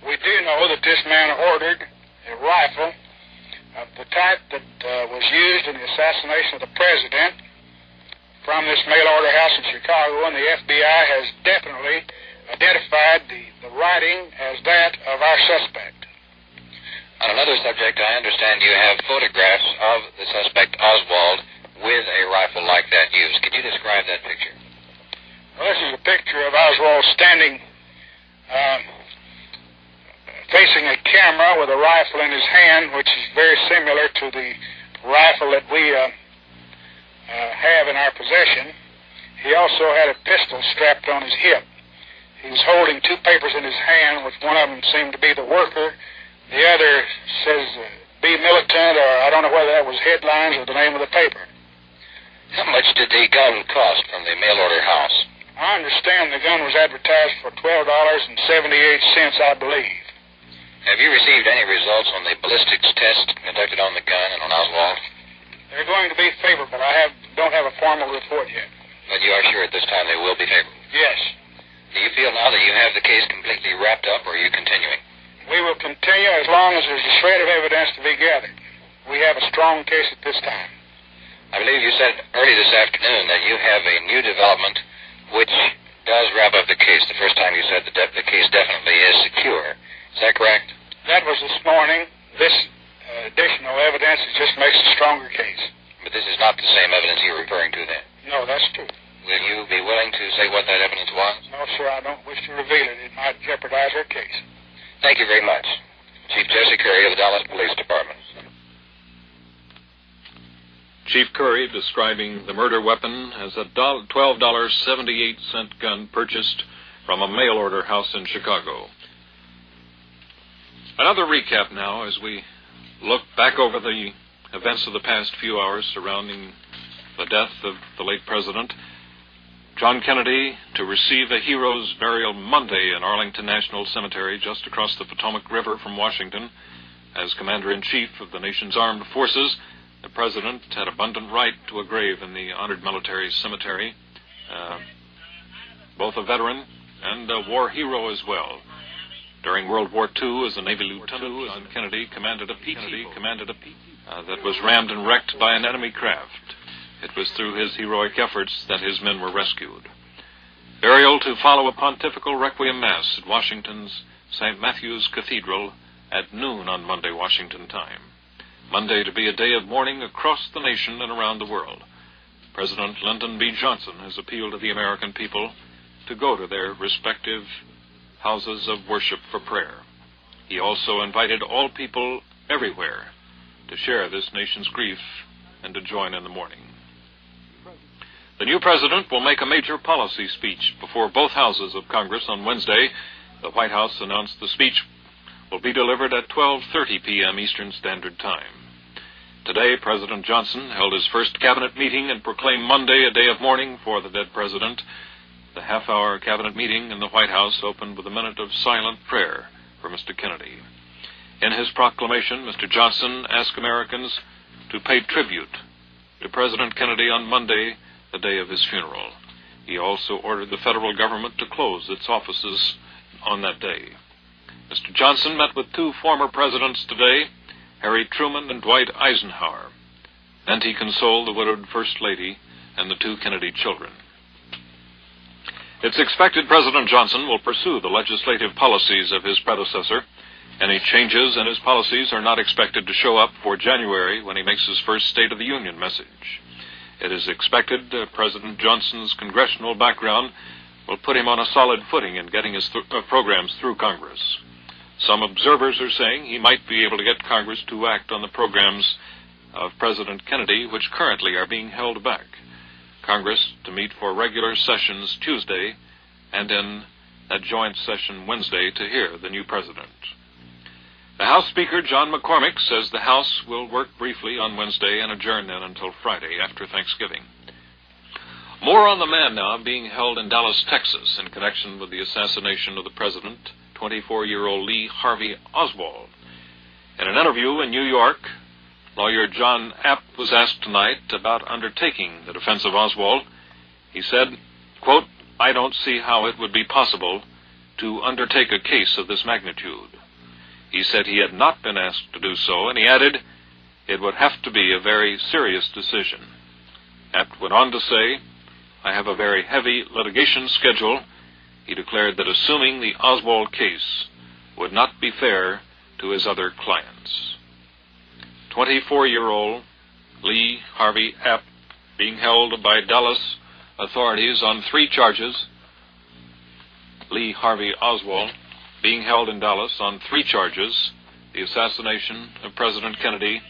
S18: We do know that this man ordered a rifle of the type that was used in the assassination of the president from this mail order house in Chicago, and the FBI has definitely identified the writing as that of our suspect.
S13: On another subject, I understand you have photographs of the suspect Oswald with a rifle like that used. Could you describe that picture?
S18: Well, this is a picture of Oswald standing
S8: facing a camera with a rifle in his hand, which is very similar to the rifle that we have in our possession. He also had a pistol strapped on his hip. He was holding two papers in his hand, which one of them seemed to be the worker. The other says be militant, or I don't know whether that was headlines or the name of the paper.
S13: How much did the gun cost from the mail-order house?
S8: I understand the gun was advertised for $12.78, I believe.
S13: Have you received any results on the ballistics test conducted on the gun and on Oswald?
S8: They're going to be favorable. I don't have a formal report yet.
S13: But you are sure at this time they will be favorable?
S8: Yes.
S13: Do you feel now that you have the case completely wrapped up, or are you continuing?
S8: We will continue as long as there's a shred of evidence to be gathered. We have a strong case at this time.
S13: I believe you said early this afternoon that you have a new development which does wrap up the case. The first time you said the case definitely is secure. Is that correct?
S8: That was this morning. This additional evidence just makes a stronger case.
S13: But this is not the same evidence you're referring to then?
S8: No, that's true.
S13: Will you be willing to say what that evidence was?
S8: No, sir, I don't wish to reveal it. It might jeopardize our case.
S13: Thank you very much. Chief Jesse Curry of the Dallas Police Department.
S16: Chief Curry describing the murder weapon as a $12.78 gun purchased from a mail-order house in Chicago. Another recap now as we look back over the events of the past few hours surrounding the death of the late president. John Kennedy to receive a hero's burial Monday in Arlington National Cemetery just across the Potomac River from Washington. As Commander-in-Chief of the nation's armed forces, the president had abundant right to a grave in the honored military cemetery, both a veteran and a war hero as well. During World War II, as a Navy lieutenant, John Kennedy commanded a PT that was rammed and wrecked by an enemy craft. It was through his heroic efforts that his men were rescued. Burial to follow a pontifical requiem mass at Washington's St. Matthew's Cathedral at noon on Monday, Washington time. Monday to be a day of mourning across the nation and around the world. President Lyndon B. Johnson has appealed to the American people to go to their respective houses of worship for prayer. He also invited all people everywhere to share this nation's grief and to join in the mourning. The new president will make a major policy speech before both houses of Congress on Wednesday. The White House announced the speech will be delivered at 12:30 p.m. Eastern Standard Time. Today, President Johnson held his first cabinet meeting and proclaimed Monday a day of mourning for the dead president. The half-hour cabinet meeting in the White House opened with a minute of silent prayer for Mr. Kennedy. In his proclamation, Mr. Johnson asked Americans to pay tribute to President Kennedy on Monday, the day of his funeral. He also ordered the federal government to close its offices on that day. Mr. Johnson met with two former presidents today, Harry Truman and Dwight Eisenhower, and he consoled the widowed First Lady and the two Kennedy children. It's expected President Johnson will pursue the legislative policies of his predecessor. Any changes in his policies are not expected to show up for January when he makes his first State of the Union message. It is expected President Johnson's congressional background will put him on a solid footing in getting his programs through Congress. Some observers are saying he might be able to get Congress to act on the programs of President Kennedy, which currently are being held back. Congress to meet for regular sessions Tuesday and in a joint session Wednesday to hear the new president. The House Speaker, John McCormick, says the House will work briefly on Wednesday and adjourn then until Friday after Thanksgiving. More on the man now being held in Dallas, Texas, in connection with the assassination of the president, 24-year-old Lee Harvey Oswald. In an interview in New York, lawyer John App was asked tonight about undertaking the defense of Oswald. He said, quote, "I don't see how it would be possible to undertake a case of this magnitude." He said he had not been asked to do so, and he added, "It would have to be a very serious decision." Apt went on to say, "I have a very heavy litigation schedule." He declared that assuming the Oswald case would not be fair to his other clients. 24-year-old Lee Harvey Apt being held by Dallas authorities on 3 charges. Lee Harvey Oswald being held in Dallas on 3 charges: the assassination of President Kennedy,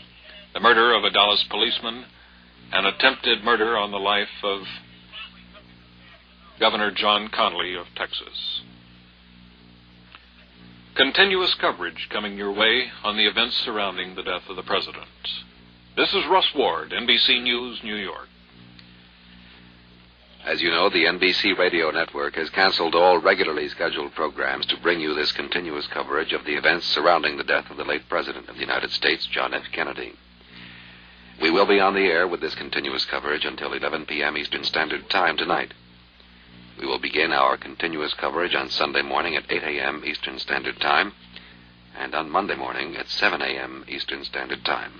S16: the murder of a Dallas policeman, and attempted murder on the life of Governor John Connally of Texas. Continuous coverage coming your way on the events surrounding the death of the president. This is Russ Ward, NBC News, New York.
S12: As you know, the NBC radio network has canceled all regularly scheduled programs to bring you this continuous coverage of the events surrounding the death of the late President of the United States, John F. Kennedy. We will be on the air with this continuous coverage until 11 p.m. Eastern Standard Time tonight. We will begin our continuous coverage on Sunday morning at 8 a.m. Eastern Standard Time and on Monday morning at 7 a.m. Eastern Standard Time.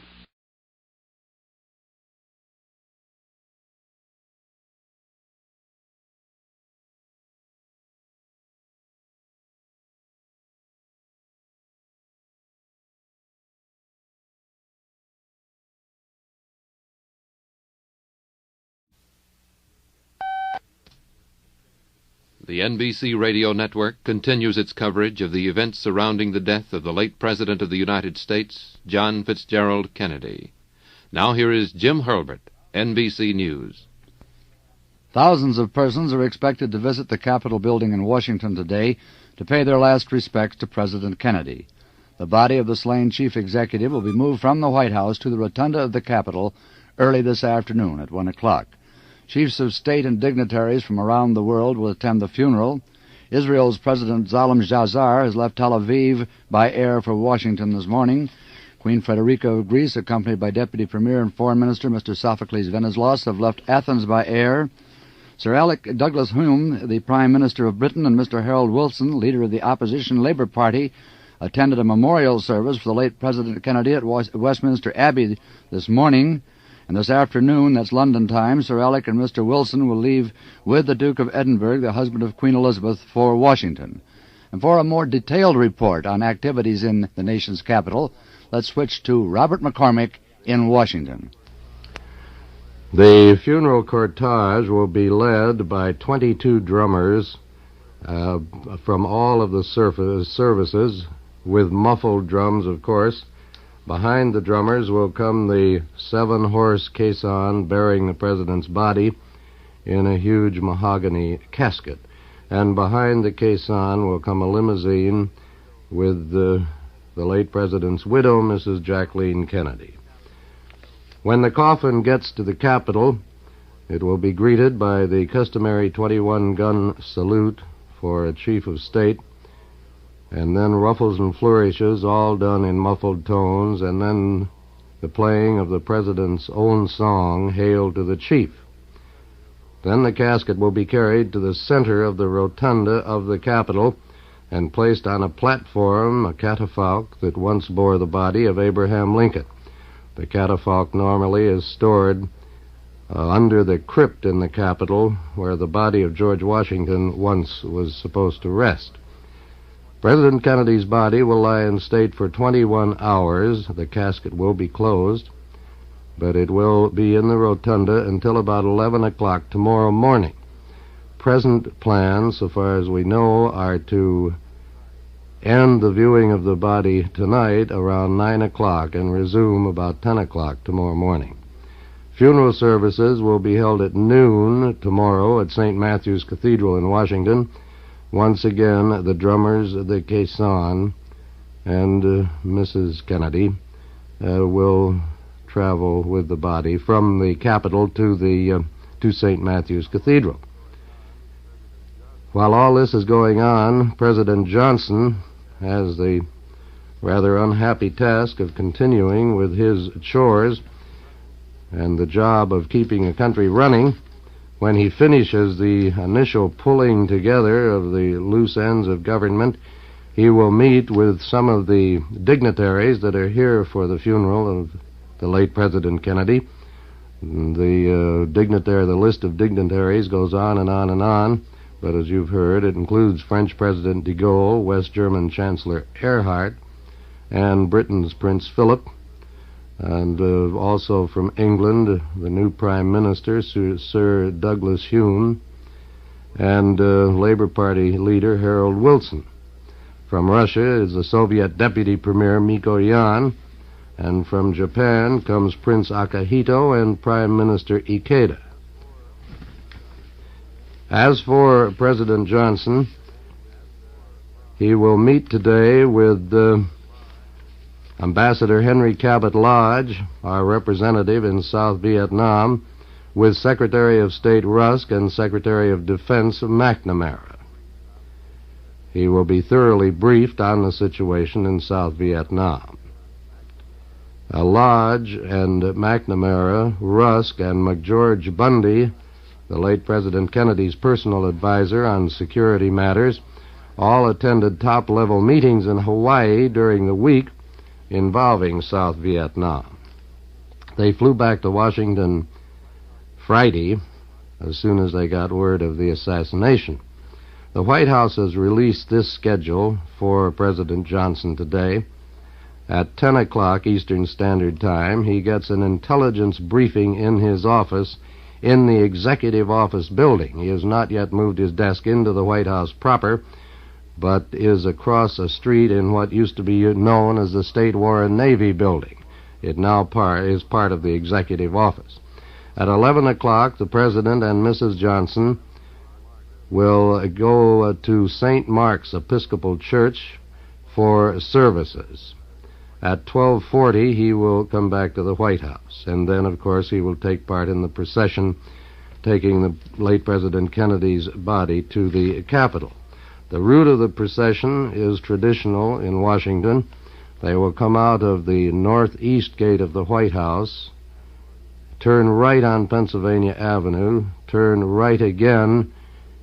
S11: The NBC radio network continues its coverage of the events surrounding the death of the late President of the United States, John Fitzgerald Kennedy. Now here is Jim Hurlbert, NBC News.
S14: Thousands of persons are expected to visit the Capitol building in Washington today to pay their last respects to President Kennedy. The body of the slain chief executive will be moved from the White House to the rotunda of the Capitol early this afternoon at 1 o'clock. Chiefs of state and dignitaries from around the world will attend the funeral. Israel's President Zalem Shazar has left Tel Aviv by air for Washington this morning. Queen Frederica of Greece, accompanied by Deputy Premier and Foreign Minister Mr. Sophocles Venizelos, have left Athens by air. Sir Alec Douglas Hume, the Prime Minister of Britain, and Mr. Harold Wilson, leader of the opposition Labour Party, attended a memorial service for the late President Kennedy at Westminster Abbey this morning. And this afternoon, that's London time, Sir Alec and Mr. Wilson will leave with the Duke of Edinburgh, the husband of Queen Elizabeth, for Washington. And for a more detailed report on activities in the nation's capital, let's switch to Robert McCormick in Washington.
S22: The funeral cortege will be led by 22 drummers from all of the services, with muffled drums, of course. Behind the drummers will come the 7-horse caisson bearing the president's body in a huge mahogany casket. And behind the caisson will come a limousine with the late president's widow, Mrs. Jacqueline Kennedy. When the coffin gets to the Capitol, it will be greeted by the customary 21-gun salute for a chief of state, and then ruffles and flourishes, all done in muffled tones, and then the playing of the president's own song, Hail to the Chief. Then the casket will be carried to the center of the rotunda of the Capitol and placed on a platform, a catafalque that once bore the body of Abraham Lincoln. The catafalque normally is stored under the crypt in the Capitol where the body of George Washington once was supposed to rest. President Kennedy's body will lie in state for 21 hours. The casket will be closed, but it will be in the rotunda until about 11 o'clock tomorrow morning. Present plans, so far as we know, are to end the viewing of the body tonight around 9 o'clock and resume about 10 o'clock tomorrow morning. Funeral services will be held at noon tomorrow at St. Matthew's Cathedral in Washington. Once again, the drummers, the caisson, and Mrs. Kennedy will travel with the body from the Capitol to St. Matthew's Cathedral. While all this is going on, President Johnson has the rather unhappy task of continuing with his chores and the job of keeping a country running. When he finishes the initial pulling together of the loose ends of government, he will meet with some of the dignitaries that are here for the funeral of the late President Kennedy. The list of dignitaries goes on and on and on, but as you've heard, it includes French President de Gaulle, West German Chancellor Erhard, and Britain's Prince Philip, and also from England, the new Prime Minister, Sir Douglas Hume, and Labour Party leader Harold Wilson. From Russia is the Soviet Deputy Premier Mikoyan, and from Japan comes Prince Akihito and Prime Minister Ikeda. As for President Johnson, he will meet today with Ambassador Henry Cabot Lodge, our representative in South Vietnam, with Secretary of State Rusk and Secretary of Defense McNamara. He will be thoroughly briefed on the situation in South Vietnam. Lodge and McNamara, Rusk, and McGeorge Bundy, the late President Kennedy's personal advisor on security matters, all attended top-level meetings in Hawaii during the week involving South Vietnam. They flew back to Washington Friday as soon as they got word of the assassination. The White House has released this schedule for President Johnson today. At 10 o'clock Eastern Standard Time, he gets an intelligence briefing in his office in the Executive Office building. He has not yet moved his desk into the White House proper, but is across a street in what used to be known as the State War and Navy building. It now is part of the Executive Office. At 11 o'clock, the President and Mrs. Johnson will go to St. Mark's Episcopal Church for services. At 12:40, he will come back to the White House, and then, of course, he will take part in the procession taking the late President Kennedy's body to the Capitol. The route of the procession is traditional in Washington. They will come out of the northeast gate of the White House, turn right on Pennsylvania Avenue, turn right again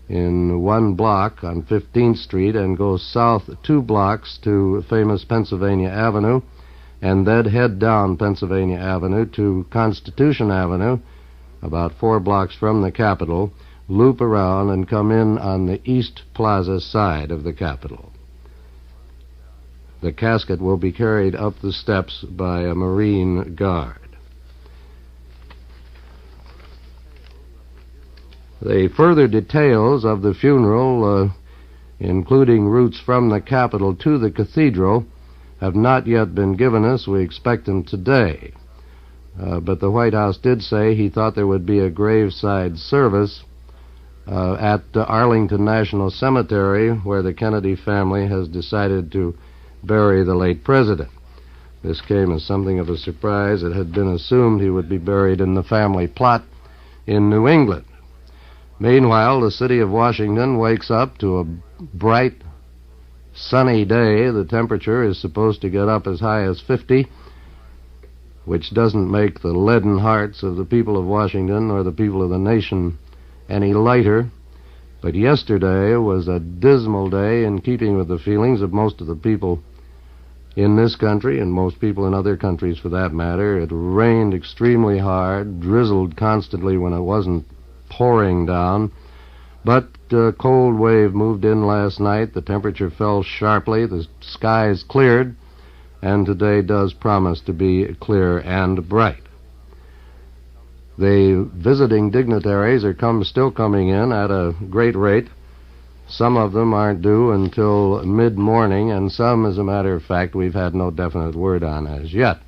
S22: in 1 block on 15th Street, and go south 2 blocks to famous Pennsylvania Avenue, and then head down Pennsylvania Avenue to Constitution Avenue, about 4 blocks from the Capitol, loop around and come in on the East Plaza side of the Capitol. The casket will be carried up the steps by a Marine Guard. The further details of the funeral, including routes from the Capitol to the Cathedral, have not yet been given us. We expect them today. But the White House did say he thought there would be a graveside service at Arlington National Cemetery, where the Kennedy family has decided to bury the late president. This came as something of a surprise. It had been assumed he would be buried in the family plot in New England. Meanwhile, the city of Washington wakes up to a bright, sunny day. The temperature is supposed to get up as high as 50, which doesn't make the leaden hearts of the people of Washington or the people of the nation any lighter. But yesterday was a dismal day, in keeping with the feelings of most of the people in this country and most people in other countries for that matter. It rained extremely hard, drizzled constantly when it wasn't pouring down, but a cold wave moved in last night. The temperature fell sharply, the skies cleared, and today does promise to be clear and bright. The visiting dignitaries are still coming in at a great rate. Some of them aren't due until mid-morning, and some, as a matter of fact, we've had no definite word on as yet.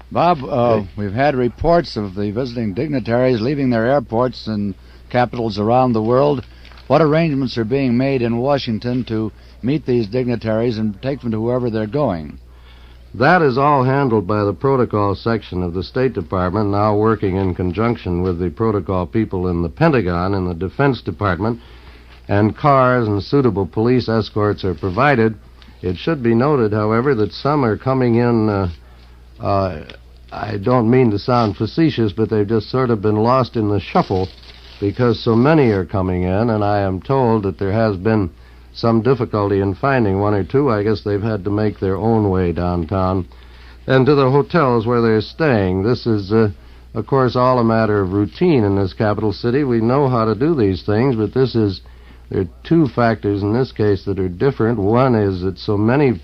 S14: Bob, we've had reports of the visiting dignitaries leaving their airports and capitals around the world. What arrangements are being made in Washington to meet these dignitaries and take them to wherever they're going?
S22: That is all handled by the protocol section of the State Department, now working in conjunction with the protocol people in the Pentagon and the Defense Department, and cars and suitable police escorts are provided. It should be noted, however, that some are coming in, I don't mean to sound facetious, but they've just sort of been lost in the shuffle because so many are coming in, and I am told that there has been some difficulty in finding one or two. I guess they've had to make their own way downtown and to the hotels where they're staying. This is, of course, all a matter of routine in this capital city. We know how to do these things, but there are 2 factors in this case that are different. One is that so many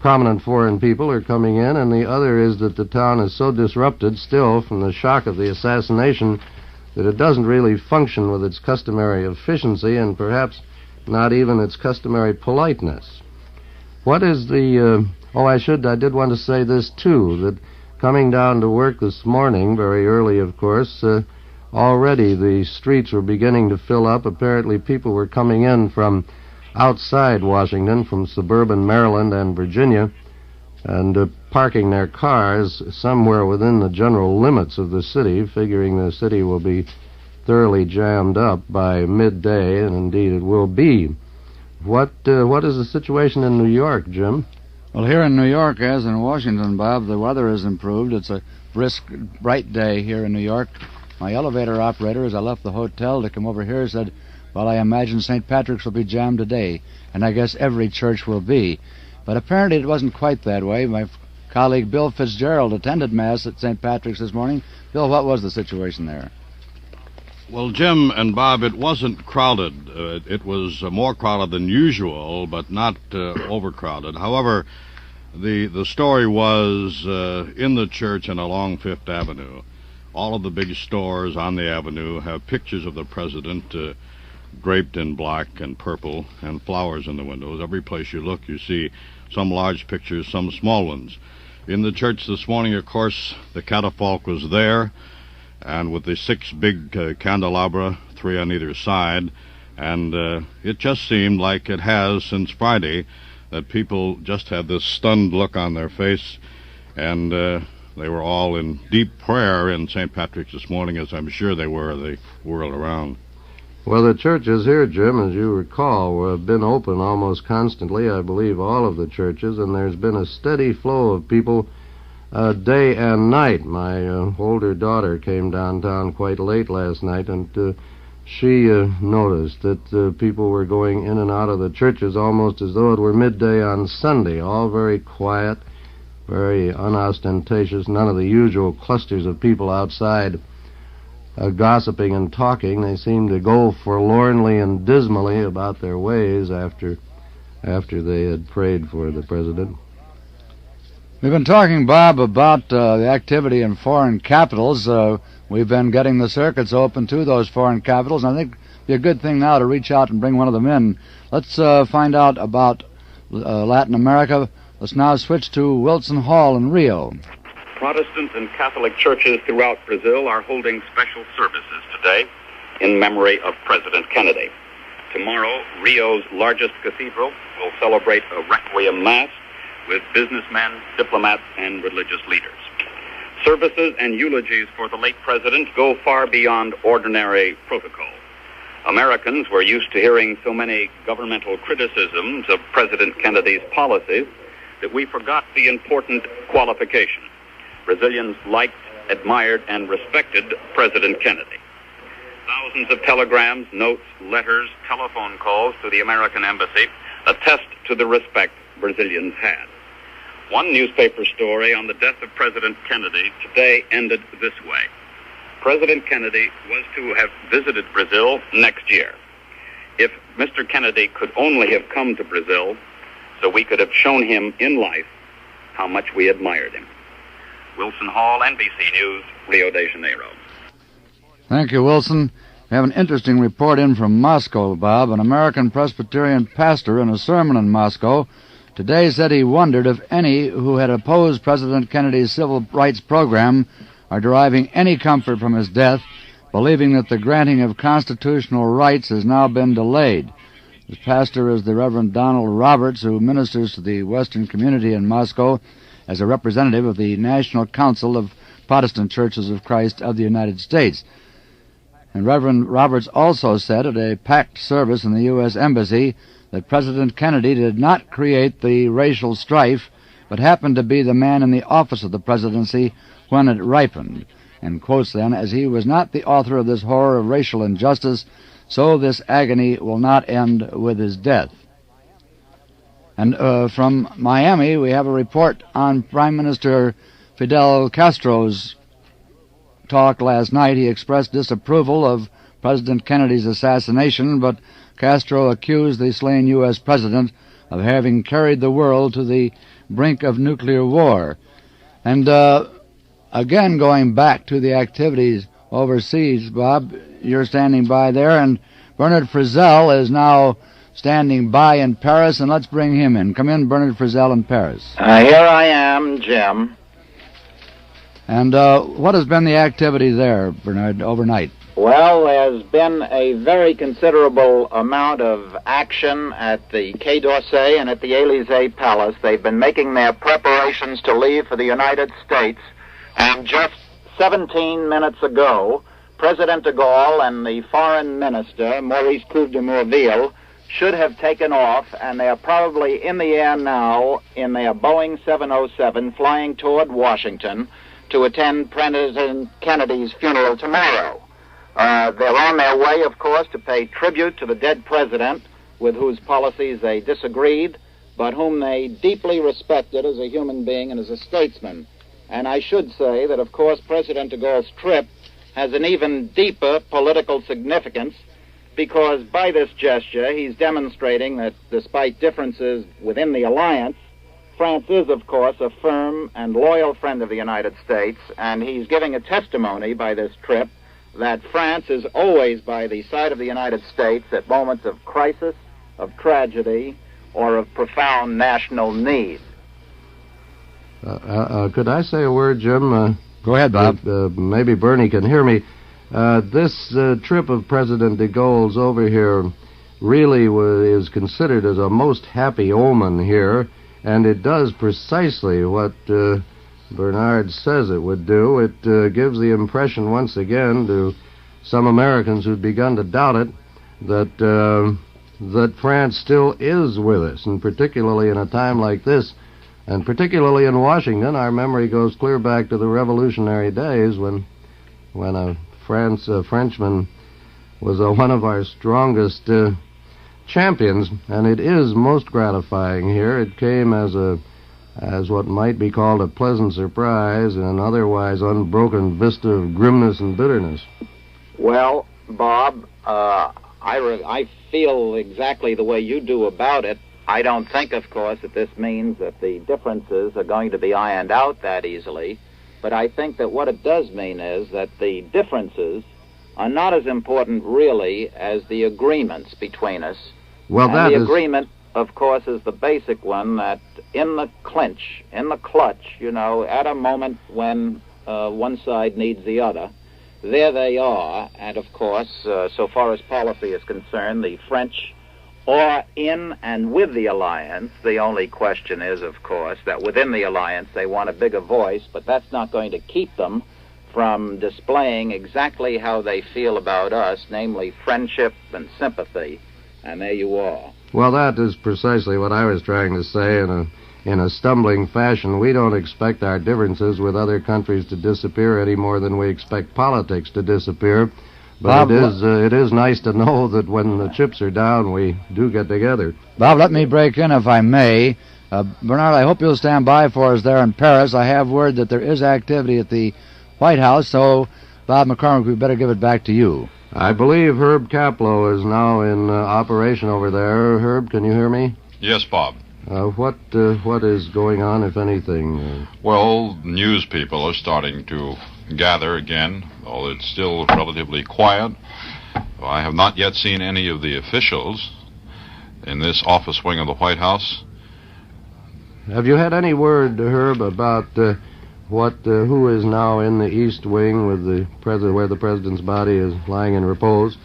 S22: prominent foreign people are coming in, and the other is that the town is so disrupted still from the shock of the assassination that it doesn't really function with its customary efficiency and perhaps not even its customary politeness. What is the... I did want to say this, too, that coming down to work this morning, very early, of course, already the streets were beginning to fill up. Apparently people were coming in from outside Washington, from suburban Maryland and Virginia, and parking their cars somewhere within the general limits of the city, figuring the city will be thoroughly jammed up by midday, and indeed it will be. What is the situation in New York, Jim?
S14: Well, here in New York, as in Washington, Bob, the weather has improved. It's a brisk, bright day here in New York. My elevator operator, as I left the hotel to come over here, said, well, I imagine St. Patrick's will be jammed today, and I guess every church will be. But apparently it wasn't quite that way. My colleague Bill Fitzgerald attended Mass at St. Patrick's this morning. Bill, what was the situation there?
S6: Well, Jim and Bob, it wasn't crowded. It was more crowded than usual, but not overcrowded. However, the story was in the church and along Fifth Avenue. All of the big stores on the avenue have pictures of the president draped in black and purple and flowers in the windows. Every place you look, you see some large pictures, some small ones. In the church this morning, of course, the catafalque was there, and with the 6 big candelabra, 3 on either side, and it just seemed like it has since Friday, that people just had this stunned look on their face, and they were all in deep prayer in St. Patrick's this morning, as I'm sure they were the world around.
S22: Well, the churches here, Jim, as you recall, have been open almost constantly, I believe all of the churches, and there's been a steady flow of people day and night. My older daughter came downtown quite late last night, and she noticed that people were going in and out of the churches almost as though it were midday on Sunday, all very quiet, very unostentatious, none of the usual clusters of people outside gossiping and talking. They seemed to go forlornly and dismally about their ways after they had prayed for the president.
S14: We've been talking, Bob, about the activity in foreign capitals. We've been getting the circuits open to those foreign capitals, and I think it'd be a good thing now to reach out and bring one of them in. Let's find out about Latin America. Let's now switch to Wilson Hall in Rio.
S9: Protestant and Catholic churches throughout Brazil are holding special services today in memory of President Kennedy. Tomorrow, Rio's largest cathedral will celebrate a Requiem Mass with businessmen, diplomats, and religious leaders. Services and eulogies for the late president go far beyond ordinary protocol. Americans were used to hearing so many governmental criticisms of President Kennedy's policies that we forgot the important qualification. Brazilians liked, admired, and respected President Kennedy. Thousands of telegrams, notes, letters, telephone calls to the American embassy attest to the respect Brazilians had. One newspaper story on the death of President Kennedy today ended this way. President Kennedy was to have visited Brazil next year. If Mr. Kennedy could only have come to Brazil so we could have shown him in life how much we admired him. Wilson Hall, NBC News, Rio de Janeiro.
S14: Thank you, Wilson. We have an interesting report in from Moscow, Bob. An American Presbyterian pastor in a sermon in Moscow today said he wondered if any who had opposed President Kennedy's civil rights program are deriving any comfort from his death, believing that the granting of constitutional rights has now been delayed. This pastor is the Reverend Donald Roberts, who ministers to the Western community in Moscow as a representative of the National Council of Protestant Churches of Christ of the United States. And Reverend Roberts also said at a packed service in the U.S. Embassy that President Kennedy did not create the racial strife, but happened to be the man in the office of the presidency when it ripened. And quotes then, as he was not the author of this horror of racial injustice, so this agony will not end with his death. And from Miami, we have a report on Prime Minister Fidel Castro's talk last night. He expressed disapproval of President Kennedy's assassination, but Castro accused the slain U.S. president of having carried the world to the brink of nuclear war. And again, going back to the activities overseas. Bob, you're standing by there, and Bernard Frizzell is now standing by in Paris, and let's bring him in. Come in, Bernard Frizzell in Paris.
S3: Here I am, Jim.
S14: And what has been the activity there, Bernard, overnight?
S3: Well, there's been a very considerable amount of action at the Quai d'Orsay and at the Élysée Palace. They've been making their preparations to leave for the United States, and just 17 minutes ago, President de Gaulle and the Foreign Minister, Maurice Couve de Morville, should have taken off, and they are probably in the air now in their Boeing 707 flying toward Washington to attend President Kennedy's funeral tomorrow. They're on their way, of course, to pay tribute to the dead president with whose policies they disagreed, but whom they deeply respected as a human being and as a statesman. And I should say that, of course, President de Gaulle's trip has an even deeper political significance, because by this gesture he's demonstrating that despite differences within the alliance, France is, of course, a firm and loyal friend of the United States, and he's giving a testimony by this trip that France is always by the side of the United States at moments of crisis, of tragedy, or of profound national need.
S22: Could I say a word, Jim?
S14: Go ahead, Bob.
S22: Maybe Bernie can hear me. This trip of President de Gaulle's over here really is considered as a most happy omen here, and it does precisely what Bernard says it would do. It gives the impression once again to some Americans who'd begun to doubt it that France still is with us, and particularly in a time like this, and particularly in Washington. Our memory goes clear back to the revolutionary days when a Frenchman was one of our strongest champions, and it is most gratifying here. It came as what might be called a pleasant surprise in an otherwise unbroken vista of grimness and bitterness.
S3: Well, Bob, I feel exactly the way you do about it. I don't think, of course, that this means that the differences are going to be ironed out that easily, but I think that what it does mean is that the differences are not as important, really, as the agreements between us.
S22: Well,
S3: and the agreement, of course, is the basic one that in the clinch, in the clutch, at a moment when one side needs the other, there they are. And, of course, so far as policy is concerned, the French are in and with the alliance. The only question is, of course, that within the alliance they want a bigger voice, but that's not going to keep them from displaying exactly how they feel about us, namely friendship and sympathy. And there you are.
S22: Well, that is precisely what I was trying to say in a stumbling fashion. We don't expect our differences with other countries to disappear any more than we expect politics to disappear. But
S14: Bob,
S22: it is nice to know that when the chips are down, we do get together.
S14: Bob, let me break in if I may. Bernard, I hope you'll stand by for us there in Paris. I have word that there is activity at the White House, so, Bob McCormick, we better give it back to you.
S22: I believe Herb Kaplow is now in operation over there. Herb, can you hear me?
S6: Yes, Bob.
S22: What is going on, if anything?
S6: Well, news people are starting to gather again, although it's still relatively quiet. I have not yet seen any of the officials in this office wing of the White House.
S22: Have you had any word, Herb, about who is now in the East Wing with the president, where the president's body is lying in repose?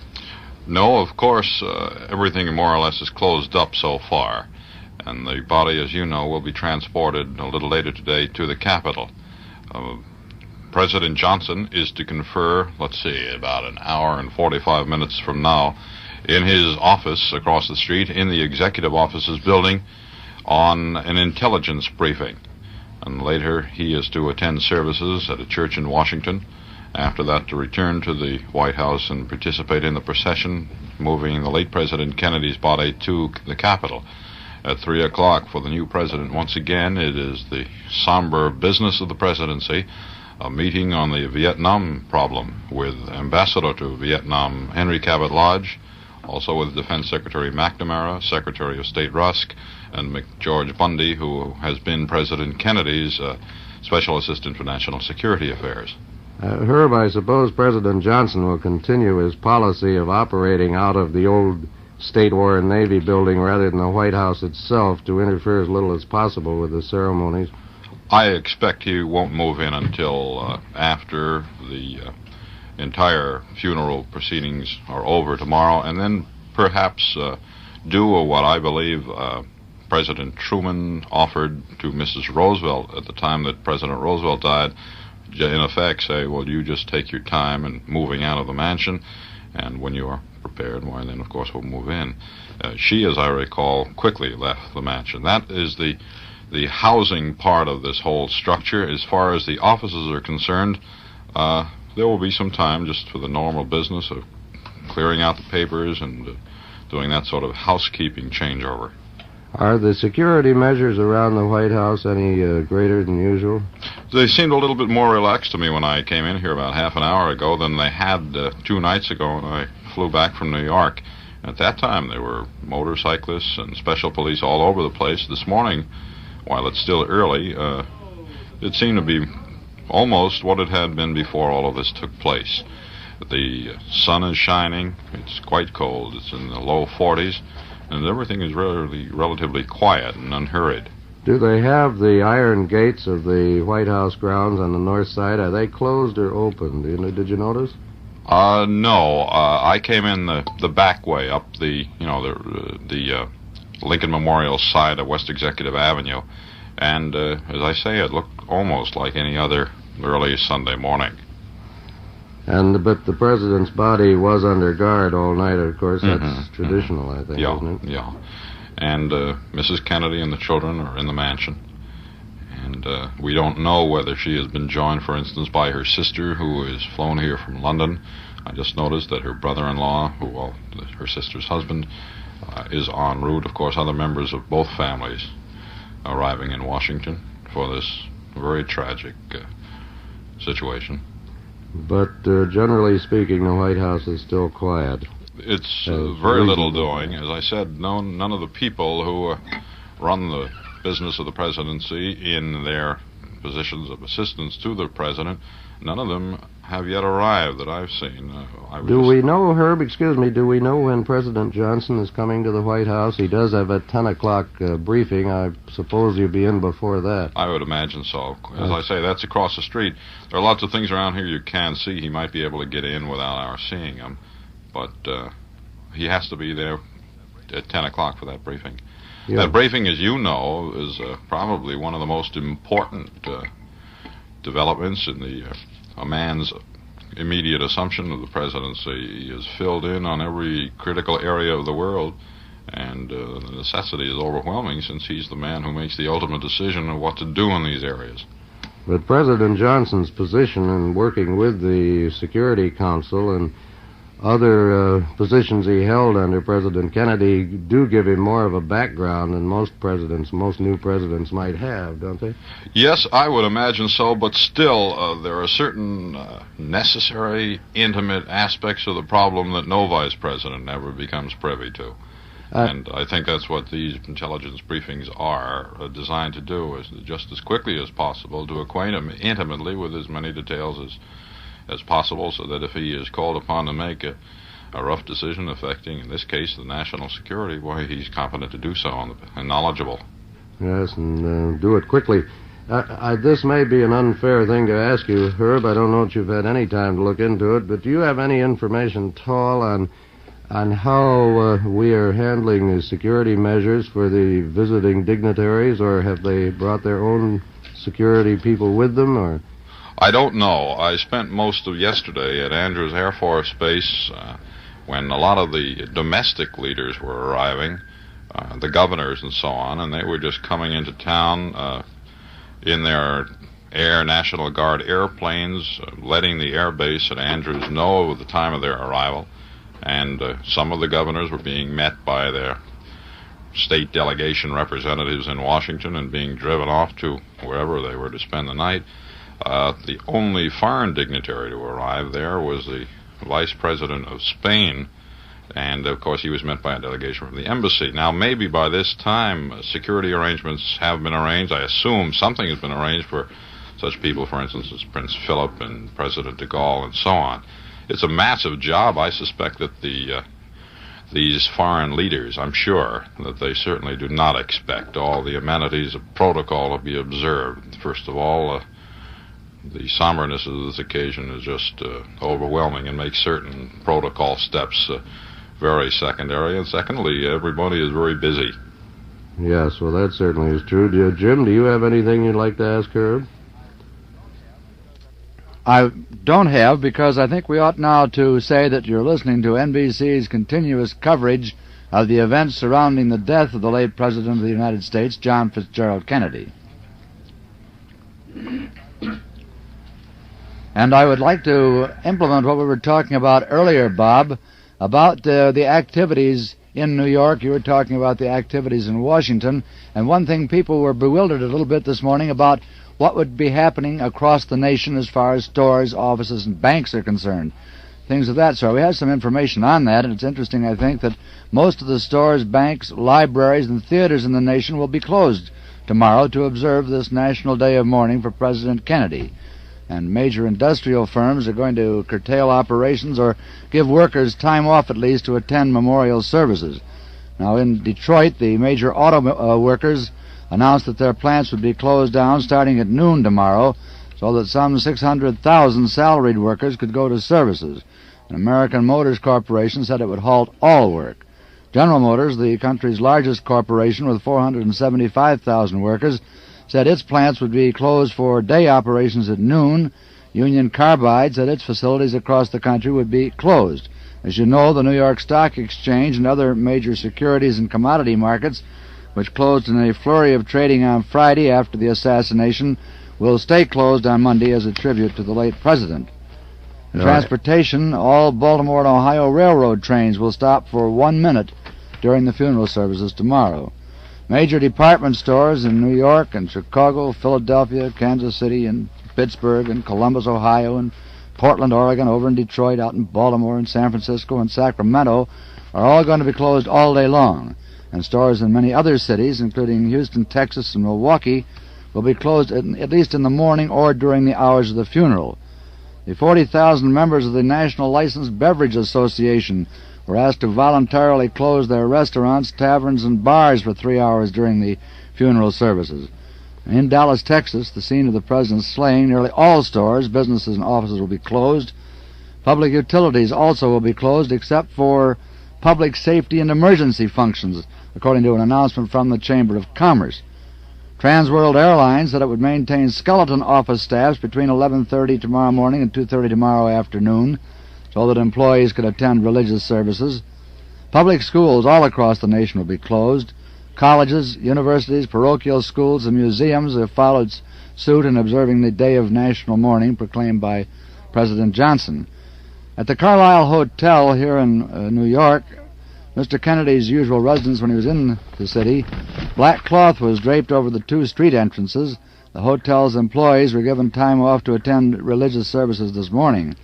S6: No, of course, everything more or less is closed up so far, and the body, as you know, will be transported a little later today to the Capitol. President Johnson is to confer, about an hour and 45 minutes from now, in his office across the street in the Executive Office's building on an intelligence briefing. And later he is to attend services at a church in Washington. After that, to return to the White House and participate in the procession moving the late President Kennedy's body to the Capitol. At 3 o'clock for the new president, once again, it is the somber business of the presidency, a meeting on the Vietnam problem with Ambassador to Vietnam Henry Cabot Lodge, also with Defense Secretary McNamara, Secretary of State Rusk, and McGeorge Bundy, who has been President Kennedy's Special Assistant for National Security Affairs.
S22: Herb, I suppose President Johnson will continue his policy of operating out of the old State War and Navy building rather than the White House itself to interfere as little as possible with the ceremonies.
S10: I expect he won't move in until after the entire funeral proceedings are over tomorrow, and then perhaps do what I believe President Truman offered to Mrs. Roosevelt at the time that President Roosevelt died. In effect, say, well, you just take your time in moving out of the mansion, and when you are prepared, why, then, of course, we'll move in. She, as I recall, quickly left the mansion. That is the housing part of this whole structure. As far as the offices are concerned, there will be some time just for the normal business of clearing out the papers and doing that sort of housekeeping changeover.
S22: Are the security measures around the White House any greater than usual?
S10: They seemed a little bit more relaxed to me when I came in here about half an hour ago than they had 2 nights ago when I flew back from New York. At that time, there were motorcyclists and special police all over the place. This morning, while it's still early, it seemed to be almost what it had been before all of this took place. The sun is shining. It's quite cold. It's in the low 40s. And everything is relatively quiet and unhurried.
S22: Do they have the iron gates of the White House grounds on the north side? Are they closed or open? Did you notice?
S10: No. I came in the back way up the Lincoln Memorial side of West Executive Avenue, and as I say, it looked almost like any other early Sunday morning.
S22: But the president's body was under guard all night, of course. That's traditional, I think, isn't it?
S10: Yeah. And Mrs. Kennedy and the children are in the mansion. And we don't know whether she has been joined, for instance, by her sister, who is flown here from London. I just noticed that her brother-in-law, her sister's husband, is en route. Of course, other members of both families arriving in Washington for this very tragic situation.
S22: But generally speaking, the White House is still quiet.
S10: It's very little doing. As I said, none of the people who run the business of the presidency in their positions of assistance to the president, none of them have yet arrived that I've seen. Do we know
S22: when President Johnson is coming to the White House? He does have a 10 o'clock briefing. I suppose you'll be in before that.
S10: I would imagine so. As I say, that's across the street. There are lots of things around here you can see. He might be able to get in without our seeing him, but he has to be there at 10 o'clock for that briefing. Yeah. That briefing, as you know, is probably one of the most important developments in a man's immediate assumption of the presidency. He is filled in on every critical area of the world, and the necessity is overwhelming since he's the man who makes the ultimate decision of what to do in these areas.
S22: But President Johnson's position in working with the Security Council and other positions he held under President Kennedy do give him more of a background than most new presidents might have, don't they?
S10: Yes, I would imagine so, but still there are certain necessary, intimate aspects of the problem that no vice president ever becomes privy to. And I think that's what these intelligence briefings are designed to do, is just as quickly as possible to acquaint him intimately with as many details as possible, so that if he is called upon to make a rough decision affecting, in this case, the national security, why, he's competent to do so and knowledgeable.
S22: Yes, and do it quickly. This may be an unfair thing to ask you, Herb. I don't know if you've had any time to look into it, but do you have any information at all on how we are handling the security measures for the visiting dignitaries, or have they brought their own security people with them, or...
S10: I don't know. I spent most of yesterday at Andrews Air Force Base when a lot of the domestic leaders were arriving, the governors and so on, and they were just coming into town in their National Guard airplanes, letting the air base at Andrews know of the time of their arrival, and some of the governors were being met by their state delegation representatives in Washington and being driven off to wherever they were to spend the night. The only foreign dignitary to arrive there was the vice president of Spain, and of course he was met by a delegation from the embassy. Now maybe by this time security arrangements have been arranged. I assume something has been arranged for such people, for instance, as Prince Philip and President de Gaulle and so on. It's a massive job. I suspect that these foreign leaders, I'm sure, that they certainly do not expect all the amenities of protocol to be observed. First of all, the somberness of this occasion is just overwhelming and makes certain protocol steps very secondary. And secondly, everybody is very busy.
S22: Yes, well, that certainly is true. Jim, do you have anything you'd like to ask Herb?
S14: I don't have, because I think we ought now to say that you're listening to NBC's continuous coverage of the events surrounding the death of the late President of the United States, John Fitzgerald Kennedy. And I would like to implement what we were talking about earlier, Bob, about the activities in New York. You were talking about the activities in Washington, and one thing, people were bewildered a little bit this morning about what would be happening across the nation as far as stores, offices, and banks are concerned. Things of that sort. We have some information on that, and it's interesting, I think, that most of the stores, banks, libraries, and theaters in the nation will be closed tomorrow to observe this National Day of Mourning for President Kennedy. And major industrial firms are going to curtail operations or give workers time off at least to attend memorial services. Now, in Detroit, the major auto workers announced that their plants would be closed down starting at noon tomorrow, so that some 600,000 salaried workers could go to services. And American Motors Corporation said it would halt all work. General Motors, the country's largest corporation with 475,000 workers, said its plants would be closed for day operations at noon. Union Carbide said its facilities across the country would be closed. As you know, the New York Stock Exchange and other major securities and commodity markets, which closed in a flurry of trading on Friday after the assassination, will stay closed on Monday as a tribute to the late president. In transportation, all Baltimore and Ohio Railroad trains will stop for 1 minute during the funeral services tomorrow. Major department stores in New York and Chicago, Philadelphia, Kansas City, and Pittsburgh, and Columbus, Ohio, and Portland, Oregon, over in Detroit, out in Baltimore, and San Francisco, and Sacramento are all going to be closed all day long. And stores in many other cities, including Houston, Texas, and Milwaukee, will be closed at least in the morning or during the hours of the funeral. The 40,000 members of the National Licensed Beverage Association were asked to voluntarily close their restaurants, taverns, and bars for 3 hours during the funeral services. In Dallas, Texas, the scene of the president's slaying, nearly all stores, businesses, and offices will be closed. Public utilities also will be closed except for public safety and emergency functions, according to an announcement from the Chamber of Commerce. Trans World Airlines said it would maintain skeleton office staffs between 11:30 tomorrow morning and 2:30 tomorrow afternoon so that employees could attend religious services. Public schools all across the nation will be closed. Colleges, universities, parochial schools, and museums have followed suit in observing the day of national mourning proclaimed by President Johnson. At the Carlisle Hotel here in New York, Mr. Kennedy's usual residence when he was in the city, black cloth was draped over the 2 street entrances. The hotel's employees were given time off to attend religious services this morning.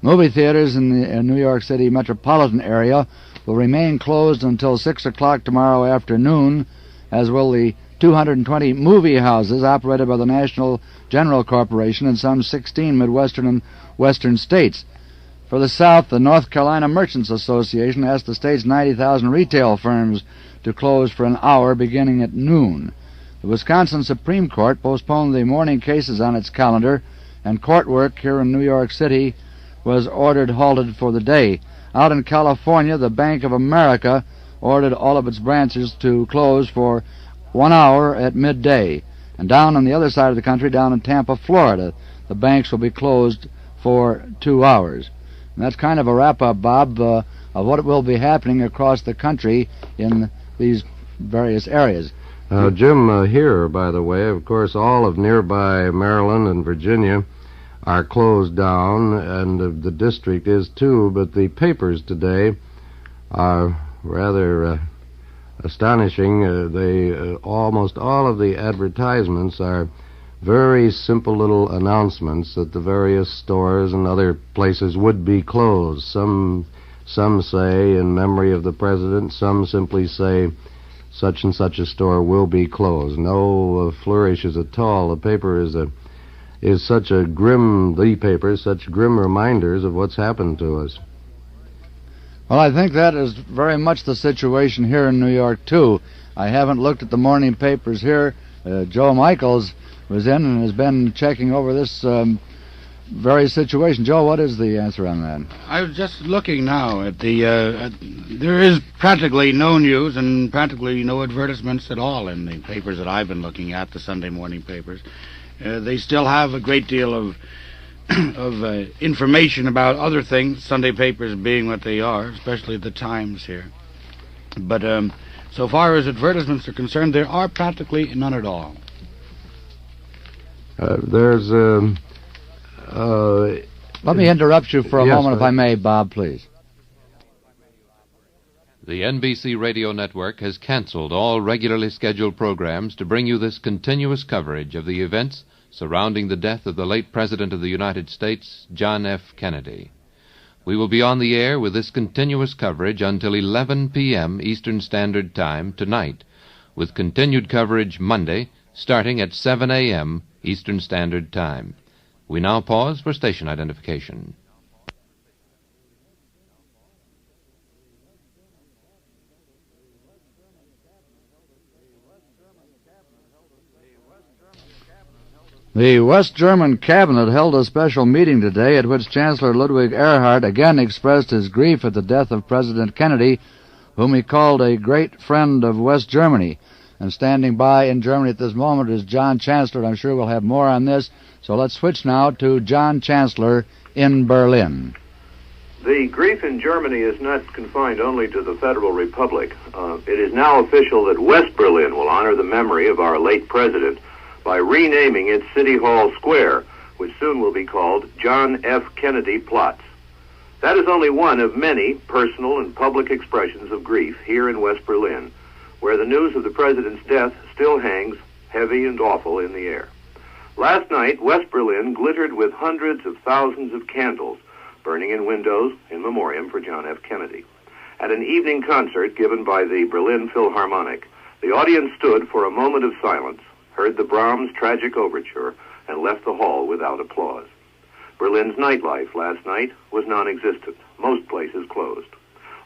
S14: Movie theaters in the New York City metropolitan area will remain closed until 6 o'clock tomorrow afternoon, as will the 220 movie houses operated by the National General Corporation in some 16 Midwestern and Western states. For the South, the North Carolina Merchants Association asked the state's 90,000 retail firms to close for an hour beginning at noon. The Wisconsin Supreme Court postponed the morning cases on its calendar, and court work here in New York City was halted for the day. Out in California, the Bank of America ordered all of its branches to close for 1 hour at midday. And down on the other side of the country, down in Tampa, Florida, the banks will be closed for 2 hours. And that's kind of a wrap-up, Bob, of what will be happening across the country in these various areas.
S22: Jim, here, by the way, of course, all of nearby Maryland and Virginia are closed down, and the district is too, but the papers today are rather astonishing. Almost all of the advertisements are very simple little announcements that the various stores and other places would be closed. Some say in memory of the president, some simply say such and such a store will be closed. No flourishes at all. The paper is a is such a grim, the papers, such grim reminders of what's happened to us.
S14: Well, I think that is very much the situation here in New York, too. I haven't looked at the morning papers here. Joe Michaels was in and has been checking over this very situation. Joe, what is the answer on that?
S19: I was just looking now at the... there is practically no news and practically no advertisements at all in the papers that I've been looking at, the Sunday morning papers. They still have a great deal of information about other things, Sunday papers being what they are, especially the Times here. But so far as advertisements are concerned, there are practically none at all.
S14: Let me interrupt you for a moment, if I may, Bob, please.
S11: The NBC radio network has canceled all regularly scheduled programs to bring you this continuous coverage of the events surrounding the death of the late President of the United States, John F. Kennedy. We will be on the air with this continuous coverage until 11 p.m. Eastern Standard Time tonight, with continued coverage Monday, starting at 7 a.m. Eastern Standard Time. We now pause for station identification.
S14: The West German cabinet held a special meeting today at which Chancellor Ludwig Erhard again expressed his grief at the death of President Kennedy, whom he called a great friend of West Germany. And standing by in Germany at this moment is John Chancellor. I'm sure we'll have more on this. So let's switch now to John Chancellor in Berlin.
S20: The grief in Germany is not confined only to the Federal Republic. It is now official that West Berlin will honor the memory of our late president by renaming its City Hall Square, which soon will be called John F. Kennedy Platz. That is only one of many personal and public expressions of grief here in West Berlin, where the news of the president's death still hangs heavy and awful in the air. Last night, West Berlin glittered with hundreds of thousands of candles burning in windows in memoriam for John F. Kennedy. At an evening concert given by the Berlin Philharmonic, the audience stood for a moment of silence, heard the Brahms tragic overture, and left the hall without applause. Berlin's nightlife last night was non-existent. Most places closed.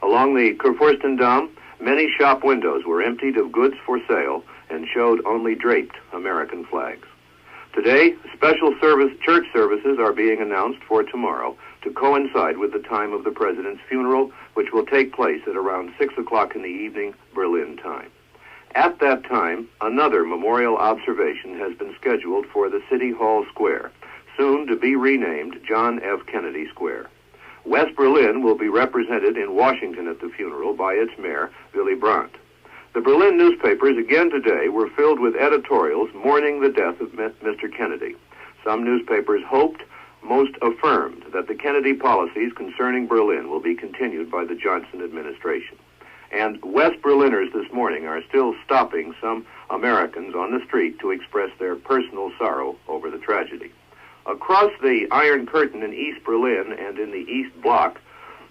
S20: Along the Kurfürstendamm, many shop windows were emptied of goods for sale and showed only draped American flags. Today, special church services are being announced for tomorrow to coincide with the time of the president's funeral, which will take place at around 6 o'clock in the evening, Berlin time. At that time, another memorial observation has been scheduled for the City Hall Square, soon to be renamed John F. Kennedy Square. West Berlin will be represented in Washington at the funeral by its mayor, Willy Brandt. The Berlin newspapers again today were filled with editorials mourning the death of Mr. Kennedy. Some newspapers hoped, most affirmed, that the Kennedy policies concerning Berlin will be continued by the Johnson administration. And West Berliners this morning are still stopping some Americans on the street to express their personal sorrow over the tragedy. Across the Iron Curtain in East Berlin and in the East Bloc,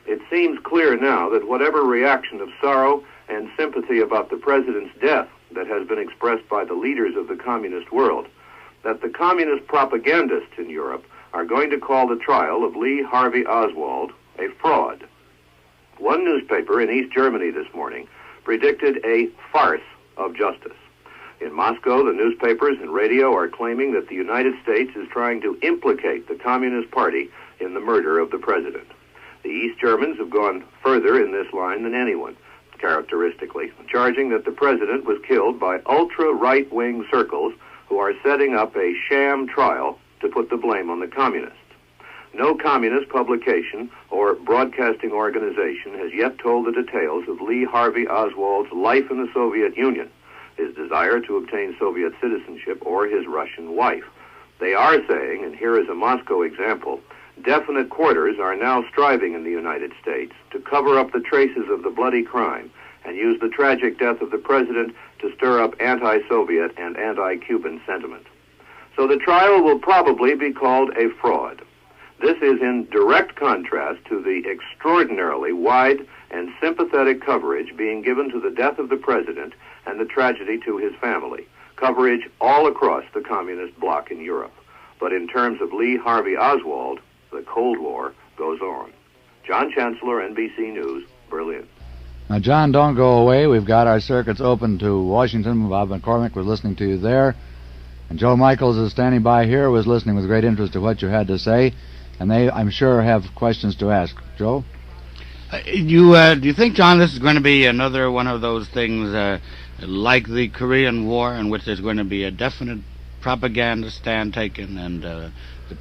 S20: it seems clear now that whatever reaction of sorrow and sympathy about the president's death that has been expressed by the leaders of the communist world, that the communist propagandists in Europe are going to call the trial of Lee Harvey Oswald a fraud. One newspaper in East Germany this morning predicted a farce of justice. In Moscow, the newspapers and radio are claiming that the United States is trying to implicate the Communist Party in the murder of the president. The East Germans have gone further in this line than anyone, characteristically, charging that the president was killed by ultra-right-wing circles who are setting up a sham trial to put the blame on the communists. No communist publication or broadcasting organization has yet told the details of Lee Harvey Oswald's life in the Soviet Union, his desire to obtain Soviet citizenship, or his Russian wife. They are saying, and here is a Moscow example, definite quarters are now striving in the United States to cover up the traces of the bloody crime and use the tragic death of the president to stir up anti-Soviet and anti-Cuban sentiment. So the trial will probably be called a fraud. This is in direct contrast to the extraordinarily wide and sympathetic coverage being given to the death of the president and the tragedy to his family, coverage all across the communist bloc in Europe. But in terms of Lee Harvey Oswald, the Cold War goes on. John Chancellor, NBC News, Berlin.
S14: Now, John, don't go away. We've got our circuits open to Washington. Bob McCormick was listening to you there. And Joe Michaels is standing by here, was listening with great interest to what you had to say. And they, I'm sure, have questions to ask. Joe?
S19: Do you think, John, this is going to be another one of those things like the Korean War in which there's going to be a definite propaganda stand taken and the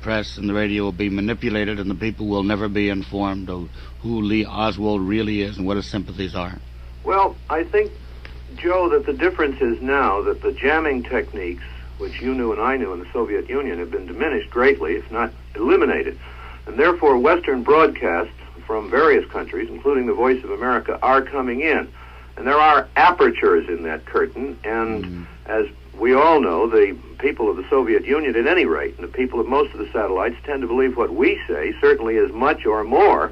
S19: press and the radio will be manipulated and the people will never be informed of who Lee Oswald really is and what his sympathies are?
S20: Well, I think, Joe, that the difference is now that the jamming techniques, which you knew and I knew in the Soviet Union, have been diminished greatly, if not eliminated. And therefore, Western broadcasts from various countries, including the Voice of America, are coming in. And there are apertures in that curtain, and as we all know, the people of the Soviet Union, at any rate, and the people of most of the satellites, tend to believe what we say, certainly as much or more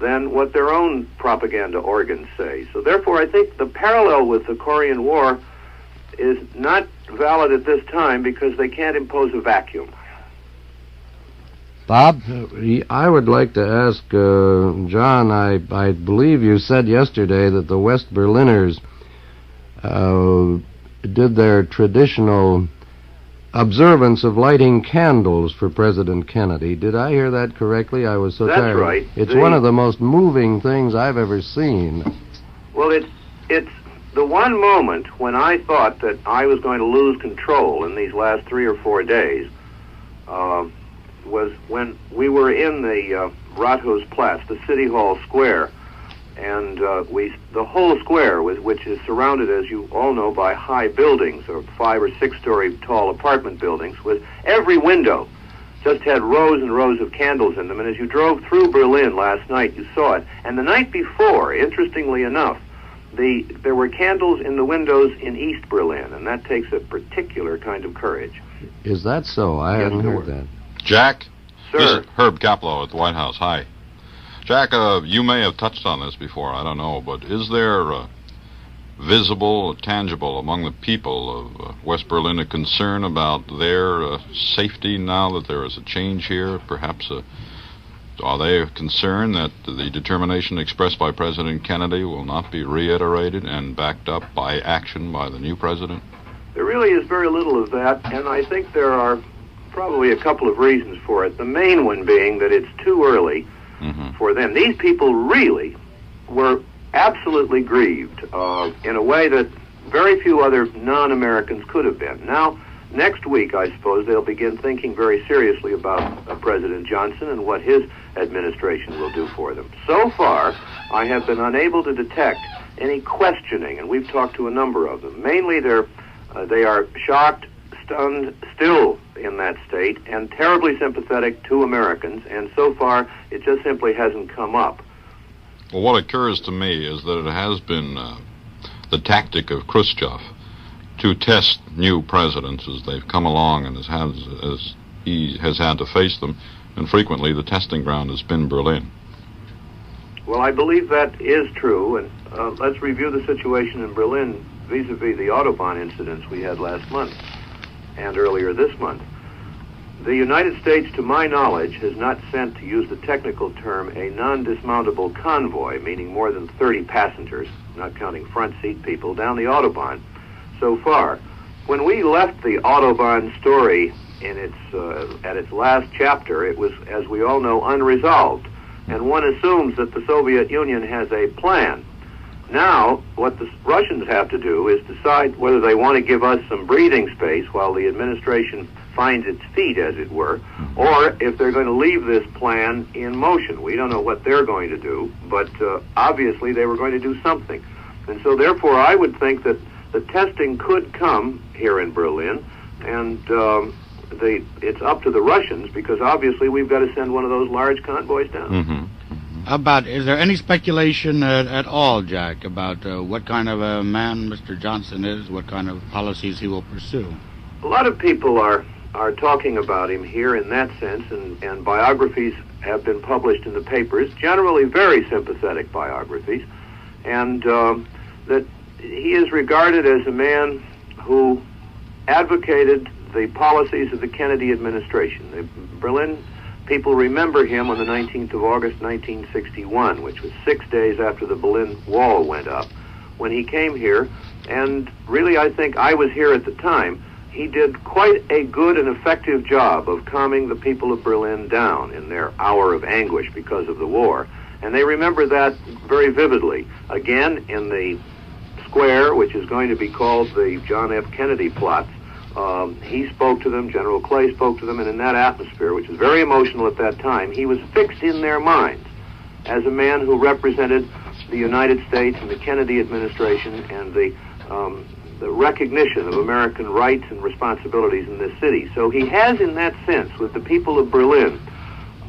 S20: than what their own propaganda organs say. So therefore, I think the parallel with the Korean War is not valid at this time because they can't impose a vacuum.
S14: Bob?
S22: I would like to ask John, I believe you said yesterday that the West Berliners did their traditional observance of lighting candles for President Kennedy. Did I hear that correctly? I was so
S20: That's
S22: tired.
S20: Right.
S22: It's one of the most moving things I've ever seen.
S20: Well, it's the one moment when I thought that I was going to lose control in these last 3 or 4 days was when we were in the Rathausplatz, the City Hall Square, and the whole square, which is surrounded, as you all know, by high buildings, or 5 or 6 story tall apartment buildings, with every window just had rows and rows of candles in them. And as you drove through Berlin last night, you saw it. And the night before, interestingly enough, there were candles in the windows in East Berlin, and that takes a particular kind of courage.
S22: Is that so? I hadn't heard that.
S10: Jack?
S20: Sir?
S10: This is Herb Kaplow at the White House. Hi. Jack, you may have touched on this before, I don't know, but is there visible, tangible among the people of West Berlin a concern about their safety now that there is a change here? Perhaps are they concerned that the determination expressed by President Kennedy will not be reiterated and backed up by action by the new president?
S20: There really is very little of that, and I think there are probably a couple of reasons for it. The main one being that it's too early for them. These people really were absolutely grieved in a way that very few other non-Americans could have been. Now, next week, I suppose, they'll begin thinking very seriously about President Johnson and what his administration will do for them. So far, I have been unable to detect any questioning, and we've talked to a number of them. Mainly, they are shocked, stunned, still in that state, and terribly sympathetic to Americans, and so far, it just simply hasn't come up.
S10: Well, what occurs to me is that it has been the tactic of Khrushchev to test new presidents as they've come along and as he has had to face them, and frequently the testing ground has been Berlin.
S20: Well, I believe that is true, and let's review the situation in Berlin vis-a-vis the Autobahn incidents we had last month and earlier this month. The United States, to my knowledge, has not sent, to use the technical term, a non-dismountable convoy, meaning more than 30 passengers, not counting front seat people, down the Autobahn so far. When we left the Autobahn story in at its last chapter, it was, as we all know, unresolved, and one assumes that the Soviet Union has a plan. Now, what the Russians have to do is decide whether they want to give us some breathing space while the administration finds its feet, as it were, or if they're going to leave this plan in motion. We don't know what they're going to do, but obviously they were going to do something. And so therefore I would think that the testing could come here in Berlin, and it's up to the Russians, because obviously we've got to send one of those large convoys down.
S19: Is there any speculation at all, Jack, about what kind of a man Mr. Johnson is, what kind of policies he will pursue?
S20: A lot of people are talking about him here in that sense, and biographies have been published in the papers, generally very sympathetic biographies, and that he is regarded as a man who advocated the policies of the Kennedy administration. The Berlin people remember him on the 19th of August, 1961, which was 6 days after the Berlin Wall went up, when he came here, and really I think I was here at the time. He did quite a good and effective job of calming the people of Berlin down in their hour of anguish because of the war. And they remember that very vividly. Again, in the square, which is going to be called the John F. Kennedy plot, he spoke to them, General Clay spoke to them, and in that atmosphere, which was very emotional at that time, he was fixed in their minds as a man who represented the United States and the Kennedy administration and the recognition of American rights and responsibilities in this city. So he has, in that sense, with the people of Berlin,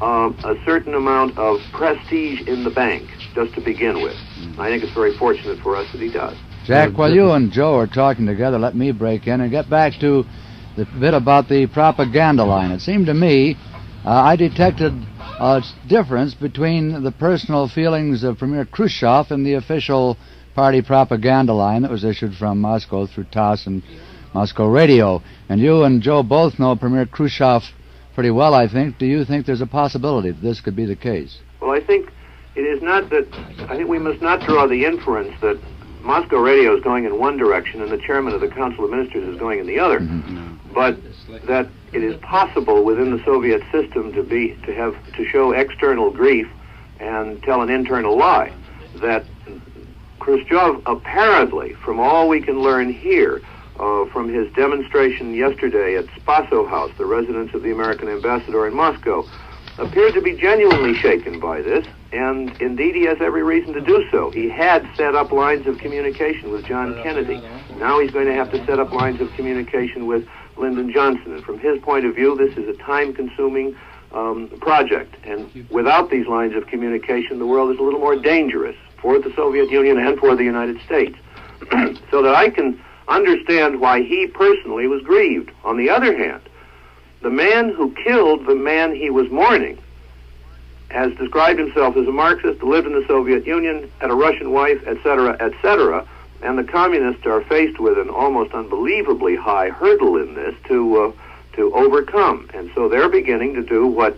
S20: a certain amount of prestige in the bank, just to begin with. I think it's very fortunate for us that he does.
S14: Jack, while you and Joe are talking together, let me break in and get back to the bit about the propaganda line. It seemed to me I detected a difference between the personal feelings of Premier Khrushchev and the official party propaganda line that was issued from Moscow through TASS and Moscow Radio. And you and Joe both know Premier Khrushchev pretty well, I think. Do you think there's a possibility that this could be the case?
S20: Well, I think it is not that. I think we must not draw the inference that Moscow Radio is going in one direction and the chairman of the Council of Ministers is going in the other, but that it is possible within the Soviet system to show external grief and tell an internal lie. That Khrushchev apparently, from all we can learn here, from his demonstration yesterday at Spaso House, the residence of the American ambassador in Moscow, appeared to be genuinely shaken by this, and indeed he has every reason to do so. He had set up lines of communication with John Kennedy. Now he's going to have to set up lines of communication with Lyndon Johnson, and from his point of view, this is a time-consuming project, and without these lines of communication, the world is a little more dangerous for the Soviet Union and for the United States. So that I can understand why he personally was grieved. On the other hand, the man who killed the man he was mourning has described himself as a Marxist, lived in the Soviet Union, had a Russian wife, etc., etc., and the communists are faced with an almost unbelievably high hurdle in this to overcome. And so they're beginning to do what,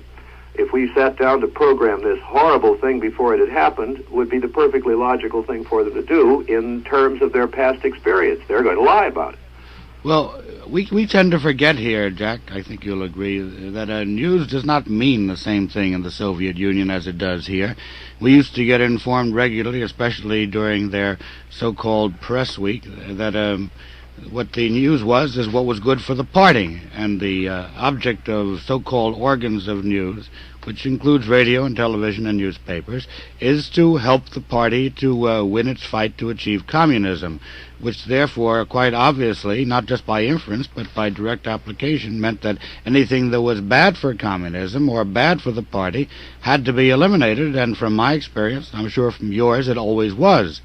S20: if we sat down to program this horrible thing before it had happened, would be the perfectly logical thing for them to do in terms of their past experience. They're going to lie about it.
S19: Well, we tend to forget here, Jack, I think you'll agree, that news does not mean the same thing in the Soviet Union as it does here. We used to get informed regularly, especially during their so-called press week, that what the news was is what was good for the party, and the object of so-called organs of news, which includes radio and television and newspapers, is to help the party to win its fight to achieve communism, which therefore, quite obviously, not just by inference, but by direct application, meant that anything that was bad for communism or bad for the party had to be eliminated, and from my experience, I'm sure from yours, it always was.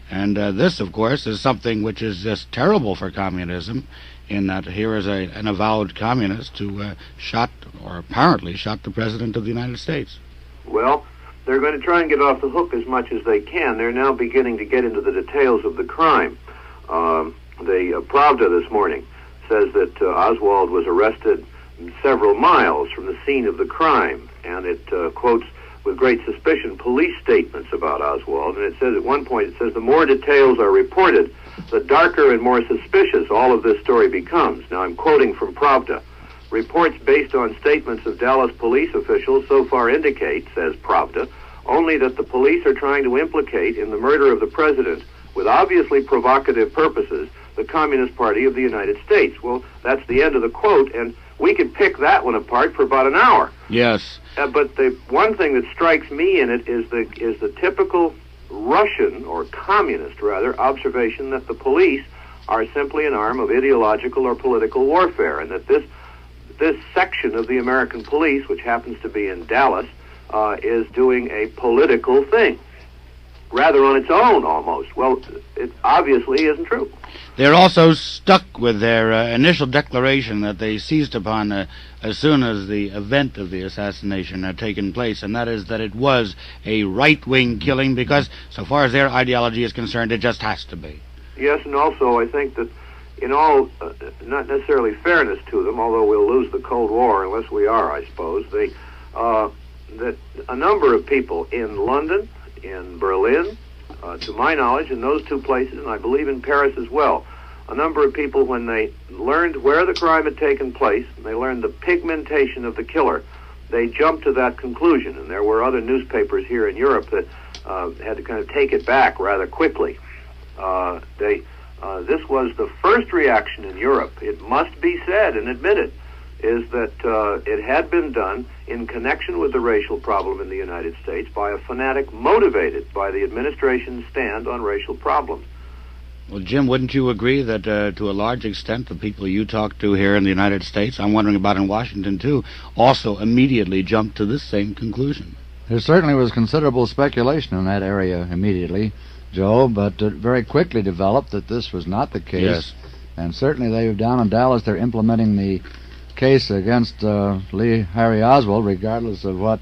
S19: And this, of course, is something which is just terrible for communism, in that here is an avowed communist who shot, or apparently shot, the President of the United States.
S20: Well, they're going to try and get off the hook as much as they can. They're now beginning to get into the details of the crime. The Pravda this morning says that Oswald was arrested several miles from the scene of the crime, and it quotes with great suspicion police statements about Oswald, and it says at one point, it says, the more details are reported, the darker and more suspicious all of this story becomes. Now I'm quoting from Pravda. Reports based on statements of Dallas police officials so far indicate, says Pravda, only that the police are trying to implicate in the murder of the president, with obviously provocative purposes, the Communist Party of the United States. Well, that's the end of the quote, and we could pick that one apart for about an hour.
S19: Yes.
S20: But the one thing that strikes me in it is the typical Russian, or communist rather, observation that the police are simply an arm of ideological or political warfare, and that this section of the American police, which happens to be in Dallas, is doing a political thing, rather on its own almost. Well, it obviously isn't true.
S19: They're also stuck with their initial declaration that they seized upon as soon as the event of the assassination had taken place, and that is that it was a right-wing killing because, so far as their ideology is concerned, it just has to be.
S20: Yes, and also I think that in all, not necessarily fairness to them, although we'll lose the Cold War unless we are, I suppose, that a number of people in London, in Berlin, to my knowledge, in those two places, and I believe in Paris as well, a number of people, when they learned where the crime had taken place, and they learned the pigmentation of the killer, they jumped to that conclusion. And there were other newspapers here in Europe that had to kind of take it back rather quickly. This was the first reaction in Europe, it must be said and admitted, is that it had been done in connection with the racial problem in the United States by a fanatic motivated by the administration's stand on racial problems.
S19: Well, Jim, wouldn't you agree that to a large extent the people you talk to here in the United States, I'm wondering about in Washington too, also immediately jumped to this same conclusion?
S14: There certainly was considerable speculation in that area immediately, Joe, but it very quickly developed that this was not the case.
S19: Yes.
S14: And certainly down in Dallas, they're implementing the case against Lee Harvey Oswald, regardless of what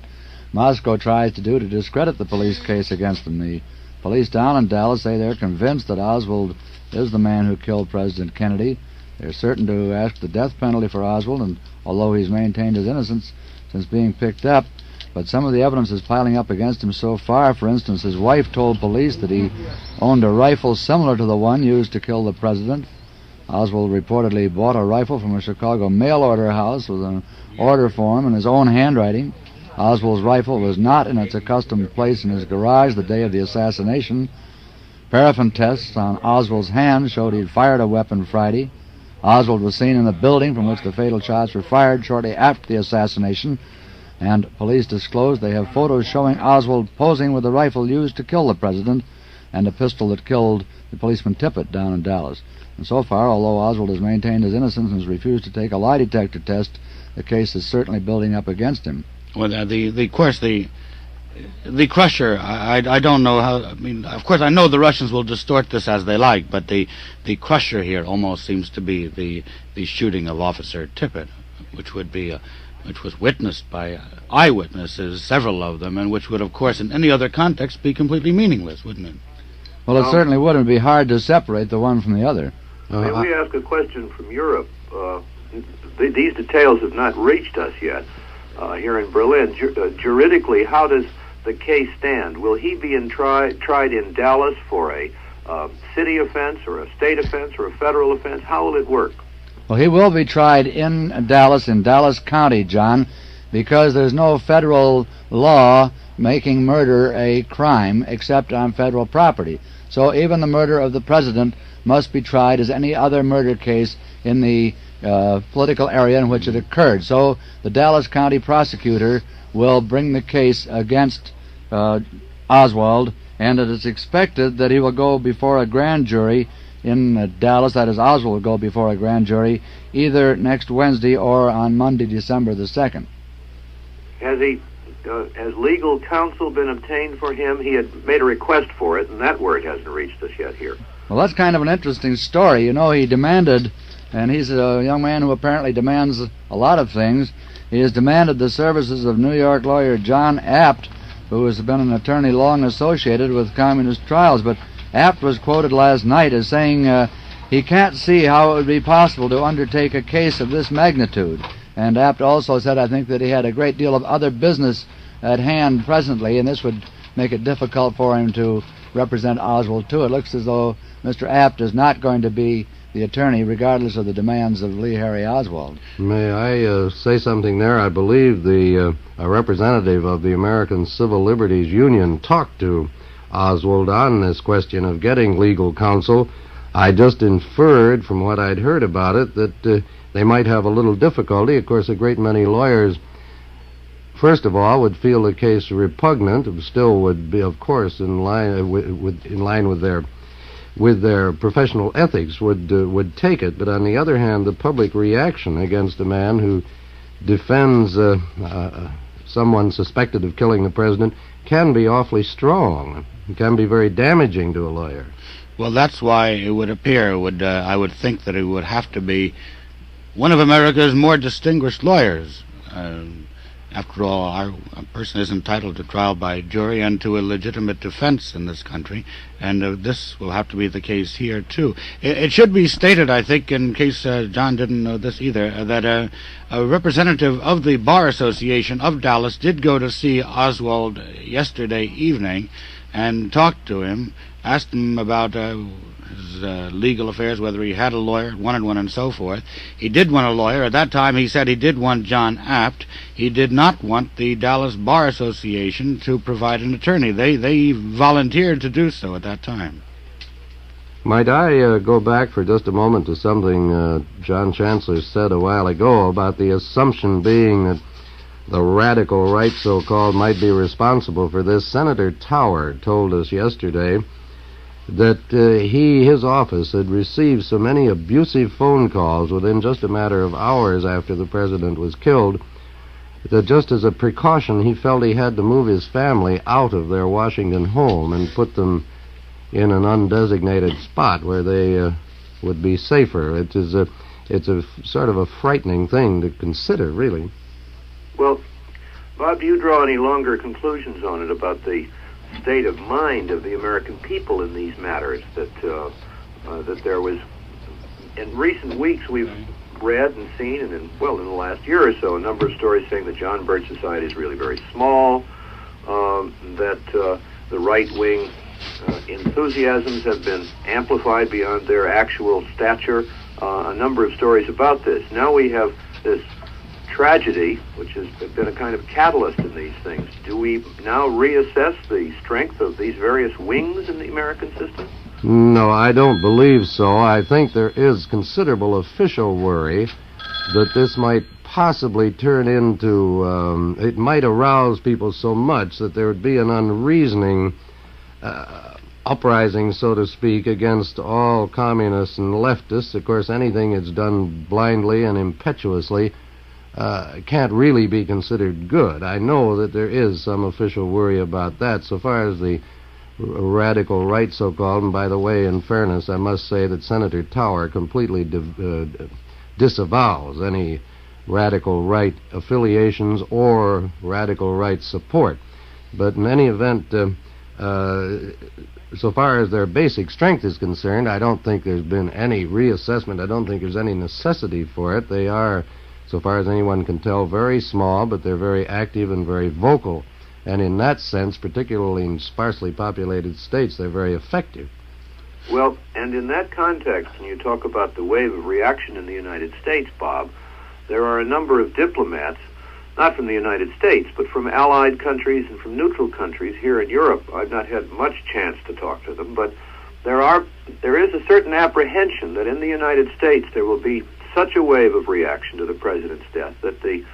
S14: Moscow tries to do to discredit the police case against them. The police down in Dallas say they're convinced that Oswald is the man who killed President Kennedy. They're certain to ask the death penalty for Oswald, and although he's maintained his innocence since being picked up, but some of the evidence is piling up against him so far. For instance, his wife told police that he owned a rifle similar to the one used to kill the president. Oswald reportedly bought a rifle from a Chicago mail-order house with an order form in his own handwriting. Oswald's rifle was not in its accustomed place in his garage the day of the assassination. Paraffin tests on Oswald's hand showed he'd fired a weapon Friday. Oswald was seen in the building from which the fatal shots were fired shortly after the assassination, and police disclosed they have photos showing Oswald posing with the rifle used to kill the president and a pistol that killed the policeman Tippett down in Dallas. And so far, although Oswald has maintained his innocence and has refused to take a lie detector test, the case is certainly building up against him.
S19: Well, the crusher, I don't know how, I mean, of course I know the Russians will distort this as they like, but the crusher here almost seems to be the shooting of Officer Tippett, which was witnessed by eyewitnesses, several of them, and which would, of course, in any other context be completely meaningless, wouldn't it?
S14: Well, it certainly would. It would be hard to separate the one from the other.
S20: May we ask a question from Europe? These details have not reached us yet here in Berlin. Juridically, how does the case stand? Will he be tried in Dallas for a city offense or a state offense or a federal offense? How will it work?
S14: Well, he will be tried in Dallas County, John, because there's no federal law making murder a crime except on federal property. So even the murder of the president must be tried as any other murder case in the political area in which it occurred. So the Dallas County prosecutor will bring the case against Oswald, and it is expected that he will go before a grand jury in Dallas. That is, Oswald will go before a grand jury either next Wednesday or on Monday, December the 2nd.
S20: Has legal counsel been obtained for him? He had made a request for it, and that word hasn't reached us yet here.
S14: Well, that's kind of an interesting story. You know, he demanded, and he's a young man who apparently demands a lot of things. He has demanded the services of New York lawyer John Apt, who has been an attorney long associated with communist trials. But Apt was quoted last night as saying he can't see how it would be possible to undertake a case of this magnitude. And Apt also said, I think, that he had a great deal of other business at hand presently, and this would make it difficult for him to represent Oswald, too. It looks as though Mr. Apt is not going to be the attorney, regardless of the demands of Lee Harvey Oswald.
S22: May I say something there? I believe a representative of the American Civil Liberties Union talked to Oswald on this question of getting legal counsel. I just inferred from what I'd heard about it that they might have a little difficulty. Of course, a great many lawyers, first of all, would feel the case repugnant, but still would be, of course, in line with their professional ethics, would take it. But on the other hand, the public reaction against a man who defends someone suspected of killing the president can be awfully strong. It can be very damaging to a lawyer.
S19: Well, that's why it would appear, I would think that it would have to be one of America's more distinguished lawyers. After all, a person is entitled to trial by jury and to a legitimate defense in this country, and this will have to be the case here, too. It should be stated, I think, in case John didn't know this either, that a representative of the Bar Association of Dallas did go to see Oswald yesterday evening and talked to him, asked him about his legal affairs, whether he had a lawyer, wanted one, and so forth. He did want a lawyer. At that time, he said he did want John Apt. He did not want the Dallas Bar Association to provide an attorney. They volunteered to do so at that time.
S22: Might I go back for just a moment to something John Chancellor said a while ago about the assumption being that the radical right, so-called, might be responsible for this. Senator Tower told us yesterday that his office had received so many abusive phone calls within just a matter of hours after the president was killed that just as a precaution he felt he had to move his family out of their Washington home and put them in an undesignated spot where they would be safer. It's a sort of a frightening thing to consider, really.
S20: Well, Bob, do you draw any longer conclusions on it about the state of mind of the American people in these matters? That there was, in recent weeks, we've read and seen, and in the last year or so, a number of stories saying that John Birch Society is really very small, that the right-wing enthusiasms have been amplified beyond their actual stature. A number of stories about this. Now we have this tragedy, which has been a kind of catalyst in these things. Do we now reassess the strength of these various wings in the American system?
S22: No, I don't believe so. I think there is considerable official worry that this might possibly turn into, it might arouse people so much that there would be an unreasoning uprising, so to speak, against all communists and leftists. Of course, anything that's done blindly and impetuously can't really be considered good. I know that there is some official worry about that. So far as the radical right, so-called, and by the way, in fairness, I must say that Senator Tower completely disavows any radical right affiliations or radical right support. But in any event, so far as their basic strength is concerned, I don't think there's been any reassessment. I don't think there's any necessity for it. They are, so far as anyone can tell, very small, but they're very active and very vocal. And in that sense, particularly in sparsely populated states, they're very effective.
S20: Well, and in that context, when you talk about the wave of reaction in the United States, Bob, there are a number of diplomats, not from the United States, but from allied countries and from neutral countries here in Europe. I've not had much chance to talk to them, but there is a certain apprehension that in the United States there will be such a wave of reaction to the president's death that the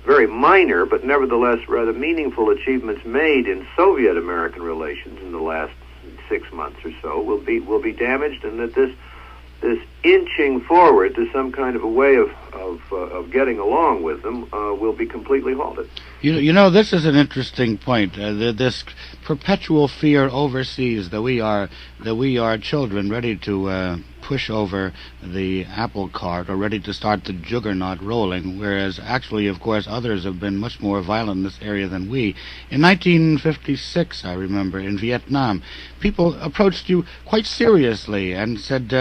S20: very minor but nevertheless rather meaningful achievements made in Soviet-American relations in the last 6 months or so will be damaged, and that this inching forward to some kind of a way of getting along with them will be completely halted.
S19: You know, this is an interesting point. This perpetual fear overseas that we are children ready to push over the apple cart or ready to start the juggernaut rolling, whereas actually, of course, others have been much more violent in this area than we. In 1956, I remember, in Vietnam, people approached you quite seriously and said,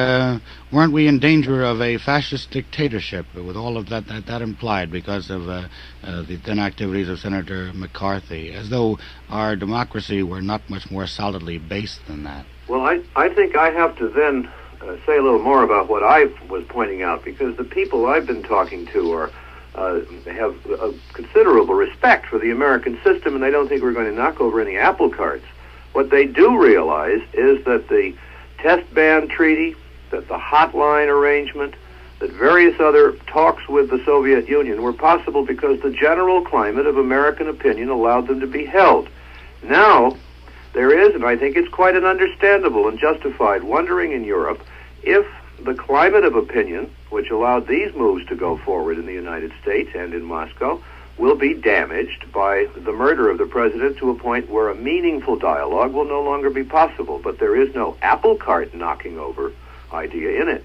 S19: weren't we in danger of a fascist dictatorship, with all of that implied because of the then activities of Senator McCarthy, as though our democracy were not much more solidly based than that.
S20: Well, I think I have to then say a little more about what I was pointing out, because the people I've been talking to have a considerable respect for the American system, and they don't think we're going to knock over any apple carts. What they do realize is that the test ban treaty, that the hotline arrangement, that various other talks with the Soviet Union were possible because the general climate of American opinion allowed them to be held. Now, there is, and I think it's quite an understandable and justified wondering in Europe if the climate of opinion, which allowed these moves to go forward in the United States and in Moscow, will be damaged by the murder of the president to a point where a meaningful dialogue will no longer be possible. But there is no apple cart knocking over idea in it.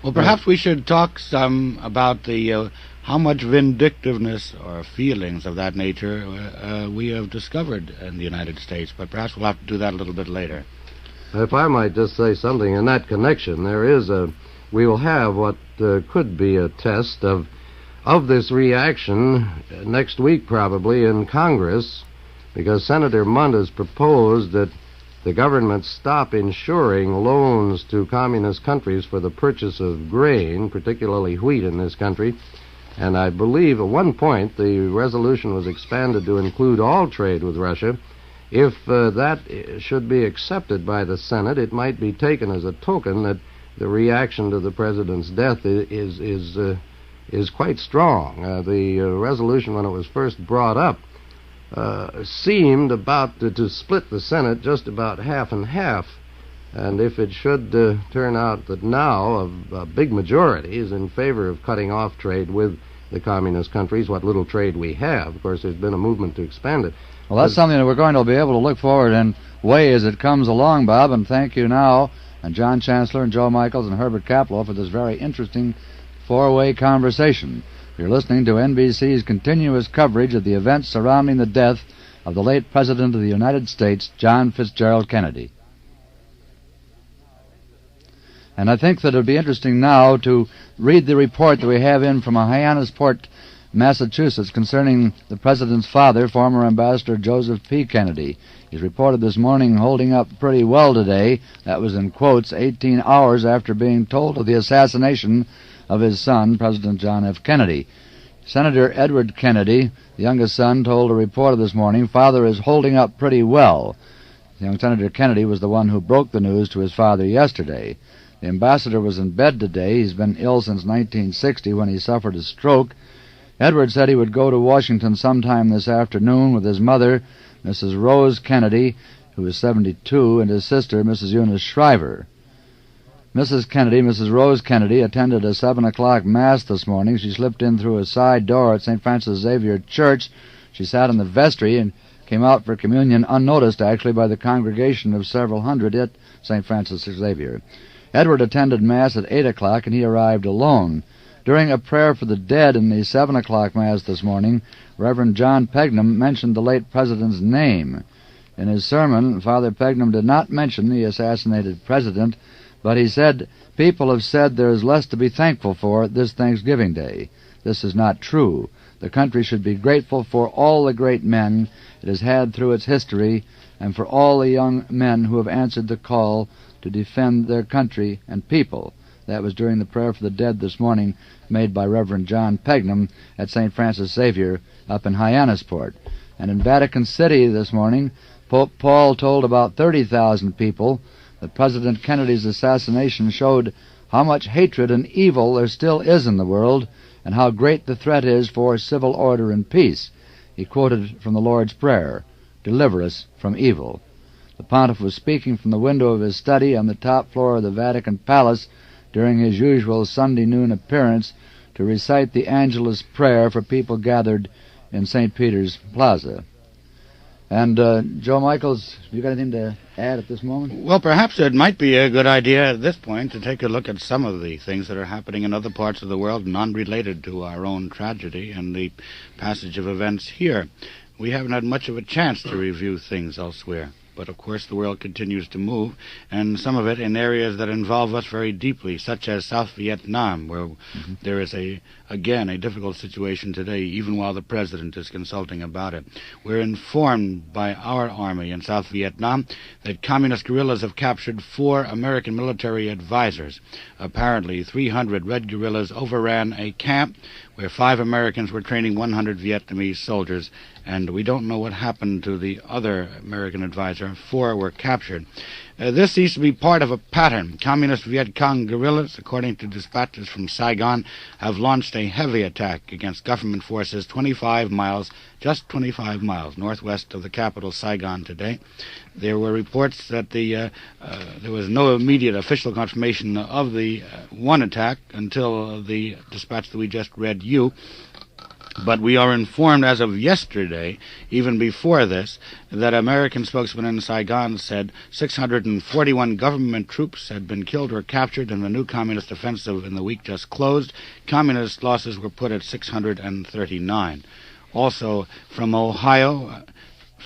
S19: Well, perhaps we should talk some about the how much vindictiveness or feelings of that nature we have discovered in the United States, but perhaps we'll have to do that a little bit later.
S22: If I might just say something in that connection, we will have what could be a test of this reaction next week probably in Congress, because Senator Munt has proposed that the government stop insuring loans to communist countries for the purchase of grain, particularly wheat in this country. And I believe at one point the resolution was expanded to include all trade with Russia. If that should be accepted by the Senate, it might be taken as a token that the reaction to the president's death is quite strong. The resolution, when it was first brought up, seemed about to split the Senate just about half and half. And if it should turn out that now a big majority is in favor of cutting off trade with the communist countries, what little trade we have, of course, there's been a movement to expand it.
S14: Well, that's something that we're going to be able to look forward and weigh as it comes along, Bob, and thank you now, and John Chancellor and Joe Michaels and Herbert Kaplow for this very interesting four-way conversation. You're listening to NBC's continuous coverage of the events surrounding the death of the late President of the United States, John Fitzgerald Kennedy. And I think that it would be interesting now to read the report that we have in from Hyannisport, Massachusetts, concerning the President's father, former Ambassador Joseph P. Kennedy. He's reported this morning holding up pretty well today. That was in quotes, 18 hours after being told of the assassination of his son, President John F. Kennedy. Senator Edward Kennedy, the youngest son, told a reporter this morning, "Father is holding up pretty well." Young Senator Kennedy was the one who broke the news to his father yesterday. The ambassador was in bed today. He's been ill since 1960 when he suffered a stroke. Edward said he would go to Washington sometime this afternoon with his mother, Mrs. Rose Kennedy, who is 72, and his sister, Mrs. Eunice Shriver. Mrs. Kennedy, Mrs. Rose Kennedy, attended a 7 o'clock Mass this morning. She slipped in through a side door at St. Francis Xavier Church. She sat in the vestry and came out for communion unnoticed, actually, by the congregation of several hundred at St. Francis Xavier. Edward attended Mass at 8 o'clock, and he arrived alone. During a prayer for the dead in the 7 o'clock Mass this morning, Reverend John Pegnam mentioned the late President's name. In his sermon, Father Pegnam did not mention the assassinated President, but he said, "People have said there is less to be thankful for this Thanksgiving Day. This is not true. The country should be grateful for all the great men it has had through its history, and for all the young men who have answered the call to defend their country and people." That was during the prayer for the dead this morning made by Reverend John Pegnam at St. Francis Xavier up in Hyannisport. And in Vatican City this morning, Pope Paul told about 30,000 people that President Kennedy's assassination showed how much hatred and evil there still is in the world and how great the threat is for civil order and peace. He quoted from the Lord's Prayer, "Deliver us from evil." The pontiff was speaking from the window of his study on the top floor of the Vatican Palace during his usual Sunday noon appearance to recite the Angelus prayer for people gathered in St. Peter's Plaza. And, Joe Michaels, you got anything to add at this moment?
S19: Well, perhaps it might be a good idea at this point to take a look at some of the things that are happening in other parts of the world non-related to our own tragedy and the passage of events here. We haven't had much of a chance to review things elsewhere. But, of course, the world continues to move, and some of it in areas that involve us very deeply, such as South Vietnam, where there is, again, a difficult situation today, even while the President is consulting about it. We're informed by our army in South Vietnam that communist guerrillas have captured 4 American military advisors. Apparently, 300 Red guerrillas overran a camp where 5 Americans were training 100 Vietnamese soldiers, and we don't know what happened to the other American advisor. 4 were captured. This seems to be part of a pattern. Communist Viet Cong guerrillas, according to dispatches from Saigon, have launched a heavy attack against government forces 25 miles, just 25 miles, northwest of the capital, Saigon, today. There were reports that there was no immediate official confirmation of the one attack until the dispatch that we just read you. But we are informed as of yesterday, even before this, that American spokesman in Saigon said 641 government troops had been killed or captured in the new communist offensive in the week just closed. Communist losses were put at 639. Also, from Ohio,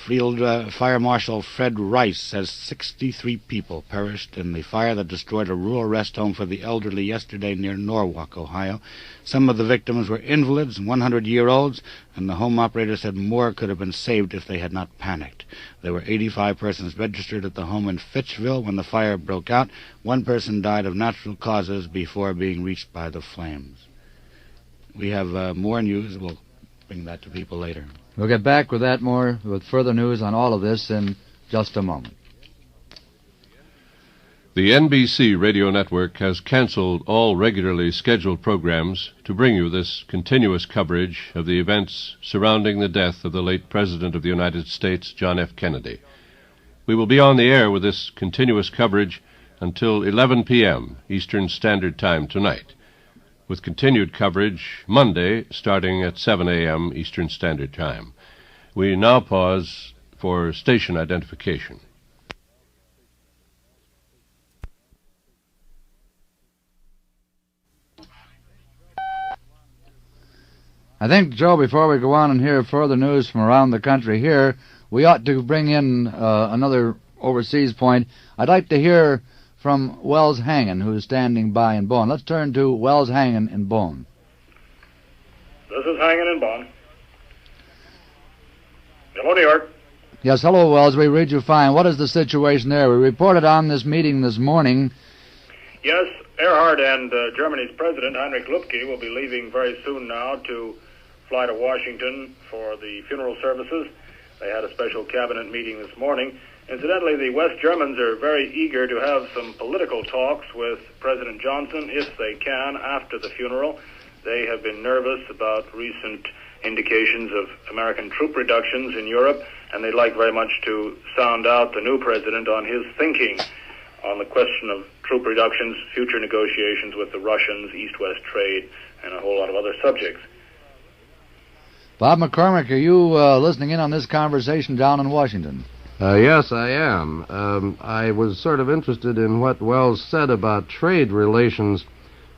S19: Field Fire Marshal Fred Rice says 63 people perished in the fire that destroyed a rural rest home for the elderly yesterday near Norwalk, Ohio. Some of the victims were invalids and 100-year-olds, and the home operator said more could have been saved if they had not panicked. There were 85 persons registered at the home in Fitchville when the fire broke out. One person died of natural causes before being reached by the flames. We have more news. We'll bring that to people later.
S14: We'll get back with that more, with further news on all of this in just a moment.
S11: The NBC radio network has canceled all regularly scheduled programs to bring you this continuous coverage of the events surrounding the death of the late President of the United States, John F. Kennedy. We will be on the air with this continuous coverage until 11 p.m. Eastern Standard Time tonight, with continued coverage Monday starting at 7 a.m. Eastern Standard Time. We now pause for station identification.
S14: I think, Joe, before we go on and hear further news from around the country here, we ought to bring in another overseas point. I'd like to hear from Wells Hangen, who's standing by in Bonn. Let's turn to Wells Hangen in Bonn.
S4: This is Hangen in Bonn. Hello, New York.
S14: Yes, hello, Wells. We read you fine. What is the situation there? We reported on this meeting this morning.
S4: Yes, Erhard and Germany's President, Heinrich Lübke, will be leaving very soon now to fly to Washington for the funeral services. They had a special cabinet meeting this morning. Incidentally, the West Germans are very eager to have some political talks with President Johnson, if they can, after the funeral. They have been nervous about recent indications of American troop reductions in Europe, and they'd like very much to sound out the new president on his thinking on the question of troop reductions, future negotiations with the Russians, East-West trade, and a whole lot of other subjects.
S14: Bob McCormick, are you listening in on this conversation down in Washington?
S22: Yes, I am. I was sort of interested in what Wells said about trade relations.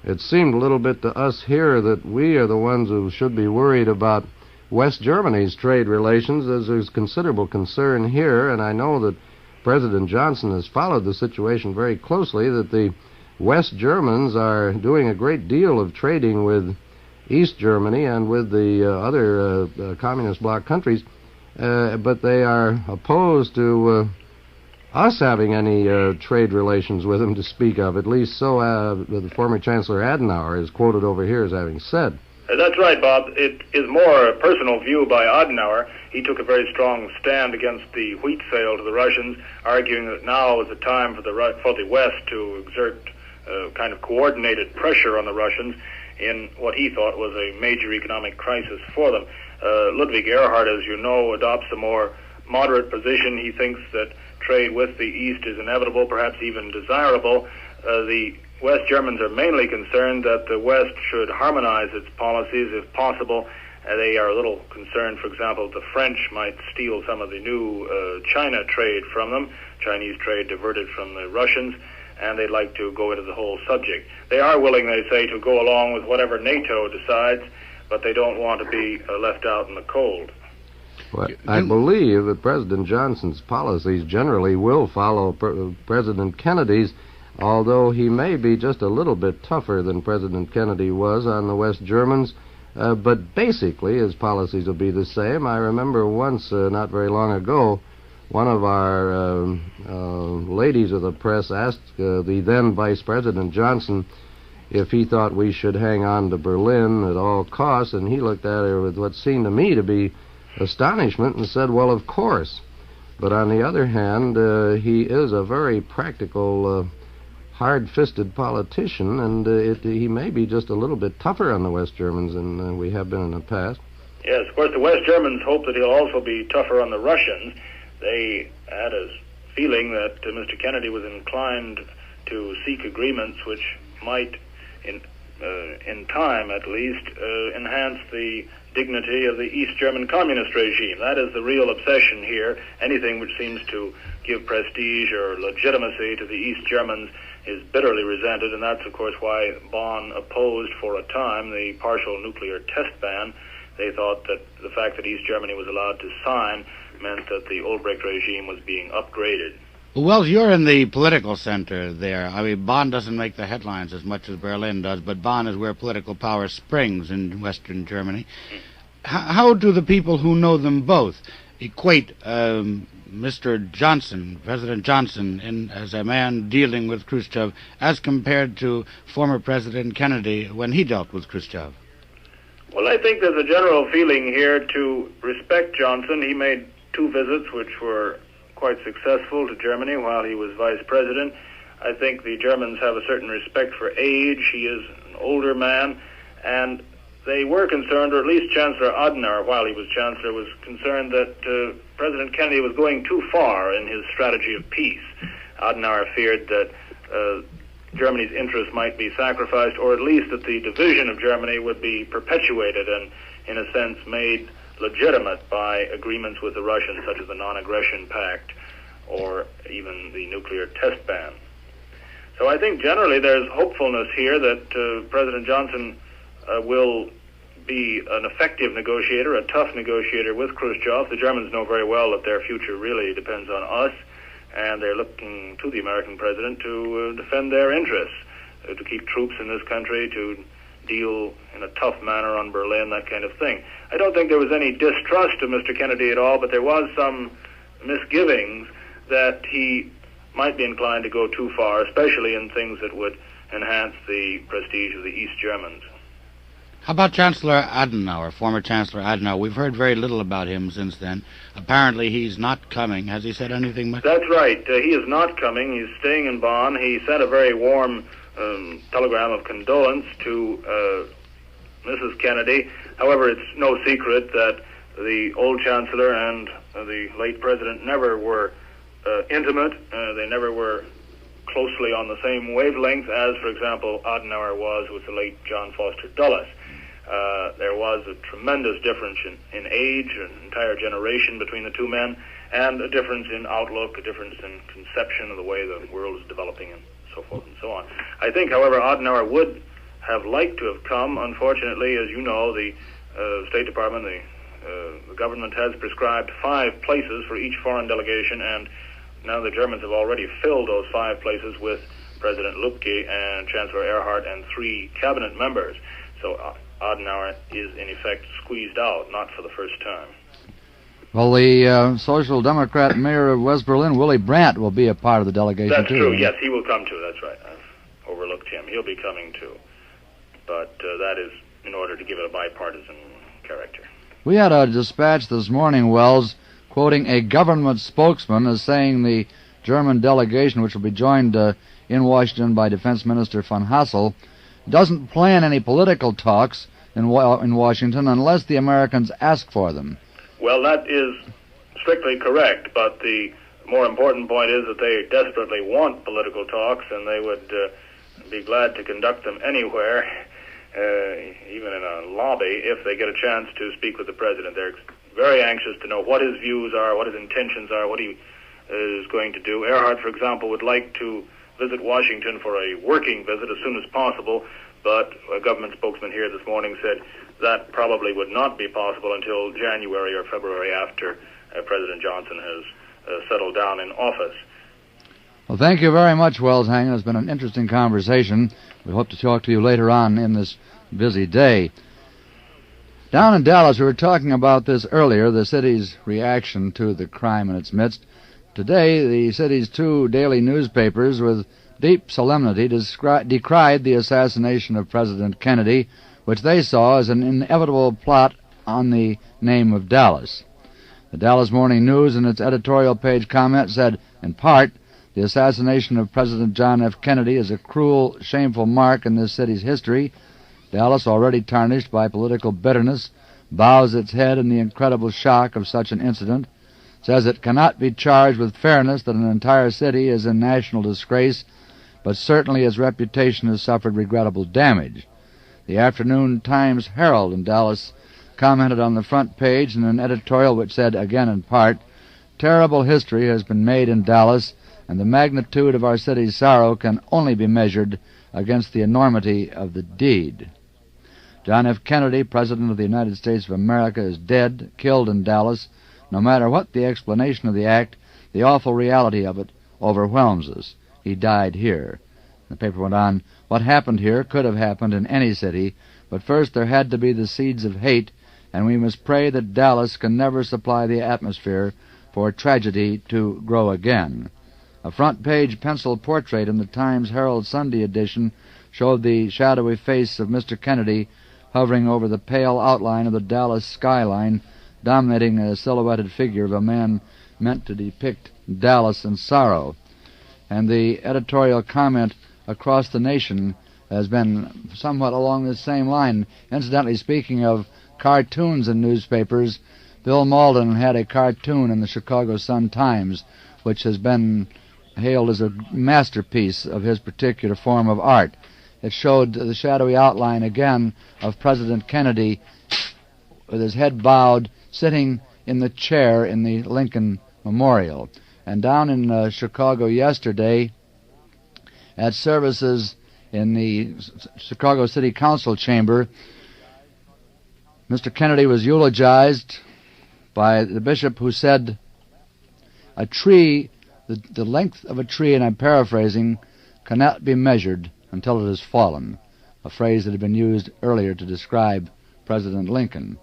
S22: It seemed a little bit to us here that we are the ones who should be worried about West Germany's trade relations, as there's considerable concern here, and I know that President Johnson has followed the situation very closely, that the West Germans are doing a great deal of trading with East Germany and with the other communist bloc countries, but they are opposed to us having any trade relations with them to speak of, at least so the former Chancellor Adenauer is quoted over here as having said.
S4: That's right, Bob. It is more a personal view by Adenauer. He took a very strong stand against the wheat sale to the Russians, arguing that now is the time for the West to exert kind of coordinated pressure on the Russians in what he thought was a major economic crisis for them. Ludwig Erhard, as you know, adopts a more moderate position. He thinks that trade with the East is inevitable, perhaps even desirable. The West Germans are mainly concerned that the West should harmonize its policies if possible. They are a little concerned, for example, the French might steal some of the new China trade from them, Chinese trade diverted from the Russians, and they'd like to go into the whole subject. They are willing, they say, to go along with whatever NATO decides, but they don't want to be left out in the cold.
S22: Well, I believe that President Johnson's policies generally will follow President Kennedy's, although he may be just a little bit tougher than President Kennedy was on the West Germans, but basically his policies will be the same. I remember once, not very long ago, one of our ladies of the press asked the then Vice President Johnson if he thought we should hang on to Berlin at all costs, and he looked at her with what seemed to me to be astonishment and said, well, of course. But on the other hand, he is a very practical, hard-fisted politician, and he may be just a little bit tougher on the West Germans than we have been in the past.
S4: Yes, of course, the West Germans hope that he'll also be tougher on the Russians. They had a feeling that Mr. Kennedy was inclined to seek agreements which might, in time at least, enhance the dignity of the East German communist regime. That is the real obsession here. Anything which seems to give prestige or legitimacy to the East Germans is bitterly resented, and that's, of course, why Bonn opposed for a time the partial nuclear test ban. They thought that the fact that East Germany was allowed to sign meant that the Ulbricht regime was being upgraded.
S19: Well, you're in the political center there. I mean, Bonn doesn't make the headlines as much as Berlin does, but Bonn is where political power springs in Western Germany. How do the people who know them both equate Mr. Johnson, President Johnson, as a man dealing with Khrushchev, as compared to former President Kennedy when he dealt with Khrushchev?
S4: Well, I think there's a general feeling here to respect Johnson. He made 2 visits which were quite successful to Germany while he was vice president. I think the Germans have a certain respect for age. He is an older man, and they were concerned, or at least Chancellor Adenauer, while he was chancellor, was concerned that President Kennedy was going too far in his strategy of peace. Adenauer feared that Germany's interests might be sacrificed, or at least that the division of Germany would be perpetuated and, in a sense, made legitimate by agreements with the Russians, such as the Non-Aggression Pact or even the nuclear test ban. So I think generally there's hopefulness here that President Johnson will be an effective negotiator, a tough negotiator with Khrushchev. The Germans know very well that their future really depends on us, and they're looking to the American president to defend their interests, to keep troops in this country, to deal in a tough manner on Berlin, that kind of thing. I don't think there was any distrust of Mr. Kennedy at all, but there was some misgivings that he might be inclined to go too far, especially in things that would enhance the prestige of the East Germans.
S19: How about Chancellor Adenauer, former Chancellor Adenauer? We've heard very little about him since then. Apparently he's not coming. Has he said anything much?
S4: That's right. He is not coming. He's staying in Bonn. He sent a very warm telegram of condolence to Mrs. Kennedy. However, it's no secret that the old Chancellor and the late President never were intimate. They never were closely on the same wavelength as, for example, Adenauer was with the late John Foster Dulles. There was a tremendous difference in age, an entire generation between the two men, and a difference in outlook, a difference in conception of the way the world is developing, and so forth and so on. I think, however, Adenauer would have liked to have come. Unfortunately, as you know, the State Department, the government has prescribed 5 places for each foreign delegation, and now the Germans have already filled those 5 places with President Lübke and Chancellor Erhard and 3 cabinet members. So Adenauer is, in effect, squeezed out, not for the first time.
S14: Well, the Social Democrat mayor of West Berlin, Willy Brandt, will be a part of the delegation,
S4: That's
S14: too.
S4: true.
S14: Right?
S4: Yes, he will come too. That's right. I've overlooked him. He'll be coming too. But that is in order to give it a bipartisan character.
S14: We had a dispatch this morning, Wells, quoting a government spokesman as saying the German delegation, which will be joined in Washington by Defense Minister von Hassel, doesn't plan any political talks in Washington unless the Americans ask for them.
S4: Well, that is strictly correct, but the more important point is that they desperately want political talks, and they would be glad to conduct them anywhere, even in a lobby, if they get a chance to speak with the president. They're very anxious to know what his views are, what his intentions are, what he is going to do. Erhard, for example, would like to visit Washington for a working visit as soon as possible, but a government spokesman here this morning said that probably would not be possible until January or February after President Johnson has settled down in office.
S14: Well, thank you very much, Wells Hangen. It's been an interesting conversation. We hope to talk to you later on in this busy day. Down in Dallas, we were talking about this earlier, the city's reaction to the crime in its midst. Today, the city's 2 daily newspapers, with deep solemnity, decried the assassination of President Kennedy, which they saw as an inevitable plot on the name of Dallas. The Dallas Morning News, in its editorial page comment, said, in part, the assassination of President John F. Kennedy is a cruel, shameful mark in this city's history. Dallas, already tarnished by political bitterness, bows its head in the incredible shock of such an incident, says it cannot be charged with fairness that an entire city is in national disgrace, but certainly its reputation has suffered regrettable damage. The Afternoon Times Herald in Dallas commented on the front page in an editorial which said, again in part, "Terrible history has been made in Dallas, and the magnitude of our city's sorrow can only be measured against the enormity of the deed." John F. Kennedy, President of the United States of America, is dead, killed in Dallas. No matter what the explanation of the act, the awful reality of it overwhelms us. He died here. The paper went on, "What happened here could have happened in any city, but first there had to be the seeds of hate, and we must pray that Dallas can never supply the atmosphere for tragedy to grow again." A front-page pencil portrait in the Times Herald Sunday edition showed the shadowy face of Mr. Kennedy hovering over the pale outline of the Dallas skyline, dominating a silhouetted figure of a man meant to depict Dallas in sorrow. And the editorial comment across the nation has been somewhat along this same line. Incidentally, speaking of cartoons in newspapers, Bill Malden had a cartoon in the Chicago Sun-Times, which has been hailed as a masterpiece of his particular form of art. It showed the shadowy outline again of President Kennedy with his head bowed, sitting in the chair in the Lincoln Memorial. And down in Chicago yesterday, at services in the Chicago City Council chamber, Mr. Kennedy was eulogized by the bishop, who said, "A tree, the length of a tree," and I'm paraphrasing, "cannot be measured until it has fallen," a phrase that had been used earlier to describe President Lincoln.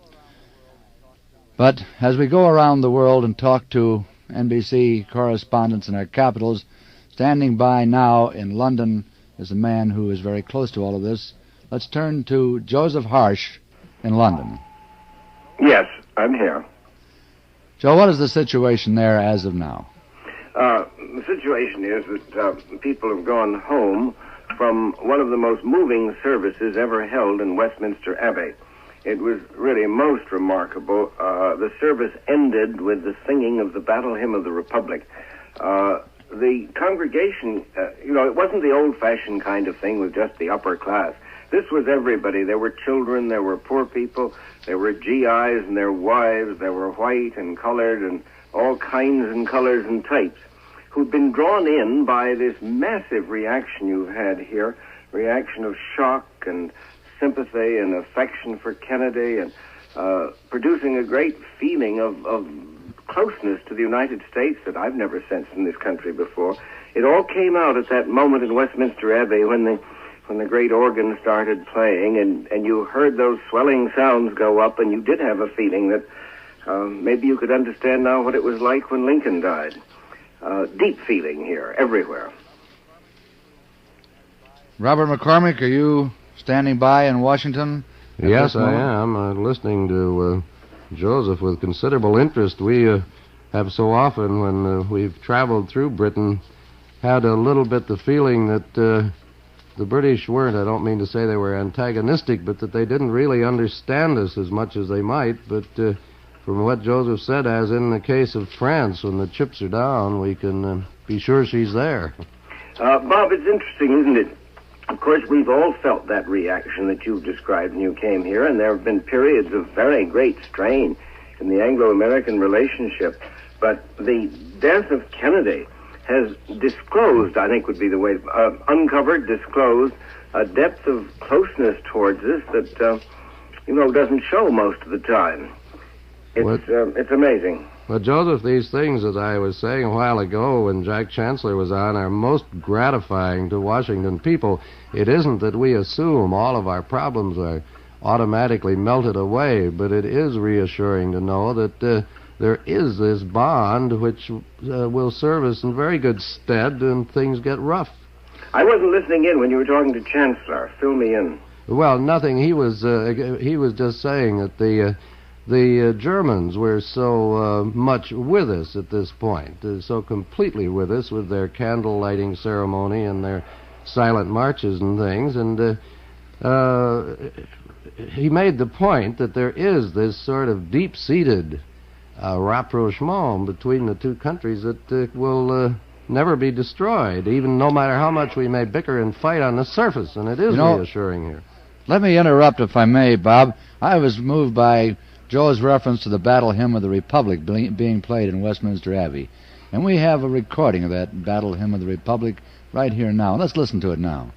S14: But as we go around the world and talk to NBC correspondents in our capitals, standing by now in London is a man who is very close to all of this. Let's turn to Joseph Harsh in London.
S7: Yes, I'm here.
S14: Joe, what is the situation there as of now?
S7: The situation is that people have gone home from one of the most moving services ever held in Westminster Abbey. It was really most remarkable. The service ended with the singing of the Battle Hymn of the Republic. The congregation, it wasn't the old-fashioned kind of thing with just the upper class. This was everybody. There were children, there were poor people, there were GIs and their wives, there were white and colored and all kinds and colors and types, who'd been drawn in by this massive reaction you've had here, reaction of shock and sympathy and affection for Kennedy, and producing a great feeling of closeness to the United States that I've never sensed in this country before. It all came out at that moment in Westminster Abbey when the great organ started playing, and you heard those swelling sounds go up, and you did have a feeling that maybe you could understand now what it was like when Lincoln died. Deep feeling here, everywhere.
S14: Robert McCormick, are you standing by in Washington?
S22: Yes, I am. Listening to Joseph with considerable interest. We have so often, when we've traveled through Britain, had a little bit the feeling that the British weren't, I don't mean to say they were antagonistic, but that they didn't really understand us as much as they might. But from what Joseph said, as in the case of France, when the chips are down, we can be sure she's there.
S7: Bob, it's interesting, isn't it? Of course, we've all felt that reaction that you've described when you came here, and there have been periods of very great strain in the Anglo-American relationship. But the death of Kennedy has disclosed, I think would be the way, uncovered, disclosed, a depth of closeness towards us that, doesn't show most of the time. It's amazing.
S22: Well, Joseph, these things, as I was saying a while ago when Jack Chancellor was on, are most gratifying to Washington people. It isn't that we assume all of our problems are automatically melted away, but it is reassuring to know that there is this bond which will serve us in very good stead when things get rough.
S7: I wasn't listening in when you were talking to Chancellor. Fill me in.
S22: Well, nothing. He was just saying that the Germans were so much with us at this point, so completely with us with their candle lighting ceremony and their silent marches and things, and he made the point that there is this sort of deep-seated rapprochement between the two countries that will never be destroyed, even no matter how much we may bicker and fight on the surface, and it is reassuring here.
S14: Let me interrupt, if I may, Bob. I was moved by Joe's reference to the Battle Hymn of the Republic being played in Westminster Abbey. And we have a recording of that Battle Hymn of the Republic right here now. Let's listen to it now.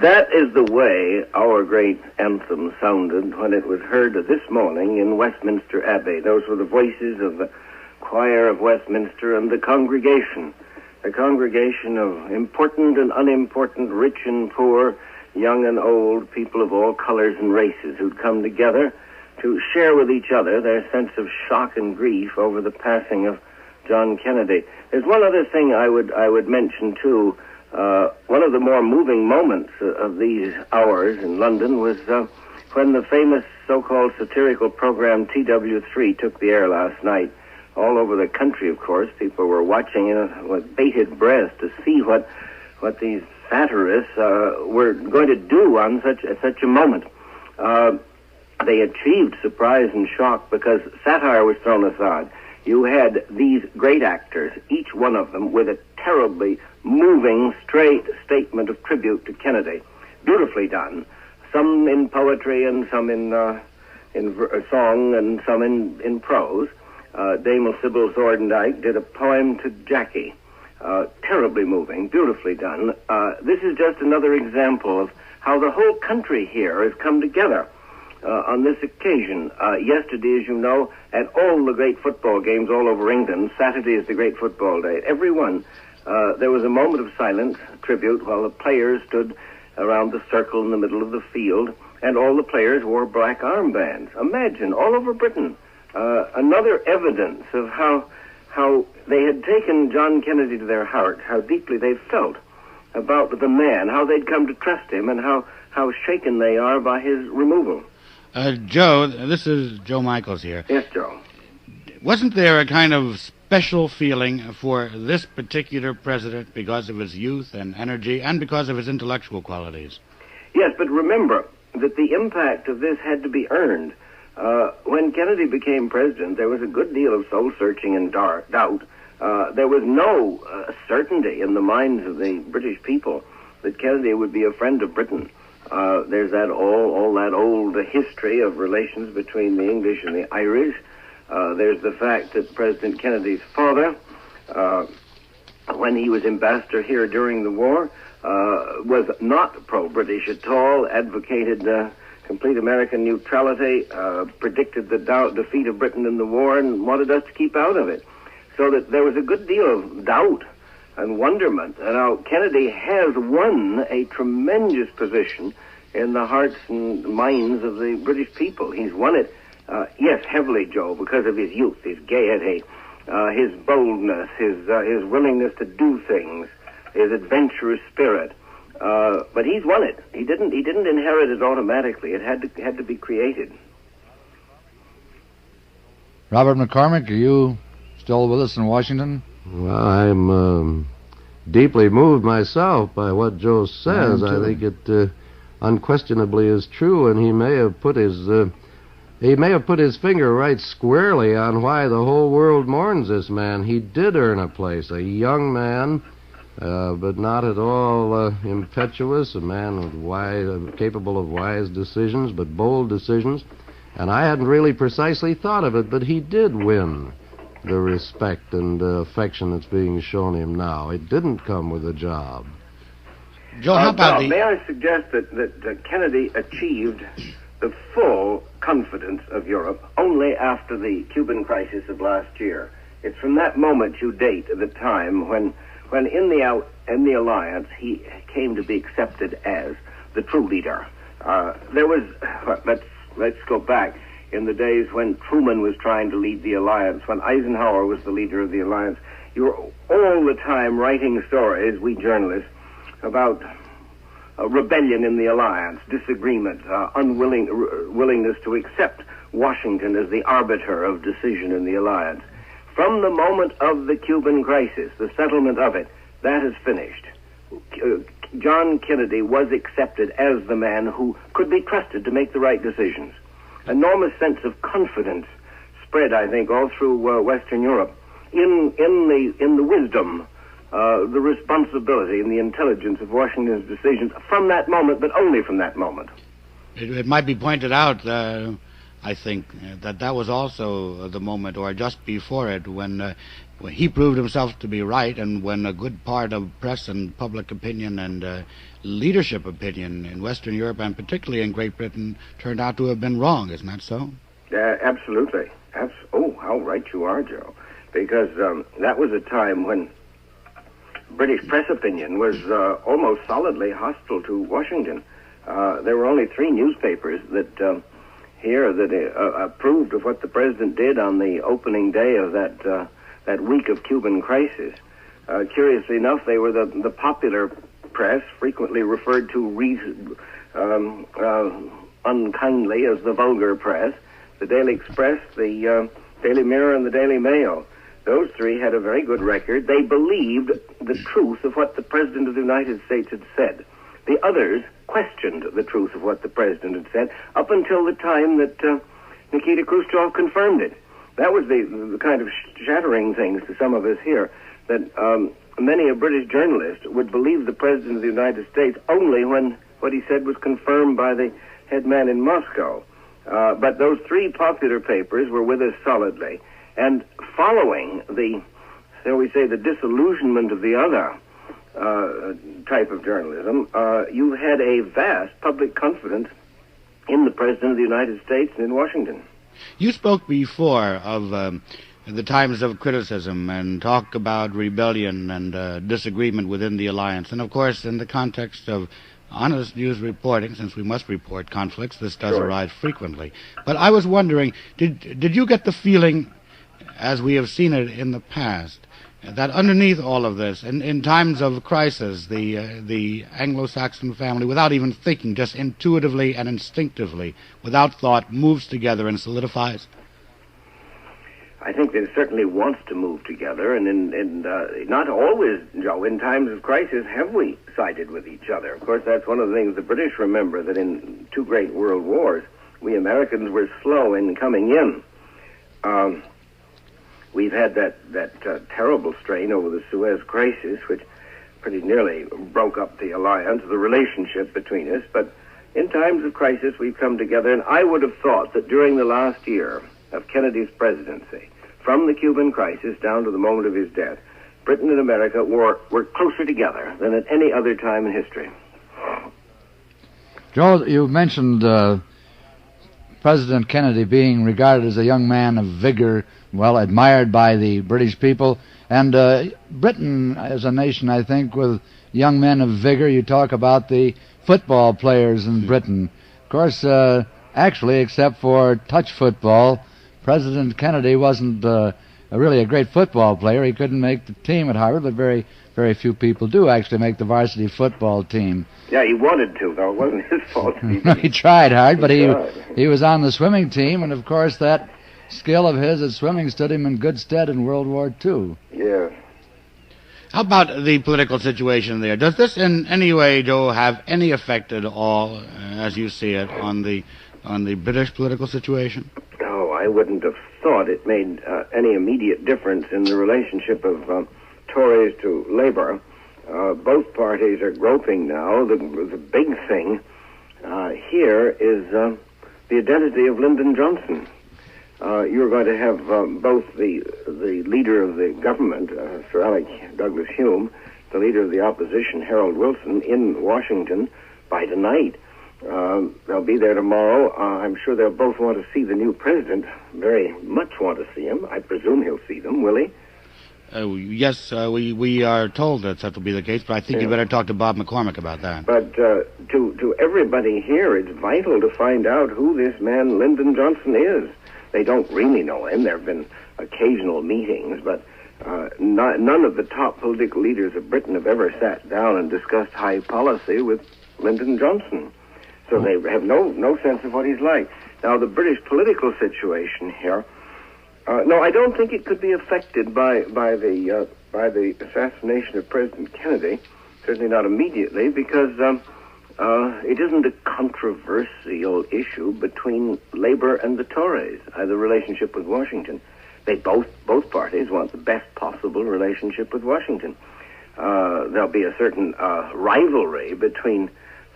S7: That is the way our great anthem sounded when it was heard this morning in Westminster Abbey. Those were the voices of the choir of Westminster and the congregation of important and unimportant, rich and poor, young and old, people of all colors and races who'd come together to share with each other their sense of shock and grief over the passing of John Kennedy. There's one other thing I would mention, too. One of the more moving moments of these hours in London was when the famous so-called satirical program TW3 took the air last night. All over the country, of course, people were watching with bated breath to see what these satirists were going to do on such a moment. They achieved surprise and shock because satire was thrown aside. You had these great actors, each one of them with a terribly moving, straight statement of tribute to Kennedy. Beautifully done. Some in poetry and some in song and some in prose. Dame Sybil Thorndike did a poem to Jackie. Terribly moving, beautifully done. This is just another example of how the whole country here has come together on this occasion. Yesterday, as you know, at all the great football games all over England, Saturday is the great football day. Every one, there was a moment of silence, tribute, while the players stood around the circle in the middle of the field, and all the players wore black armbands. Imagine, all over Britain. Another evidence of how they had taken John Kennedy to their heart, how deeply they felt about the man, how they'd come to trust him, and how shaken they are by his removal.
S19: Joe, this is Joe Michaels here.
S7: Yes, Joe.
S19: Wasn't there a kind of special feeling for this particular president because of his youth and energy and because of his intellectual qualities?
S7: Yes, but remember that the impact of this had to be earned. When Kennedy became president, there was a good deal of soul-searching and doubt. There was no certainty in the minds of the British people that Kennedy would be a friend of Britain. There's that all that old history of relations between the English and the Irish. There's the fact that President Kennedy's father, when he was ambassador here during the war, was not pro-British at all, advocated complete American neutrality, predicted the defeat of Britain in the war, and wanted us to keep out of it. So that there was a good deal of doubt and wonderment. And now Kennedy has won a tremendous position in the hearts and minds of the British people. He's won it, yes, heavily, Joe, because of his youth, his gaiety, his boldness, his willingness to do things, his adventurous spirit. But he's won it. He didn't inherit it automatically. It had to be created.
S14: Robert McCormick, are you still with us in Washington?
S22: Well, I'm deeply moved myself by what Joe says. I think it unquestionably is true, and he may have put his finger right squarely on why the whole world mourns this man. He did earn a place, a young man, but not at all impetuous, a man with capable of wise decisions, but bold decisions. And I hadn't really precisely thought of it, but he did win the respect and affection that's being shown him now. It didn't come with a job.
S19: Joe, how about
S7: Bob, may I suggest that Kennedy achieved the full confidence of Europe only after the Cuban crisis of last year? It's from that moment you date the time when in the alliance he came to be accepted as the true leader. There was, let's go back in the days when Truman was trying to lead the alliance, when Eisenhower was the leader of the alliance. You were all the time writing stories, we journalists, about rebellion in the alliance, disagreement, willingness to accept Washington as the arbiter of decision in the alliance. From the moment of the Cuban crisis, the settlement of it, that is finished. John Kennedy was accepted as the man who could be trusted to make the right decisions. Enormous sense of confidence spread, I think, all through Western Europe in the wisdom, the responsibility, and the intelligence of Washington's decisions from that moment, but only from that moment.
S19: It might be pointed out, I think, that was also the moment, or just before it, when he proved himself to be right, and when a good part of press and public opinion and leadership opinion in Western Europe, and particularly in Great Britain, turned out to have been wrong. Isn't that so?
S7: Absolutely. Oh, how right you are, Joe. Because that was a time when British press opinion was almost solidly hostile to Washington. There were only 3 newspapers that approved of what the president did on the opening day of that week of Cuban crisis. Curiously enough, they were the popular press, frequently referred to unkindly as the vulgar press, the Daily Express, the Daily Mirror, and the Daily Mail. Those 3 had a very good record. They believed the truth of what the President of the United States had said. The others questioned the truth of what the President had said up until the time that Nikita Khrushchev confirmed it. That was the kind of shattering things to some of us here, that many a British journalist would believe the President of the United States only when what he said was confirmed by the head man in Moscow. But those 3 popular papers were with us solidly. And following shall we say, the disillusionment of the other type of journalism, you had a vast public confidence in the President of the United States and in Washington.
S19: You spoke before of the times of criticism and talk about rebellion and disagreement within the alliance. And, of course, in the context of honest news reporting, since we must report conflicts, this does arise frequently. But I was wondering, did you get the feeling, as we have seen it in the past, that underneath all of this, in times of crisis, the Anglo-Saxon family, without even thinking, just intuitively and instinctively, without thought, moves together and solidifies?
S7: I think that it certainly wants to move together, and not always, Joe, in times of crisis have we sided with each other. Of course, that's one of the things the British remember, that in 2 great world wars, we Americans were slow in coming in. We've had that terrible strain over the Suez Crisis, which pretty nearly broke up the alliance, the relationship between us. But in times of crisis, we've come together, and I would have thought that during the last year of Kennedy's presidency, from the Cuban crisis down to the moment of his death, Britain and America were closer together than at any other time in history.
S14: Joe, you mentioned President Kennedy being regarded as a young man of vigor, well admired by the British people, and Britain as a nation, I think, with young men of vigor. You talk about the football players in Britain. Of course, actually, except for touch football, President Kennedy wasn't really a great football player. He couldn't make the team at Harvard, but very, very few people do actually make the varsity football team.
S7: Yeah, he wanted to, though. It wasn't his fault.
S14: He tried hard, but he was on the swimming team, and of course that skill of his at swimming stood him in good stead in World War II.
S7: Yeah.
S19: How about the political situation there? Does this in any way, Joe, have any effect at all, as you see it, on the British political situation?
S7: No, I wouldn't have thought it made any immediate difference in the relationship of Tories to Labour. Both parties are groping now. The big thing here is the identity of Lyndon Johnson. You're going to have both the leader of the government, Sir Alec Douglas Hume, the leader of the opposition, Harold Wilson, in Washington by tonight. They'll be there tomorrow. I'm sure they'll both want to see the new president, very much want to see him. I presume he'll see them, will he?
S19: Yes, we are told that will be the case, but I think you better talk to Bob McCormick about that.
S7: But to everybody here, it's vital to find out who this man Lyndon Johnson is. They don't really know him. There have been occasional meetings, but none of the top political leaders of Britain have ever sat down and discussed high policy with Lyndon Johnson. So they have no sense of what he's like. Now, the British political situation here, no, I don't think it could be affected by the assassination of President Kennedy. Certainly not immediately, because it isn't a controversial issue between Labour and the Tories, the relationship with Washington. They both parties want the best possible relationship with Washington. There'll be a certain rivalry between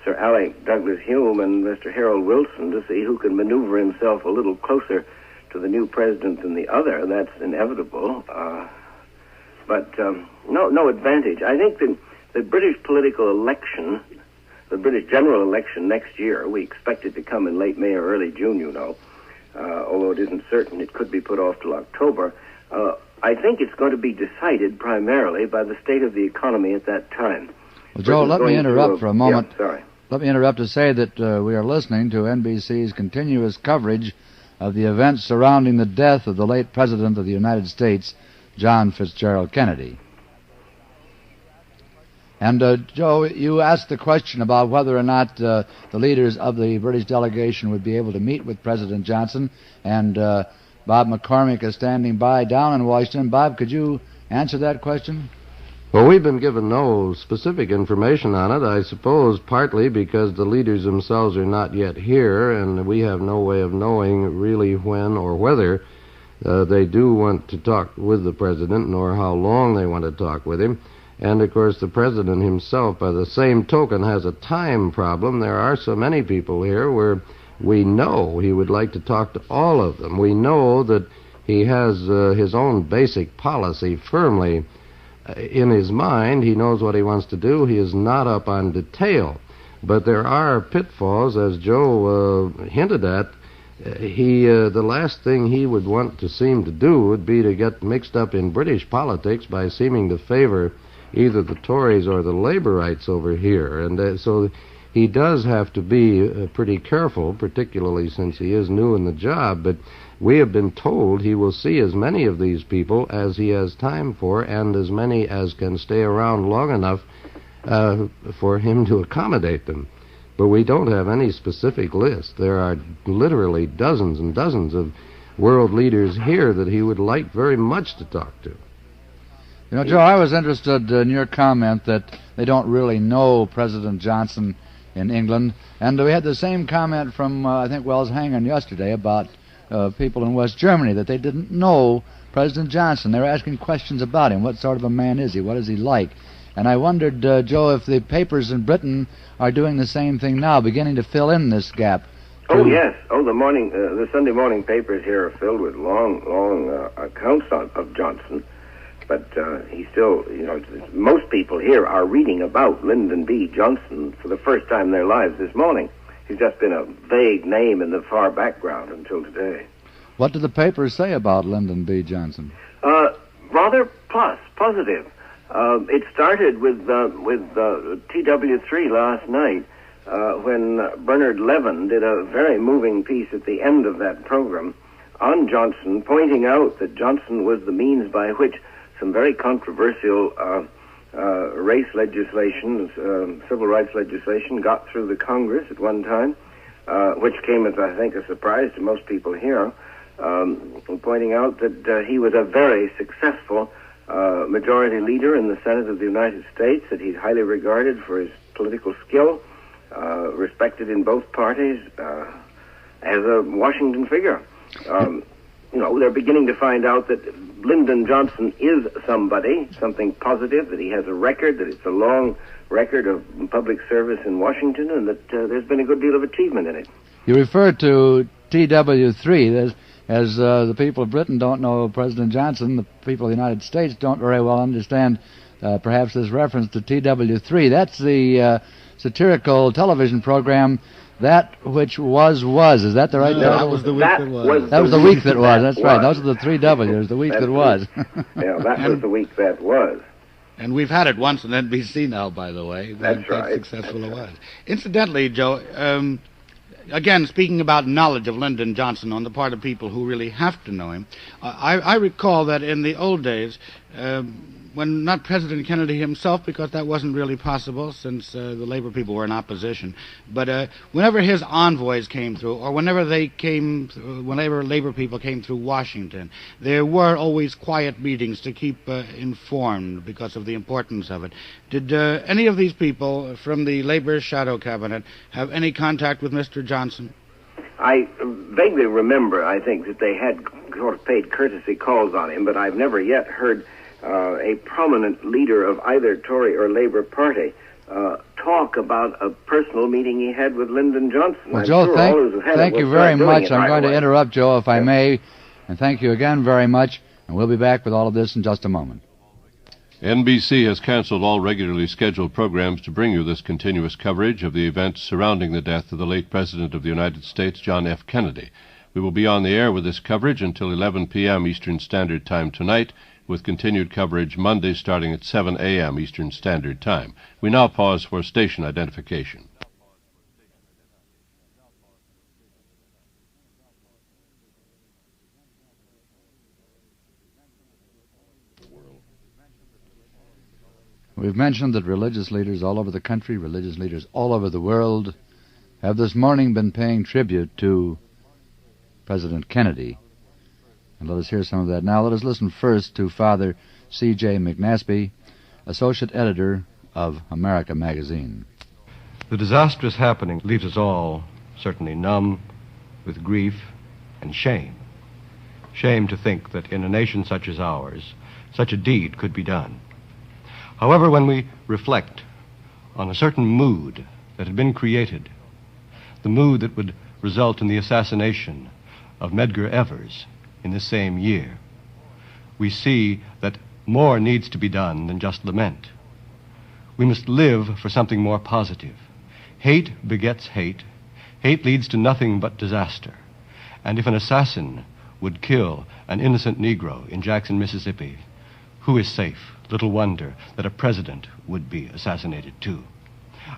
S7: Sir Alec Douglas Hume and Mr. Harold Wilson to see who can maneuver himself a little closer to the new president than the other. That's inevitable. But no advantage. I think the British political election, the British general election next year, we expect it to come in late May or early June, you know, although it isn't certain. It could be put off till October. I think it's going to be decided primarily by the state of the economy at that time.
S14: Well, Joe, let me interrupt for a moment.
S7: Yeah, sorry.
S14: Let me interrupt to say that we are listening to NBC's continuous coverage of the events surrounding the death of the late President of the United States, John Fitzgerald Kennedy. And, Joe, you asked the question about whether or not the leaders of the British delegation would be able to meet with President Johnson, and Bob McCormick is standing by down in Washington. Bob, could you answer that question?
S22: Well, we've been given no specific information on it, I suppose partly because the leaders themselves are not yet here, and we have no way of knowing really when or whether they do want to talk with the president, nor how long they want to talk with him. And, of course, the president himself, by the same token, has a time problem. There are so many people here where we know he would like to talk to all of them. We know that he has his own basic policy firmly in his mind. He knows what he wants to do. He is not up on detail. But there are pitfalls, as Joe hinted at. The last thing he would want to seem to do would be to get mixed up in British politics by seeming to favor either the Tories or the Labourites over here. And so he does have to be pretty careful, particularly since he is new in the job. But we have been told he will see as many of these people as he has time for, and as many as can stay around long enough for him to accommodate them. But we don't have any specific list. There are literally dozens and dozens of world leaders here that he would like very much to talk to.
S14: You know, Joe, I was interested in your comment that they don't really know President Johnson in England. And we had the same comment from, I think, Wells Hangen yesterday about people in West Germany, that they didn't know President Johnson. They were asking questions about him. What sort of a man is he? What is he like? And I wondered, Joe, if the papers in Britain are doing the same thing now, beginning to fill in this gap.
S7: Oh, yes. Oh, the Sunday morning papers here are filled with long accounts of Johnson. But he still, most people here are reading about Lyndon B. Johnson for the first time in their lives this morning. He's just been a vague name in the far background until today.
S14: What do the papers say about Lyndon B. Johnson?
S7: Rather positive. It started with TW3 last night when Bernard Levin did a very moving piece at the end of that program on Johnson, pointing out that Johnson was the means by which some very controversial race legislation, civil rights legislation, got through the Congress at one time, which came as, I think, a surprise to most people here, pointing out that he was a very successful majority leader in the Senate of the United States, that he's highly regarded for his political skill, respected in both parties as a Washington figure. They're beginning to find out that Lyndon Johnson is something positive, that he has a record, that it's a long record of public service in Washington, and that there's been a good deal of achievement in it.
S14: You referred to TW3. As the people of Britain don't know President Johnson, the people of the United States don't very well understand perhaps this reference to TW3. That's the satirical television program That Which Was. Is that the right title?
S7: That was the week that was.
S14: That was the week that was. That's right. Those are the 3 W's, the week that was.
S7: Yeah, that was the week that was.
S19: And we've had it once on NBC now, by the way.
S7: That's right.
S19: How successful it was. Incidentally, Joe, again, speaking about knowledge of Lyndon Johnson on the part of people who really have to know him, I recall that in the old days, when not President Kennedy himself, because that wasn't really possible since the Labor people were in opposition, but whenever his envoys came through, or whenever Labor people came through Washington, there were always quiet meetings to keep informed because of the importance of it. Did any of these people from the Labor shadow cabinet have any contact with Mr. Johnson?
S7: I vaguely remember, I think, that they had sort of paid courtesy calls on him, but I've never yet heard a prominent leader of either Tory or Labor Party talk about a personal meeting he had with Lyndon Johnson.
S14: Well, Joe, thank you very much. I'm going to interrupt, Joe, if I may, and thank you again very much, and we'll be back with all of this in just a moment.
S2: NBC has canceled all regularly scheduled programs to bring you this continuous coverage of the events surrounding the death of the late President of the United States, John F. Kennedy. We will be on the air with this coverage until 11 p.m. Eastern Standard Time tonight, with continued coverage Monday starting at 7 a.m. Eastern Standard Time. We now pause for station identification.
S14: We've mentioned that religious leaders all over the country, religious leaders all over the world, have this morning been paying tribute to President Kennedy. And let us hear some of that. Now let us listen first to Father C.J. McNasby, Associate Editor of America Magazine.
S15: The disastrous happening leaves us all certainly numb with grief and shame. Shame to think that in a nation such as ours, such a deed could be done. However, when we reflect on a certain mood that had been created, the mood that would result in the assassination of Medgar Evers in the same year, we see that more needs to be done than just lament. We must live for something more positive. Hate begets hate. Hate leads to nothing but disaster. And if an assassin would kill an innocent Negro in Jackson, Mississippi, who is safe? Little wonder that a president would be assassinated too.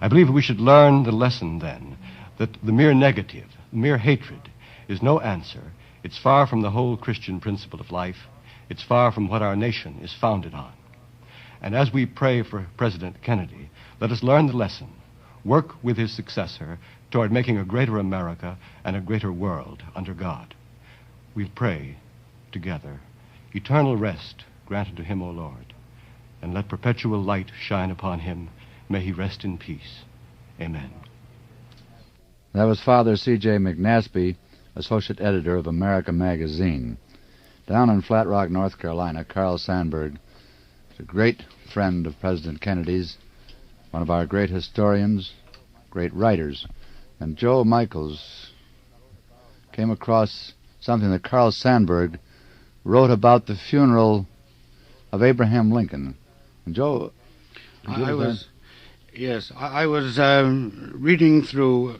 S15: I believe we should learn the lesson then that the mere negative, the mere hatred, is no answer. It's far from the whole Christian principle of life. It's far from what our nation is founded on. And as we pray for President Kennedy, let us learn the lesson, work with his successor toward making a greater America and a greater world under God. We pray together, eternal rest grant unto him, O Lord, and let perpetual light shine upon him. May he rest in peace. Amen.
S14: That was Father C.J. McNasby, Associate Editor of America Magazine. Down in Flat Rock, North Carolina, Carl Sandburg is a great friend of President Kennedy's, one of our great historians, great writers. And Joe Michaels came across something that Carl Sandburg wrote about the funeral of Abraham Lincoln. And Joe,
S19: I was reading through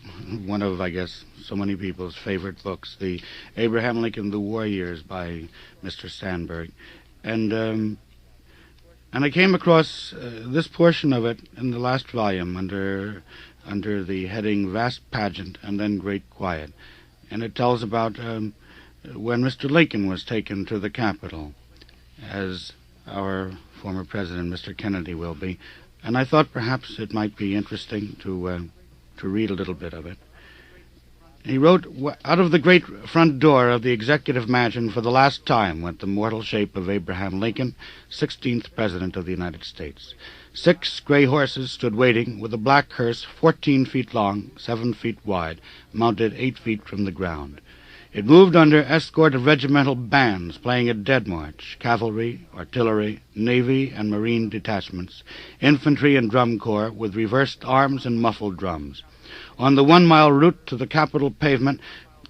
S19: one of, I guess, so many people's favorite books, the Abraham Lincoln, The War Years by Mr. Sandburg. And I came across this portion of it in the last volume under the heading Vast Pageant and Then Great Quiet. And it tells about when Mr. Lincoln was taken to the Capitol, as our former president, Mr. Kennedy, will be. And I thought perhaps it might be interesting to read a little bit of it. He wrote, "Out of the great front door of the Executive Mansion for the last time went the mortal shape of Abraham Lincoln, 16th President of the United States. 6 gray horses stood waiting with a black hearse 14 feet long, 7 feet wide, mounted 8 feet from the ground. It moved under escort of regimental bands playing a dead march, cavalry, artillery, navy and marine detachments, infantry and drum corps with reversed arms and muffled drums. On the 1-mile route to the Capitol pavement,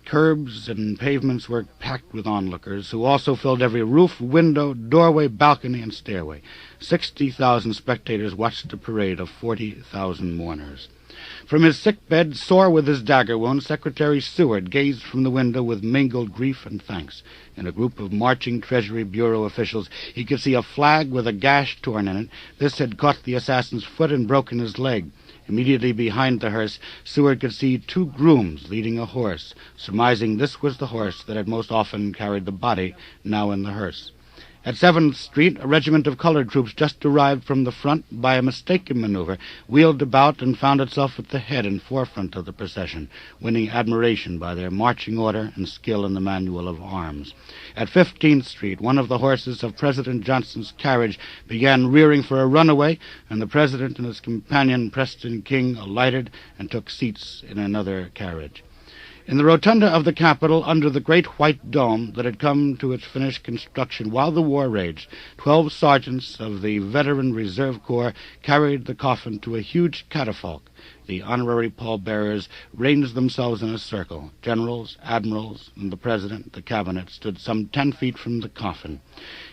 S19: curbs and pavements were packed with onlookers, who also filled every roof, window, doorway, balcony, and stairway. 60,000 spectators watched a parade of 40,000 mourners. From his sick bed, sore with his dagger wound, Secretary Seward gazed from the window with mingled grief and thanks. In a group of marching Treasury Bureau officials, he could see a flag with a gash torn in it. This had caught the assassin's foot and broken his leg. Immediately behind the hearse, Seward could see 2 grooms leading a horse, surmising this was the horse that had most often carried the body, now in the hearse. At 7th Street, a regiment of colored troops just arrived from the front by a mistaken maneuver, wheeled about and found itself at the head and forefront of the procession, winning admiration by their marching order and skill in the manual of arms. At 15th Street, one of the horses of President Johnson's carriage began rearing for a runaway, and the President and his companion, Preston King, alighted and took seats in another carriage. In the rotunda of the Capitol, under the great white dome that had come to its finished construction while the war raged, 12 sergeants of the veteran Reserve Corps carried the coffin to a huge catafalque. The honorary pallbearers ranged themselves in a circle. Generals, admirals, and the President, the Cabinet, stood some 10 feet from the coffin.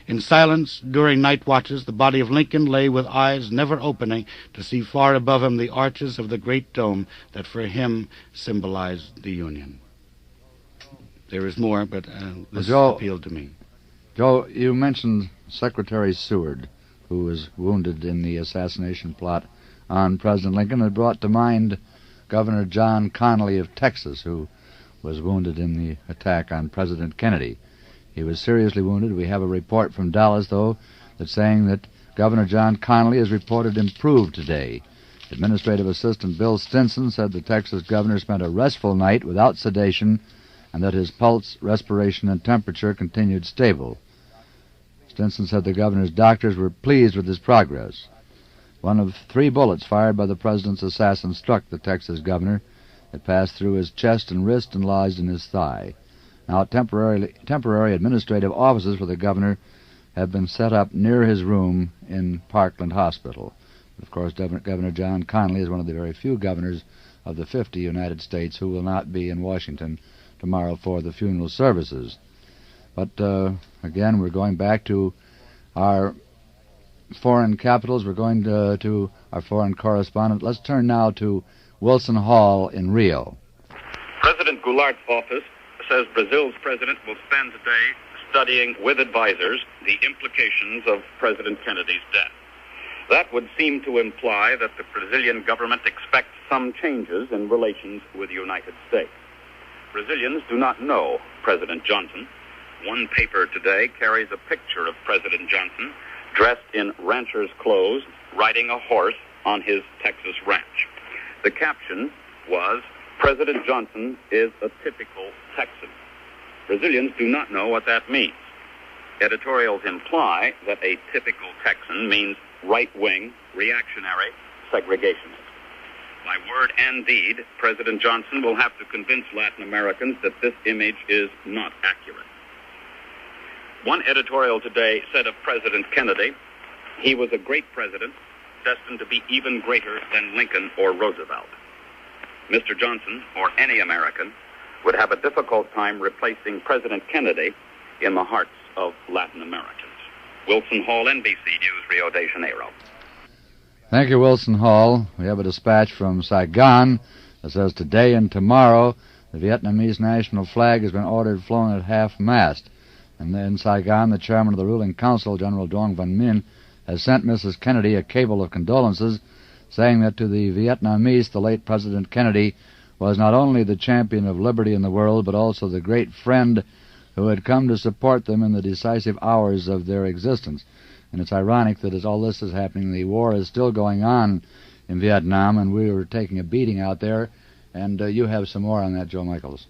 S19: In silence, during night watches, the body of Lincoln lay with eyes never opening to see far above him the arches of the great dome that for him symbolized the Union. There is more, but this appealed to me.
S14: Joe, you mentioned Secretary Seward, who was wounded in the assassination plot on President Lincoln. It brought to mind Governor John Connally of Texas, who was wounded in the attack on President Kennedy. He was seriously wounded. We have a report from Dallas, though, that's saying that Governor John Connally is reported improved today. Administrative Assistant Bill Stinson said the Texas governor spent a restful night without sedation and that his pulse, respiration, and temperature continued stable. Stinson said the governor's doctors were pleased with his progress. One of 3 bullets fired by the president's assassin struck the Texas governor. It passed through his chest and wrist and lodged in his thigh. Now, temporary administrative offices for the governor have been set up near his room in Parkland Hospital. Of course, Governor John Connally is one of the very few governors of the 50 United States who will not be in Washington tomorrow for the funeral services. But, again, we're going back to our foreign capitals. We're going to our foreign correspondent. Let's turn now to Wilson Hall in Rio.
S9: President Goulart's office says Brazil's president will spend today studying with advisors the implications of President Kennedy's death. That would seem to imply that the Brazilian government expects some changes in relations with the United States. Brazilians do not know President Johnson. One paper today carries a picture of President Johnson dressed in rancher's clothes, riding a horse on his Texas ranch. The caption was, "President Johnson is a typical Texan." Brazilians do not know what that means. Editorials imply that a typical Texan means right-wing, reactionary, segregationist. By word and deed, President Johnson will have to convince Latin Americans that this image is not accurate. One editorial today said of President Kennedy, he was a great president, destined to be even greater than Lincoln or Roosevelt. Mr. Johnson, or any American, would have a difficult time replacing President Kennedy in the hearts of Latin Americans. Wilson Hall, NBC News, Rio de Janeiro.
S14: Thank you, Wilson Hall. We have a dispatch from Saigon that says today and tomorrow the Vietnamese national flag has been ordered flown at half-mast. And in Saigon, the chairman of the ruling council, General Dong Van Minh, has sent Mrs. Kennedy a cable of condolences, saying that to the Vietnamese, the late President Kennedy was not only the champion of liberty in the world, but also the great friend who had come to support them in the decisive hours of their existence. And it's ironic that as all this is happening, the war is still going on in Vietnam, and we were taking a beating out there. And you have some more on that, Joe Michaels.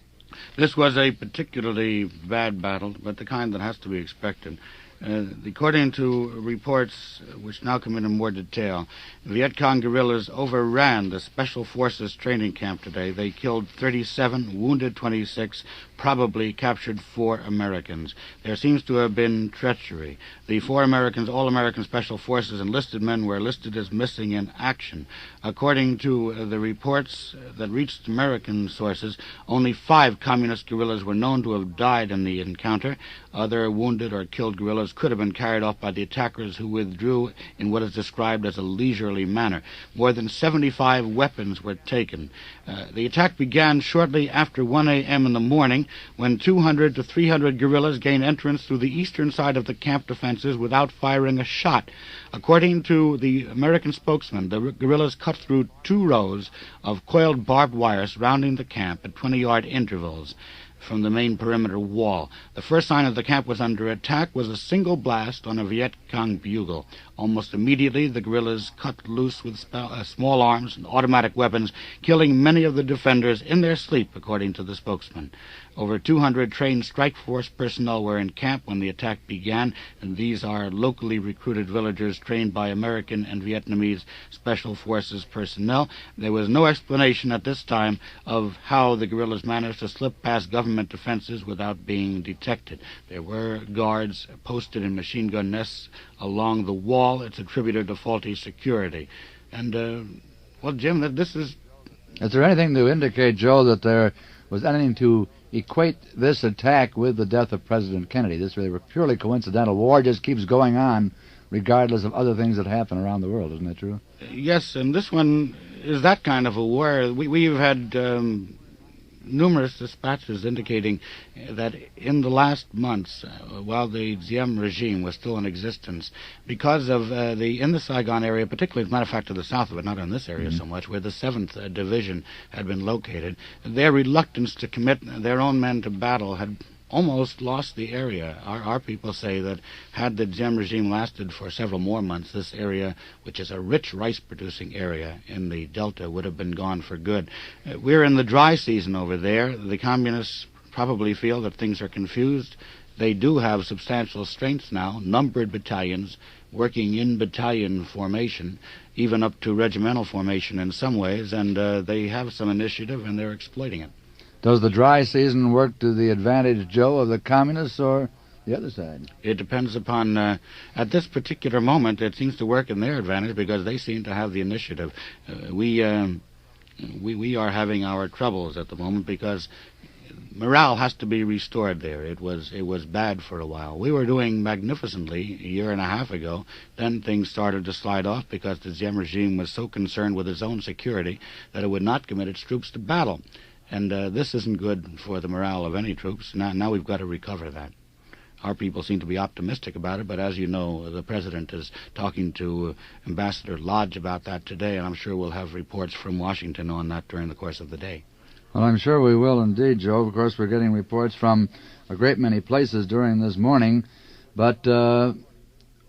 S19: This was a particularly bad battle, but the kind that has to be expected. According to reports which now come in more detail, Viet Cong guerrillas overran the Special Forces training camp today. They killed 37, wounded 26, probably captured 4 Americans. There seems to have been treachery. The 4 Americans, all American Special Forces enlisted men, were listed as missing in action. According to the reports that reached American sources, only 5 communist guerrillas were known to have died in the encounter. Other wounded or killed guerrillas could have been carried off by the attackers, who withdrew in what is described as a leisurely manner. More than 75 weapons were taken. The attack began shortly after 1 a.m. in the morning, when 200 to 300 guerrillas gained entrance through the eastern side of the camp defenses without firing a shot. According to the American spokesman, the guerrillas cut through 2 rows of coiled barbed wire surrounding the camp at 20-yard intervals from the main perimeter wall. The first sign of the camp was under attack was a single blast on a Viet Cong bugle. Almost immediately, the guerrillas cut loose with small arms and automatic weapons, killing many of the defenders in their sleep, according to the spokesman. Over 200 trained strike force personnel were in camp when the attack began, and these are locally recruited villagers trained by American and Vietnamese Special Forces personnel. There was no explanation at this time of how the guerrillas managed to slip past government defenses without being detected. There were guards posted in machine gun nests along the wall. It's attributed to faulty security. And, well, Jim, this is...
S14: Is there anything to indicate, Joe, that there was anything to equate this attack with the death of President Kennedy? This was purely coincidental. War just keeps going on regardless of other things that happen around the world. Isn't that true?
S19: Yes, and this one is that kind of a war. We've had numerous dispatches indicating that in the last months, while the Diem regime was still in existence, because of in the Saigon area, particularly, as a matter of fact, to the south of it, not in this area so much, where the 7th Division had been located, their reluctance to commit their own men to battle had almost lost the area. Our people say that had the Diem regime lasted for several more months, this area, which is a rich rice-producing area in the Delta, would have been gone for good. We're in the dry season over there. The communists probably feel that things are confused. They do have substantial strengths now, numbered battalions, working in battalion formation, even up to regimental formation in some ways, and they have some initiative, and they're exploiting it.
S14: Does the dry season work to the advantage, Joe, of the communists or the other side?
S19: It depends upon, at this particular moment, it seems to work in their advantage because they seem to have the initiative. We are having our troubles at the moment because morale has to be restored there. It was bad for a while. We were doing magnificently a year and a half ago. Then things started to slide off because the Diem regime was so concerned with its own security that it would not commit its troops to battle. And this isn't good for the morale of any troops. Now we've got to recover that. Our people seem to be optimistic about it, but as you know, the President is talking to Ambassador Lodge about that today, and I'm sure we'll have reports from Washington on that during the course of the day.
S14: Well, I'm sure we will indeed, Joe. Of course, we're getting reports from a great many places during this morning, but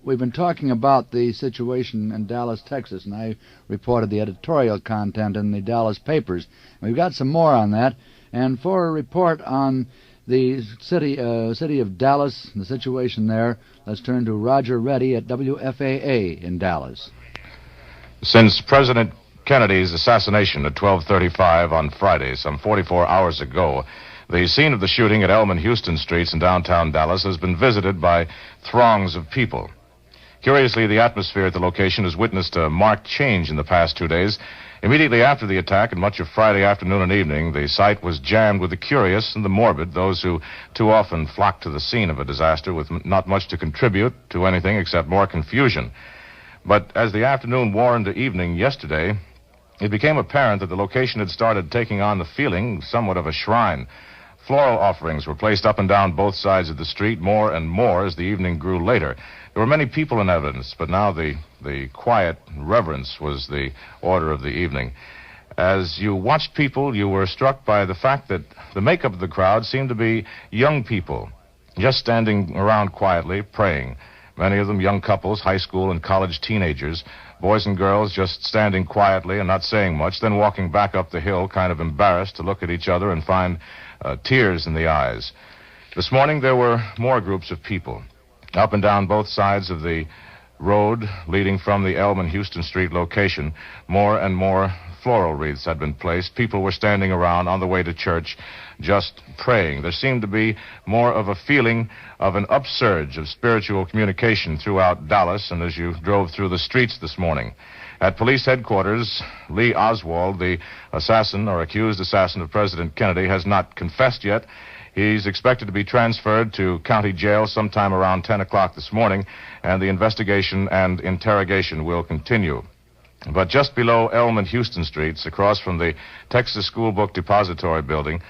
S14: we've been talking about the situation in Dallas, Texas, and I reported the editorial content in the Dallas papers. We've got some more on that. And for a report on the city of Dallas, the situation there, let's turn to Roger Reddy at WFAA in Dallas.
S5: Since President Kennedy's assassination at 12:35 on Friday, some 44 hours ago, the scene of the shooting at Elm and Houston Streets in downtown Dallas has been visited by throngs of people. Curiously, the atmosphere at the location has witnessed a marked change in the past 2 days. Immediately after the attack and much of Friday afternoon and evening, the site was jammed with the curious and the morbid, those who too often flock to the scene of a disaster with not much to contribute to anything except more confusion. But as the afternoon wore into evening yesterday, it became apparent that the location had started taking on the feeling somewhat of a shrine. Floral offerings were placed up and down both sides of the street, more and more as the evening grew later. There were many people in evidence, but now the quiet reverence was the order of the evening. As you watched people, you were struck by the fact that the makeup of the crowd seemed to be young people, just standing around quietly, praying. Many of them young couples, high school and college teenagers, boys and girls just standing quietly and not saying much, then walking back up the hill, kind of embarrassed to look at each other and find tears in the eyes. This morning there were more groups of people. Up and down both sides of the road leading from the Elm and Houston Street location, more and more floral wreaths had been placed. People were standing around on the way to church just praying. There seemed to be more of a feeling of an upsurge of spiritual communication throughout Dallas and as you drove through the streets this morning. At police headquarters, Lee Oswald, the assassin or accused assassin of President Kennedy, has not confessed yet. He's expected to be transferred to county jail sometime around 10 o'clock this morning, and the investigation and interrogation will continue. But just below Elm and Houston Streets, across from the Texas School Book Depository building,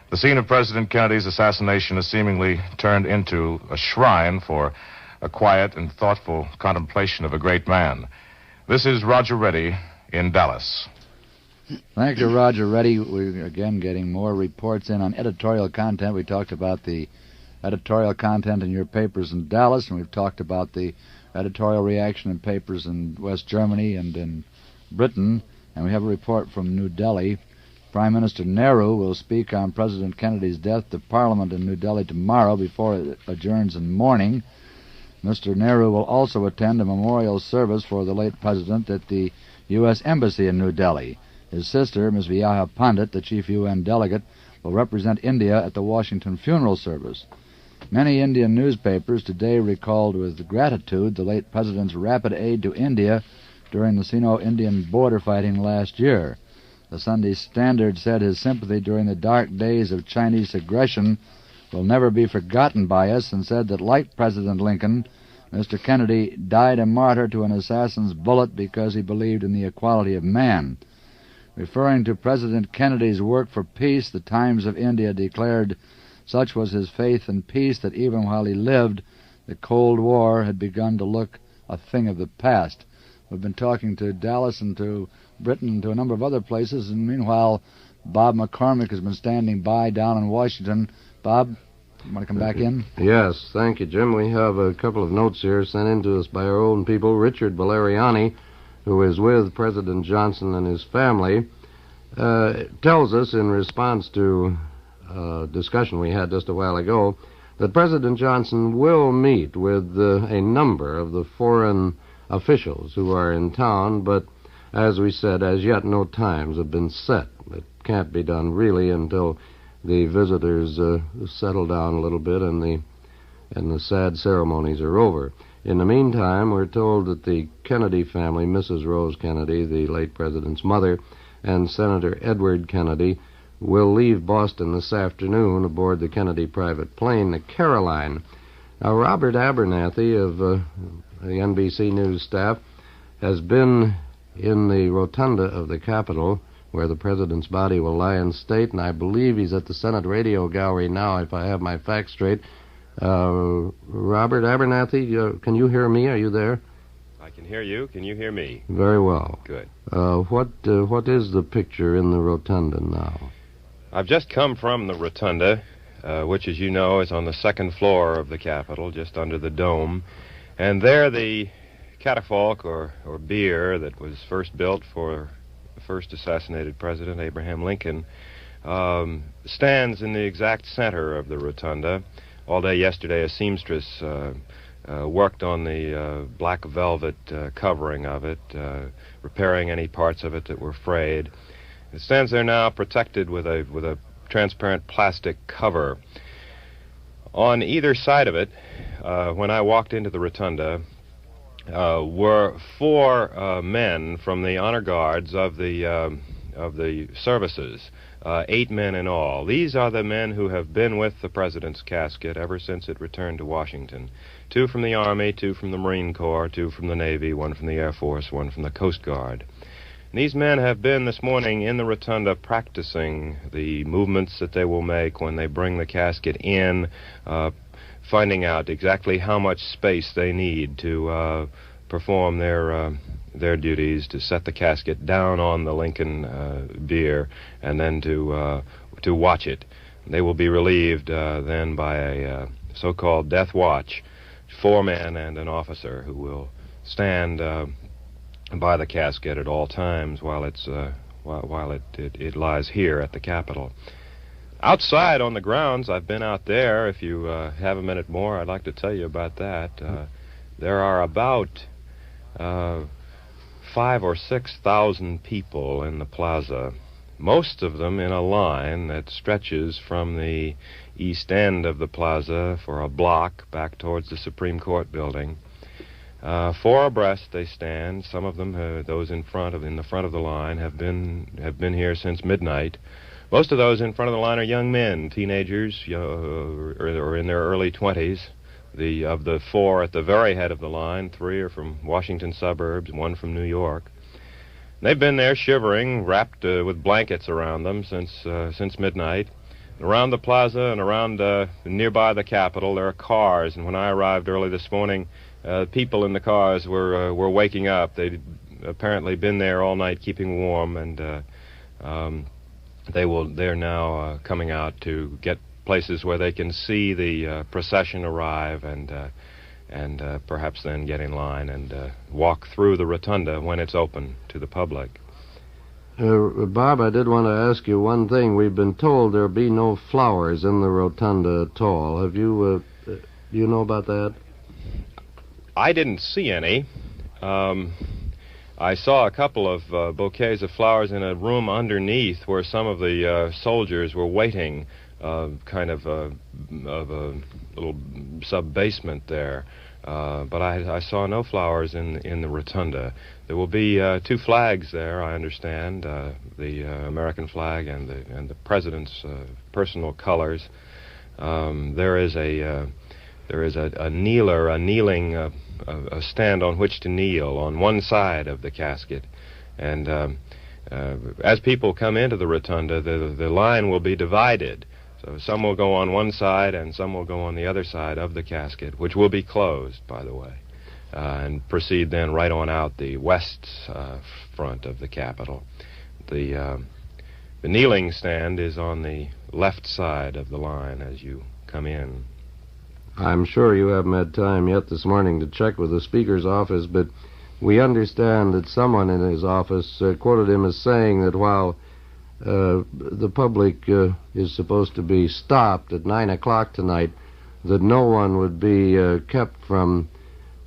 S5: the scene of President Kennedy's assassination has seemingly turned into a shrine for a quiet and thoughtful contemplation of a great man. This is Roger Reddy in Dallas.
S14: Thank you, Roger Reddy. We're again getting more reports in on editorial content. We talked about the editorial content in your papers in Dallas, and we've talked about the editorial reaction in papers in West Germany and in Britain. And we have a report from New Delhi. Prime Minister Nehru will speak on President Kennedy's death to Parliament in New Delhi tomorrow before it adjourns in mourning. Mr. Nehru will also attend a memorial service for the late president at the U.S. Embassy in New Delhi. His sister, Ms. Vyaha Pandit, the chief UN delegate, will represent India at the Washington funeral service. Many Indian newspapers today recalled with gratitude the late president's rapid aid to India during the Sino-Indian border fighting last year. The Sunday Standard said his sympathy during the dark days of Chinese aggression will never be forgotten by us, and said that, like President Lincoln, Mr. Kennedy died a martyr to an assassin's bullet because he believed in the equality of man. Referring to President Kennedy's work for peace, the Times of India declared such was his faith in peace that even while he lived, the Cold War had begun to look a thing of the past. We've been talking to Dallas and to Britain and to a number of other places, and meanwhile, Bob McCormick has been standing by down in Washington. Bob, you want to come back in?
S22: Yes, thank you, Jim. We have a couple of notes here sent in to us by our own people. Richard Valeriani, who is with President Johnson and his family, tells us in response to a discussion we had just a while ago that President Johnson will meet with a number of the foreign officials who are in town, but as we said, as yet no times have been set. It can't be done really until the visitors settle down a little bit and the sad ceremonies are over. In the meantime, we're told that the Kennedy family, Mrs. Rose Kennedy, the late president's mother, and Senator Edward Kennedy will leave Boston this afternoon aboard the Kennedy private plane, the Caroline. Now, Robert Abernathy of the NBC News staff has been in the rotunda of the Capitol, where the president's body will lie in state, and I believe he's at the Senate Radio Gallery now, if I have my facts straight. Robert Abernathy, can you hear me? Are you there?
S1: I can hear you. Can you hear me?
S22: Very well.
S1: Good.
S22: What is the picture in the rotunda now?
S1: I've just come from the rotunda, which, as you know, is on the second floor of the Capitol, just under the dome. And there the catafalque, or bier, that was first built for the first assassinated president, Abraham Lincoln, stands in the exact center of the rotunda. All day yesterday, a seamstress worked on the black velvet covering of it, repairing any parts of it that were frayed. It stands there now protected with a transparent plastic cover. On either side of it, when I walked into the rotunda, were four men from the honor guards of the services, 8 men in all. These are the men who have been with the president's casket ever since it returned to Washington. 2 from the Army, 2 from the Marine Corps, 2 from the Navy, 1 from the Air Force, 1 from the Coast Guard. And these men have been this morning in the rotunda practicing the movements that they will make when they bring the casket in, finding out exactly how much space they need to perform their duties, to set the casket down on the Lincoln bier, and then to watch it. They will be relieved then by a so-called death watch, 4 men and an officer who will stand by the casket at all times while it lies here at the Capitol. Outside on the grounds, I've been out there. If you have a minute more, I'd like to tell you about that. There are about 5,000 or 6,000 people in the plaza, most of them in a line that stretches from the east end of the plaza for a block back towards the Supreme Court building. Four abreast they stand. Some of them, those in the front of the line, have been here since midnight. Most of those in front of the line are young men, teenagers, or in their early 20s. Of the four at the very head of the line, 3 are from Washington suburbs, 1 from New York. They've been there shivering, wrapped with blankets around them since midnight. Around the plaza and around nearby the Capitol, there are cars. And when I arrived early this morning, people in the cars were waking up. They'd apparently been there all night, keeping warm, and they're now coming out to get places where they can see the procession arrive and perhaps then get in line and walk through the rotunda when it's open to the public.
S22: Bob, I did want to ask you one thing. We've been told there'll be no flowers in the rotunda at all. Have you, do you know about that?
S1: I didn't see any. I saw a couple of bouquets of flowers in a room underneath where some of the soldiers were waiting, kind of a little sub-basement there. But I saw no flowers in the rotunda. There will be 2 flags there, I understand, the American flag and the president's personal colors. There is a kneeling a stand on which to kneel on one side of the casket, and as people come into the rotunda, the line will be divided. So some will go on one side and some will go on the other side of the casket, which will be closed, by the way, and proceed then right on out the west front of the Capitol. The kneeling stand is on the left side of the line as you come in.
S22: I'm sure you haven't had time yet this morning to check with the Speaker's office, but we understand that someone in his office quoted him as saying that while the public is supposed to be stopped at 9 o'clock tonight, that no one would be kept from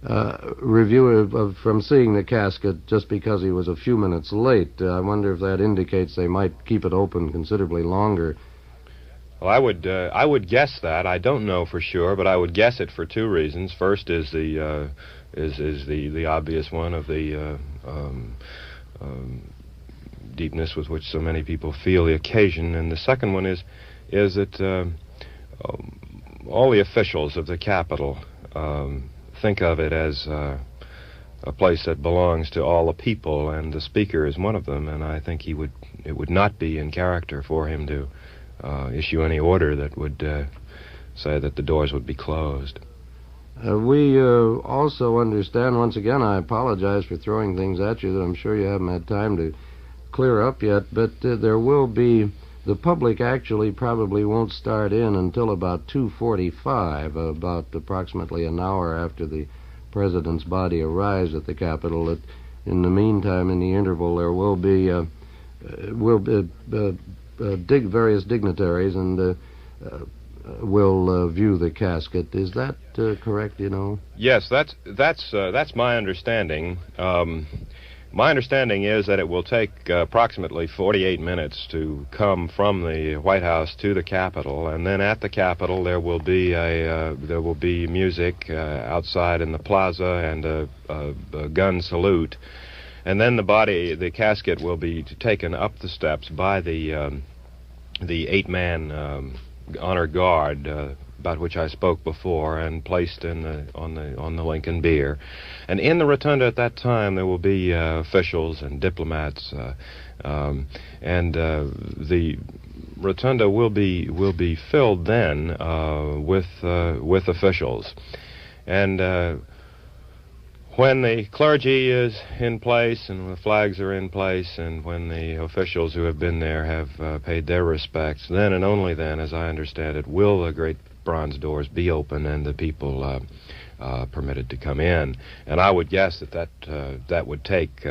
S22: from seeing the casket just because he was a few minutes late. I wonder if that indicates they might keep it open considerably longer.
S1: Well, I would guess that. I don't know for sure, but I would guess it for 2 reasons. First is the obvious one of the deepness with which so many people feel the occasion, and the second one is that all the officials of the Capitol think of it as a place that belongs to all the people, and the Speaker is one of them, and I think it would not be in character for him to issue any order that would say that the doors would be closed.
S22: We also understand, once again, I apologize for throwing things at you that I'm sure you haven't had time to clear up yet, but there will be, the public actually probably won't start in until about 2:45, about approximately an hour after the President's body arrives at the Capitol. In the meantime, in the interval, there will be various dignitaries and will view the casket. Is that correct, you know?
S1: Yes, that's my understanding. My understanding is that it will take approximately 48 minutes to come from the White House to the Capitol, and then at the Capitol there will be music outside in the plaza and a gun salute, and then the casket will be taken up the steps by the 8-man honor guard about which I spoke before, and placed on the Lincoln bier. And in the rotunda at that time there will be officials and diplomats, and the rotunda will be filled then with officials. And when the clergy is in place and the flags are in place and when the officials who have been there have paid their respects, then and only then, as I understand it, will the great bronze doors be open and the people permitted to come in. And I would guess that would take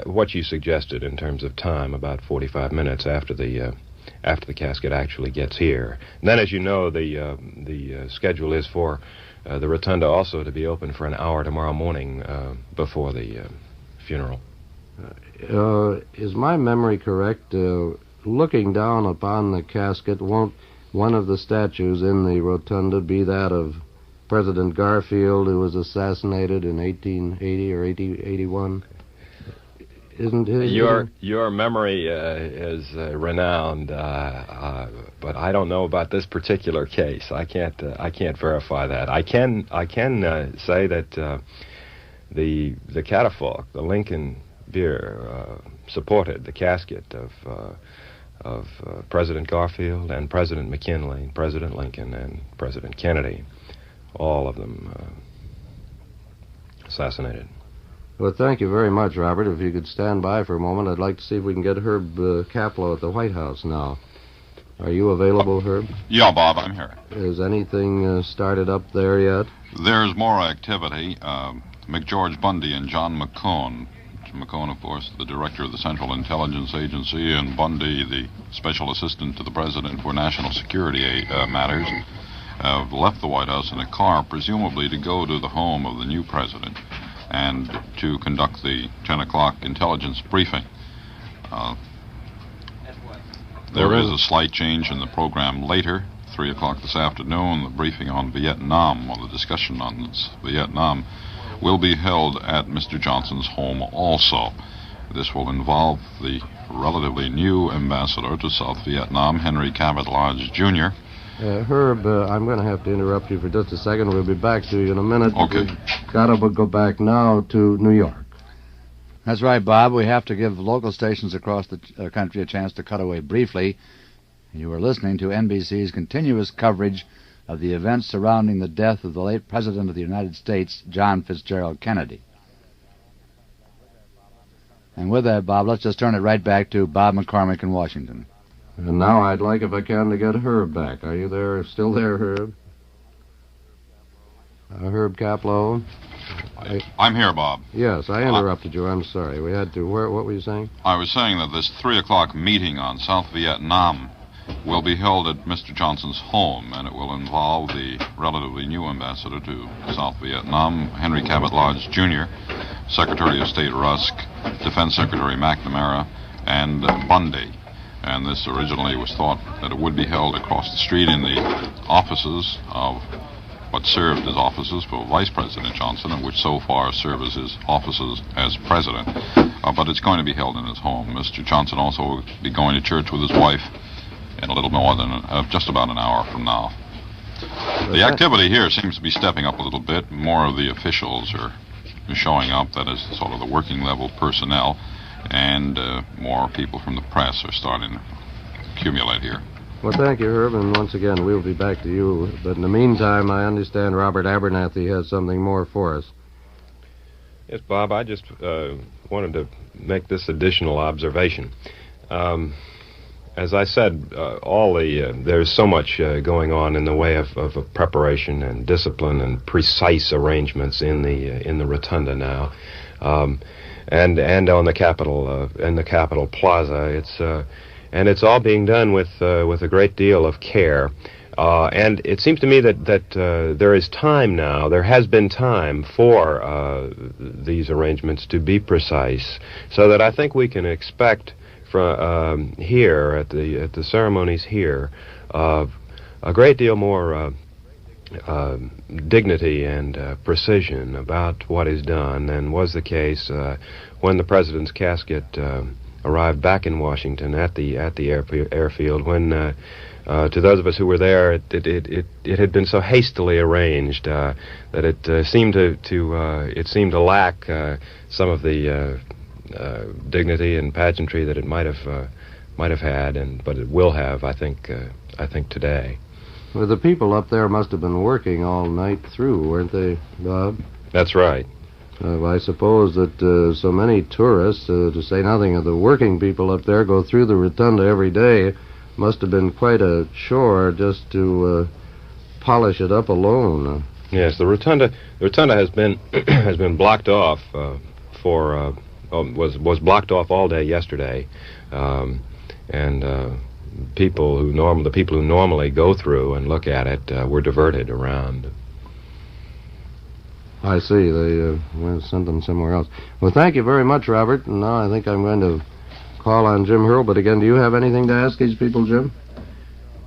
S1: what you suggested in terms of time, about 45 minutes after the casket actually gets here. And then, as you know, the schedule is for the rotunda also to be open for an hour tomorrow morning before the funeral.
S22: Is my memory correct? Looking down upon the casket, won't one of the statues in the rotunda be that of President Garfield, who was assassinated in 1880 or 1881? Isn't it?
S1: Your memory is renowned, but I don't know about this particular case. I can't verify that. I can say that the catafalque, the Lincoln bier, supported the casket of President Garfield and President McKinley, President Lincoln, and President Kennedy, all of them assassinated.
S22: Well, thank you very much, Robert. If you could stand by for a moment, I'd like to see if we can get Herb Kaplow at the White House now. Are you available, Herb?
S10: Yeah, Bob, I'm here.
S22: Is anything started up there yet?
S10: There's more activity. McGeorge Bundy and John McCone. McCone, of course, the director of the Central Intelligence Agency, and Bundy, the special assistant to the president for national security matters, have left the White House in a car, presumably to go to the home of the new president and to conduct the 10 o'clock intelligence briefing. There is a slight change in the program later, 3 o'clock this afternoon. The briefing on Vietnam, or the discussion on Vietnam, will be held at Mr. Johnson's home also. This will involve the relatively new ambassador to South Vietnam, Henry Cabot Lodge, Jr.
S22: Herb, I'm going to have to interrupt you for just a second. We'll be back to you in a minute.
S10: Okay.
S22: We've got to go back now to New York.
S14: That's right, Bob. We have to give local stations across the country a chance to cut away briefly. You are listening to NBC's continuous coverage of the events surrounding the death of the late President of the United States, John Fitzgerald Kennedy. And with that, Bob, let's just turn it right back to Bob McCormick in Washington.
S22: And now I'd like, if I can, to get Herb back. Are you there? Still there, Herb? Herb Kaplow?
S10: I'm here, Bob.
S22: Yes, I interrupted you. I'm sorry. We had to... What were you saying?
S10: I was saying that this 3 o'clock meeting on South Vietnam will be held at Mr. Johnson's home, and it will involve the relatively new ambassador to South Vietnam, Henry Cabot Lodge, Jr., Secretary of State Rusk, Defense Secretary McNamara, and Bundy. And this originally was thought that it would be held across the street in the offices of what served as offices for Vice President Johnson, and which so far serve as his offices as president. But it's going to be held in his home. Mr. Johnson also will be going to church with his wife in a little more than just about an hour from now. The activity here seems to be stepping up a little bit. More of the officials are showing up, that is sort of the working level personnel, and more people from the press are starting to accumulate here.
S22: Well, thank you, Herb, and once again, we'll be back to you. But in the meantime, I understand Robert Abernathy has something more for us.
S1: Yes, Bob, I just wanted to make this additional observation. As I said, there's so much going on in the way of preparation and discipline and precise arrangements in the rotunda now, and on the Capitol in the Capitol Plaza. It's all being done with a great deal of care. And it seems to me that there is time now. There has been time for these arrangements to be precise, so that I think we can expect from here at the ceremonies here a great deal more dignity and precision about what is done than was the case when the president's casket arrived back in Washington at the airfield, when to those of us who were there, it had been so hastily arranged that it seemed to lack some of the dignity and pageantry that it might have had, but it will have, I think today.
S22: Well, the people up there must have been working all night through, weren't they, Bob?
S1: That's right.
S22: I suppose that so many tourists, to say nothing of the working people up there, go through the rotunda every day. Must have been quite a chore just to polish it up alone.
S1: Yes, the rotunda has been has been blocked off for was blocked off all day yesterday, and the people who normally go through and look at it were diverted around.
S22: I see. They sent them somewhere else. Well, thank you very much, Robert. And now I think I'm going to call on Jim Hurl. But again, do you have anything to ask these people, Jim?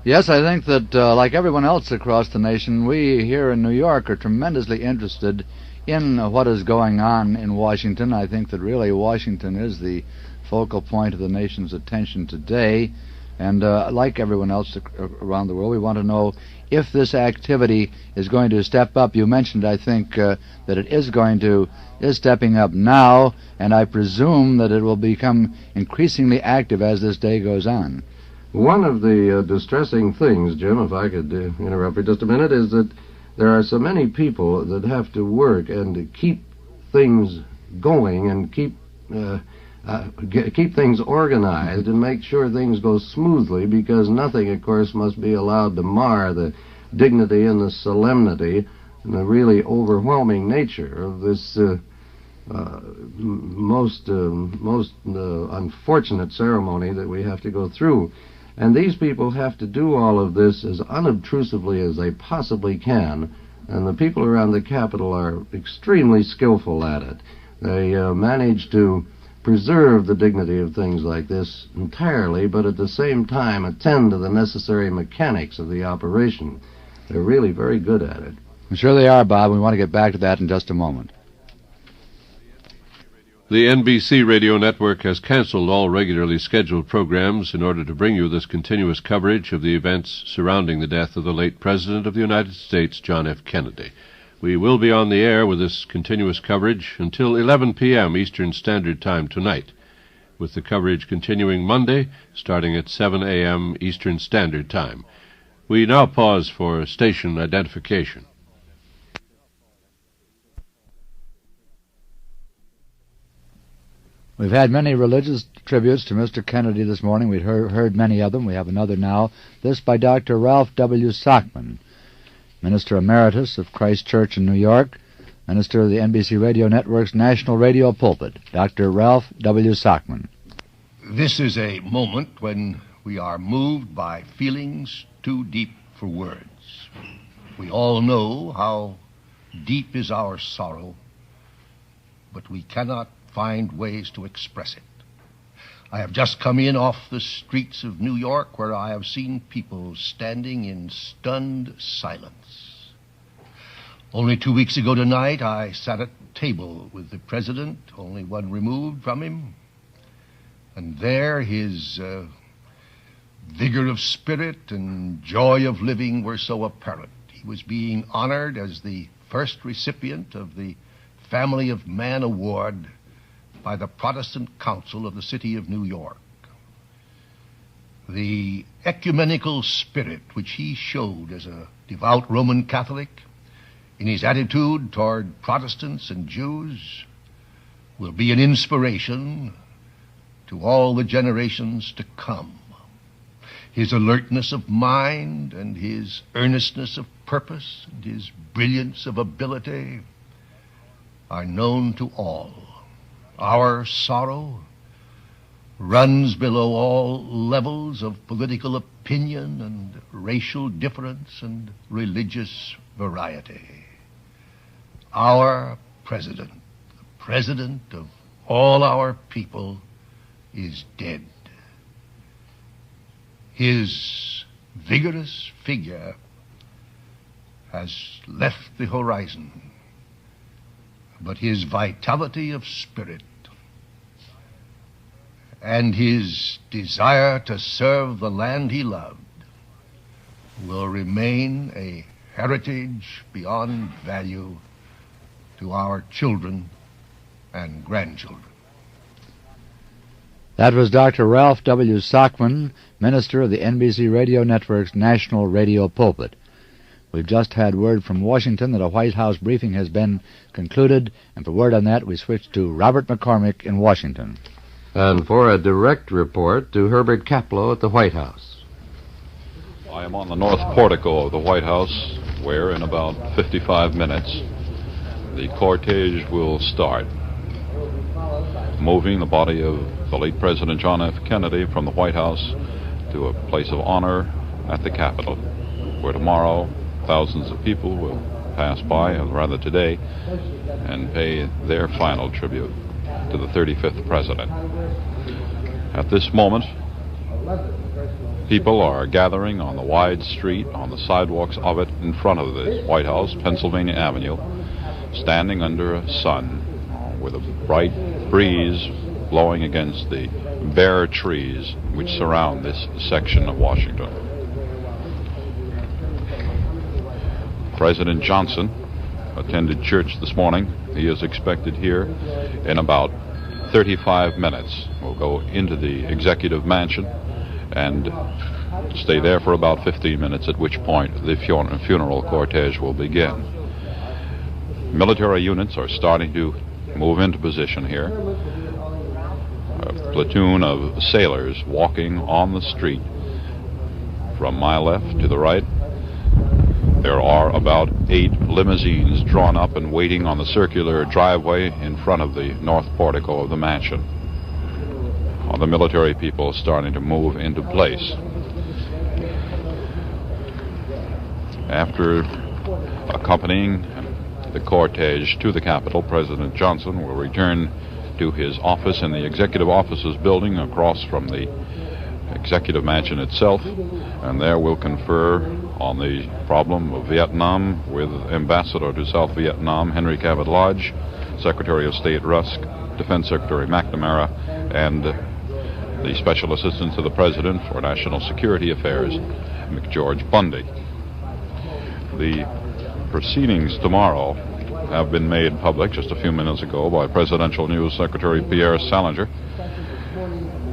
S14: Yes, I think that, like everyone else across the nation, we here in New York are tremendously interested in what is going on in Washington. I think that really Washington is the focal point of the nation's attention today. And like everyone else around the world, we want to know if this activity is going to step up. You mentioned, I think, that it is stepping up now, and I presume that it will become increasingly active as this day goes on.
S22: One of the distressing things, Jim, if I could interrupt for just a minute, is that there are so many people that have to work and to keep things going and keep things organized and make sure things go smoothly, because nothing, of course, must be allowed to mar the dignity and the solemnity and the really overwhelming nature of this most unfortunate ceremony that we have to go through. And these people have to do all of this as unobtrusively as they possibly can, and the people around the Capitol are extremely skillful at it. They manage to preserve the dignity of things like this entirely, but at the same time attend to the necessary mechanics of the operation. They're really very good at it.
S14: I'm sure they are, Bob. We want to get back to that in just a moment.
S2: The NBC radio network has canceled all regularly scheduled programs in order to bring you this continuous coverage of the events surrounding the death of the late President of the United States, John F. Kennedy. We will be on the air with this continuous coverage until 11 p.m. Eastern Standard Time tonight, with the coverage continuing Monday, starting at 7 a.m. Eastern Standard Time. We now pause for station identification.
S14: We've had many religious tributes to Mr. Kennedy this morning. We've heard many of them. We have another now. This by Dr. Ralph W. Sockman, Minister Emeritus of Christ Church in New York, Minister of the NBC Radio Network's National Radio Pulpit, Dr. Ralph W. Sockman.
S17: This is a moment when we are moved by feelings too deep for words. We all know how deep is our sorrow, but we cannot find ways to express it. I have just come in off the streets of New York, where I have seen people standing in stunned silence. Only 2 weeks ago tonight, I sat at table with the President, only one removed from him, and there his vigor of spirit and joy of living were so apparent. He was being honored as the first recipient of the Family of Man Award by the Protestant Council of the City of New York. The ecumenical spirit which he showed as a devout Roman Catholic in his attitude toward Protestants and Jews will be an inspiration to all the generations to come. His alertness of mind and his earnestness of purpose and his brilliance of ability are known to all. Our sorrow runs below all levels of political opinion and racial difference and religious variety. Our President, the President of all our people, is dead. His vigorous figure has left the horizon, but his vitality of spirit and his desire to serve the land he loved will remain a heritage beyond value to our children and grandchildren.
S14: That was Dr. Ralph W. Sockman, Minister of the NBC Radio Network's National Radio Pulpit. We've just had word from Washington that a White House briefing has been concluded, and for word on that, we switch to Robert McCormick in Washington.
S22: And for a direct report to Herbert Kaplow at the White House.
S10: I am on the north portico of the White House, where in about 55 minutes the cortege will start. moving the body of the late President John F. Kennedy from the White House to a place of honor at the Capitol, where tomorrow thousands of people will pass by, or rather today, and pay their final tribute to the 35th President. At this moment, people are gathering on the wide street, on the sidewalks of it, in front of the White House, Pennsylvania Avenue, standing under a sun with a bright breeze blowing against the bare trees which surround this section of Washington. President Johnson attended church this morning. He is expected here in about 35 minutes. We'll go into the executive mansion and stay there for about 15 minutes, at which point the funeral cortege will begin. Military units are starting to move into position here. A platoon of sailors walking on the street from my left to the right. There are about 8 limousines drawn up and waiting on the circular driveway in front of the north portico of the mansion. The military people starting to move into place. After accompanying the cortege to the Capitol, President Johnson will return to his office in the Executive Offices building across from the Executive Mansion itself, and there will confer on the problem of Vietnam with Ambassador to South Vietnam Henry Cabot Lodge, Secretary of State Rusk, Defense Secretary McNamara, and the Special Assistant to the President for National Security Affairs, McGeorge Bundy. The proceedings tomorrow have been made public just a few minutes ago by Presidential News Secretary Pierre Salinger.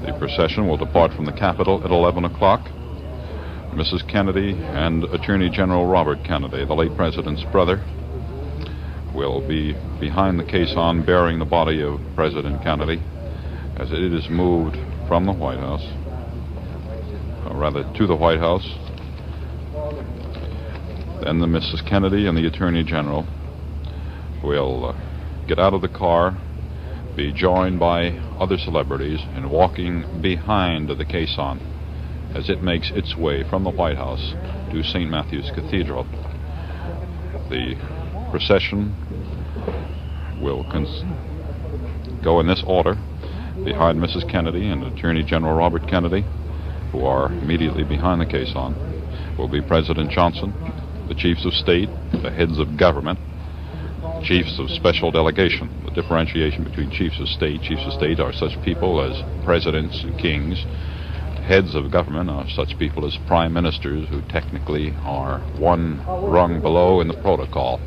S10: The procession will depart from the Capitol at 11 o'clock. Mrs. Kennedy and Attorney General Robert Kennedy, the late President's brother, will be behind the caisson bearing the body of President Kennedy as it is moved from the White House, or rather to the White House. Then the Mrs. Kennedy and the Attorney General will get out of the car, be joined by other celebrities, and walking behind the caisson as it makes its way from the White House to St. Matthew's Cathedral. The procession will go in this order. Behind Mrs. Kennedy and Attorney General Robert Kennedy, who are immediately behind the caisson, will be President Johnson, the chiefs of state, the heads of government, chiefs of special delegation. The differentiation between chiefs of state are such people as presidents and kings. Heads of government are such people as prime ministers, who technically are one rung below in the protocol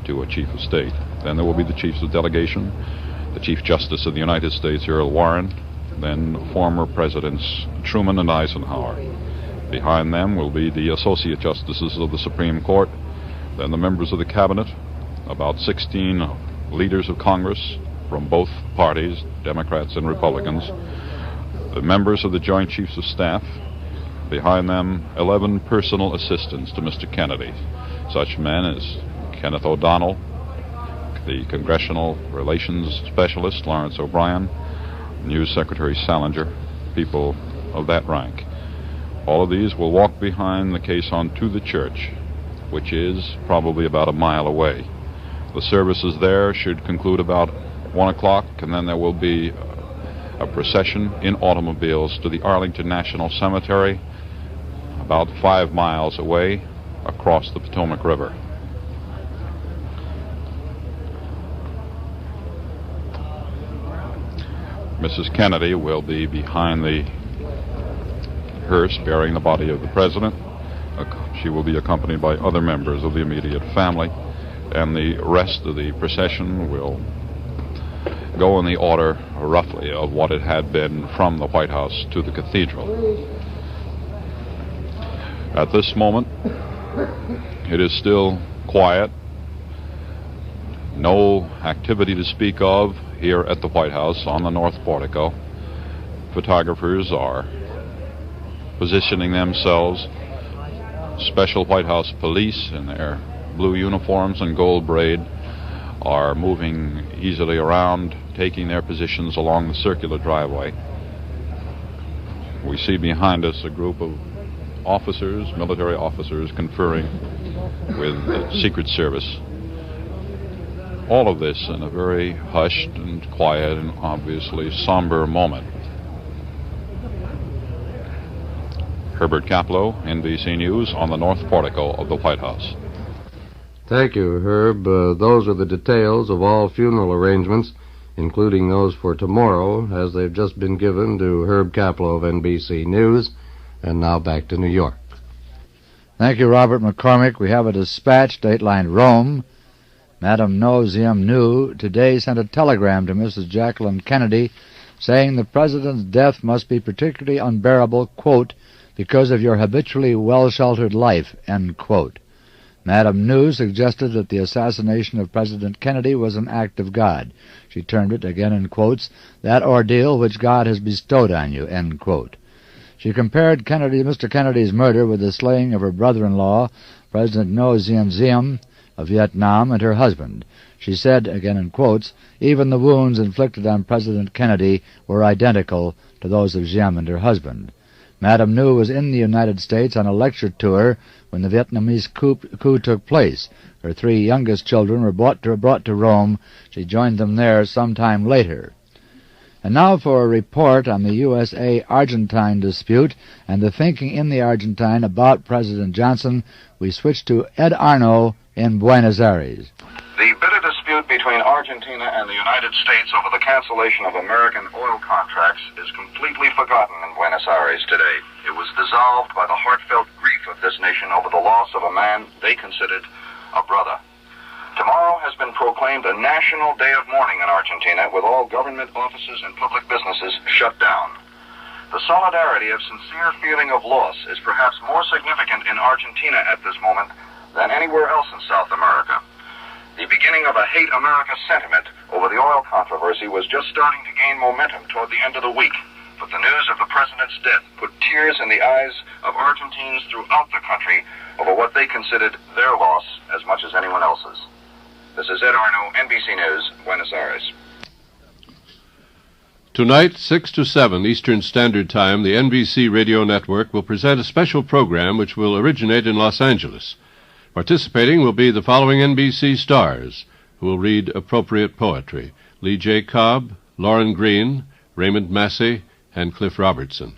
S10: to a chief of state. Then there will be the chiefs of delegation, the Chief Justice of the United States, Earl Warren, then former Presidents Truman and Eisenhower. Behind them will be the Associate Justices of the Supreme Court, then the members of the Cabinet, about 16 leaders of Congress from both parties, Democrats and Republicans, the members of the Joint Chiefs of Staff, behind them 11 personal assistants to Mr. Kennedy, such men as Kenneth O'Donnell, the Congressional Relations Specialist Lawrence O'Brien, News Secretary Salinger, people of that rank. All of these will walk behind the caisson to the church, which is probably about a mile away. The services there should conclude about 1 o'clock, and then there will be a procession in automobiles to the Arlington National Cemetery, about 5 miles away across the Potomac River. Mrs. Kennedy will be behind the hearse bearing the body of the president. She will be accompanied by other members of the immediate family, and the rest of the procession will go in the order, roughly, of what it had been from the White House to the cathedral. At this moment, it is still quiet. No activity to speak of here at the White House on the north portico. Photographers are positioning themselves. Special White House police in their blue uniforms and gold braid are moving easily around, taking their positions along the circular driveway. We see behind us a group of officers, military officers, conferring with the Secret Service. All of this in a very hushed and quiet and obviously somber moment. Herbert Kaplow, NBC News, on the north portico of the White House.
S22: Thank you, Herb. Those are the details of all funeral arrangements, including those for tomorrow, as they've just been given to Herb Kaplow of NBC News. And now back to New York.
S14: Thank you, Robert McCormick. We have a dispatch, dateline Rome. Madame Nozium New today sent a telegram to Mrs. Jacqueline Kennedy saying the President's death must be particularly unbearable, quote, because of your habitually well-sheltered life, end quote. Madame New suggested that the assassination of President Kennedy was an act of God. She termed it, again in quotes, that ordeal which God has bestowed on you, end quote. She compared Mr. Kennedy's murder with the slaying of her brother-in-law, President Ngo Dinh Diem of Vietnam, and her husband. She said, again in quotes, even the wounds inflicted on President Kennedy were identical to those of Diem and her husband. Madame New was in the United States on a lecture tour when the Vietnamese coup took place. Her 3 youngest children were brought to Rome. She joined them there some time later. And now for a report on the USA-Argentine dispute and the thinking in the Argentine about President Johnson. We switch to Ed Arno in Buenos Aires.
S18: The bitter dispute between Argentina and the United States over the cancellation of American oil contracts is completely forgotten in Buenos Aires today. It was dissolved by the heartfelt grief of this nation over the loss of a man they considered a brother. Tomorrow has been proclaimed a national day of mourning in Argentina, with all government offices and public businesses shut down. The solidarity of sincere feeling of loss is perhaps more significant in Argentina at this moment than anywhere else in South America. The beginning of a hate America sentiment over the oil controversy was just starting to gain momentum toward the end of the week, but the news of the president's death put tears in the eyes of Argentines throughout the country over what they considered their loss as much as anyone else's. This is Ed Arno, NBC News, Buenos Aires.
S2: Tonight, 6 to 7 Eastern Standard Time, the NBC Radio Network will present a special program which will originate in Los Angeles. Participating will be the following NBC stars, who will read appropriate poetry: Lee J. Cobb, Lauren Green, Raymond Massey, and Cliff Robertson.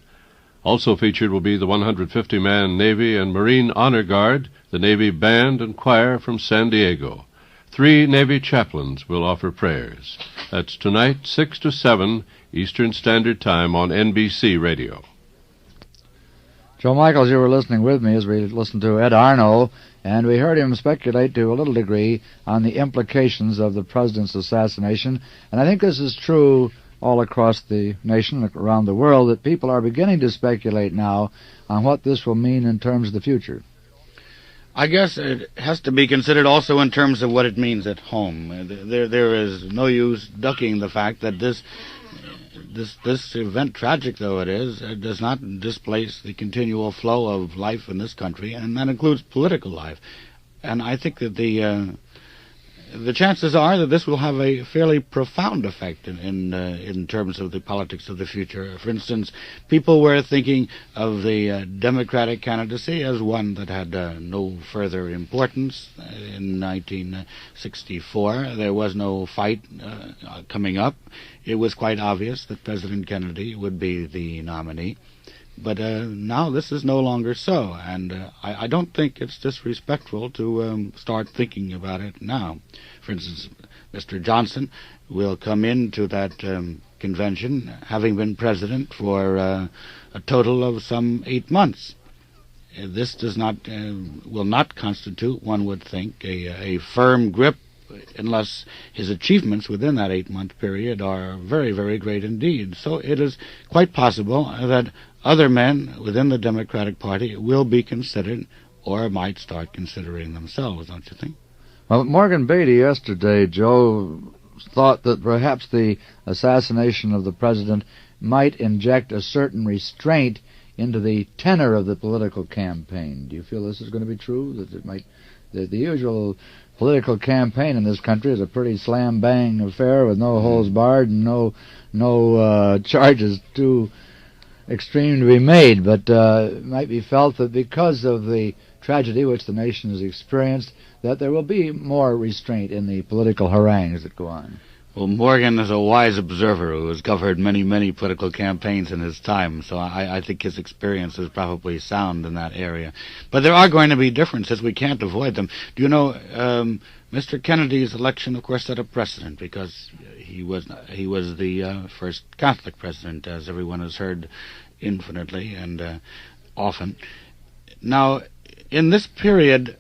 S2: Also featured will be the 150-man Navy and Marine Honor Guard, the Navy Band and Choir from San Diego. 3 Navy chaplains will offer prayers. That's tonight, 6 to 7 Eastern Standard Time on NBC Radio.
S14: Joe Michaels, you were listening with me as we listened to Ed Arno, and we heard him speculate to a little degree on the implications of the president's assassination. And I think this is true all across the nation, around the world, that people are beginning to speculate now on what this will mean in terms of the future.
S19: I guess it has to be considered also in terms of what it means at home. There is no use ducking the fact that this event, tragic though it is, does not displace the continual flow of life in this country, and that includes political life. And I think that the chances are that this will have a fairly profound effect in terms of the politics of the future. For instance, people were thinking of the Democratic candidacy as one that had no further importance. In 1964, there was no fight coming up. It was quite obvious that President Kennedy would be the nominee. But now this is no longer so, and I don't think it's disrespectful to start thinking about it now. For instance, Mr. Johnson will come into that convention having been president for a total of some 8 months. This will not constitute, one would think, a firm grip unless his achievements within that 8-month period are very, very great indeed. So it is quite possible that other men within the Democratic Party will be considered, or might start considering themselves, don't you think?
S14: Well, Morgan Beatty yesterday, Joe, thought that perhaps the assassination of the president might inject a certain restraint into the tenor of the political campaign. Do you feel this is going to be true, that it might The usual political campaign in this country is a pretty slam-bang affair with no holds barred and no charges too extreme to be made. But it might be felt that because of the tragedy which the nation has experienced, that there will be more restraint in the political harangues that go on.
S19: Well, Morgan is a wise observer who has covered many, many political campaigns in his time, so I think his experience is probably sound in that area. But there are going to be differences. We can't avoid them. Do you know, Mr. Kennedy's election, of course, set a precedent because he was the first Catholic president, as everyone has heard infinitely and often. Now, in this period,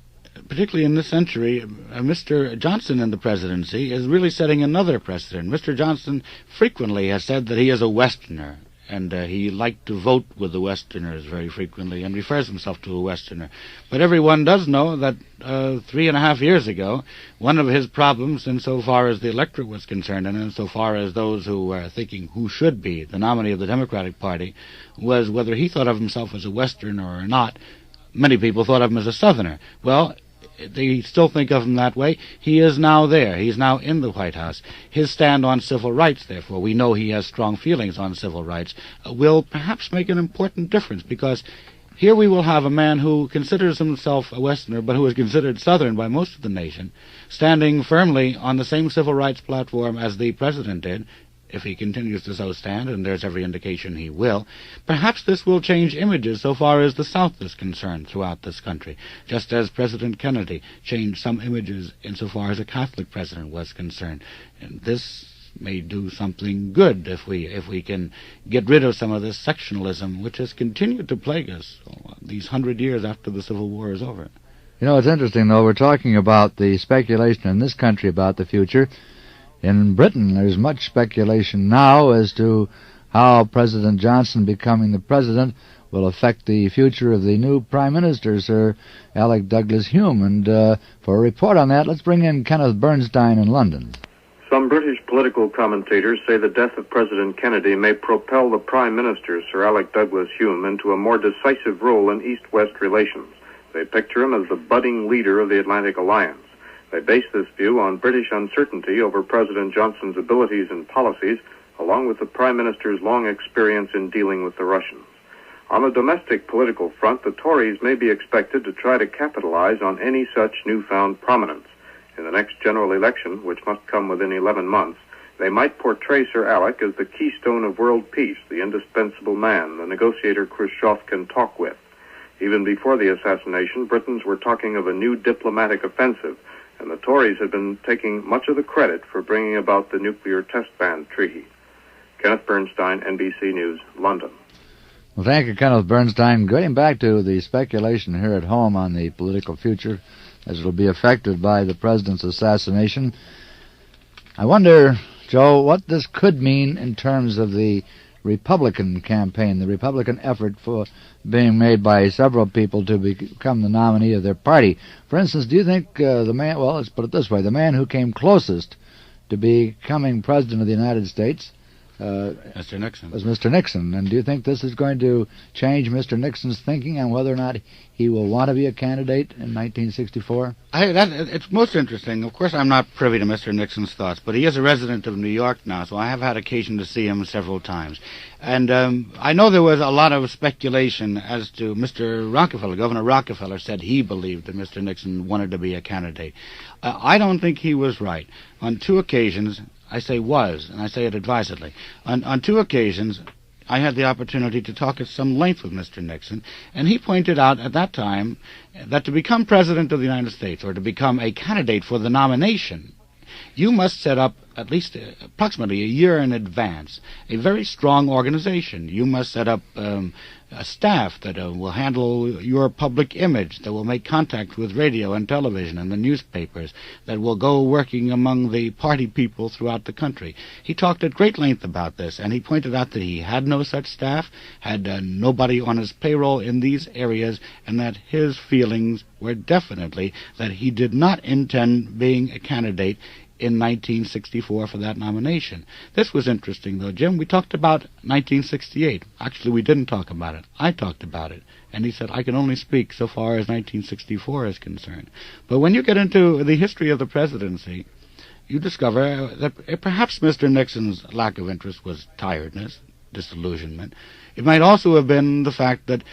S19: particularly in this century, Mr. Johnson in the presidency is really setting another precedent. Mr. Johnson frequently has said that he is a Westerner, and he liked to vote with the Westerners very frequently and refers himself to a Westerner. But everyone does know that 3.5 years ago, one of his problems insofar as the electorate was concerned and insofar as those who were thinking who should be the nominee of the Democratic Party was whether he thought of himself as a Westerner or not. Many people thought of him as a Southerner. Well, they still think of him that way. He is now there. He's now in the White House. His stand on civil rights, therefore, we know he has strong feelings on civil rights, will perhaps make an important difference, because here we will have a man who considers himself a Westerner, but who is considered Southern by most of the nation, standing firmly on the same civil rights platform as the President did, if he continues to so stand, and there's every indication he will. Perhaps this will change images so far as the South is concerned throughout this country, just as President Kennedy changed some images insofar as a Catholic president was concerned. And this may do something good if we can get rid of some of this sectionalism which has continued to plague us these 100 years after the Civil War is over.
S14: You know, it's interesting, though, we're talking about the speculation in this country about the future. In Britain, there's much speculation now as to how President Johnson becoming the president will affect the future of the new Prime Minister, Sir Alec Douglas Hume. And for a report on that, let's bring in Kenneth Bernstein in London.
S20: Some British political commentators say the death of President Kennedy may propel the Prime Minister, Sir Alec Douglas Hume, into a more decisive role in East-West relations. They picture him as the budding leader of the Atlantic Alliance. They base this view on British uncertainty over President Johnson's abilities and policies, along with the Prime Minister's long experience in dealing with the Russians. On the domestic political front, the Tories may be expected to try to capitalize on any such newfound prominence. In the next general election, which must come within 11 months, they might portray Sir Alec as the keystone of world peace, the indispensable man, the negotiator Khrushchev can talk with. Even before the assassination, Britons were talking of a new diplomatic offensive, and the Tories had been taking much of the credit for bringing about the nuclear test ban treaty. Kenneth Bernstein, NBC News, London.
S14: Well, thank you, Kenneth Bernstein. Getting back to the speculation here at home on the political future as it will be affected by the president's assassination, I wonder, Joe, what this could mean in terms of the Republican campaign, the Republican effort for being made by several people to become the nominee of their party. For instance, do you think the man, well, let's put it this way, the man who came closest to becoming president of the United States
S19: Mr. Nixon.
S14: Was Mr. Nixon. And do you think this is going to change Mr. Nixon's thinking on whether or not he will want to be a candidate in 1964?
S19: It's most interesting. Of course, I'm not privy to Mr. Nixon's thoughts, but he is a resident of New York now, so I have had occasion to see him several times. And I know there was a lot of speculation as to Mr. Rockefeller. Governor Rockefeller said he believed that Mr. Nixon wanted to be a candidate. I don't think he was right. On two occasions, I say was, and I say it advisedly. On two occasions, I had the opportunity to talk at some length with Mr. Nixon, and he pointed out at that time that to become President of the United States, or to become a candidate for the nomination, you must set up, at least approximately a year in advance, a very strong organization. You must set up a staff that will handle your public image, that will make contact with radio and television and the newspapers, that will go working among the party people throughout the country. He talked at great length about this, and he pointed out that he had no such staff, had nobody on his payroll in these areas, and that his feelings were definitely that he did not intend being a candidate in 1964 for that nomination. This was interesting, though, Jim. We talked about 1968. Actually, we didn't talk about it. I talked about it. And he said, I can only speak so far as 1964 is concerned. But when you get into the history of the presidency, you discover that perhaps Mr. Nixon's lack of interest was tiredness, disillusionment. It might also have been the fact that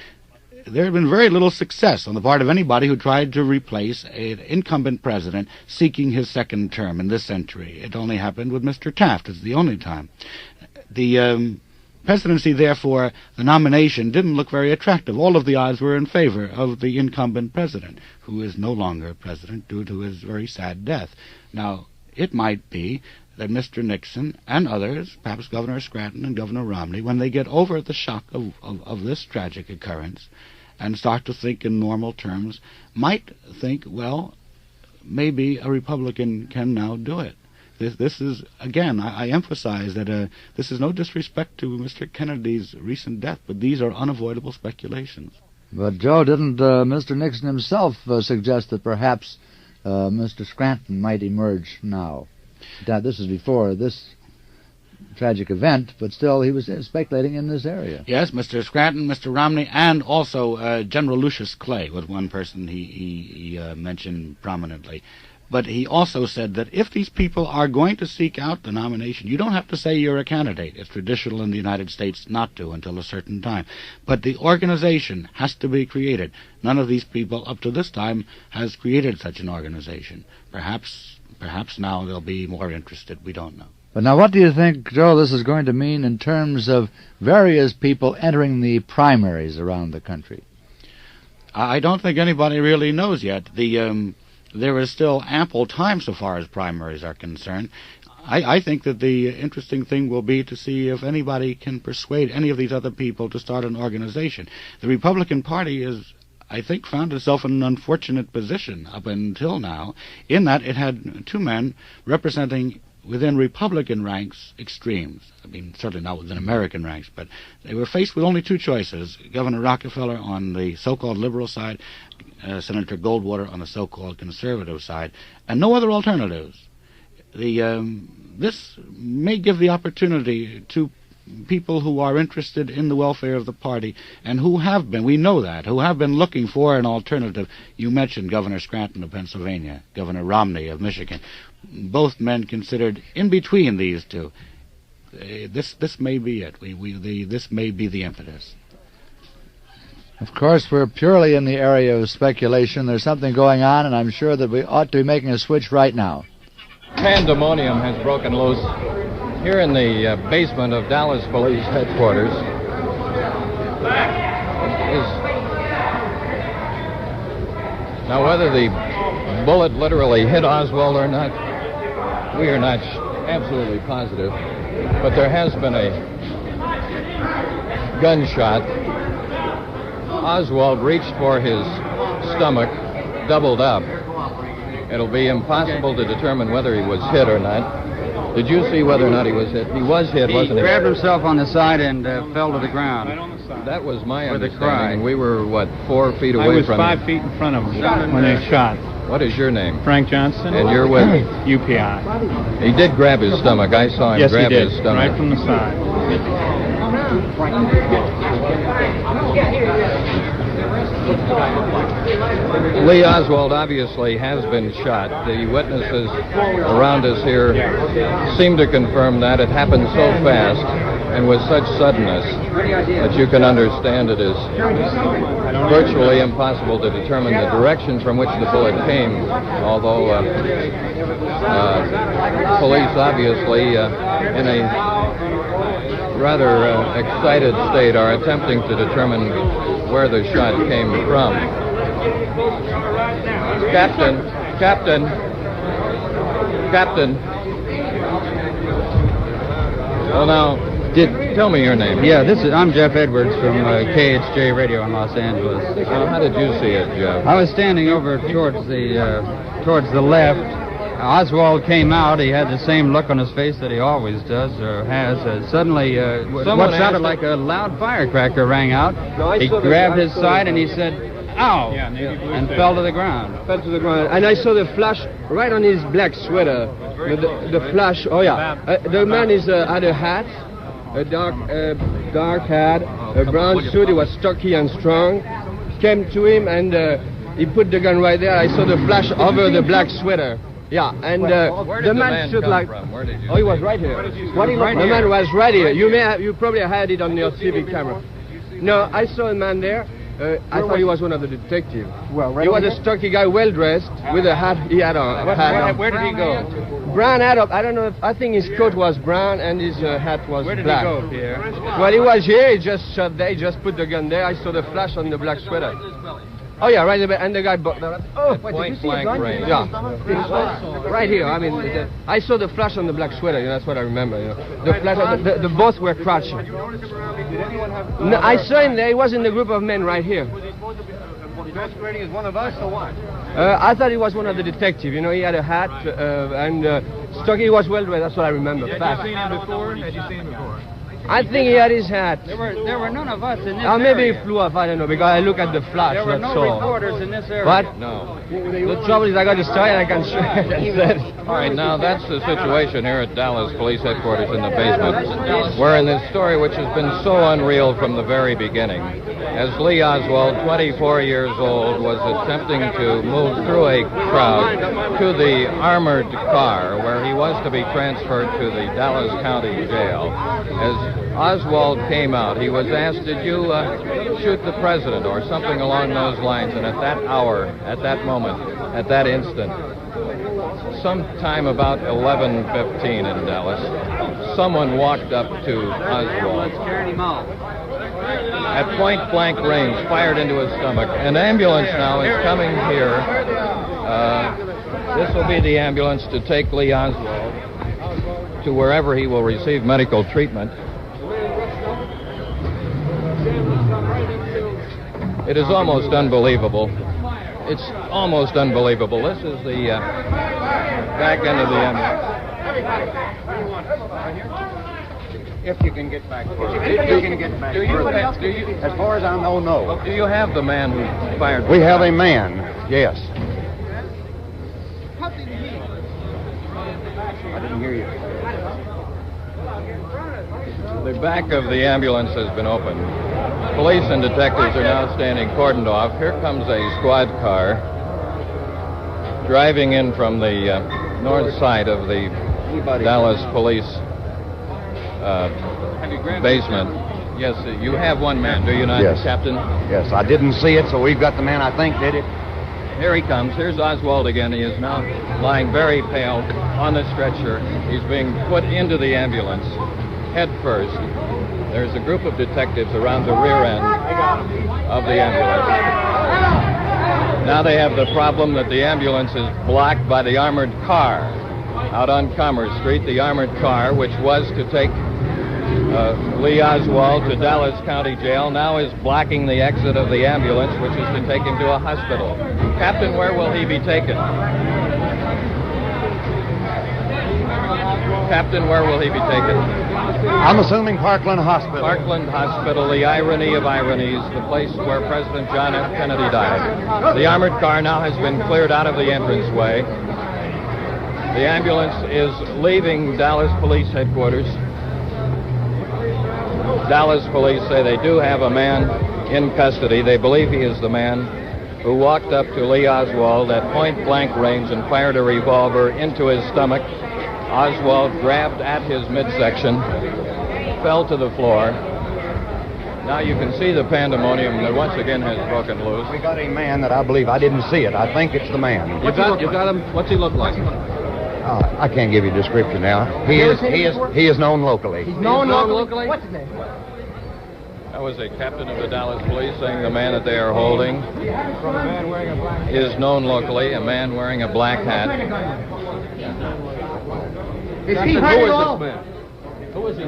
S19: there had been very little success on the part of anybody who tried to replace an incumbent president seeking his second term in this century. It only happened with Mr. Taft. It's the only time. The presidency, therefore, the nomination didn't look very attractive. All of the odds were in favor of the incumbent president, who is no longer president due to his very sad death. Now, it might be that Mr. Nixon and others, perhaps Governor Scranton and Governor Romney, when they get over the shock of this tragic occurrence and start to think in normal terms, might think, well, maybe a Republican can now do it. This is, again, I emphasize that this is no disrespect to Mr. Kennedy's recent death, but these are unavoidable speculations.
S14: But, Joe, didn't Mr. Nixon himself suggest that perhaps Mr. Scranton might emerge now? This is before this tragic event, but still he was speculating in this area.
S19: Yes, Mr. Scranton, Mr. Romney, and also General Lucius Clay was one person he mentioned prominently. But he also said that if these people are going to seek out the nomination, you don't have to say you're a candidate. It's traditional in the United States not to until a certain time. But the organization has to be created. None of these people up to this time has created such an organization. Perhaps now they'll be more interested. We don't know.
S14: But now what do you think, Joe, this is going to mean in terms of various people entering the primaries around the country?
S19: I don't think anybody really knows yet. There is still ample time so far as primaries are concerned. I think that the interesting thing will be to see if anybody can persuade any of these other people to start an organization. The Republican Party is, I think, found itself in an unfortunate position up until now, in that it had two men representing within Republican ranks extremes. I mean, certainly not within American ranks, but they were faced with only two choices: Governor Rockefeller on the so-called liberal side, Senator Goldwater on the so-called conservative side, and no other alternatives. This may give the opportunity to people who are interested in the welfare of the party and who have been, we know that, who have been looking for an alternative. You mentioned Governor Scranton of Pennsylvania, Governor Romney of Michigan. Both men considered in between these two. This may be it. This may be the impetus.
S14: Of course, we're purely in the area of speculation. There's something going on, and I'm sure that we ought to be making a switch right now.
S8: Pandemonium has broken loose here in the basement of Dallas Police Headquarters. Now, whether the bullet literally hit Oswald or not, we are not absolutely positive, but there has been a gunshot. Oswald reached for his stomach, doubled up. It'll be impossible to determine whether he was hit or not. Did you see whether or not he was hit? He was hit, wasn't he?
S21: He grabbed himself on the side and fell to the ground.
S8: That was my
S21: With a
S8: understanding. We were, 4 feet away from him?
S23: I was 5 feet in front of him when they shot.
S8: What is your name?
S23: Frank Johnson.
S8: And you're with?
S23: UPI.
S8: He did grab his stomach. I saw him grab his stomach.
S23: Right from the side.
S8: Lee Oswald obviously has been shot. The witnesses around us here seem to confirm that. It happened so fast and with such suddenness that you can understand it is virtually impossible to determine the direction from which the bullet came, although police obviously in a rather excited state are attempting to determine where the shot came from. Captain. Well, now, tell me your name.
S21: Yeah, I'm Jeff Edwards from KHJ Radio in Los Angeles.
S8: How did you see it, Jeff?
S21: I was standing over towards the left. Oswald came out. He had the same look on his face that he always does or has. Suddenly, what sounded like a loud firecracker rang out. He grabbed his side and he said, ow,
S23: Yeah, navy blue
S21: and
S23: face.
S21: fell to the ground.
S12: Fell to the ground. And I saw the flash right on his black sweater. The flash, oh yeah. The man had a hat, a dark hat, a brown suit. He was stocky and strong. Came to him and he put the gun right there. I saw the flash over the black sweater. Yeah, and
S21: Where did
S12: the man stood
S21: come
S12: like.
S21: from? Where did you
S12: Oh, he was right here.
S21: What he looked
S12: The
S21: like?
S12: man was right here. You probably had it on your TV camera. No, I saw a man there. I thought he was one of the detectives.
S21: Well,
S12: He was a stocky guy, well dressed, with a hat. He had on.
S21: Where did he go?
S12: Brown hat up. I don't know. I think his coat was brown and his hat was
S21: Where did
S12: black.
S21: he go, Pierre?
S12: Well, he was here. He just shot there. He just put the gun there. I saw the flash on the black sweater. Oh yeah, right there. And the guy.
S21: Point blank range.
S12: Yeah, right here. I mean, I saw the flash on the black sweater. That's what I remember. The flash. The both were crouching. No, I saw him there. He was in the group of men right here.
S23: Masquerading as one of us or what?
S12: I thought he was one of the detectives. He had a hat and stocky. He was well dressed. That's what I remember.
S23: Had you seen him before? Had you seen him before?
S12: I think he had his hat.
S21: There were none of us in this
S12: Maybe
S21: area.
S12: he flew off. I don't know because I look at the flash.
S21: There were
S12: that's
S21: no
S12: all.
S21: reporters in this area.
S12: What?
S21: No.
S12: The trouble is I got the story and I can show it.
S21: All right, now that's the situation here at Dallas Police Headquarters in the basement. We're in this story which has been so unreal from the very beginning. As Lee Oswald, 24 years old, was attempting to move through a crowd to the armored car where he was to be transferred to the Dallas County Jail. As Oswald came out, he was asked, did you shoot the president or something along those lines? And at that hour, at that moment, at that instant, sometime about 11:15 in Dallas, someone walked up to Oswald at point blank range, fired into his stomach. An ambulance now is coming here. This will be the ambulance to take Lee Oswald to wherever he will receive medical treatment. It is almost unbelievable. It's almost unbelievable. This is the back end of the ambulance.
S23: If you can get back. If you can get back. As far as I know, no.
S21: Do you have the man who fired?
S23: We have a man, yes. I didn't hear you.
S21: The back of the ambulance has been opened. Police and detectives are now standing cordoned off. Here comes a squad car driving in from the north side of the Dallas Police basement. Yes, you have one man, do you not,
S23: Yes.
S21: Captain?
S23: Yes, I didn't see it, so we've got the man I think did it.
S21: Here he comes. Here's Oswald again. He is now lying very pale on the stretcher. He's being put into the ambulance, head first. There's a group of detectives around the rear end of the ambulance. Now they have the problem that the ambulance is blocked by the armored car. Out on Commerce Street, the armored car, which was to take Lee Oswald to Dallas County Jail, now is blocking the exit of the ambulance, which is to take him to a hospital. Captain, where will he be taken? Captain, where will he be taken?
S23: I'm assuming Parkland Hospital.
S21: Parkland Hospital, the irony of ironies, the place where President John F. Kennedy died. The armored car now has been cleared out of the entranceway. The ambulance is leaving Dallas Police Headquarters. Dallas police say they do have a man in custody. They believe he is the man who walked up to Lee Oswald at point-blank range and fired a revolver into his stomach. Oswald grabbed at his midsection, fell to the floor. Now you can see the pandemonium that once again has broken loose.
S23: We got a man that I believe, I didn't see it. I think it's the man.
S21: You got him? What's he look like?
S23: I can't give you a description now. He is known locally.
S21: He's known locally?
S23: What's his name?
S21: That was a captain of the Dallas police saying the man that they are holding is known locally, a man wearing a black hat.
S23: Is he
S21: Captain,
S23: hurt
S21: who
S23: at
S21: is
S23: all?
S21: this man? Who is he?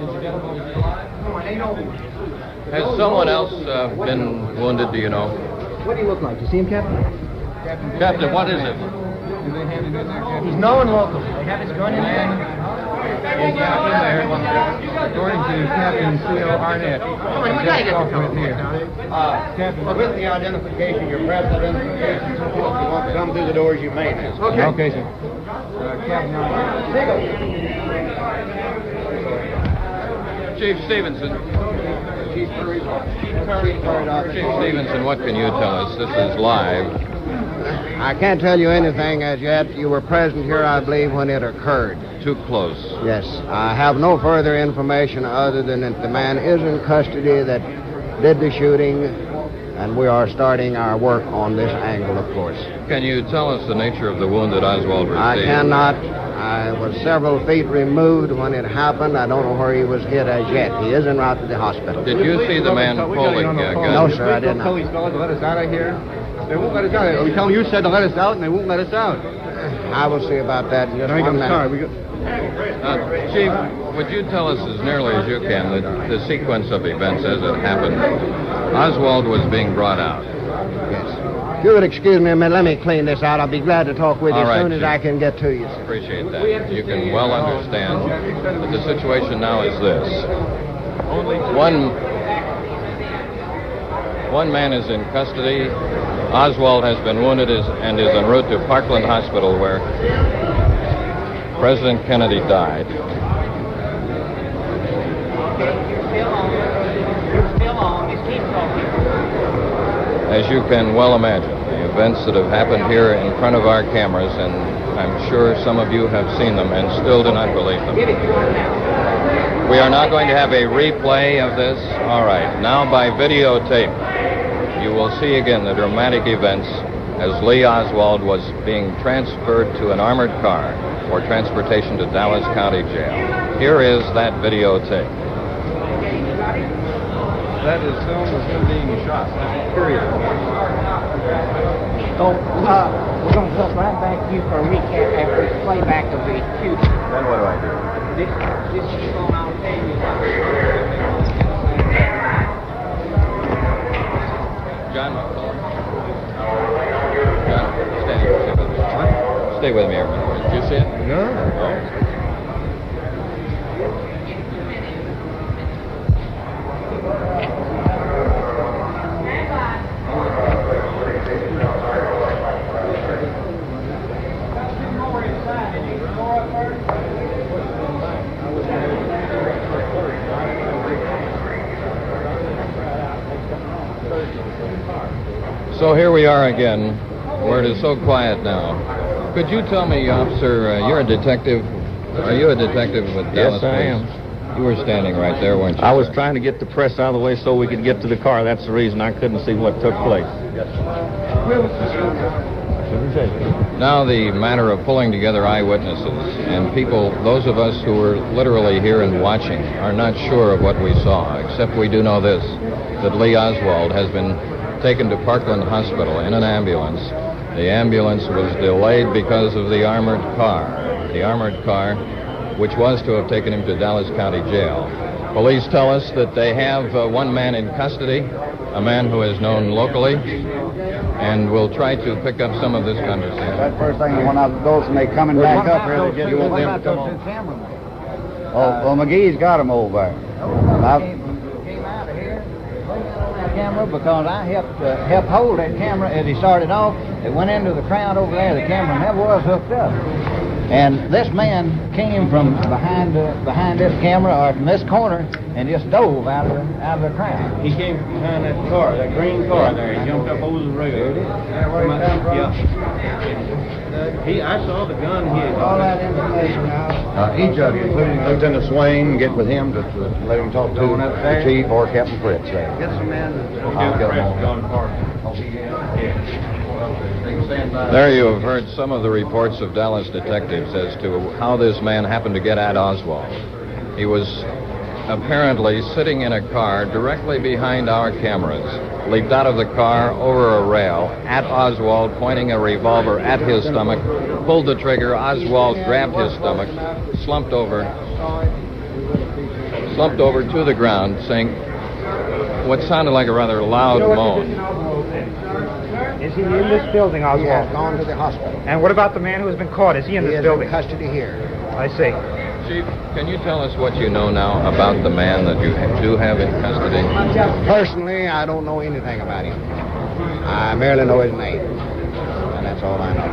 S21: Has someone else been wounded, do you know?
S23: What do you look like? You see him, Captain?
S21: Captain, what is it?
S23: He's known locally. They have his gun in there. According to Captain C.O. Arnett, Captain, with the identification, your press identification, if you want to come through the doors, you may now.
S21: Okay, sir.
S23: Captain
S21: Chief Stevenson.
S23: Chief Curry.
S21: Chief Stevenson, what can you tell us? This is live.
S23: I can't tell you anything as yet. You were present here, I believe, when it occurred.
S21: Too close.
S23: Yes. I have no further information other than that the man is in custody that did the shooting, and we are starting our work on this angle, of course.
S21: Can you tell us the nature of the wound that Oswald received?
S23: I cannot. I was several feet removed when it happened. I don't know where he was hit as yet. He is en route to the hospital.
S21: Did you see the man pulling a gun?
S23: No, sir, I did not. Tell these fellas to let us out of here. They won't let us out. We tell them you said to let us out, and they won't let us out. I will see about that in just 1 minute.
S21: Chief, would you tell us as nearly as you can the sequence of events as it happened? Oswald was being brought out.
S23: Yes. If you would excuse me a minute, let me clean this out. I'll be glad to talk with you as soon as I can get to you.
S21: Appreciate that. You can well understand that the situation now is this. One man is in custody. Oswald has been wounded and is en route to Parkland Hospital, where President Kennedy died. As you can well imagine, the events that have happened here in front of our cameras, and I'm sure some of you have seen them and still do not believe them. We are now going to have a replay of this. All right, now by videotape, you will see again the dramatic events as Lee Oswald was being transferred to an armored car for transportation to Dallas County Jail. Here is that videotape.
S23: That is filmed as him being shot. Period.
S3: So, we're going to go right back to you for a recap after the playback of the shooting.
S21: Then what do I do?
S3: This is going on TV.
S21: John, stay with me here a minute. Did you see it?
S23: No.
S21: So here we are again, where it is so quiet now. Could you tell me, officer, you're a detective. Are you a detective with Dallas
S13: Yes, I
S21: Police?
S13: am.
S21: You were standing right there, weren't you?
S13: I was trying to get the press out of the way so we could get to the car. That's the reason I couldn't see what took place.
S21: Now the matter of pulling together eyewitnesses and people, those of us who were literally here and watching, are not sure of what we saw, except we do know this, that Lee Oswald has been taken to Parkland Hospital in an ambulance. The ambulance was delayed because of the armored car. The armored car, which was to have taken him to Dallas County Jail. Police tell us that they have one man in custody, a man who is known locally, and we'll try to pick up some of this conversation.
S16: That first thing, when I was and they coming back up here, they just want them to come on. Oh, well, McGee's got him over there.
S3: Came out of here, the camera, because I helped hold that camera as he started off. It went into the crowd over there. The camera never was hooked up. And this man came from behind this camera or from this corner and just dove out of the crowd.
S23: He came from behind that car, that green car there. He jumped up over the rail.
S3: There it is.
S23: I saw the gun here.
S16: All that information now.
S7: Each of you, including Lieutenant Swain, get with him to let him talk to the chief or Captain Fritz there.
S16: Get some men.
S7: I'll get them all.
S21: There you have heard some of the reports of Dallas detectives as to how this man happened to get at Oswald. He was apparently sitting in a car directly behind our cameras, leaped out of the car over a rail at Oswald, pointing a revolver at his stomach, pulled the trigger. Oswald grabbed his stomach, slumped over to the ground, saying what sounded like a rather loud moan.
S23: Is he in this building, Oswald?
S16: He has gone to the hospital.
S23: And what about the man who has been caught? Is he in this building?
S16: He is in custody here.
S23: I see.
S8: Chief, can you tell us what you know now about the man that you do have in custody?
S23: Personally, I don't know anything about him. I merely know his name, and that's all I know.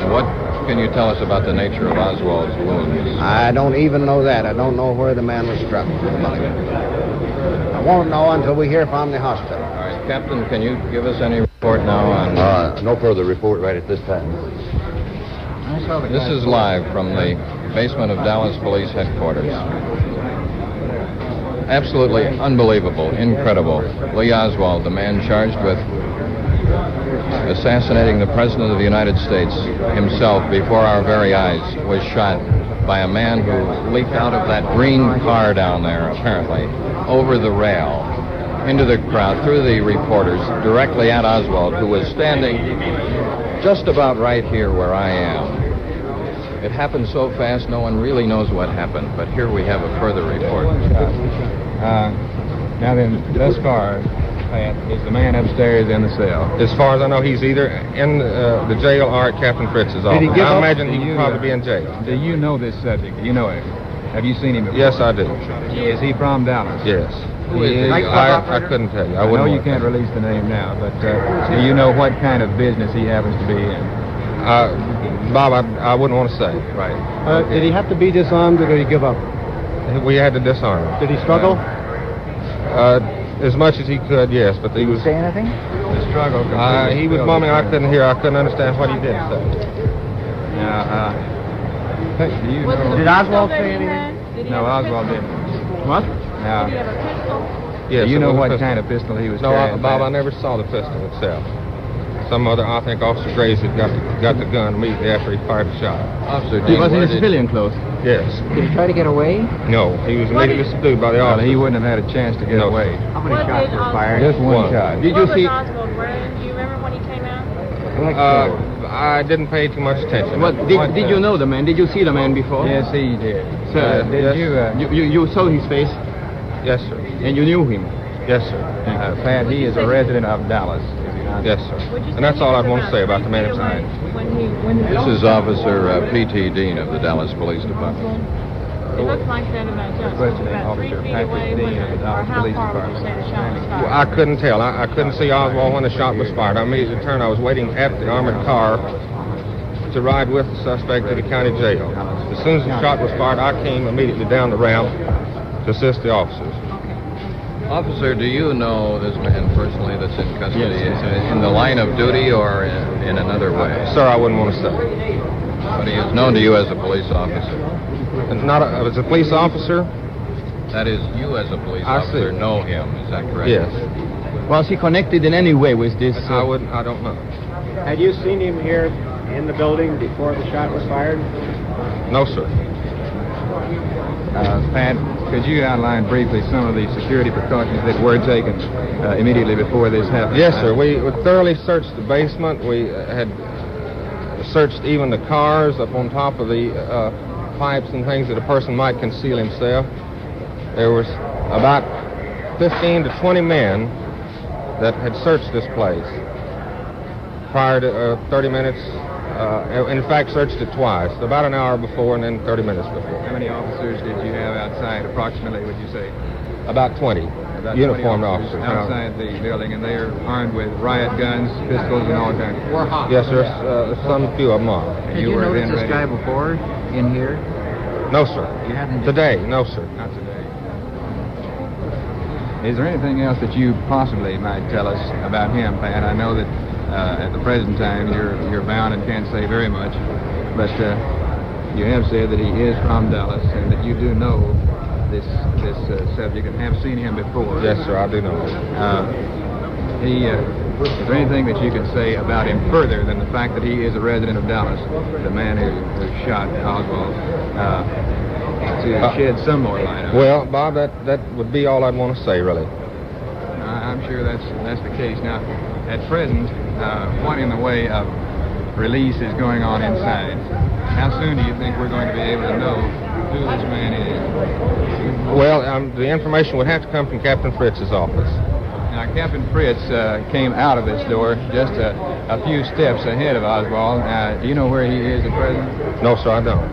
S8: And what can you tell us about the nature of Oswald's wounds?
S23: I don't even know that. I don't know where the man was struck. I won't know until we hear from the hospital.
S8: All right, Captain, can you give us any report now on...
S4: No further report right at this time.
S8: This is live from the basement of Dallas Police Headquarters. Absolutely unbelievable, incredible. Lee Oswald, the man charged with assassinating the President of the United States himself before our very eyes, was shot by a man who leaped out of that green car down there, apparently, over the rail, into the crowd, through the reporters, directly at Oswald, who was standing just about right here where I am. It happened so fast, no one really knows what happened, but here we have a further report.
S6: Now then, thus far, Pat, is the man upstairs in the cell?
S11: As far as I know, he's either in the jail or at Captain Fritz's office. I imagine he would probably be in jail.
S6: Do you know this subject? Do you know him? Have you seen him before?
S11: Yes, I do.
S6: Is he from Dallas?
S11: Yes. I couldn't tell you.
S6: I know you can't release the name now, but do you know what kind of business he happens to be in?
S11: Bob, I wouldn't want to say.
S6: Right.
S24: Did he have to be disarmed or did he give up?
S11: We had to disarm him.
S24: Did he struggle?
S11: As much as he could, yes, but he was...
S24: say anything?
S6: The struggle.
S11: He was mumbling. I couldn't hear. I couldn't understand what he did say.
S6: Now, do you know...
S24: Did Oswald say anything?
S6: No, Oswald didn't.
S24: What?
S6: Now,
S24: Did he have a pistol?
S11: Yes,
S6: do you know what
S11: pistol.
S6: kind of pistol he was
S11: No,
S6: carrying?
S11: Bob, I never saw the pistol itself. Some other, I think Officer Graves had got the gun immediately after he fired the shot.
S6: Officer, he was in his civilian clothes.
S11: Yes.
S24: Did he try to get away?
S11: No, he was immediately subdued by the officer.
S6: He wouldn't have had a chance to get away.
S24: How many shots were fired?
S6: Just one shot.
S25: Did you see? Oswald wearing? Do you remember when he came out?
S11: I didn't pay too much attention.
S24: Did you know the man? Did you see the man before?
S6: Yes, he did.
S24: Sir,
S11: yes.
S24: you saw his face?
S11: Yes, sir.
S24: And you knew him?
S11: Yes, sir.
S6: Pat, he is a resident of Dallas.
S11: Yes, sir. And that's all I'd want to say about the man himself.
S8: This is Officer P.T. Dean of the Dallas Police Department.
S25: It looks like that about just about 3 feet away. Or how far would you say the shot was fired?
S11: Well, I couldn't tell. I couldn't see Oswald when the shot was fired. I immediately turned. I was waiting at the armored car to ride with the suspect to the county jail. As soon as the shot was fired, I came immediately down the ramp to assist the officers.
S8: Officer, do you know this man personally that's in custody? Yes. In the line of duty or in another way?
S11: Sir, I wouldn't want to say.
S8: But he is known to you as a police officer.
S11: Not as a police officer?
S8: That is, you as a police officer know him, is that correct?
S11: Yes.
S24: Was he connected in any way with this?
S11: I don't know.
S24: Had you seen him here in the building before the shot was fired?
S11: No, sir.
S6: Pat, could you outline briefly some of the security precautions that were taken immediately before this happened?
S11: Yes, sir. We thoroughly searched the basement. We had searched even the cars up on top of the pipes and things that a person might conceal himself. There was about 15 to 20 men that had searched this place prior to 30 minutes. In fact, searched it twice, about an hour before and then 30 minutes before.
S6: How many officers did you have outside, approximately, would you say?
S11: About 20 uniformed
S6: 20
S11: officers.
S6: Outside the building, and they are armed with riot guns, pistols, and all kinds of things.
S11: Yes, sir. Some few of them are.
S24: Did you notice this guy before in here?
S11: No, sir.
S24: You haven't?
S11: Today, no, sir.
S6: Not today. Is there anything else that you possibly might tell us about him, Pat? I know that at the present time you're bound and can't say very much, but you have said that he is from Dallas and that you do know this subject and have seen him before.
S11: Yes, sir, I do know.
S6: Is there anything that you could say about him further than the fact that he is a resident of Dallas, the man who shot Oswald, to shed some more light on it?
S11: Well, Bob, that would be all I'd want to say, really.
S6: I'm sure that's the case. Now, at present, what in the way of release is going on inside? How soon do you think we're going to be able to know who this man is?
S11: Well, the information would have to come from Captain Fritz's office.
S6: Now, Captain Fritz came out of this door just a few steps ahead of Oswald. Do you know where he is at present?
S11: No, sir, I don't.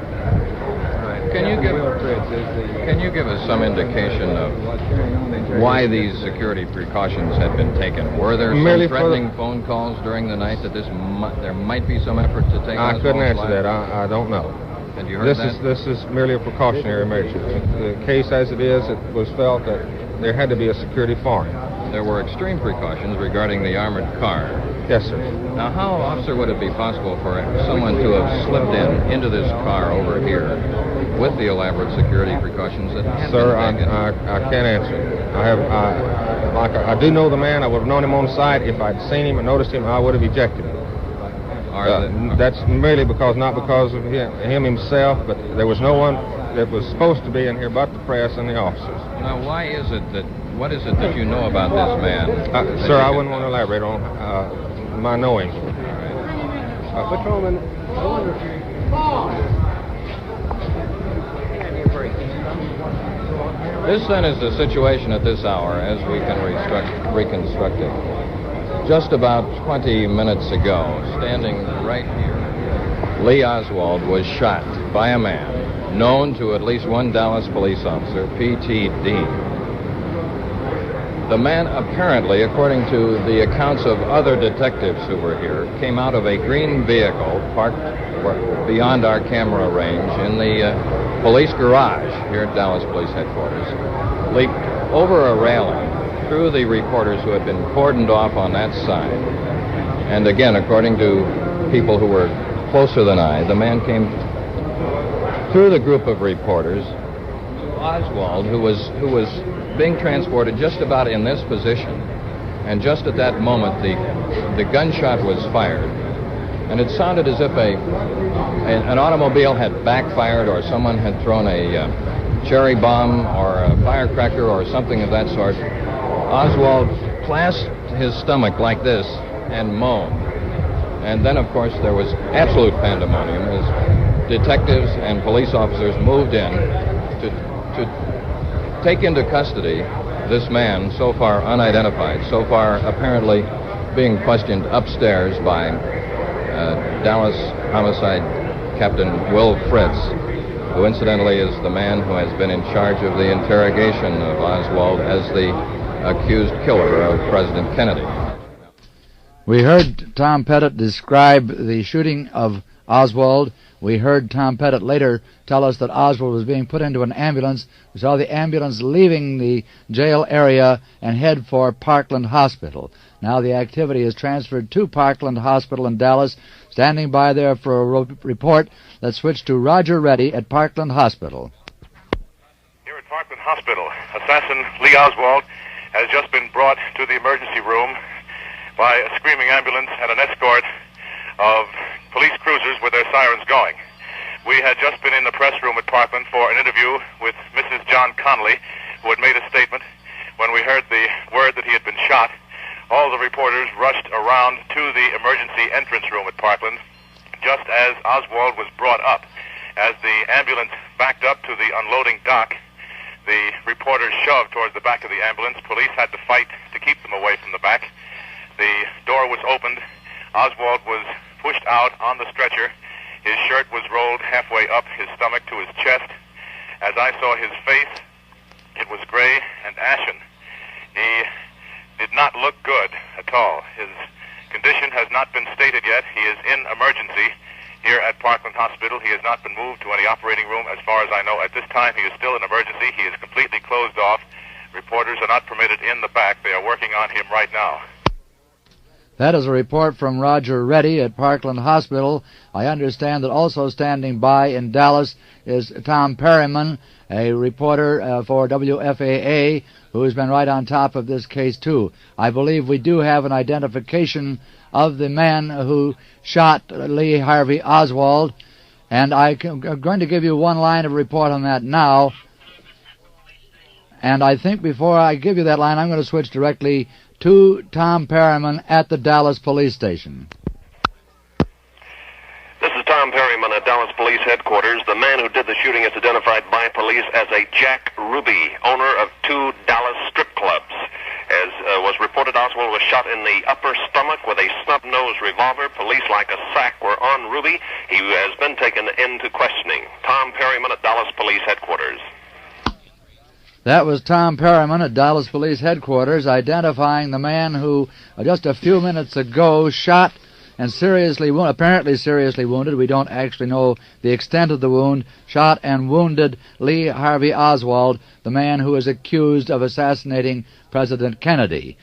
S6: Right.
S21: Can you give us some indication of why these security precautions had been taken? Were there some threatening phone calls during the night that there might be some effort to take?
S11: I couldn't answer that. I don't know.
S21: And you heard that?
S11: This is merely a precautionary measure. The case as it is, it was felt that there had to be a security foreign.
S21: There were extreme precautions regarding the armored car.
S11: Yes, sir.
S21: Now, how, officer, would it be possible for someone to have slipped into this car over here with the elaborate security precautions that had been taken?
S11: I can't answer. I do know the man. I would have known him on sight. If I'd seen him and noticed him, I would have ejected him. That's merely not because of him himself, but there was no one that was supposed to be in here but the press and the officers.
S21: Now, what is it that you know about this man?
S11: Sir, I wouldn't want to elaborate on my knowing.
S24: Patrolman, I wonder if
S21: This, then, is the situation at this hour as we can reconstruct it. Just about 20 minutes ago, standing right here, Lee Oswald was shot by a man known to at least one Dallas police officer, P.T. Dean. The man apparently, according to the accounts of other detectives who were here, came out of a green vehicle parked beyond our camera range in the police garage here at Dallas Police Headquarters, leaped over a railing through the reporters who had been cordoned off on that side. And again, according to people who were closer than I, the man came through the group of reporters to Oswald, who was being transported just about in this position. And just at that moment, the gunshot was fired. And it sounded as if an automobile had backfired, or someone had thrown a cherry bomb or a firecracker or something of that sort. Oswald clasped his stomach like this and moaned. And then, of course, there was absolute pandemonium as detectives and police officers moved in to take into custody this man, so far unidentified, so far apparently being questioned upstairs by Dallas Homicide Captain Will Fritz, who incidentally is the man who has been in charge of the interrogation of Oswald as the accused killer of President Kennedy.
S14: We heard Tom Pettit describe the shooting of Oswald. We heard Tom Pettit later tell us that Oswald was being put into an ambulance. We saw the ambulance leaving the jail area and head for Parkland Hospital. Now the activity is transferred to Parkland Hospital in Dallas. Standing by there for a report, let's switch to Roger Reddy at Parkland Hospital.
S1: Here at Parkland Hospital, assassin Lee Oswald has just been brought to the emergency room by a screaming ambulance and an escort of police cruisers with their sirens going. We had just been in the press room at Parkland for an interview with Mrs. John Connolly, who had made a statement. When we heard the word that he had been shot, all the reporters rushed around to the emergency entrance room at Parkland just as Oswald was brought up. As the ambulance backed up to the unloading dock, the reporters shoved towards the back of the ambulance. Police had to fight to keep them away from the back. The door was opened. Oswald was pushed out on the stretcher. His shirt was rolled halfway up his stomach to his chest. As I saw his face, it was gray and ashen. He did not look good at all. His condition has not been stated yet. He is in emergency here at Parkland Hospital. He has not been moved to any operating room as far as I know. At this time, he is still in emergency. He is completely closed off. Reporters are not permitted in the back. They are working on him right now.
S14: That is a report from Roger Reddy at Parkland Hospital. I understand that also standing by in Dallas is Tom Perryman, a reporter for WFAA, who has been right on top of this case, too. I believe we do have an identification of the man who shot Lee Harvey Oswald, and I'm going to give you one line of report on that now. And I think before I give you that line, I'm going to switch directly to Tom Perryman at the Dallas Police Station.
S18: This is Tom Perryman at Dallas Police Headquarters. The man who did the shooting is identified by police as a Jack Ruby, owner of 2 Dallas strip clubs. As
S5: was reported Oswald was shot in the upper stomach with a snub-nosed revolver. Police, like a sack, were on Ruby. He has been taken into questioning. Tom Perryman at Dallas Police Headquarters.
S14: That was Tom Perryman at Dallas Police Headquarters identifying the man who just a few minutes ago shot and apparently seriously wounded, we don't actually know the extent of the wound, shot and wounded Lee Harvey Oswald, the man who is accused of assassinating President Kennedy.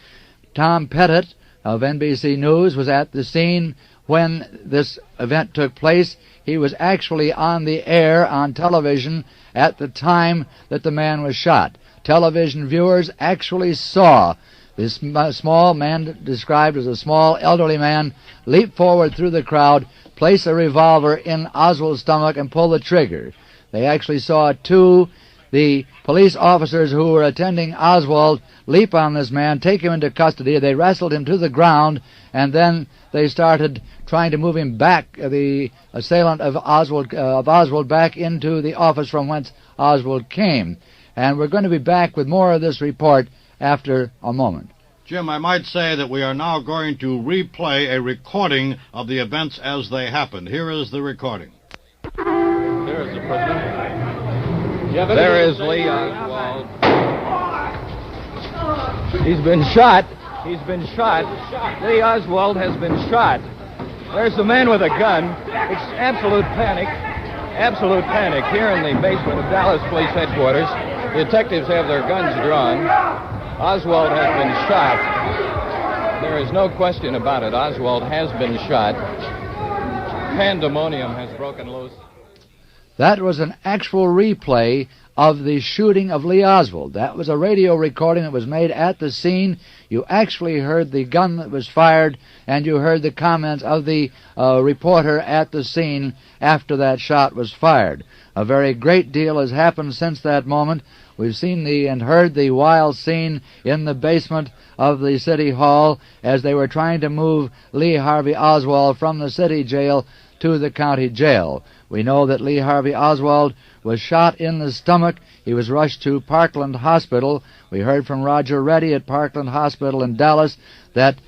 S14: Tom Pettit of NBC News was at the scene when this event took place. He was actually on the air on television at the time that the man was shot. Television viewers actually saw this small man, described as a small elderly man, leap forward through the crowd, place a revolver in Oswald's stomach, and pull the trigger. They actually saw the police officers who were attending Oswald leap on this man, take him into custody. They wrestled him to the ground, and then they started trying to move him back, the assailant of Oswald back into the office from whence Oswald came. And we're going to be back with more of this report after a moment.
S9: Jim, I might say that we are now going to replay a recording of the events as they happened. Here is the recording.
S21: There is the president. There is Lee Oswald. He's been shot. He's been shot. Lee Oswald has been shot. There's the man with a gun. It's absolute panic. Absolute panic here in the basement of Dallas Police Headquarters. The detectives have their guns drawn. Oswald has been shot. There is no question about it. Oswald has been shot. Pandemonium has broken loose.
S14: That was an actual replay of the shooting of Lee Oswald. That was a radio recording that was made at the scene. You actually heard the gun that was fired, and you heard the comments of the reporter at the scene after that shot was fired. A very great deal has happened since that moment. We've seen and heard the wild scene in the basement of the City Hall as they were trying to move Lee Harvey Oswald from the city jail to the county jail. We know that Lee Harvey Oswald was shot in the stomach. He was rushed to Parkland Hospital. We heard from Roger Reddy at Parkland Hospital in Dallas that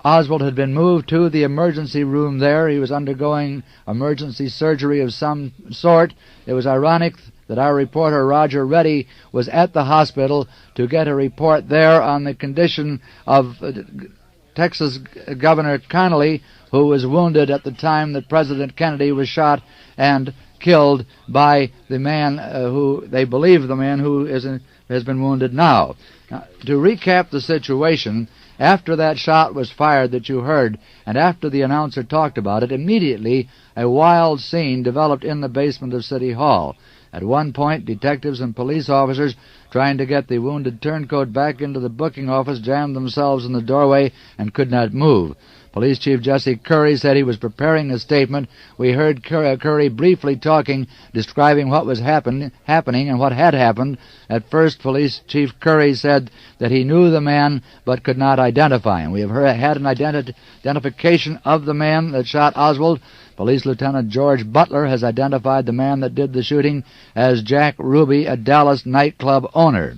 S14: Oswald had been moved to the emergency room there. He was undergoing emergency surgery of some sort. It was ironic that our reporter Roger Reddy was at the hospital to get a report there on the condition of Texas Governor Connally, who was wounded at the time that President Kennedy was shot and killed by the man who they believe the man who has been wounded now. To recap the situation, after that shot was fired that you heard, and after the announcer talked about it, immediately a wild scene developed in the basement of City Hall. At one point, detectives and police officers trying to get the wounded turncoat back into the booking office jammed themselves in the doorway and could not move. Police Chief Jesse Curry said he was preparing a statement. We heard Curry briefly talking, describing what was happening and what had happened. At first, Police Chief Curry said that he knew the man but could not identify him. We have had an identification of the man that shot Oswald. Police Lieutenant George Butler has identified the man that did the shooting as Jack Ruby, a Dallas nightclub owner.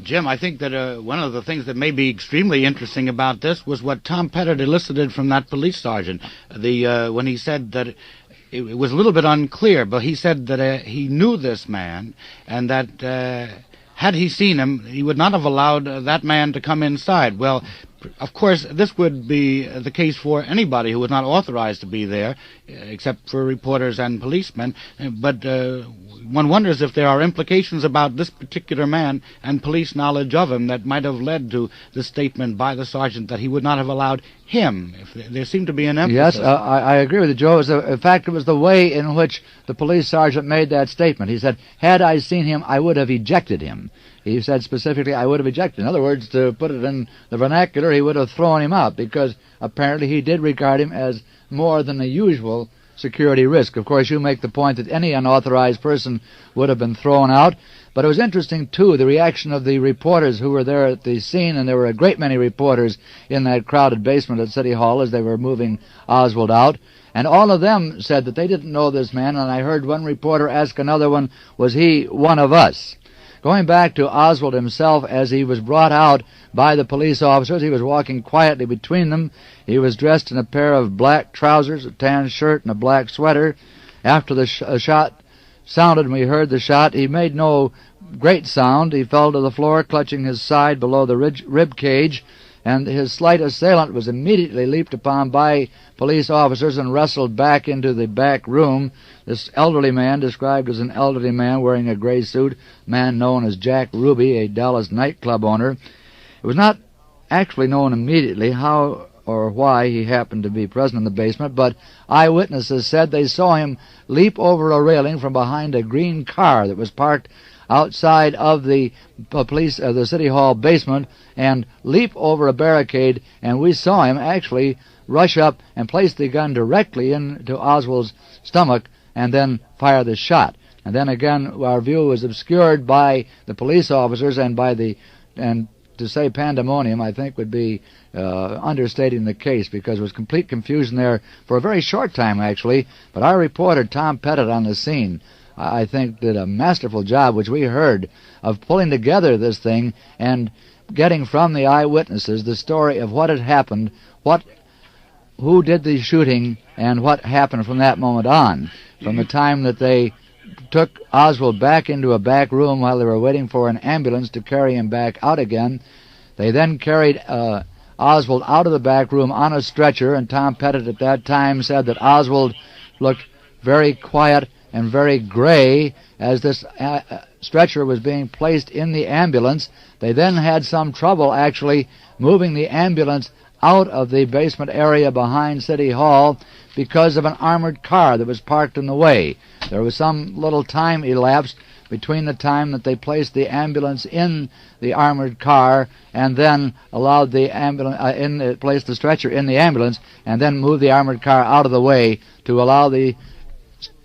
S19: Jim, I think that one of the things that may be extremely interesting about this was what Tom Pettit elicited from that police sergeant. When he said that it was a little bit unclear, but he said that he knew this man and that had he seen him, he would not have allowed that man to come inside. Well, of course, this would be the case for anybody who was not authorized to be there, except for reporters and policemen. But one wonders if there are implications about this particular man and police knowledge of him that might have led to the statement by the sergeant that he would not have allowed him. There seemed to be an emphasis.
S14: Yes, I agree with you, Joe. In fact, it was the way in which the police sergeant made that statement. He said, had I seen him, I would have ejected him. He said specifically, I would have ejected. In other words, to put it in the vernacular, he would have thrown him out because apparently he did regard him as more than the usual security risk. Of course, you make the point that any unauthorized person would have been thrown out. But it was interesting, too, the reaction of the reporters who were there at the scene, and there were a great many reporters in that crowded basement at City Hall as they were moving Oswald out. And all of them said that they didn't know this man, and I heard one reporter ask another one, was he one of us? going back to Oswald himself, as he was brought out by the police officers, he was walking quietly between them. He was dressed in a pair of black trousers, a tan shirt, and a black sweater. After the shot sounded and we heard the shot, he made no great sound. He fell to the floor, clutching his side below the rib cage, and his slight assailant was immediately leaped upon by police officers and wrestled back into the back room. This elderly man, described as an elderly man wearing a gray suit, man known as Jack Ruby, a Dallas nightclub owner. It was not actually known immediately how or why he happened to be present in the basement, but eyewitnesses said they saw him leap over a railing from behind a green car that was parked outside of the the City Hall basement and leap over a barricade, and we saw him actually rush up and place the gun directly into Oswald's stomach and then fire the shot. And then again our view was obscured by the police officers and to say pandemonium, I think, would be understating the case, because there was complete confusion there for a very short time, actually. But our reporter, Tom Pettit, on the scene, I think, did a masterful job, which we heard, of pulling together this thing and getting from the eyewitnesses the story of what had happened, who did the shooting, and what happened from that moment on. From the time that they took Oswald back into a back room while they were waiting for an ambulance to carry him back out again, they then carried Oswald out of the back room on a stretcher, and Tom Pettit at that time said that Oswald looked very quiet and very gray as this stretcher was being placed in the ambulance. They then had some trouble actually moving the ambulance out of the basement area behind City Hall because of an armored car that was parked in the way. There was some little time elapsed between the time that they placed the ambulance in the armored car and then allowed the ambulance placed the stretcher in the ambulance and then moved the armored car out of the way to allow the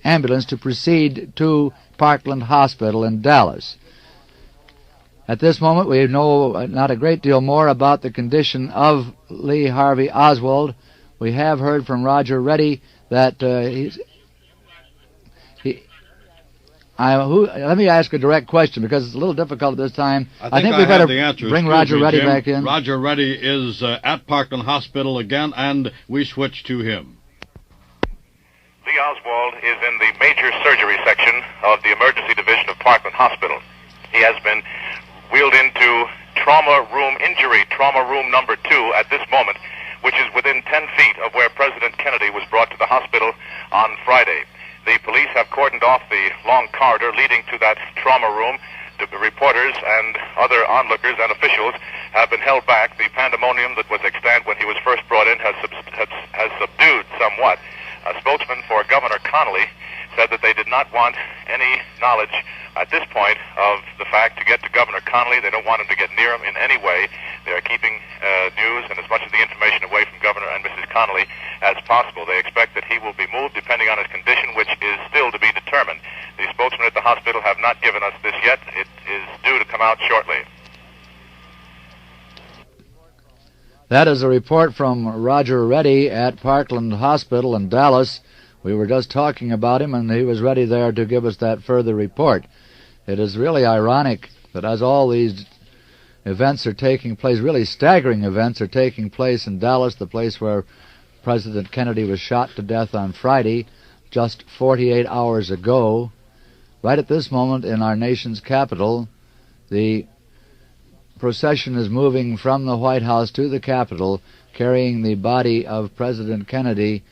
S14: ambulance to proceed to Parkland Hospital in Dallas. At this moment, we know not a great deal more about the condition of Lee Harvey Oswald. We have heard from Roger Reddy that let me ask a direct question, because it's a little difficult at this time.
S9: I think
S14: we better bring Roger Reddy
S9: Jim.
S14: back in.
S9: Roger Reddy is at Parkland Hospital again, and we switch to him.
S1: Lee Oswald is in the major surgery section of the emergency division of Parkland Hospital. He has been wheeled into trauma room number 2 at this moment, which is within 10 feet of where President Kennedy was brought to the hospital on Friday. The police have cordoned off the long corridor leading to that trauma room. The reporters and other onlookers and officials have been held back. The pandemonium that was extant when he was first brought in has subdued somewhat. A spokesman for Governor Connolly said that they did not want any knowledge at this point of the fact to get to Governor Connolly. They don't want him to get near him in any way. They are keeping news and as much of the information away from Governor and Mrs. Connolly as possible. They expect that he will be moved depending on his condition, which is still to be determined. The spokesman at the hospital have not given us this yet. It is due to come out shortly.
S14: That is a report from Roger Reddy at Parkland Hospital in Dallas. We were just talking about him, and he was ready there to give us that further report. It is really ironic that as all these events are taking place, really staggering events are taking place in Dallas, the place where President Kennedy was shot to death on Friday, just 48 hours ago. Right at this moment in our nation's capital, the procession is moving from the White House to the Capitol, carrying the body of President Kennedy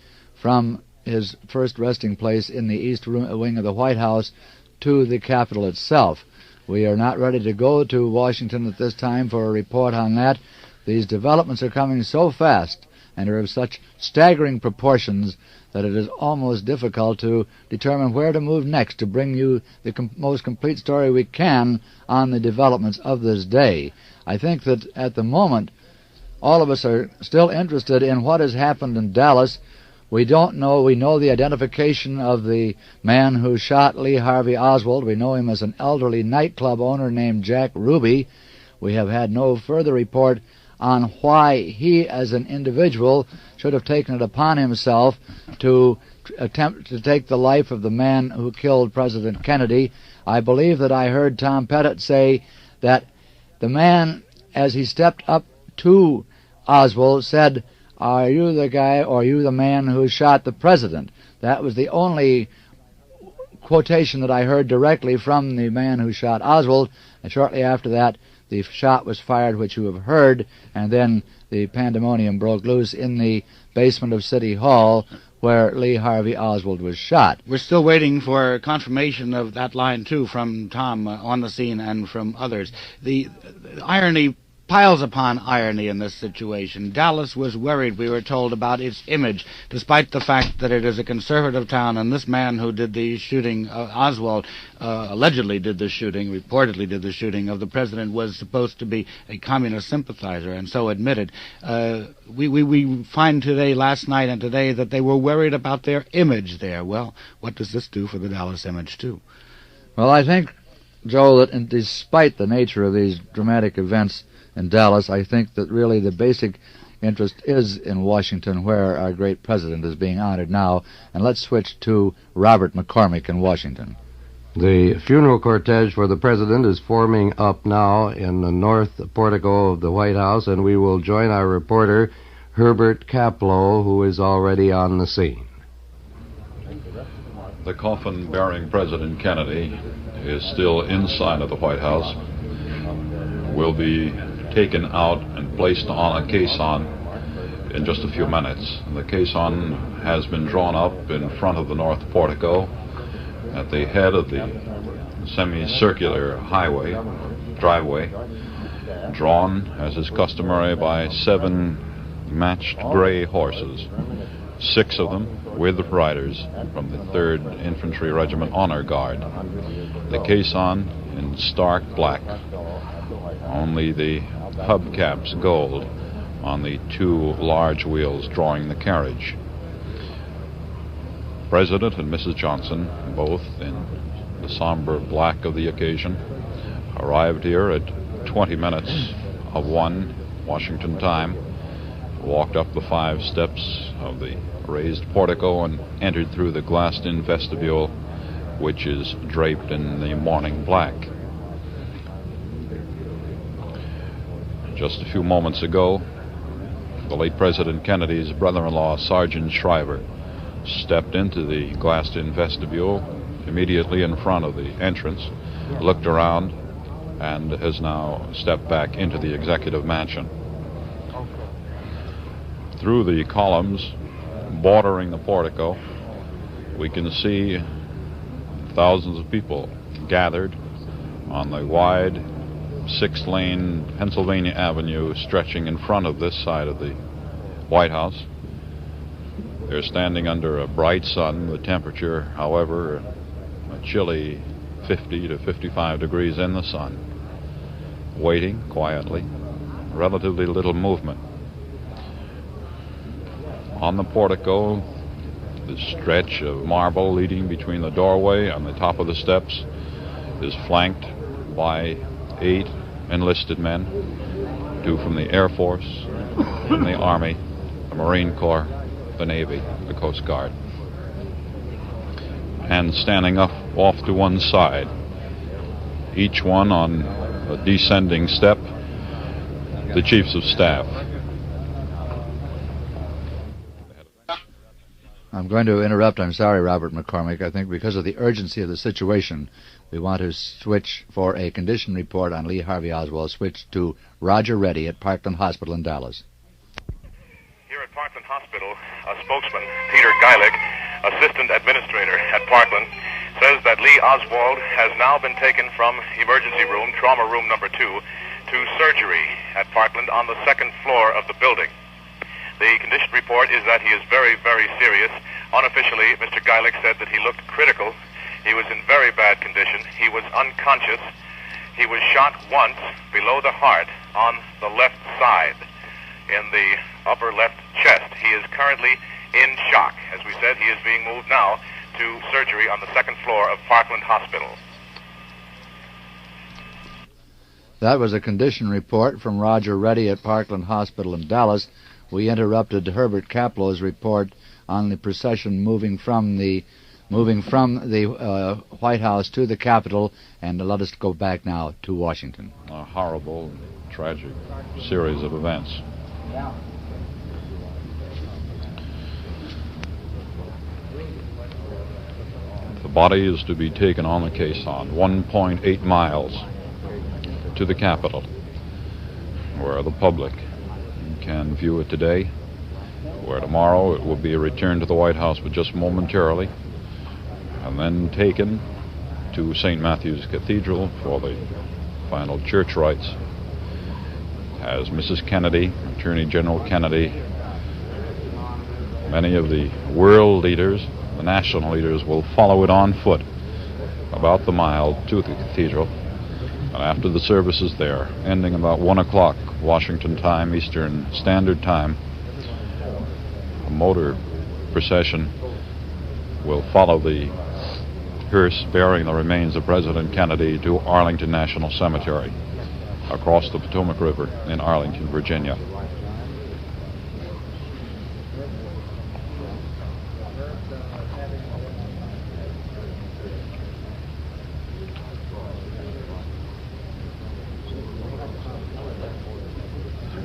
S14: from his first resting place in the east wing of the White House to the Capitol itself. We are not ready to go to Washington at this time for a report on that. These developments are coming so fast and are of such staggering proportions that it is almost difficult to determine where to move next to bring you the most complete story we can on the developments of this day. I think that at the moment, all of us are still interested in what has happened in Dallas. We don't know. We know the identification of the man who shot Lee Harvey Oswald. We know him as an elderly nightclub owner named Jack Ruby. We have had no further report on why he as an individual should have taken it upon himself to attempt to take the life of the man who killed President Kennedy. I believe that I heard Tom Pettit say that the man, as he stepped up to Oswald, said, "Are you the guy, or are you the man who shot the president?" That was the only quotation that I heard directly from the man who shot Oswald, and shortly after that the shot was fired, which you have heard, and then the pandemonium broke loose in the basement of City Hall, where Lee Harvey Oswald was shot.
S19: We're still waiting for confirmation of that line, too, from Tom on the scene and from others. The irony piles upon irony in this situation. Dallas was worried, we were told, about its image, despite the fact that it is a conservative town, and this man who did the shooting, Oswald, allegedly did the shooting, reportedly did the shooting of the president, was supposed to be a communist sympathizer, and so admitted. We find today, last night and today, that they were worried about their image there. Well, what does this do for the Dallas image, too?
S14: Well, I think, Joe, that despite the nature of these dramatic events in Dallas, I think that really the basic interest is in Washington, where our great president is being honored now. And let's switch to Robert McCormick in Washington.
S2: The funeral cortege for the president is forming up now in the north portico of the White House, and we will join our reporter, Herbert Kaplow, who is already on the scene.
S10: The coffin bearing President Kennedy is still inside of the White House. Will be taken out and placed on a caisson in just a few minutes. The caisson has been drawn up in front of the north portico at the head of the semicircular driveway, drawn, as is customary, by 7 matched gray horses, 6 of them with riders from the 3rd Infantry Regiment Honor Guard. The caisson in stark black, only the hubcaps gold on the 2 large wheels drawing the carriage. President and Mrs. Johnson, both in the somber black of the occasion, arrived here at 20 minutes of 1 Washington time, walked up the 5 steps of the raised portico and entered through the glassed-in vestibule, which is draped in the morning black. Just a few moments ago, the late President Kennedy's brother-in-law, Sergeant Shriver, stepped into the glassed-in vestibule immediately in front of the entrance, looked around, and has now stepped back into the executive mansion. Through the columns bordering the portico, we can see thousands of people gathered on the wide 6-lane Pennsylvania Avenue stretching in front of this side of the White House. They're standing under a bright sun, the temperature, however, a chilly 50 to 55 degrees in the sun, waiting quietly, relatively little movement. On the portico, the stretch of marble leading between the doorway and the top of the steps is flanked by 8 enlisted men, 2 from the Air Force, from the Army, the Marine Corps, the Navy, the Coast Guard. And standing up off to one side, each one on a descending step, the Chiefs of Staff.
S14: I'm going to interrupt. I'm sorry, Robert McCormick. I think because of the urgency of the situation, we want to switch for a condition report on Lee Harvey Oswald. Switch to Roger Reddy at Parkland Hospital in Dallas.
S1: Here at Parkland Hospital, a spokesman, Peter Geilich, assistant administrator at Parkland, says that Lee Oswald has now been taken from emergency room, trauma room number 2, to surgery at Parkland on the 2nd floor of the building. The condition report is that he is very, very serious. Unofficially, Mr. Geilich said that he looked critical. He was in very bad condition. He was unconscious. He was shot once below the heart on the left side in the upper left chest. He is currently in shock. As we said, he is being moved now to surgery on the 2nd floor of Parkland Hospital.
S14: That was a condition report from Roger Reddy at Parkland Hospital in Dallas. We interrupted Herbert Kaplow's report on the procession moving from the moving from the White House to the Capitol, and let us go back now to Washington.
S10: A horrible, tragic series of events. The body is to be taken on the caisson 1.8 miles to the Capitol, where the public can view it today, where tomorrow it will be returned to the White House but just momentarily, and then taken to St. Matthew's Cathedral for the final church rites, as Mrs. Kennedy, Attorney General Kennedy, many of the world leaders, the national leaders, will follow it on foot about the mile to the cathedral. And after the services there, ending about 1 o'clock Washington time, Eastern Standard Time, a motor procession will follow the hearse bearing the remains of President Kennedy to Arlington National Cemetery across the Potomac River in Arlington, Virginia.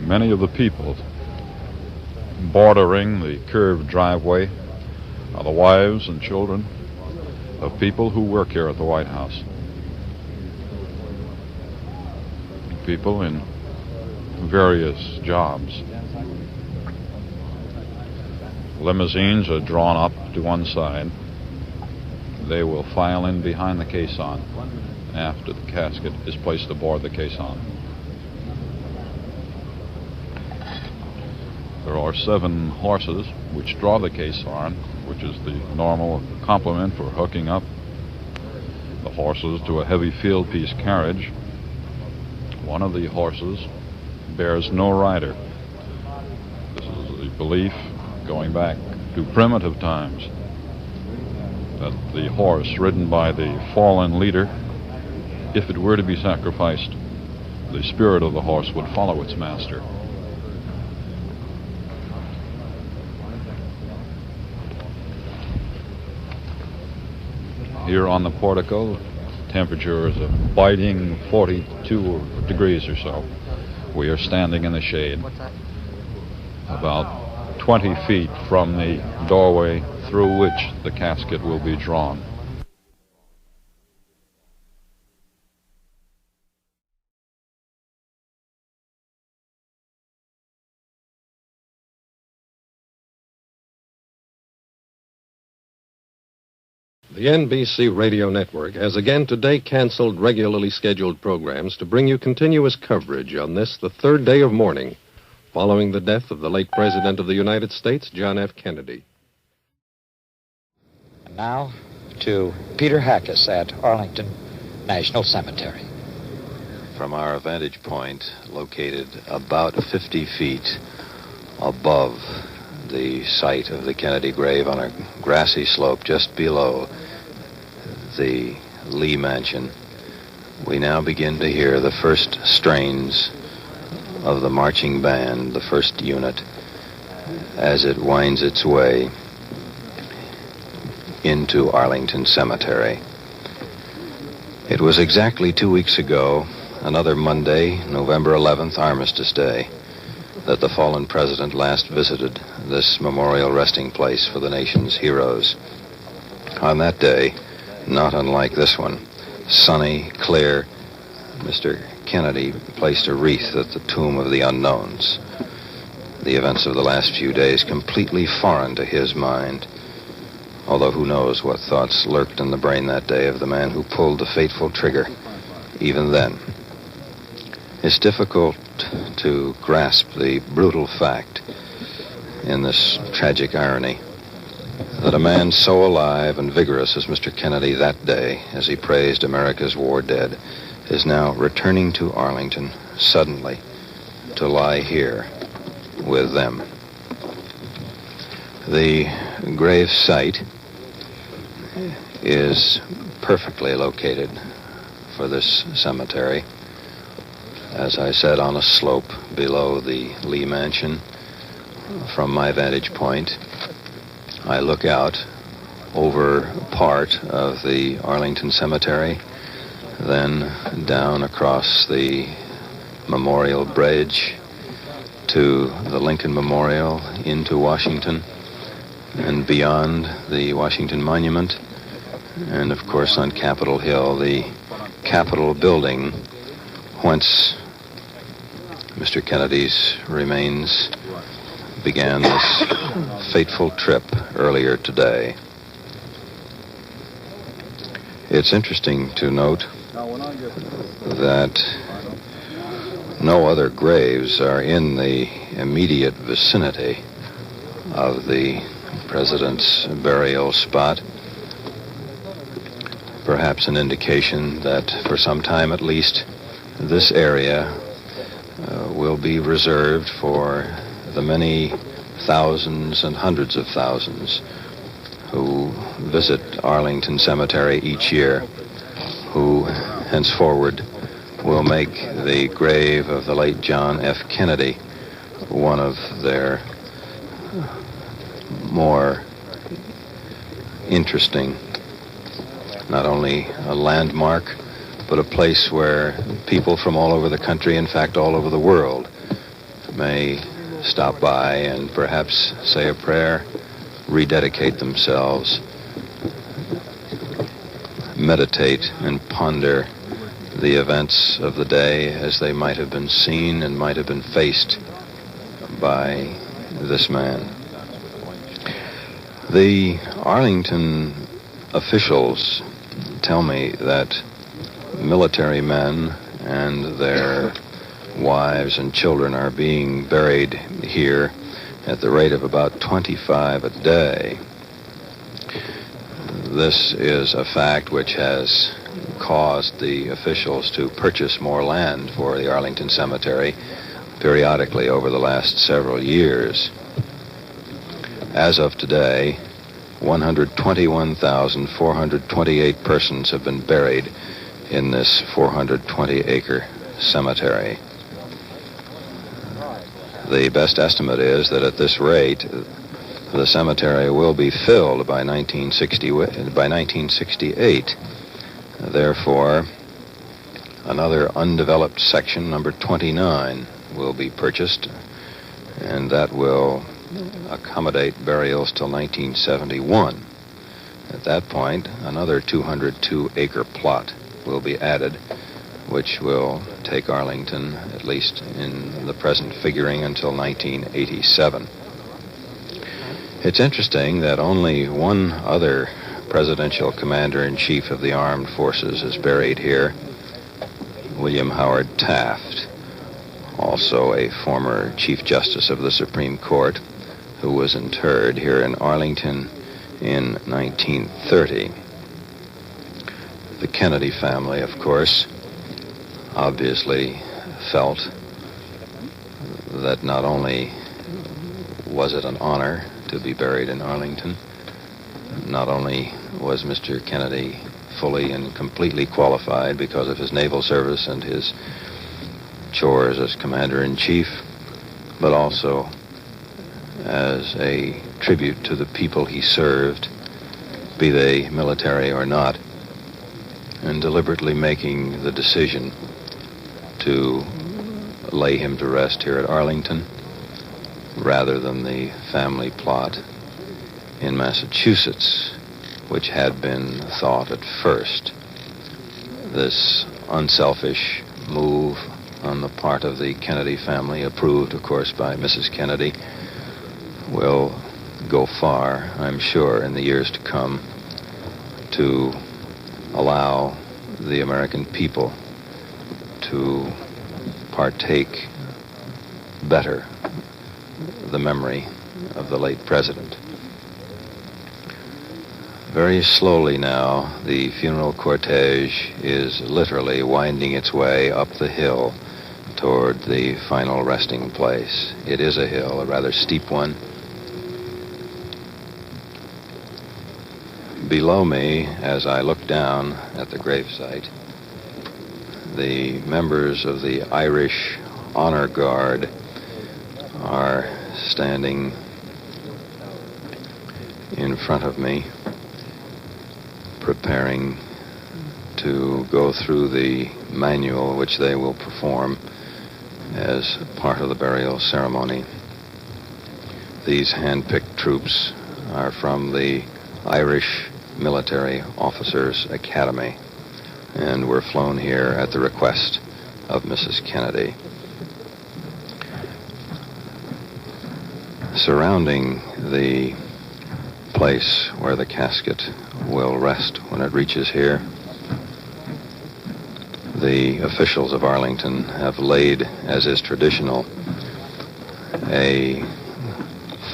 S10: Many of the people bordering the curved driveway are the wives and children of people who work here at the White House. People in various jobs. Limousines are drawn up to one side. They will file in behind the caisson after the casket is placed aboard the caisson. There are 7 horses which draw the caisson, which is the normal complement for hooking up the horses to a heavy field piece carriage. One of the horses bears no rider. This is the belief, going back to primitive times, that the horse ridden by the fallen leader, if it were to be sacrificed, the spirit of the horse would follow its master. Here on the portico, temperature is a biting 42 degrees or so. We are standing in the shade, about 20 feet from the doorway through which the casket will be drawn.
S12: The NBC radio network has again today canceled regularly scheduled programs to bring you continuous coverage on this, the 3rd day of mourning, following the death of the late President of the United States, John F. Kennedy.
S15: And now to Peter Hackus at Arlington National Cemetery.
S17: From our vantage point, located about 50 feet above the site of the Kennedy grave on a grassy slope just below the Lee Mansion, we now begin to hear the first strains of the marching band, the first unit, as it winds its way into Arlington Cemetery. It was exactly 2 weeks ago, another Monday, November 11th, Armistice Day, that the fallen president last visited this memorial resting place for the nation's heroes. On that day, not unlike this one, sunny, clear, Mr. Kennedy placed a wreath at the tomb of the unknowns. The events of the last few days completely foreign to his mind, although who knows what thoughts lurked in the brain that day of the man who pulled the fateful trigger. Even then, it's difficult to grasp the brutal fact in this tragic irony that a man so alive and vigorous as Mr. Kennedy that day, as he praised America's war dead, is now returning to Arlington suddenly to lie here with them. The grave site is perfectly located for this cemetery. As I said, on a slope below the Lee Mansion. From my vantage point, I look out over part of the Arlington Cemetery, then down across the Memorial Bridge to the Lincoln Memorial into Washington, and beyond the Washington Monument, and of course on Capitol Hill, the Capitol building, whence Mr. Kennedy's remains began this fateful trip earlier today. It's interesting to note that no other graves are in the immediate vicinity of the President's burial spot. Perhaps an indication that for some time at least this area will be reserved for the many thousands and hundreds of thousands who visit Arlington Cemetery each year, who henceforward will make the grave of the late John F. Kennedy one of their more interesting, not only a landmark, but a place where people from all over the country, in fact all over the world, may stop by and perhaps say a prayer, rededicate themselves, meditate and ponder the events of the day as they might have been seen and might have been faced by this man. The Arlington officials tell me that military men and their wives and children are being buried here at the rate of about 25 a day. This is a fact which has caused the officials to purchase more land for the Arlington Cemetery periodically over the last several years. As of today, 121,428 persons have been buried in this 420-acre cemetery. The best estimate is that at this rate, the cemetery will be filled by 1968. Therefore, another undeveloped section, number 29, will be purchased, and that will accommodate burials till 1971. At that point, another 202-acre plot will be added, which will take Arlington, at least in the present figuring, until 1987. It's interesting that only one other presidential commander-in-chief of the armed forces is buried here, William Howard Taft, also a former Chief Justice of the Supreme Court, who was interred here in Arlington in 1930. The Kennedy family, of course, obviously felt that not only was it an honor to be buried in Arlington, not only was Mr. Kennedy fully and completely qualified because of his naval service and his chores as commander-in-chief, but also as a tribute to the people he served, be they military or not, and deliberately making the decision to lay him to rest here at Arlington rather than the family plot in Massachusetts, which had been thought at first. This unselfish move on the part of the Kennedy family, approved, of course, by Mrs. Kennedy, will go far, I'm sure, in the years to come to allow the American people to partake better the memory of the late president. Very slowly now, the funeral cortege is literally winding its way up the hill toward the final resting place. It is a hill, a rather steep one. Below me, as I look down at the gravesite, the members of the Irish Honor Guard are standing in front of me. preparing to go through the manual which they will perform as part of the burial ceremony. These hand-picked troops are from the Irish Military Officers Academy and were flown here at the request of Mrs. Kennedy. Surrounding the place where the casket will rest when it reaches here, the officials of Arlington have laid, as is traditional, a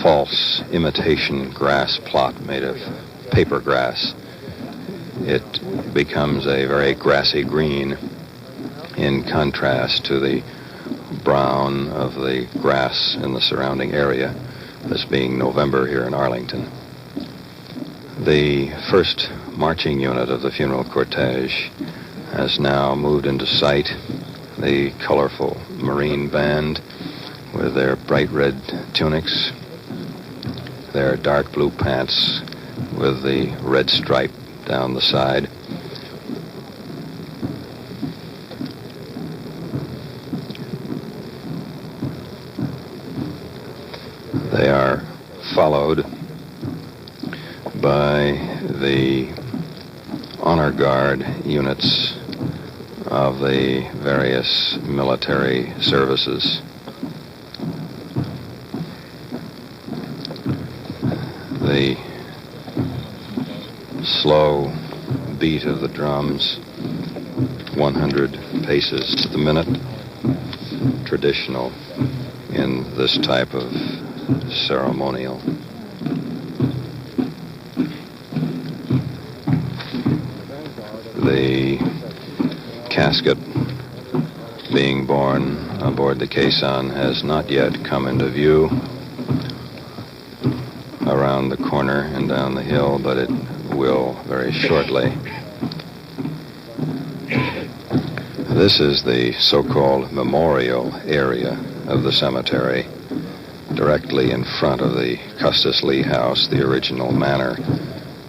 S17: false imitation grass plot made of paper grass. It becomes a very grassy green in contrast to the brown of the grass in the surrounding area, this being November here in Arlington. The first marching unit of the funeral cortege has now moved into sight. The colorful Marine band with their bright red tunics, their dark blue pants with the red stripe down the side. They are followed by the honor guard units of the various military services. The slow beat of the drums, 100 paces to the minute, traditional in this type of ceremonial. The casket being borne aboard the caisson has not yet come into view around the corner and down the hill, but it will very shortly. This is the so-called memorial area of the cemetery, directly in front of the Custis Lee House, the original manor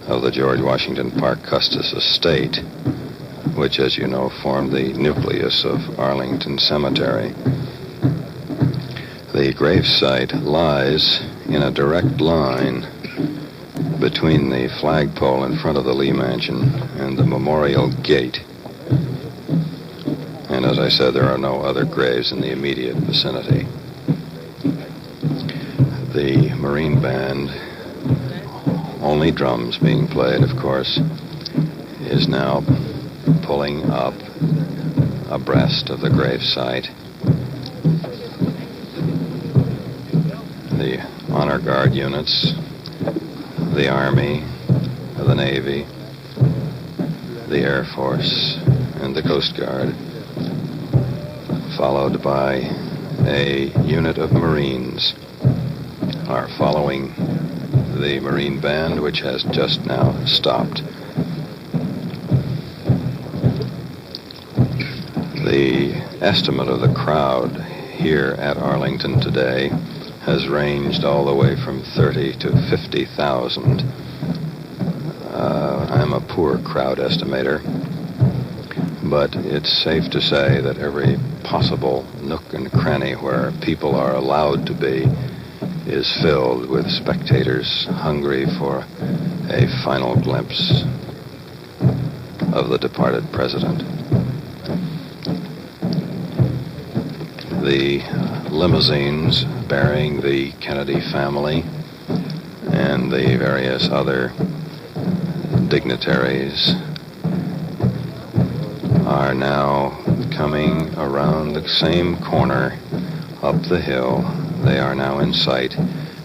S17: of the George Washington Parke Custis estate, which, as you know, formed the nucleus of Arlington Cemetery. The gravesite lies in a direct line between the flagpole in front of the Lee Mansion and the memorial gate. And as I said, there are no other graves in the immediate vicinity. The Marine band, only drums being played, of course, is now pulling up abreast of the gravesite. The honor guard units, the Army, the Navy, the Air Force, and the Coast Guard, followed by a unit of Marines, are following the Marine band, which has just now stopped. The estimate of the crowd here at Arlington today has ranged all the way from 30 to 50,000. I'm a poor crowd estimator, but it's safe to say that every possible nook and cranny where people are allowed to be is filled with spectators hungry for a final glimpse of the departed president. The limousines bearing the Kennedy family and the various other dignitaries are now coming around the same corner up the hill. They are now in sight,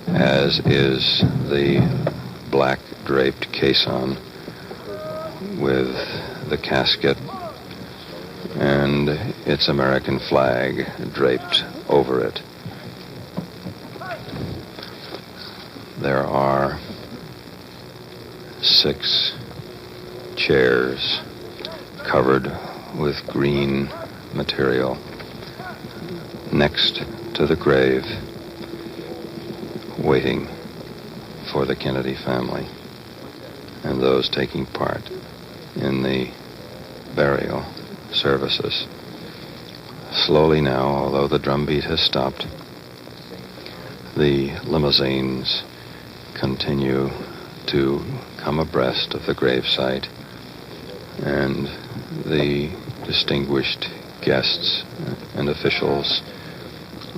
S17: as is the black draped caisson with the casket and its American flag draped over it. There are 6 chairs covered with green material next to the grave, waiting for the Kennedy family. and those taking part in the burial services. Slowly now, although the drumbeat has stopped, the limousines continue to come abreast of the gravesite, and the distinguished guests and officials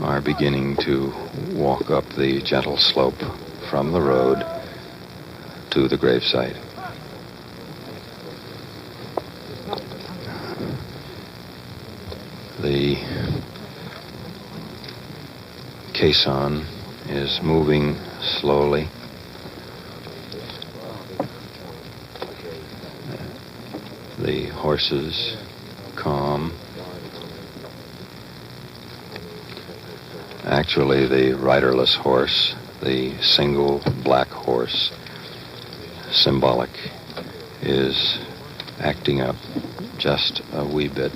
S17: are beginning to walk up the gentle slope from the road to the gravesite. The caisson is moving slowly. The horses calm. Actually, the riderless horse, the single black horse, symbolic, is acting up just a wee bit,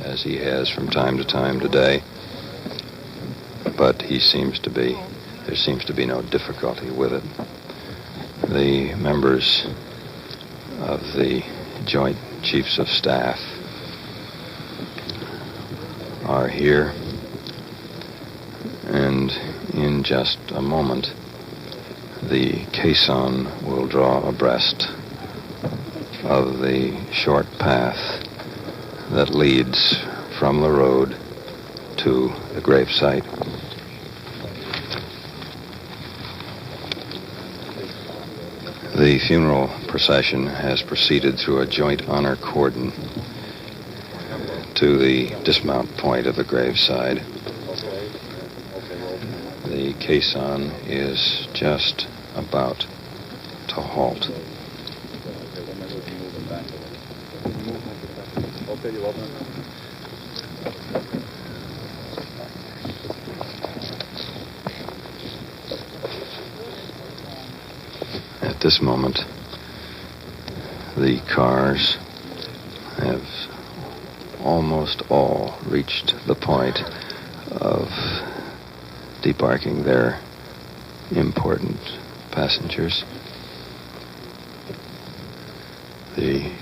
S17: as he has from time to time today. But there seems to be no difficulty with it. The members of the Joint Chiefs of Staff are here, and in just a moment, the caisson will draw abreast of the short path that leads from the road to the gravesite. The funeral procession has proceeded through a joint honor cordon to the dismount point of the graveside. The caisson is just about to halt. At this moment, the cars have almost all reached the point of debarking their important passengers. The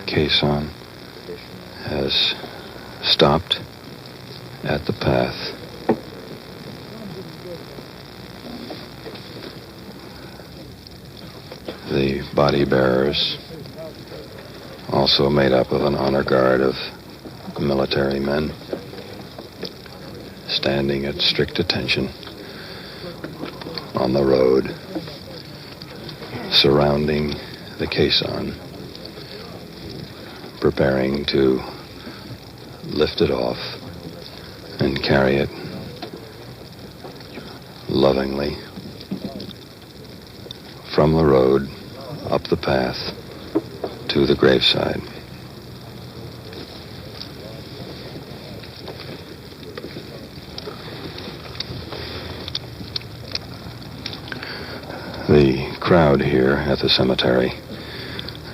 S17: caisson has stopped at the path. The body bearers, also made up of an honor guard of military men, standing at strict attention on the road, surrounding the caisson, preparing to lift it off and carry it lovingly from the road up the path to the graveside. The crowd here at the cemetery,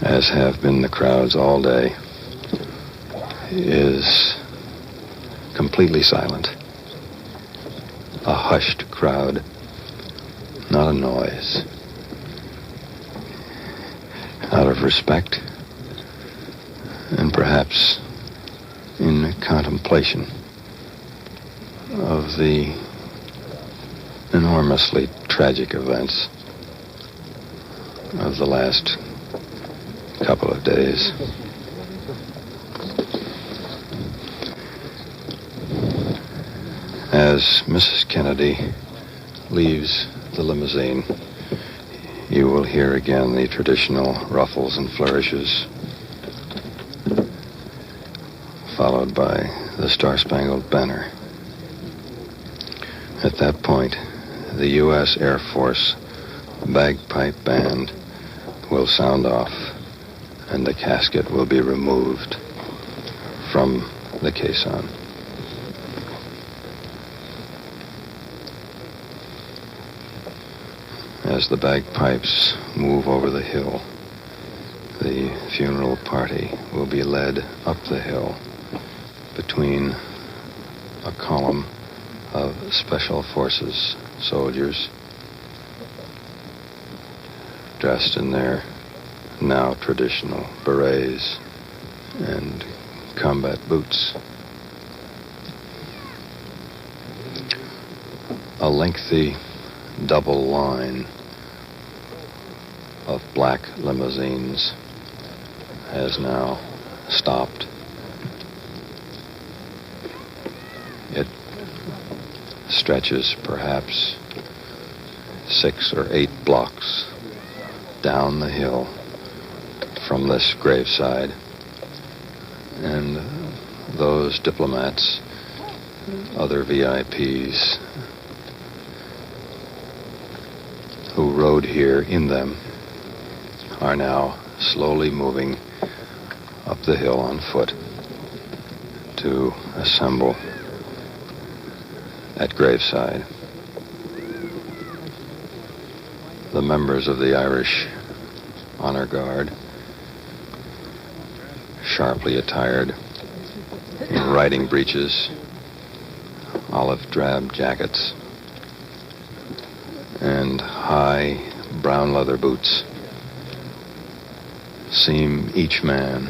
S17: as have been the crowds all day, is completely silent. A hushed crowd, not a noise. Out of respect, and perhaps in contemplation of the enormously tragic events of the last couple of days. As Mrs. Kennedy leaves the limousine, you will hear again the traditional ruffles and flourishes, followed by the Star-Spangled Banner. At that point, the U.S. Air Force bagpipe band will sound off, and the casket will be removed from the caisson. As the bagpipes move over the hill, the funeral party will be led up the hill between a column of Special Forces soldiers dressed in their now traditional berets and combat boots. A lengthy double line of black limousines has now stopped. It stretches perhaps 6 or 8 blocks down the hill from this graveside, and those diplomats, other VIPs who rode here in them, are now slowly moving up the hill on foot to assemble at graveside. The members of the Irish Honor Guard, sharply attired in riding breeches, olive drab jackets, and high brown leather boots, seem each man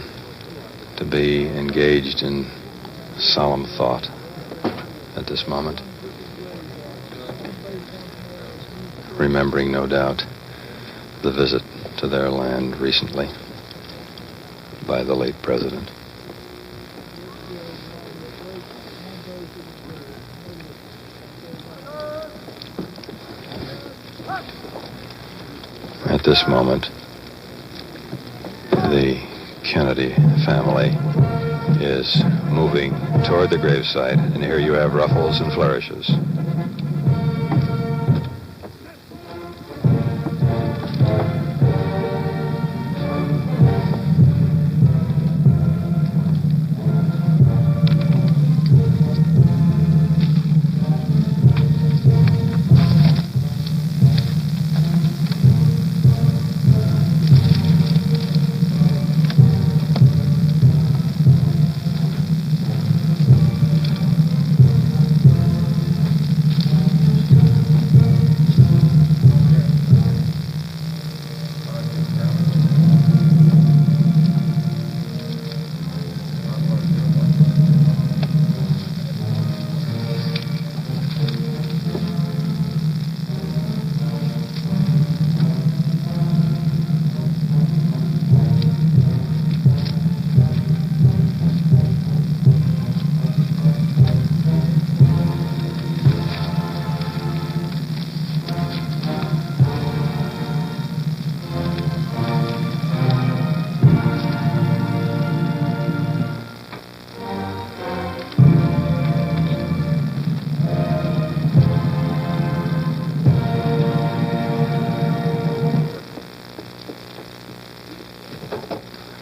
S17: to be engaged in solemn thought at this moment, remembering, no doubt, the visit to their land recently by the late president. At this moment, the Kennedy family is moving toward the gravesite, and here you have ruffles and flourishes.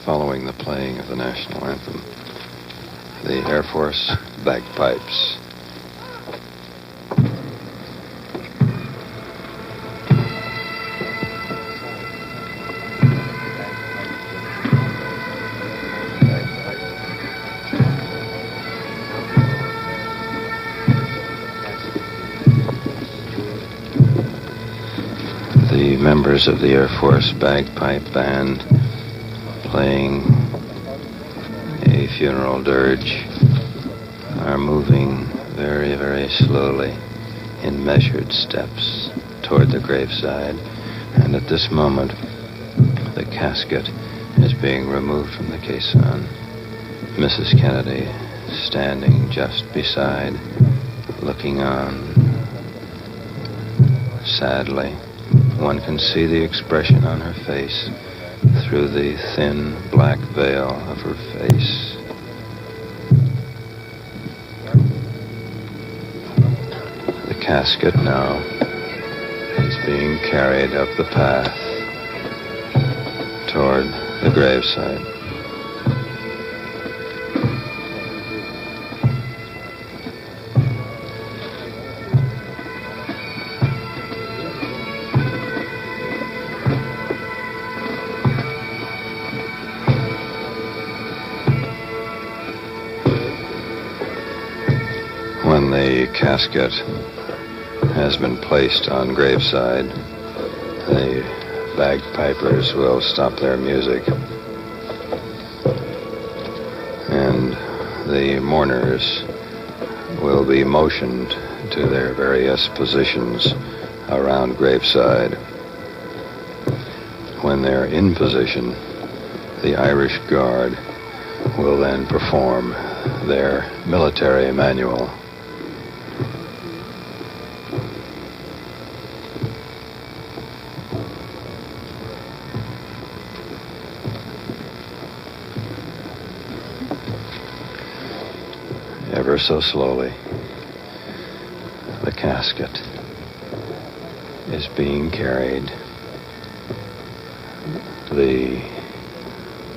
S17: Following the playing of the national anthem, the Air Force bagpipes. The members of the Air Force bagpipe band playing a funeral dirge are moving very, very slowly in measured steps toward the graveside. And at this moment, the casket is being removed from the caisson. Mrs. Kennedy standing just beside, looking on sadly. One can see the expression on her face through the thin black veil of her face. The casket now is being carried up the path toward the gravesite. When the casket has been placed on graveside, the bagpipers will stop their music, and the mourners will be motioned to their various positions around graveside. When they're in position, the Irish Guard will then perform their military manual. Ever so slowly, the casket is being carried the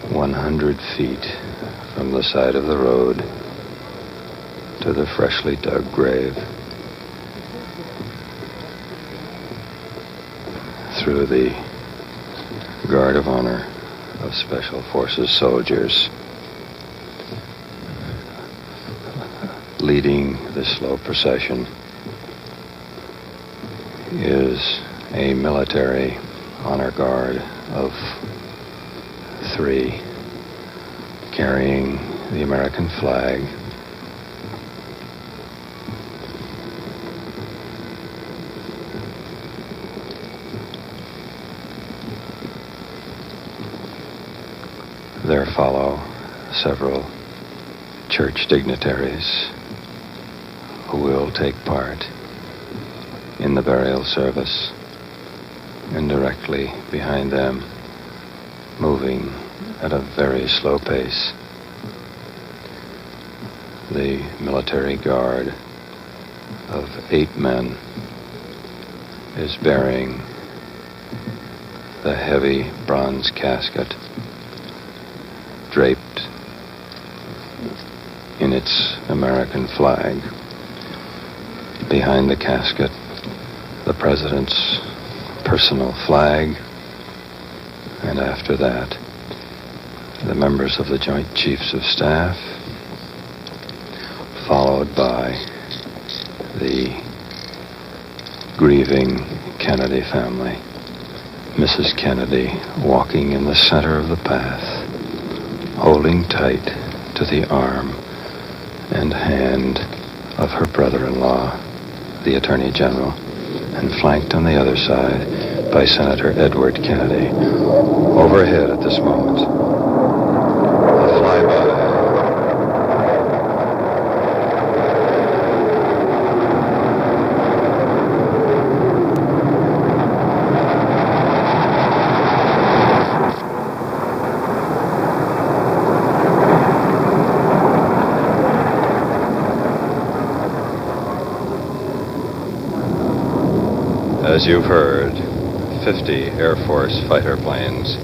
S17: 100 feet from the side of the road to the freshly dug grave, through the Guard of Honor of Special Forces soldiers. Leading the slow procession is a military honor guard of 3 carrying the American flag. There follow several church dignitaries who will take part in the burial service, and directly behind them, moving at a very slow pace, the military guard of 8 men is bearing the heavy bronze casket draped in its American flag. Behind the casket, the President's personal flag, and after that, the members of the Joint Chiefs of Staff, followed by the grieving Kennedy family. Mrs. Kennedy walking in the center of the path, holding tight to the arm and hand of her brother-in-law, the Attorney General, and flanked on the other side by Senator Edward Kennedy. Overhead at this moment, a flyby. As you've heard, 50 Air Force fighter planes,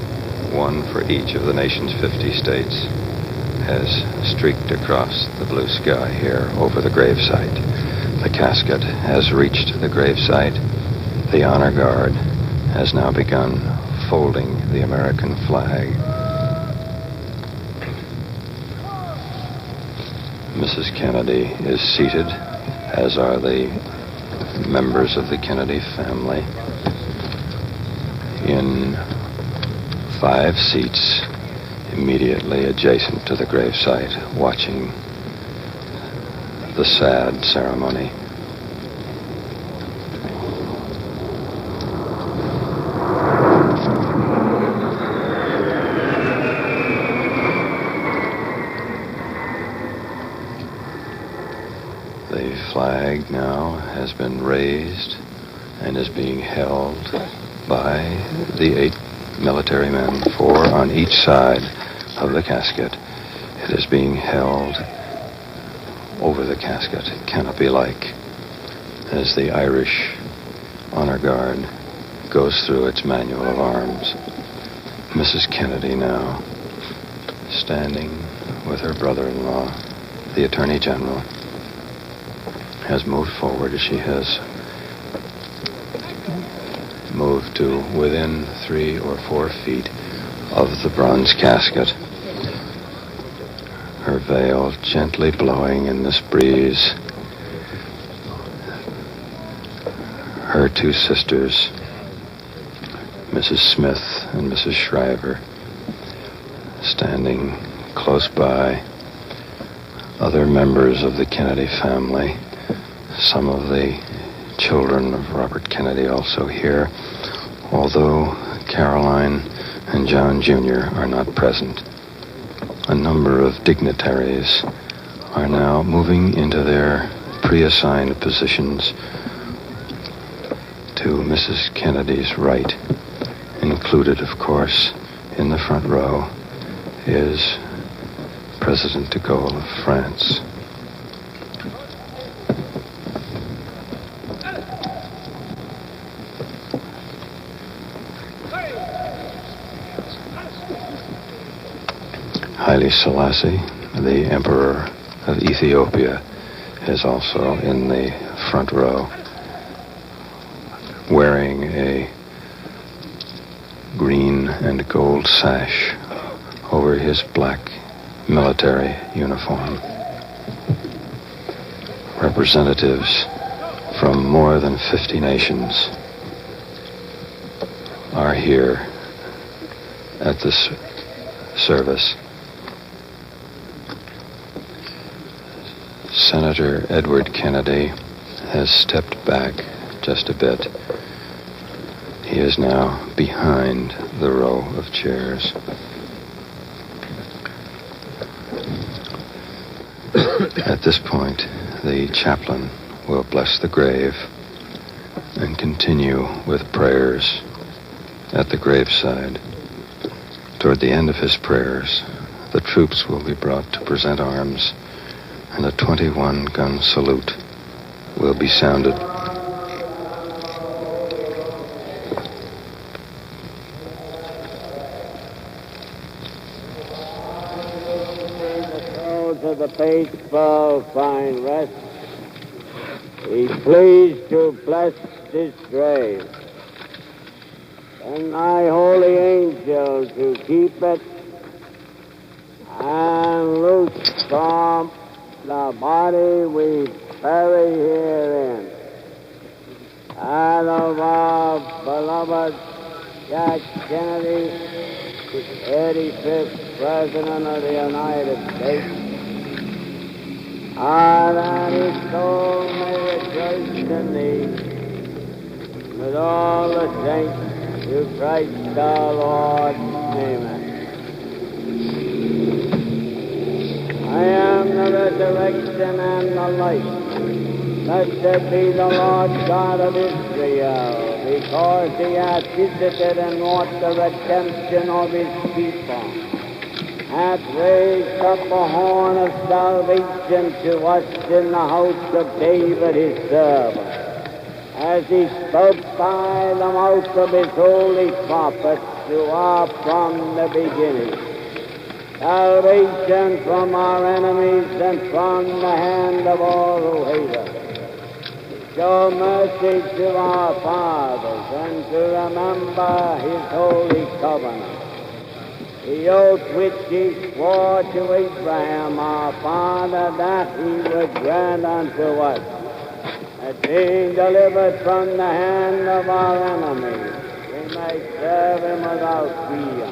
S17: one for each of the nation's 50 states, has streaked across the blue sky here over the gravesite. The casket has reached the gravesite. The honor guard has now begun folding the American flag. Mrs. Kennedy is seated, as are the members of the Kennedy family, in 5 seats immediately adjacent to the gravesite, watching the sad ceremony. The flag now has been raised and is being held by the 8 military men, 4 on each side of the casket. It is being held over the casket, canopy-like, as the Irish Honor Guard goes through its manual of arms. Mrs. Kennedy now, standing with her brother-in-law, the Attorney General, has moved forward as she has moved to within 3 or 4 feet of the bronze casket. Her veil gently blowing in this breeze. Her 2 sisters Mrs. Smith and Mrs. Shriver standing close by, other members of the Kennedy family, some of the children of Robert Kennedy also here, although Caroline and John Jr. are not present. A number of dignitaries are now moving into their pre-assigned positions to Mrs. Kennedy's right. Included, of course, in the front row is President de Gaulle of France. Haile Selassie, the Emperor of Ethiopia, is also in the front row, wearing a green and gold sash over his black military uniform. Representatives from more than 50 nations are here at this service. Senator Edward Kennedy has stepped back just a bit. He is now behind the row of chairs. At this point, the chaplain will bless the grave and continue with prayers at the graveside. Toward the end of his prayers, the troops will be brought to present arms, and a 21-gun salute will be sounded.
S3: To the faithful find rest. He's pleased to bless this grave, and thy holy angel to keep it and loose from the body we bury herein, and of our beloved Jack Kennedy, 85th President of the United States, and that his soul may rejoice in thee with all the saints through Christ our Lord. Amen. I am the resurrection and the life. Blessed be the Lord God of Israel, because he hath visited and wrought the redemption of his people, hath raised up a horn of salvation to us in the house of David his servant, as he spoke by the mouth of his holy prophets who are from the beginning. Salvation from our enemies and from the hand of all who hate us. Show mercy to our fathers and to remember his holy covenant, the oath which he swore to Abraham our father, that he would grant unto us, that being delivered from the hand of our enemies, we may serve him without fear.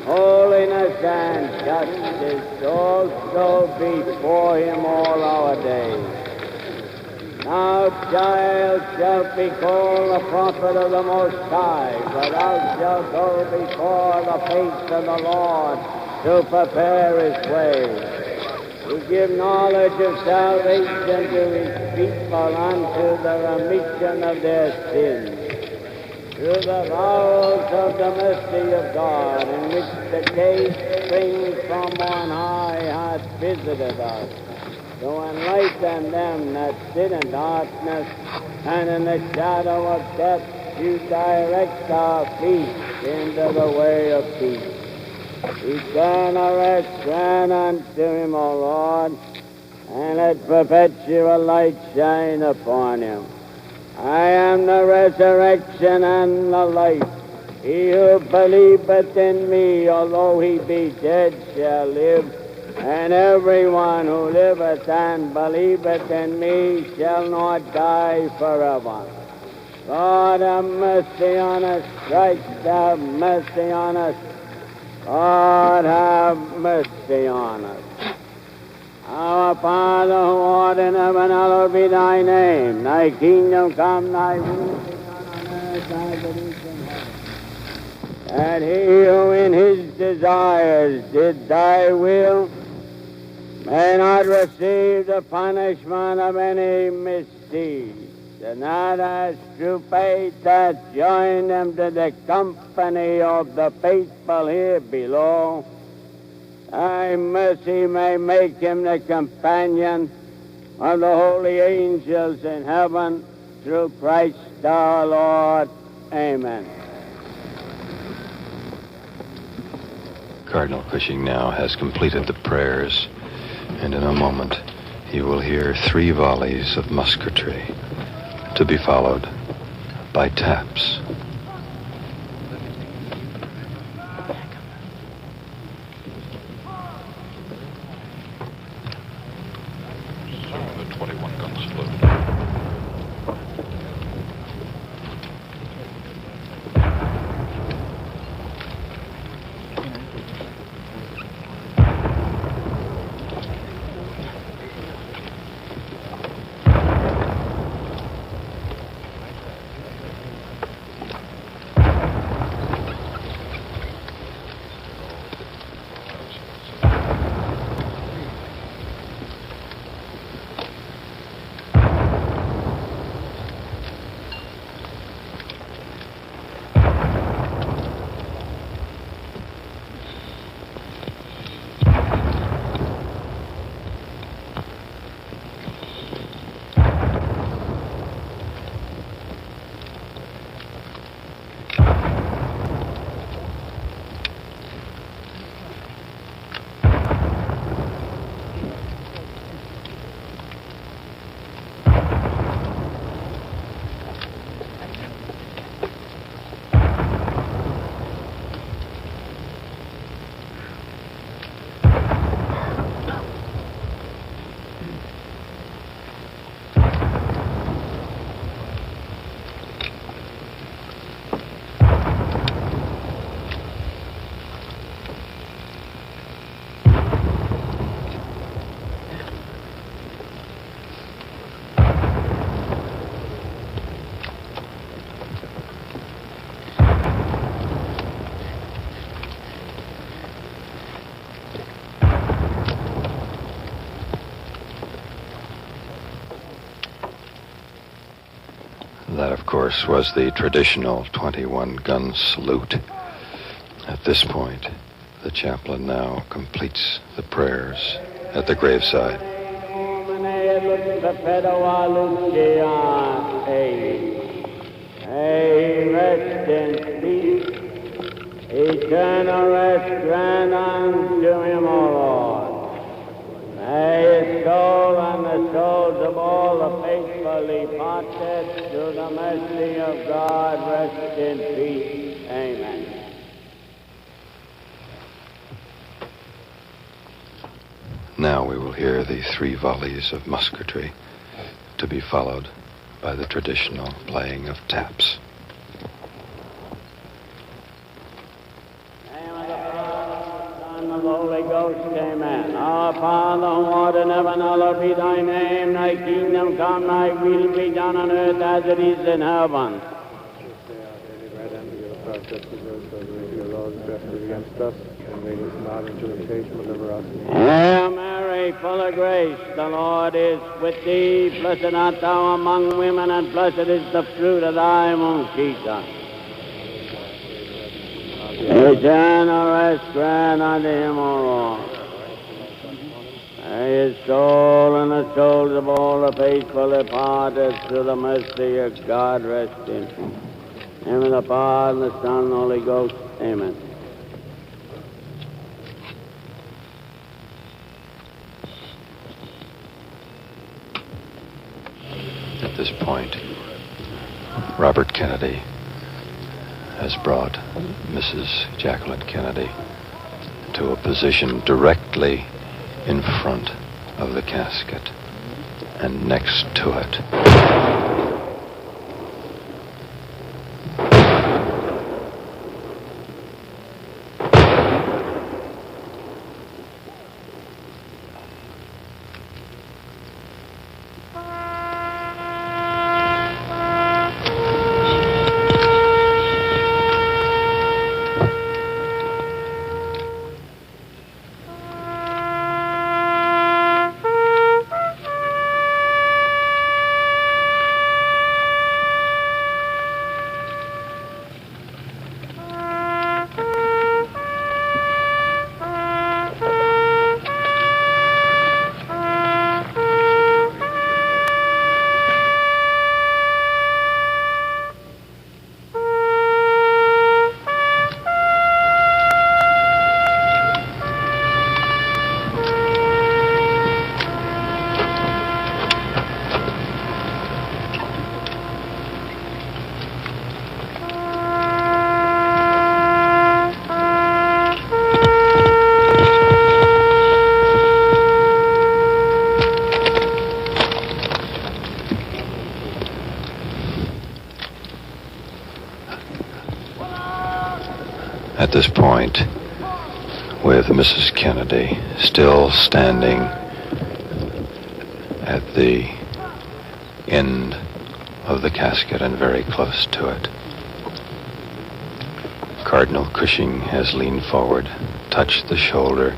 S3: Holiness and justice also before him all our days. Thou, child, shalt be called the prophet of the Most High, for thou shalt go before the face of the Lord to prepare his way, to give knowledge of salvation to his people unto the remission of their sins, through the bowels of the mercy of God, in which the day spring from on high hath visited us, to enlighten them that sit in darkness and in the shadow of death, to direct our feet into the way of peace. Eternal rest grant unto him, O Lord, and let perpetual light shine upon him. I am the resurrection and the life. He who believeth in me, although he be dead, shall live. And everyone who liveth and believeth in me shall not die forever. God have mercy on us. Christ have mercy on us. God have mercy on us. Our Father who art in heaven, hallowed be thy name. Thy kingdom come, thy will be done on earth as it is in heaven. That he who in his desires did thy will may not receive the punishment of any misdeed, and that as through faith hath joined them to the company of the faithful here below, thy mercy may make him the companion of the holy angels in heaven, through Christ our Lord. Amen.
S17: Cardinal Cushing now has completed the prayers, and in a moment he will hear 3 volleys of musketry, to be followed by taps.
S10: The 21 guns flew. That, of course, was the traditional 21-gun salute. At this point, the chaplain now completes the prayers at the graveside.
S3: Rest in peace. Eternal rest grant unto him, O Lord. May his soul and the souls of all the faithful departed through the mercy of God rest in peace. Amen.
S17: Now we will hear the 3 volleys of musketry, to be followed by the traditional playing of taps.
S3: Of the Holy Ghost, amen. Our Father who art in heaven, hallowed be thy name. Thy kingdom come, thy will be done on earth as it is in heaven. Hail Mary, full of grace, the Lord is with thee. Blessed art thou among women, and blessed is the fruit of thy womb, Jesus. Eternal rest grant unto him, O Lord. May his soul and the souls of all the faithful departed through the mercy of God rest in peace. In the name of the Father, and the Son, and the Holy Ghost. Amen.
S17: At this point, Robert Kennedy has brought Mrs. Jacqueline Kennedy to a position directly in front of the casket and next to it. at this point, with Mrs. Kennedy still standing at the end of the casket and very close to it. Cardinal Cushing has leaned forward, touched the shoulder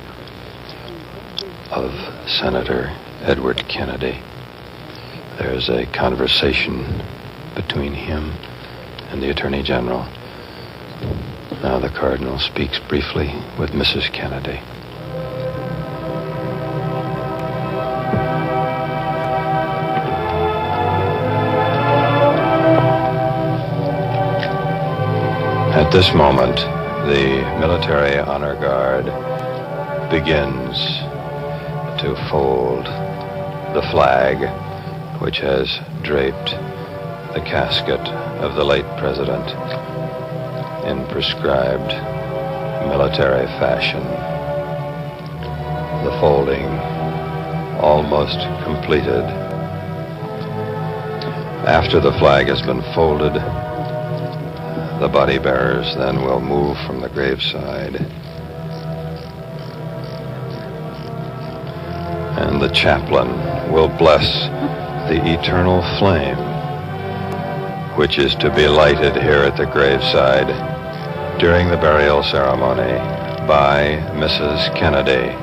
S17: of Senator Edward Kennedy. There's a conversation between him and the Attorney General. Now the Cardinal speaks briefly with Mrs. Kennedy. At this moment, the Military Honor Guard begins to fold the flag which has draped the casket of the late president in prescribed military fashion. The folding almost completed. After the flag has been folded, the body bearers then will move from the graveside, and the chaplain will bless the eternal flame which is to be lighted here at the graveside during the burial ceremony by Mrs. Kennedy.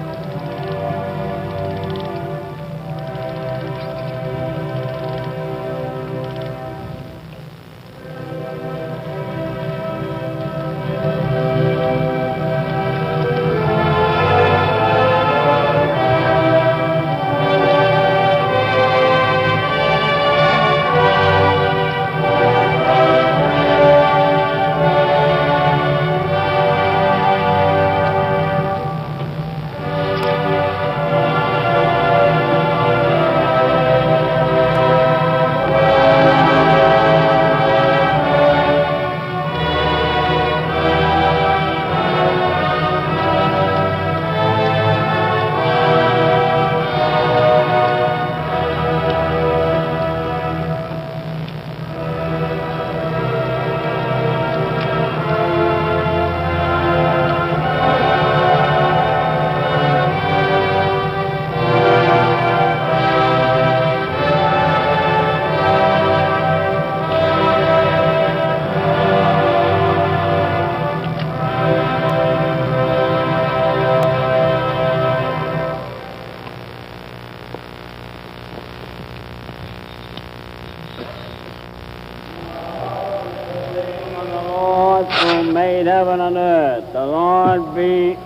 S3: Made heaven and earth. The Lord be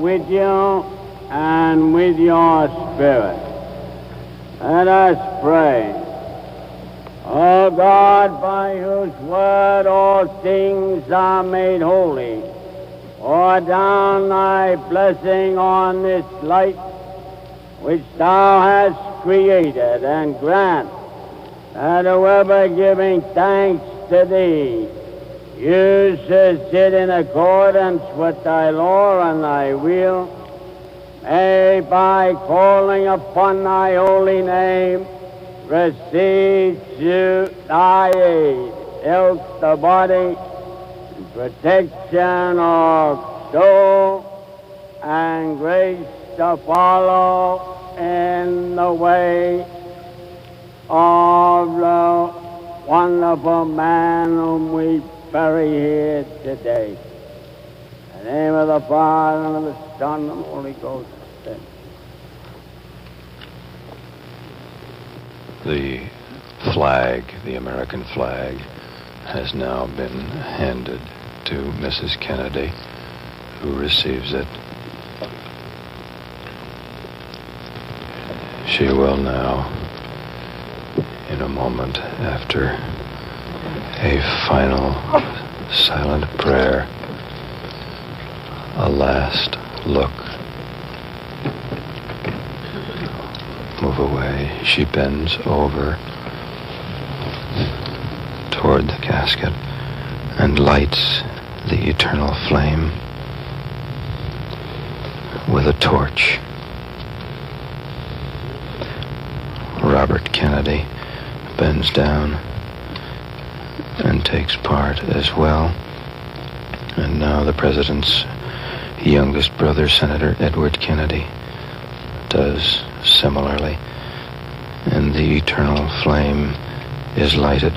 S3: with you and with your spirit. Let us pray. O God, by whose word all things are made holy, pour down thy blessing on this light which thou hast created, and grant that whoever giving thanks to thee uses it in accordance with thy law and thy will, may by calling upon thy holy name receive to thy aid, health the body, and protection of soul, and grace to follow in the way of the wonderful man whom we bury here today. In the name of the Father, and of the Son, and of the Holy Ghost.
S17: The flag, the American flag, has now been handed to Mrs. Kennedy, who receives it. She will now, in a moment after a final silent prayer, a last look, move away. She bends over toward the casket and lights the eternal flame with a torch. Robert Kennedy bends down and takes part as well. And now the president's youngest brother, Senator Edward Kennedy, does similarly. And the eternal flame is lighted.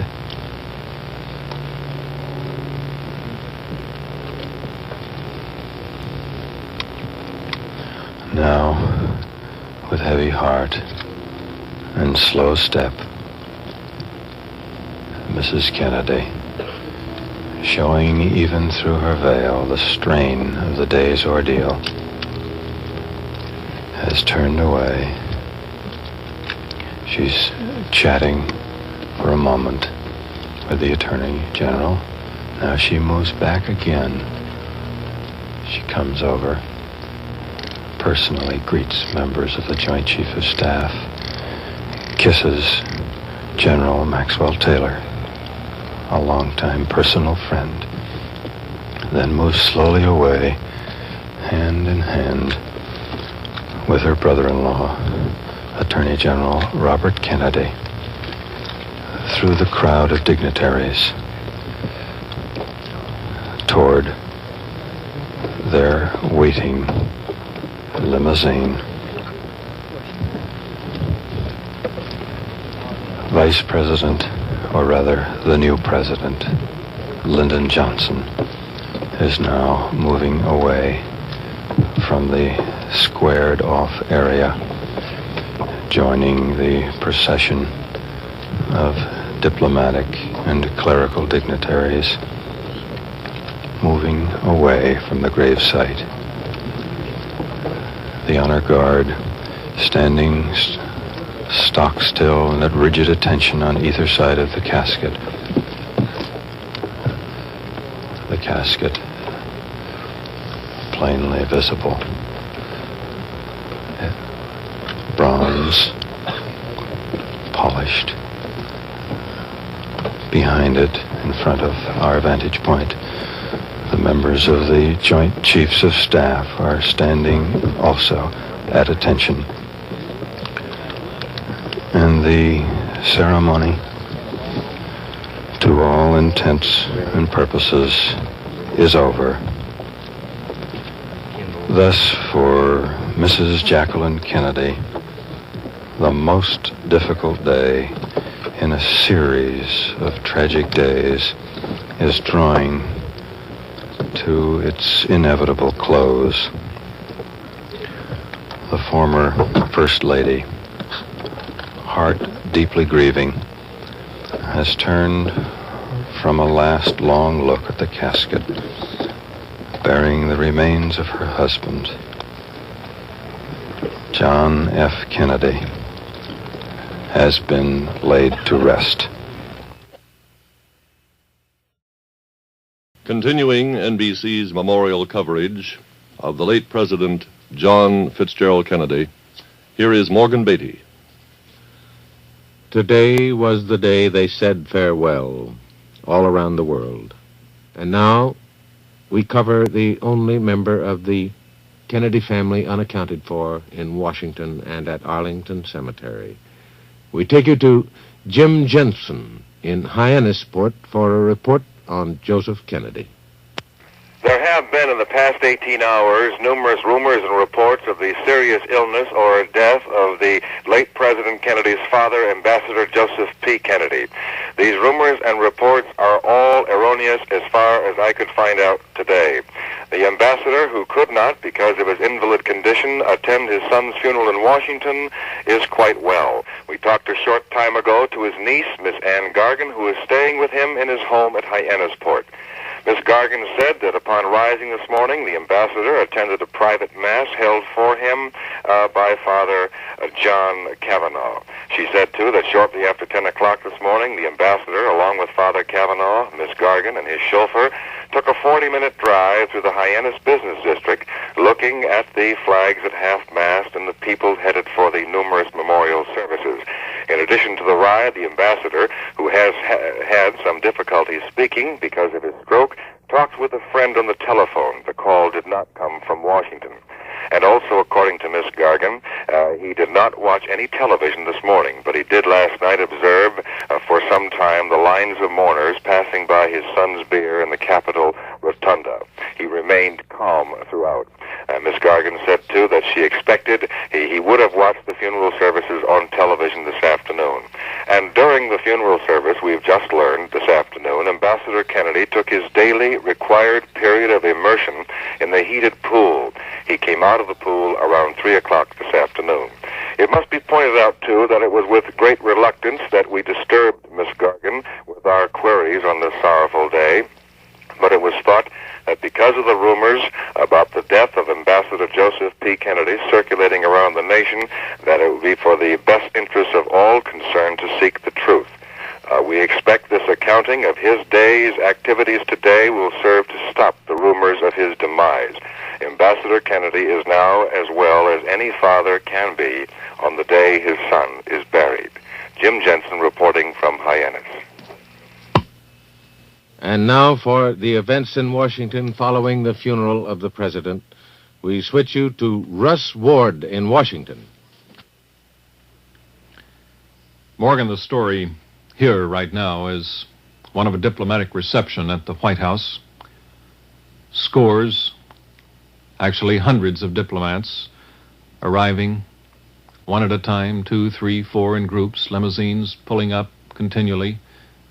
S17: Now, with heavy heart and slow step, Mrs. Kennedy, showing even through her veil the strain of the day's ordeal, has turned away. She's chatting for a moment with the Attorney General. Now she moves back again. She comes over, personally greets members of the Joint Chief of Staff, kisses General Maxwell Taylor, a longtime personal friend, then moves slowly away, hand in hand, with her brother-in-law, Attorney General Robert Kennedy, through the crowd of dignitaries toward their waiting limousine. Vice President, or rather the new president, Lyndon Johnson, is now moving away from the squared-off area, joining the procession of diplomatic and clerical dignitaries, moving away from the gravesite. The honor guard standing stock still and at rigid attention on either side of the casket. The casket plainly visible. Bronze, polished. Behind it, in front of our vantage point, the members of the Joint Chiefs of Staff are standing also at attention. And the ceremony, to all intents and purposes, is over. Thus, for Mrs. Jacqueline Kennedy, the most difficult day in a series of tragic days is drawing to its inevitable close. The former First Lady, heart deeply grieving, has turned from a last long look at the casket bearing the remains of her husband, John F. Kennedy, has been laid to rest.
S12: Continuing NBC's memorial coverage of the late President John Fitzgerald Kennedy, here is Morgan Beatty.
S7: Today was the day they said farewell all around the world. And now we cover the only member of the Kennedy family unaccounted for in Washington and at Arlington Cemetery. We take you to Jim Jensen in Hyannisport for a report on Joseph Kennedy.
S1: There have been in the past 18 hours numerous rumors and reports of the serious illness or death of the late President Kennedy's father, Ambassador Joseph P. Kennedy. These rumors and reports are all erroneous as far as I could find out today. The ambassador, who could not, because of his invalid condition, attend his son's funeral in Washington, is quite well. We talked a short time ago to his niece, Miss Ann Gargan, who is staying with him in his home at Hyannisport. Miss Gargan said that upon rising this morning, the ambassador attended a private mass held for him by Father John Kavanaugh. She said, too, that shortly after 10 o'clock this morning, the ambassador, along with Father Kavanaugh, Miss Gargan, and his chauffeur, took a 40-minute drive through the Hyannis Business District, looking at the flags at half-mast and the people headed for the numerous memorial services. In addition to the ride, the ambassador, who has had some difficulty speaking because of his stroke, talked with a friend on the telephone. The call did not come from Washington. And also, according to Miss Gargan, he did not watch any television this morning, but he did last night observe for some time the lines of mourners passing by his son's bier in the Capitol rotunda. He remained calm throughout. Miss Gargan said, too, that she expected he would have watched the funeral services on television this afternoon. And during the funeral service, we've just learned this afternoon, Ambassador Kennedy took his daily required period of immersion in the heated pool. He came out of the pool around 3 o'clock this afternoon. It must be pointed out, too, that it was with great reluctance that we disturbed Miss Gargan with our queries on this sorrowful day, but it was thought that because of the rumors about the death of Ambassador Joseph P. Kennedy circulating around the nation, that it would be for the best interests of all concerned to seek the truth. We expect this accounting of his day's activities today will serve to stop the rumors of his demise. Ambassador Kennedy is now as well as any father can be on the day his son is buried. Jim Jensen reporting from Hyannis.
S7: And now for the events in Washington following the funeral of the president. We switch you to Russ Ward in Washington.
S10: Morgan, the story here right now is one of a diplomatic reception at the White House. Scores, actually hundreds of diplomats arriving one at a time, 2, 3, 4 in groups, limousines pulling up continually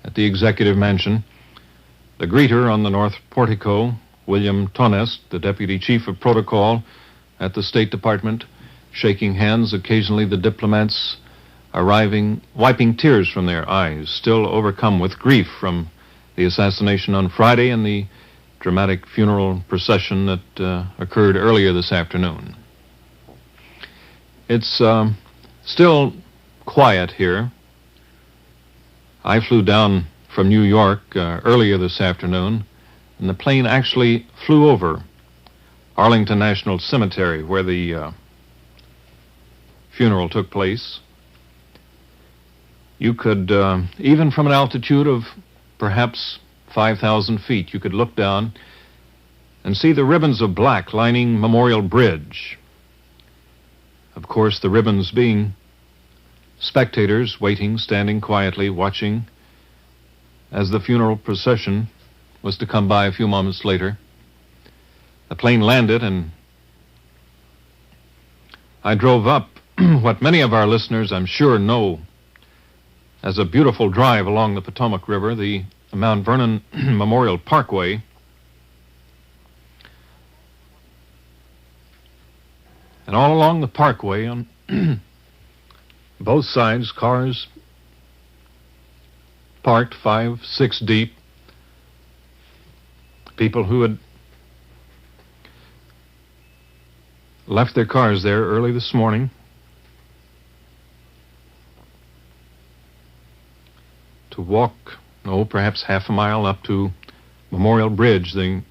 S10: at the executive mansion. The greeter on the north portico, William Tonest, the deputy chief of protocol at the State Department, shaking hands. Occasionally the diplomats arriving, wiping tears from their eyes, still overcome with grief from the assassination on Friday and the dramatic funeral procession that occurred earlier this afternoon. It's still quiet here. I flew down from New York earlier this afternoon, and the plane actually flew over Arlington National Cemetery, where the funeral took place. You could, even from an altitude of perhaps 5,000 feet, you could look down and see the ribbons of black lining Memorial Bridge. Of course, the ribbons being spectators waiting, standing quietly, watching as the funeral procession was to come by a few moments later. The plane landed, and I drove up what many of our listeners, I'm sure, know as a beautiful drive along the Potomac River, the Mount Vernon Memorial Parkway. And all along the parkway, on both sides, cars parked 5, 6 deep. People who had left their cars there early this morning to walk, perhaps half a mile up to Memorial Bridge. The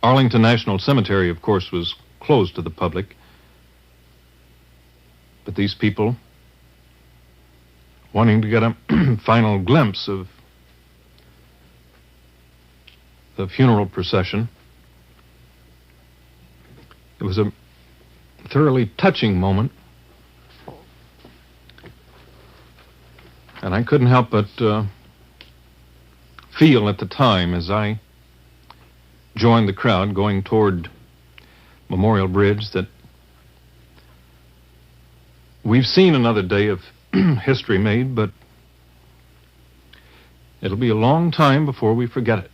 S10: Arlington National Cemetery, of course, was closed to the public. But these people, wanting to get a final glimpse of the funeral procession, it was a thoroughly touching moment. And I couldn't help but feel at the time, as I joined the crowd going toward Memorial Bridge, that we've seen another day of history made, but it'll be a long time before we forget it.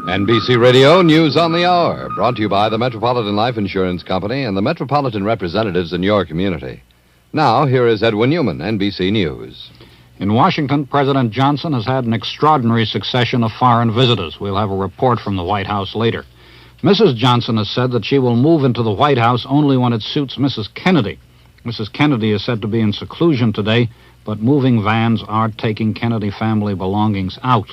S14: NBC Radio News on the Hour, brought to you by the Metropolitan Life Insurance Company and the Metropolitan representatives in your community. Now, here is Edwin Newman, NBC News.
S13: In Washington, President Johnson has had an extraordinary succession of foreign visitors. We'll have a report from the White House later. Mrs. Johnson has said that she will move into the White House only when it suits Mrs. Kennedy. Mrs. Kennedy is said to be in seclusion today, but moving vans are taking Kennedy family belongings out.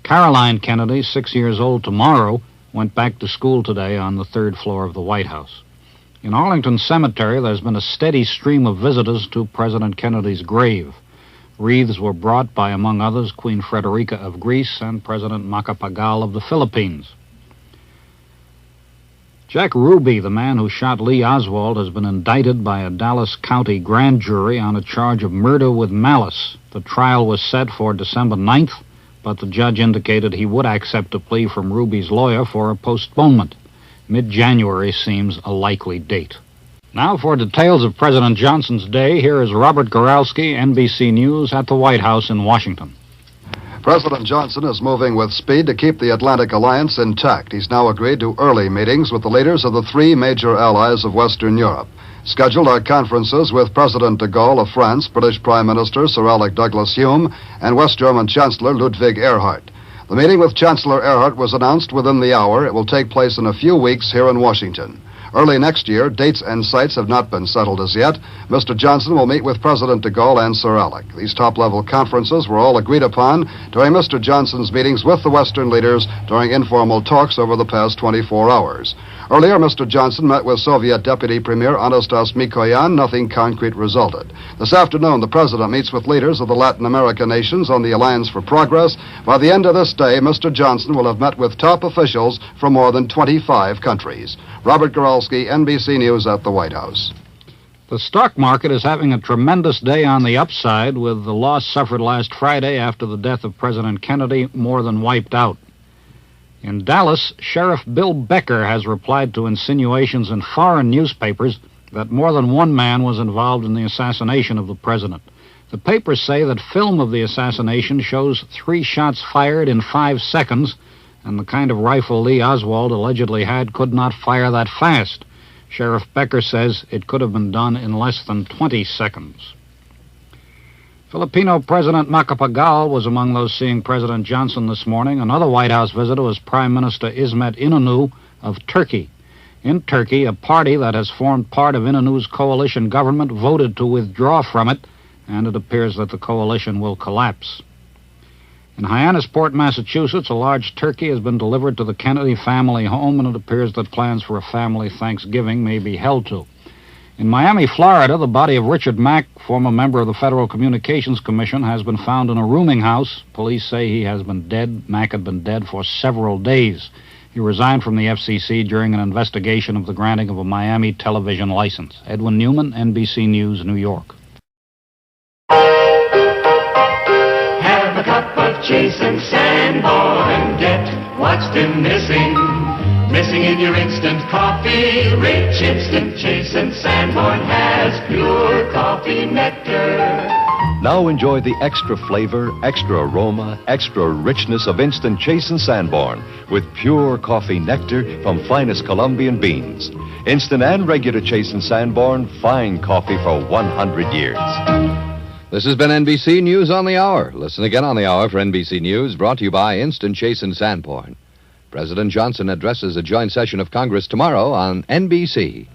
S13: Caroline Kennedy, 6 years old tomorrow, went back to school today on the 3rd floor of the White House. In Arlington Cemetery, there's been a steady stream of visitors to President Kennedy's grave. Wreaths were brought by, among others, Queen Frederica of Greece and President Macapagal of the Philippines. Jack Ruby, the man who shot Lee Oswald, has been indicted by a Dallas County grand jury on a charge of murder with malice. The trial was set for December 9th, but the judge indicated he would accept a plea from Ruby's lawyer for a postponement. Mid-January seems a likely date. Now for details of President Johnson's day, here is Robert Goralski, NBC News, at the White House in Washington.
S4: President Johnson is moving with speed to keep the Atlantic Alliance intact. He's now agreed to early meetings with the leaders of the three major allies of Western Europe. Scheduled are conferences with President de Gaulle of France, British Prime Minister Sir Alec Douglas-Home, and West German Chancellor Ludwig Erhard. The meeting with Chancellor Erhard was announced within the hour. It will take place in a few weeks here in Washington. Early next year, dates and sites have not been settled as yet. Mr. Johnson will meet with President de Gaulle and Sir Alec. These top-level conferences were all agreed upon during Mr. Johnson's meetings with the Western leaders during informal talks over the past 24 hours. Earlier, Mr. Johnson met with Soviet Deputy Premier Anastas Mikoyan. Nothing concrete resulted. This afternoon, the President meets with leaders of the Latin American nations on the Alliance for Progress. By the end of this day, Mr. Johnson will have met with top officials from more than 25 countries. Robert Goralski, NBC News at the White House.
S13: The stock market is having a tremendous day on the upside, with the loss suffered last Friday after the death of President Kennedy more than wiped out. In Dallas, Sheriff Bill Becker has replied to insinuations in foreign newspapers that more than one man was involved in the assassination of the president. The papers say that film of the assassination shows 3 shots fired in 5 seconds, and the kind of rifle Lee Oswald allegedly had could not fire that fast. Sheriff Becker says it could have been done in less than 20 seconds. Filipino President Macapagal was among those seeing President Johnson this morning. Another White House visitor was Prime Minister Ismet Inonu of Turkey. In Turkey, a party that has formed part of Inonu's coalition government voted to withdraw from it, and it appears that the coalition will collapse. In Hyannisport, Massachusetts, a large turkey has been delivered to the Kennedy family home, and it appears that plans for a family Thanksgiving may be held to. In Miami, Florida, the body of Richard Mack, former member of the Federal Communications Commission, has been found in a rooming house. Police say he has been dead. Mack had been dead for several days. He resigned from the FCC during an investigation of the granting of a Miami television license. Edwin Newman, NBC News, New York.
S16: Have a cup of Jason Sanborn, get what's been missing. Missing in your instant coffee, rich instant Jason Sanborn has pure coffee nectar.
S20: Now enjoy the extra flavor, extra aroma, extra richness of instant Jason Sanborn with pure coffee nectar from finest Colombian beans. Instant and regular Jason Sanborn, fine coffee for 100 years.
S22: This has been NBC News on the Hour. Listen again on the Hour for NBC News, brought to you by Instant Jason Sanborn. President Johnson addresses a joint session of Congress tomorrow on NBC.